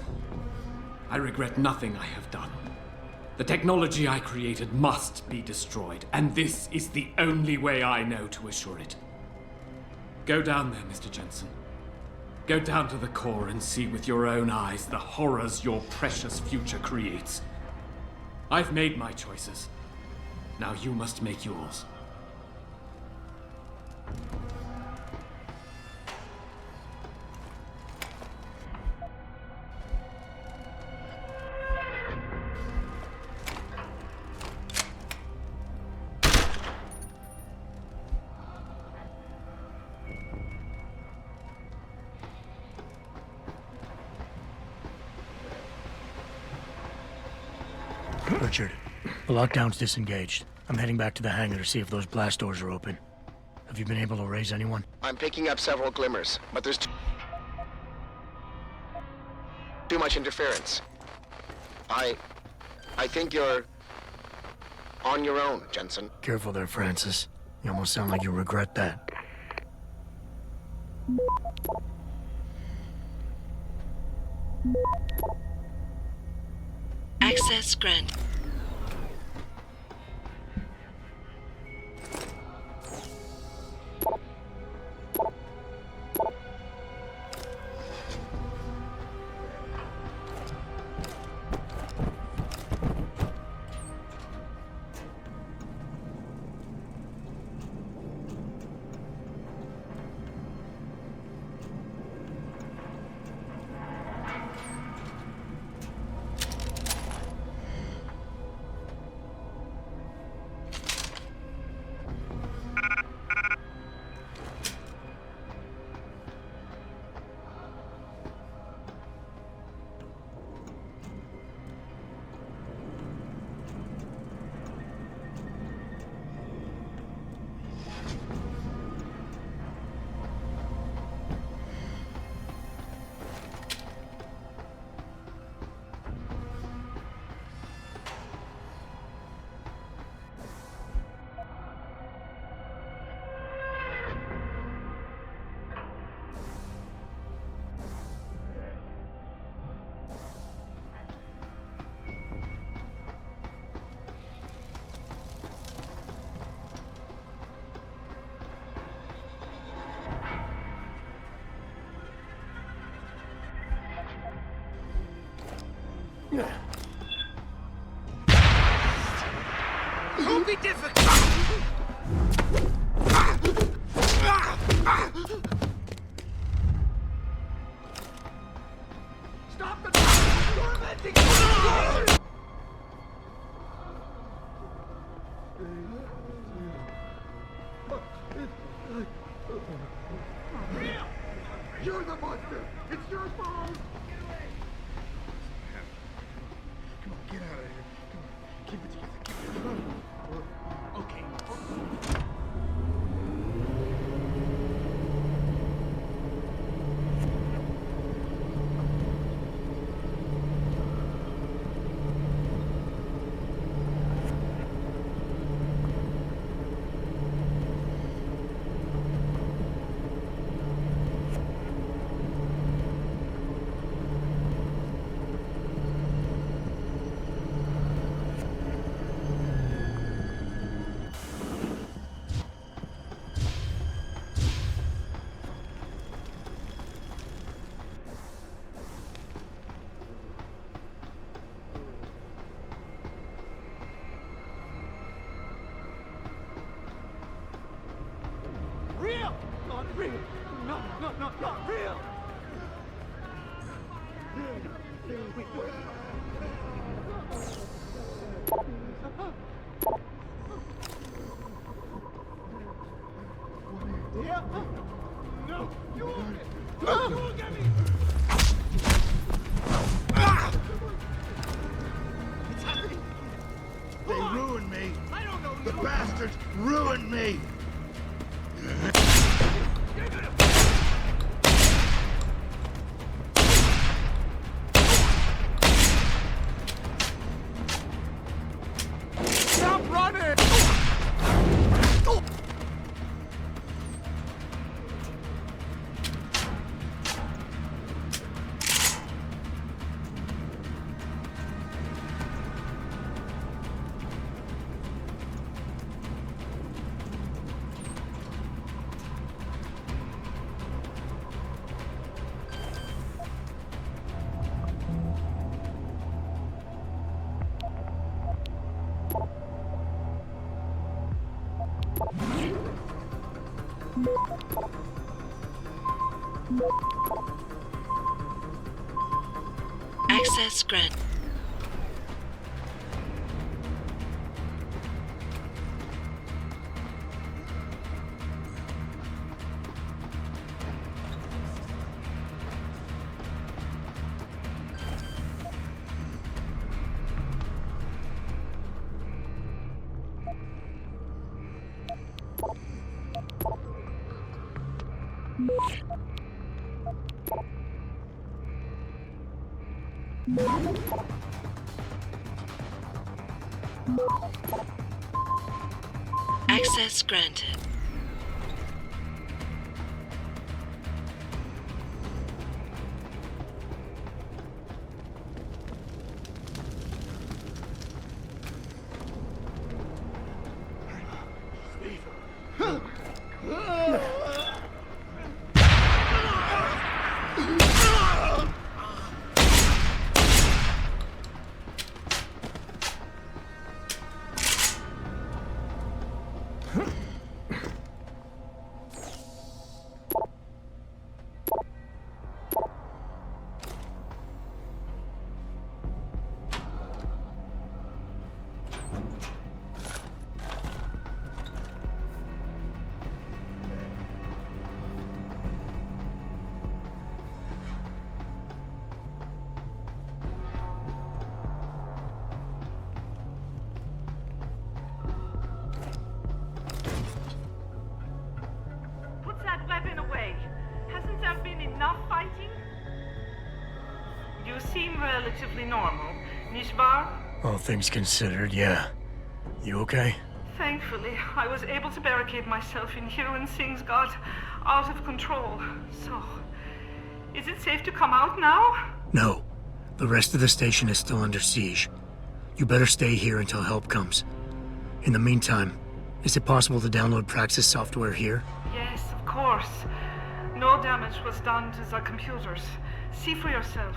I regret nothing I have done. The technology I created must be destroyed, and this is the only way I know to assure it. Go down there, Mr. Jensen. Go down to the core and see with your own eyes the horrors your precious future creates. I've made my choices. Now you must make yours.
Richard, the lockdown's disengaged. I'm heading back to the hangar to see if those blast doors are open. Have you been able to raise anyone?
I'm picking up several glimmers, but there's too much interference. I think you're on your own, Jensen.
Careful there, Francis. You almost sound like you regret that.
Access granted.
Won't be difficult. Stop the tormenting! You're the monster! It's your fault! Come on, get out of here. Come on, keep it together. Keep it together. Okay. Real! Not real! No, not real! Yeah? No! You won't get me! You won't get me! It's happening! They ruined me! I don't know you! The bastards ruined me! Stop running!
Access granted. Access granted.
Relatively normal, Nishbar?
All things considered, yeah. You okay?
Thankfully, I was able to barricade myself in here when things got out of control. So, is it safe to come out now?
No. The rest of the station is still under siege. You better stay here until help comes. In the meantime, is it possible to download Praxis software here?
Yes, of course. No damage was done to the computers. See for yourself.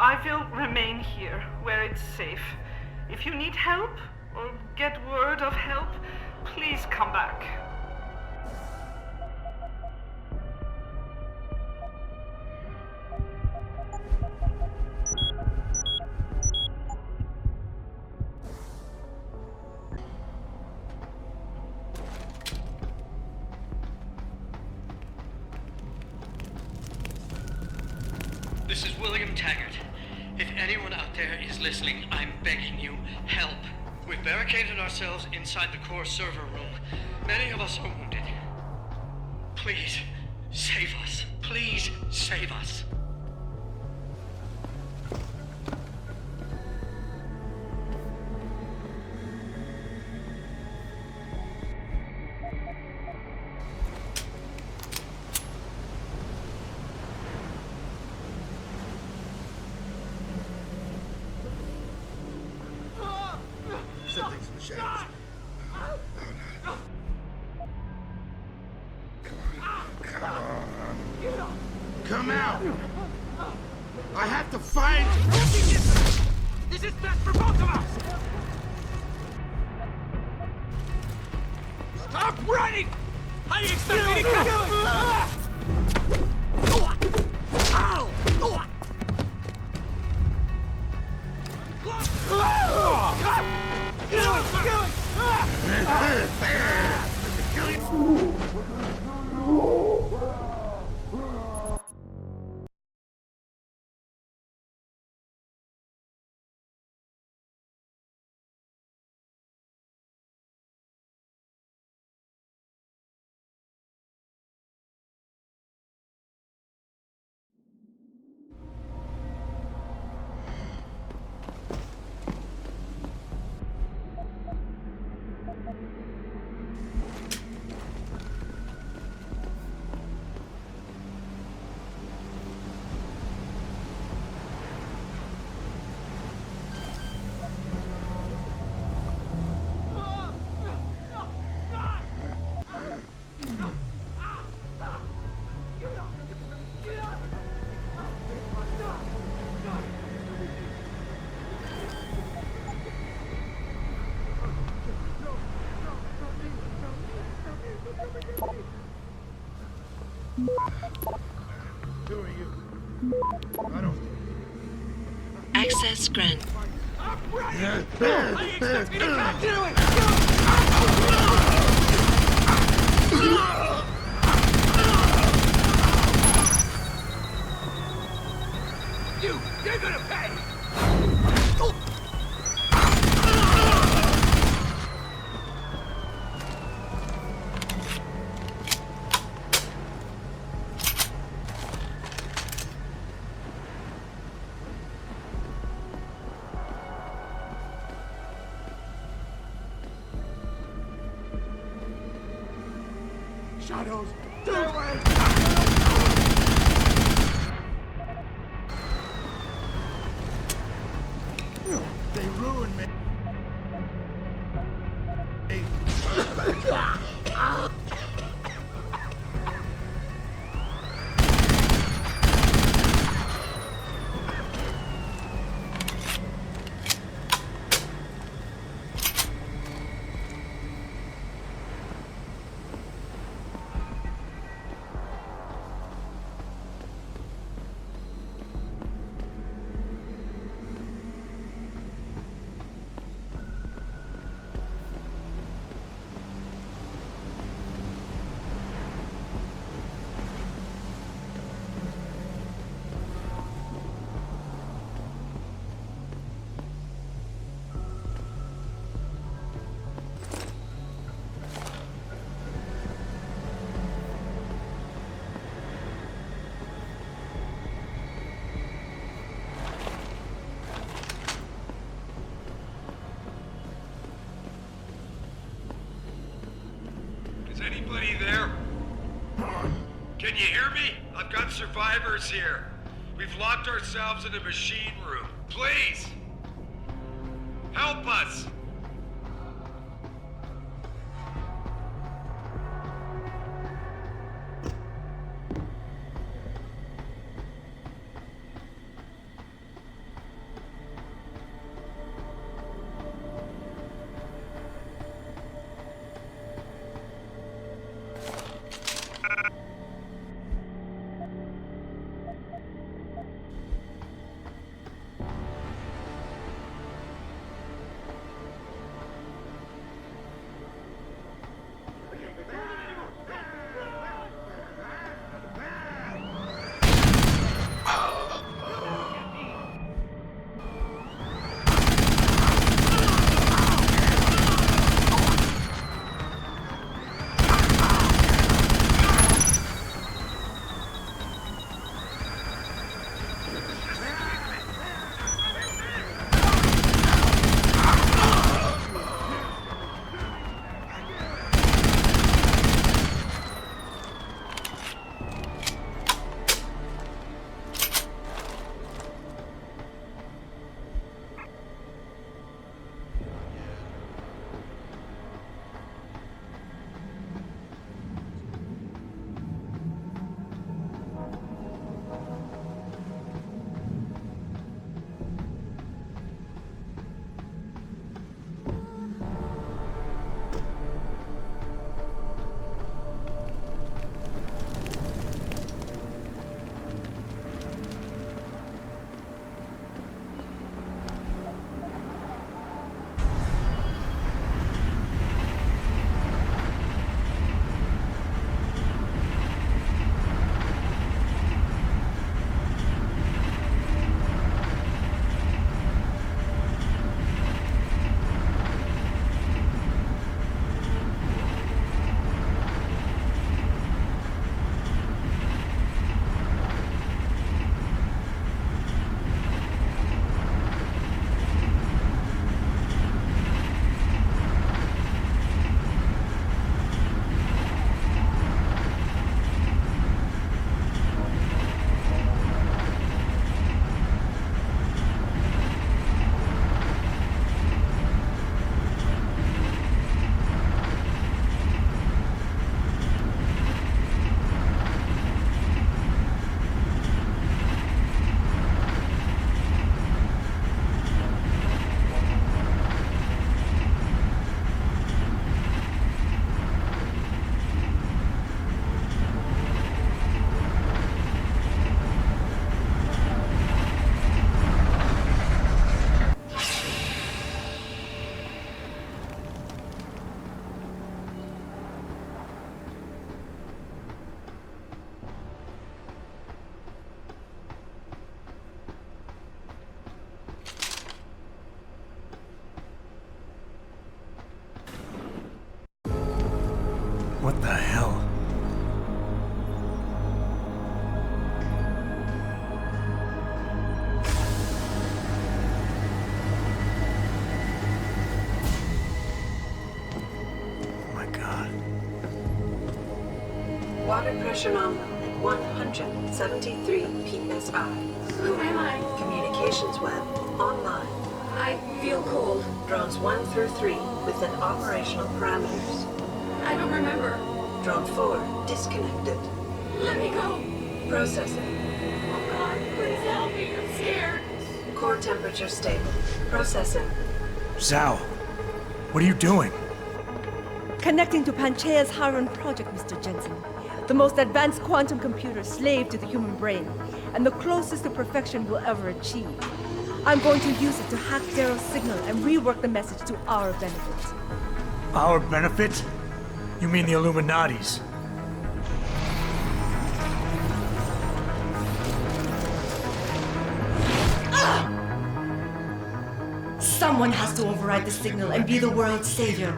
I will remain here, where it's safe. If you need help, or get word of help, please come back.
This is William Taggart. If anyone out there is listening, I'm begging you, help. We've barricaded ourselves inside the core server room. Many of us are wounded. Please, save us. Please, save us.
Something's in the shadows. Oh, no. Come on. Come out! I have to find you!
This is best for both of us! Stop running! How do you expect me to go?
Who are you? I don't...
Access granted.
You're gonna pay!
Shadows! Stay away! They ruined me.
Anybody there? Can you hear me? I've got survivors here. We've locked ourselves in a machine room. Please! Help us!
Water pressure nominal at 173 psi.
Who am I?
Communications web online.
I feel cold.
Drones 1 through 3 within operational parameters.
I don't remember.
Drone 4 disconnected.
Let me go.
Processing.
Oh God, please help me. I'm scared.
Core temperature stable. Processing.
Zhao, what are you doing?
Connecting to Panchaea's Haran project, Mr. Jensen. The most advanced quantum computer slave to the human brain, and the closest to perfection we'll ever achieve. I'm going to use it to hack Darrow's signal and rework the message to our benefit.
Our benefit? You mean the Illuminati's?
Someone has to override the signal and be the world's savior.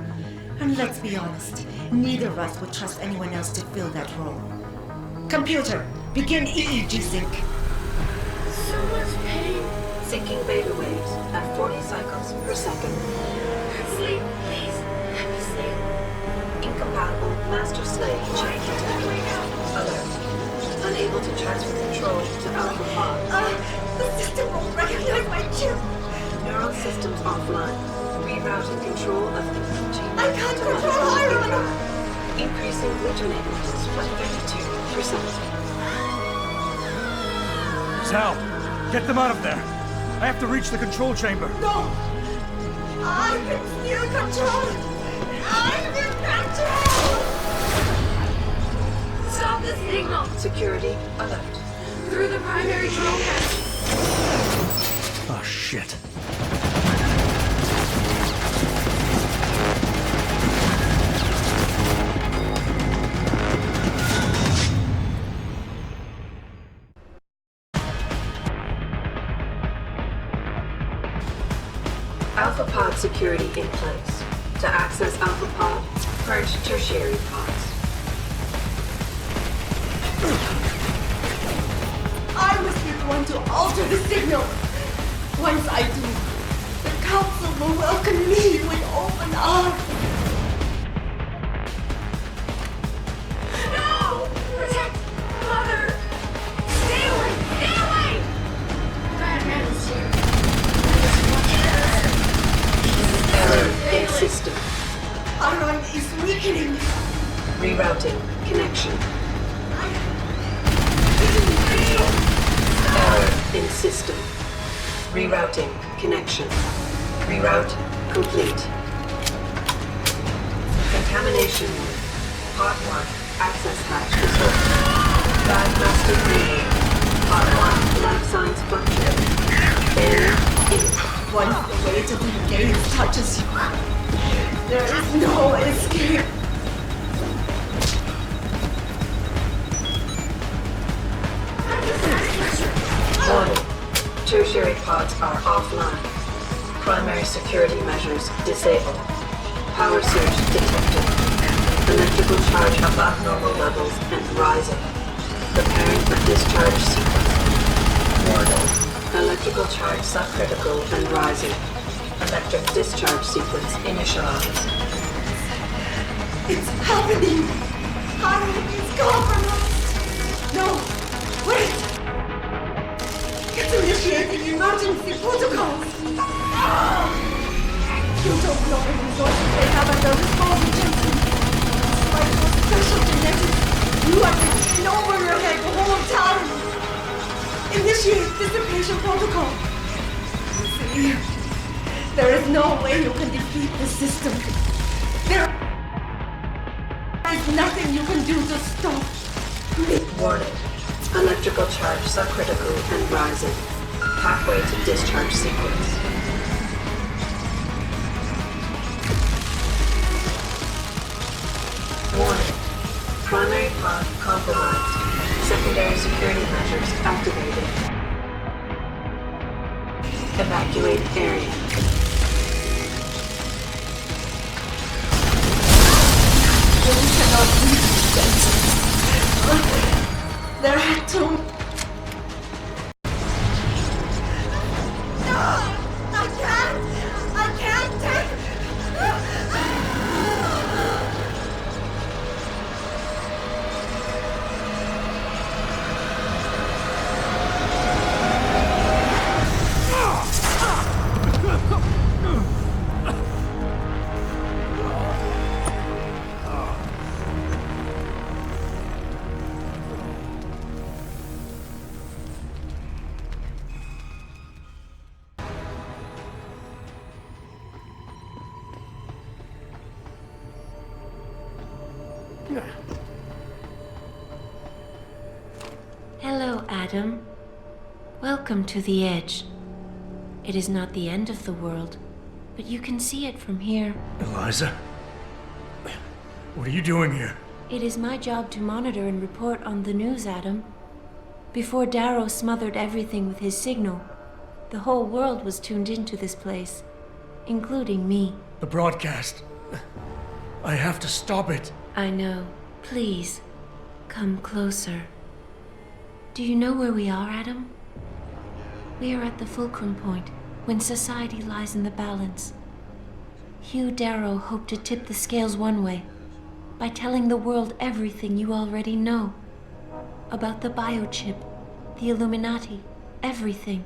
And let's be honest, neither of us would trust anyone else to fill that role. Computer, begin EEG sync.
So much pain.
Syncing beta waves at 40 cycles per second.
Sleep, please. Let me sleep.
Incompatible master-slave chain detected. Alert. Unable to transfer control to Alpha Pod.
The system won't recognize my chip.
Neural systems offline. Rerouting control of the gene.
I can't control Iron!
Increasing glutamate levels by 32%.
Zhao, get them out of there. I have to reach the control chamber.
No! I can still control it! I'm in control!
Stop the signal!
Security alert.
Through the primary drone hatch.
Oh, shit.
Alpha Pod security in place. To access Alpha Pod, purge tertiary pods.
I must be the one to alter the signal. Once I do, the Council will welcome me with open arms.
No! Protect Mother! Stay away! Stay away! Batman is here.
Error in system.
Iron is weakening.
Rerouting connection. Error in system. Rerouting connection. Reroute complete. Contamination. Pod 1 access hatch resolved. Bad master breathing. Pod 1 life signs fluctuate. Air in.
Once the weight of the gaze touches you, there is no escape.
Warning. Tertiary pods are offline. Primary security measures disabled. Power surge detected. Electrical charge above normal levels and rising. Preparing for discharge sequence. Warning. Electrical charge subcritical and rising. Electric discharge sequence initialized.
It's happening! Iron is compromised! No! Wait! It's initiating emergency protocols! You don't know the resources they have at their disposal, Jensen. Despite your special genetics, you are taking over your head the whole time! Initiate dissipation protocol! You see, there is no way you can defeat the system. There is nothing you can do to stop me.
Warning. Electrical charge subcritical and rising. Halfway to discharge sequence. Warning. Primary pod compromised. Secondary security measures activated. Evacuate area.
You cannot leave me, Jensen. There are too... No! I can't take...
Hello, Adam. Welcome to the Edge. It is not the end of the world, but you can see it from here.
Eliza? What are you doing here?
It is my job to monitor and report on the news, Adam. Before Darrow smothered everything with his signal, the whole world was tuned into this place, including me.
The broadcast. I have to stop it.
I know. Please, come closer. Do you know where we are, Adam? We are at the fulcrum point, when society lies in the balance. Hugh Darrow hoped to tip the scales one way, by telling the world everything you already know. About the biochip, the Illuminati, everything.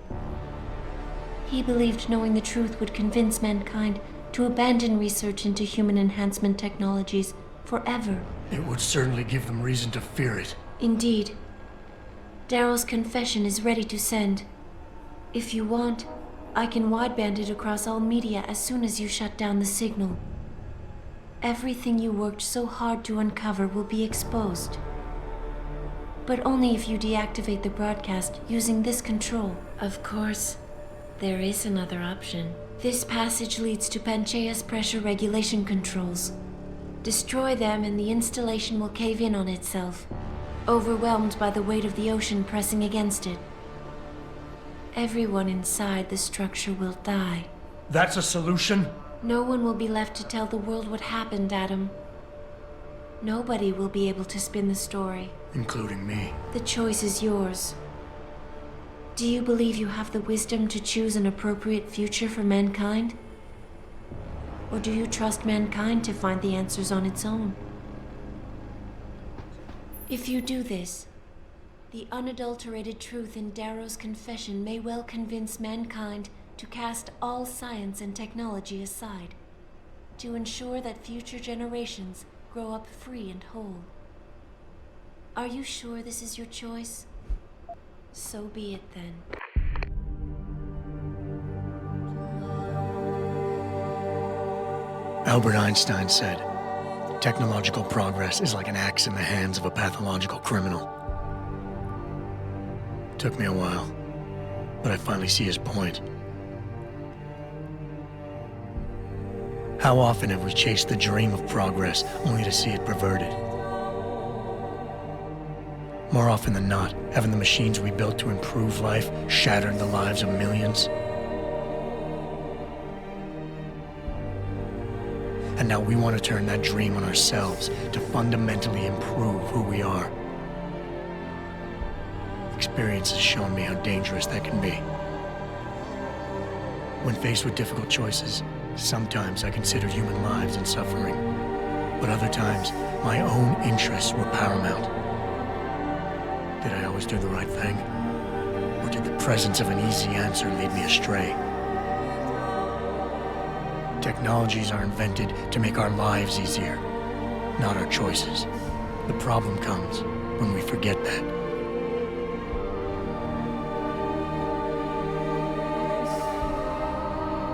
He believed knowing the truth would convince mankind to abandon research into human enhancement technologies forever.
It would certainly give them reason to fear it.
Indeed. Darrow's confession is ready to send. If you want, I can wideband it across all media as soon as you shut down the signal. Everything you worked so hard to uncover will be exposed. But only if you deactivate the broadcast using this control. Of course, there is another option. This passage leads to Panchaea's pressure regulation controls. Destroy them and the installation will cave in on itself, overwhelmed by the weight of the ocean pressing against it. Everyone inside the structure will die.
That's a solution?
No one will be left to tell the world what happened, Adam. Nobody will be able to spin the story.
Including me.
The choice is yours. Do you believe you have the wisdom to choose an appropriate future for mankind? Or do you trust mankind to find the answers on its own? If you do this, the unadulterated truth in Darrow's confession may well convince mankind to cast all science and technology aside, to ensure that future generations grow up free and whole. Are you sure this is your choice? So be it then.
Albert Einstein said, technological progress is like an axe in the hands of a pathological criminal. Took me a while, but I finally see his point. How often have we chased the dream of progress only to see it perverted? More often than not, haven't the machines we built to improve life shattered the lives of millions? And now we want to turn that dream on ourselves to fundamentally improve who we are. Experience has shown me how dangerous that can be. When faced with difficult choices, sometimes I considered human lives and suffering, but other times my own interests were paramount. Did I always do the right thing? Or did the presence of an easy answer lead me astray? Technologies are invented to make our lives easier, not our choices. The problem comes when we forget that.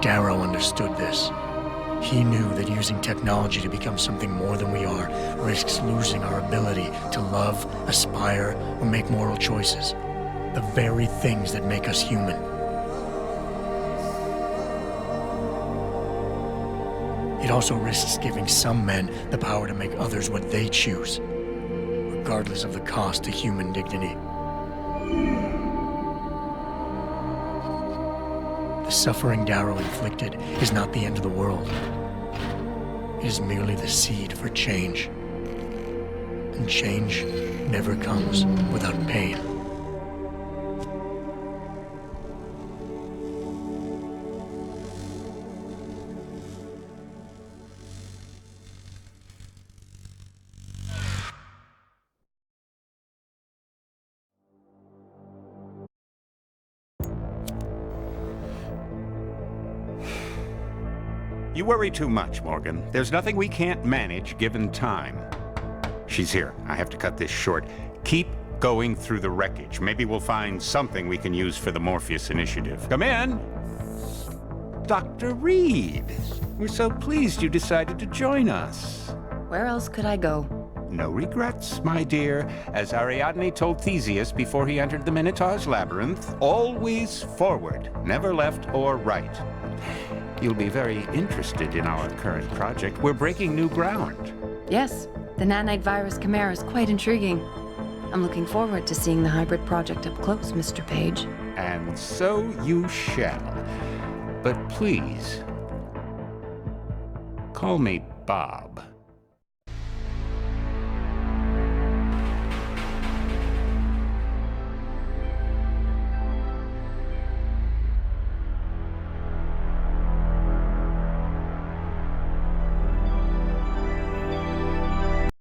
Darrow understood this. He knew that using technology to become something more than we are risks losing our ability to love, aspire, or make moral choices. The very things that make us human. It also risks giving some men the power to make others what they choose, regardless of the cost to human dignity. The suffering Darrow inflicted is not the end of the world. It is merely the seed for change. And change never comes without pain.
You worry too much, Morgan. There's nothing we can't manage given time. She's here. I have to cut this short. Keep going through the wreckage. Maybe we'll find something we can use for the Morpheus initiative. Come in! Dr. Reed. We're so pleased you decided to join us.
Where else could I go?
No regrets, my dear. As Ariadne told Theseus before he entered the Minotaur's labyrinth, always forward, never left or right. You'll be very interested in our current project. We're breaking new ground.
Yes, the nanite virus chimera is quite intriguing. I'm looking forward to seeing the hybrid project up close, Mr. Page.
And so you shall. But please, call me Bob.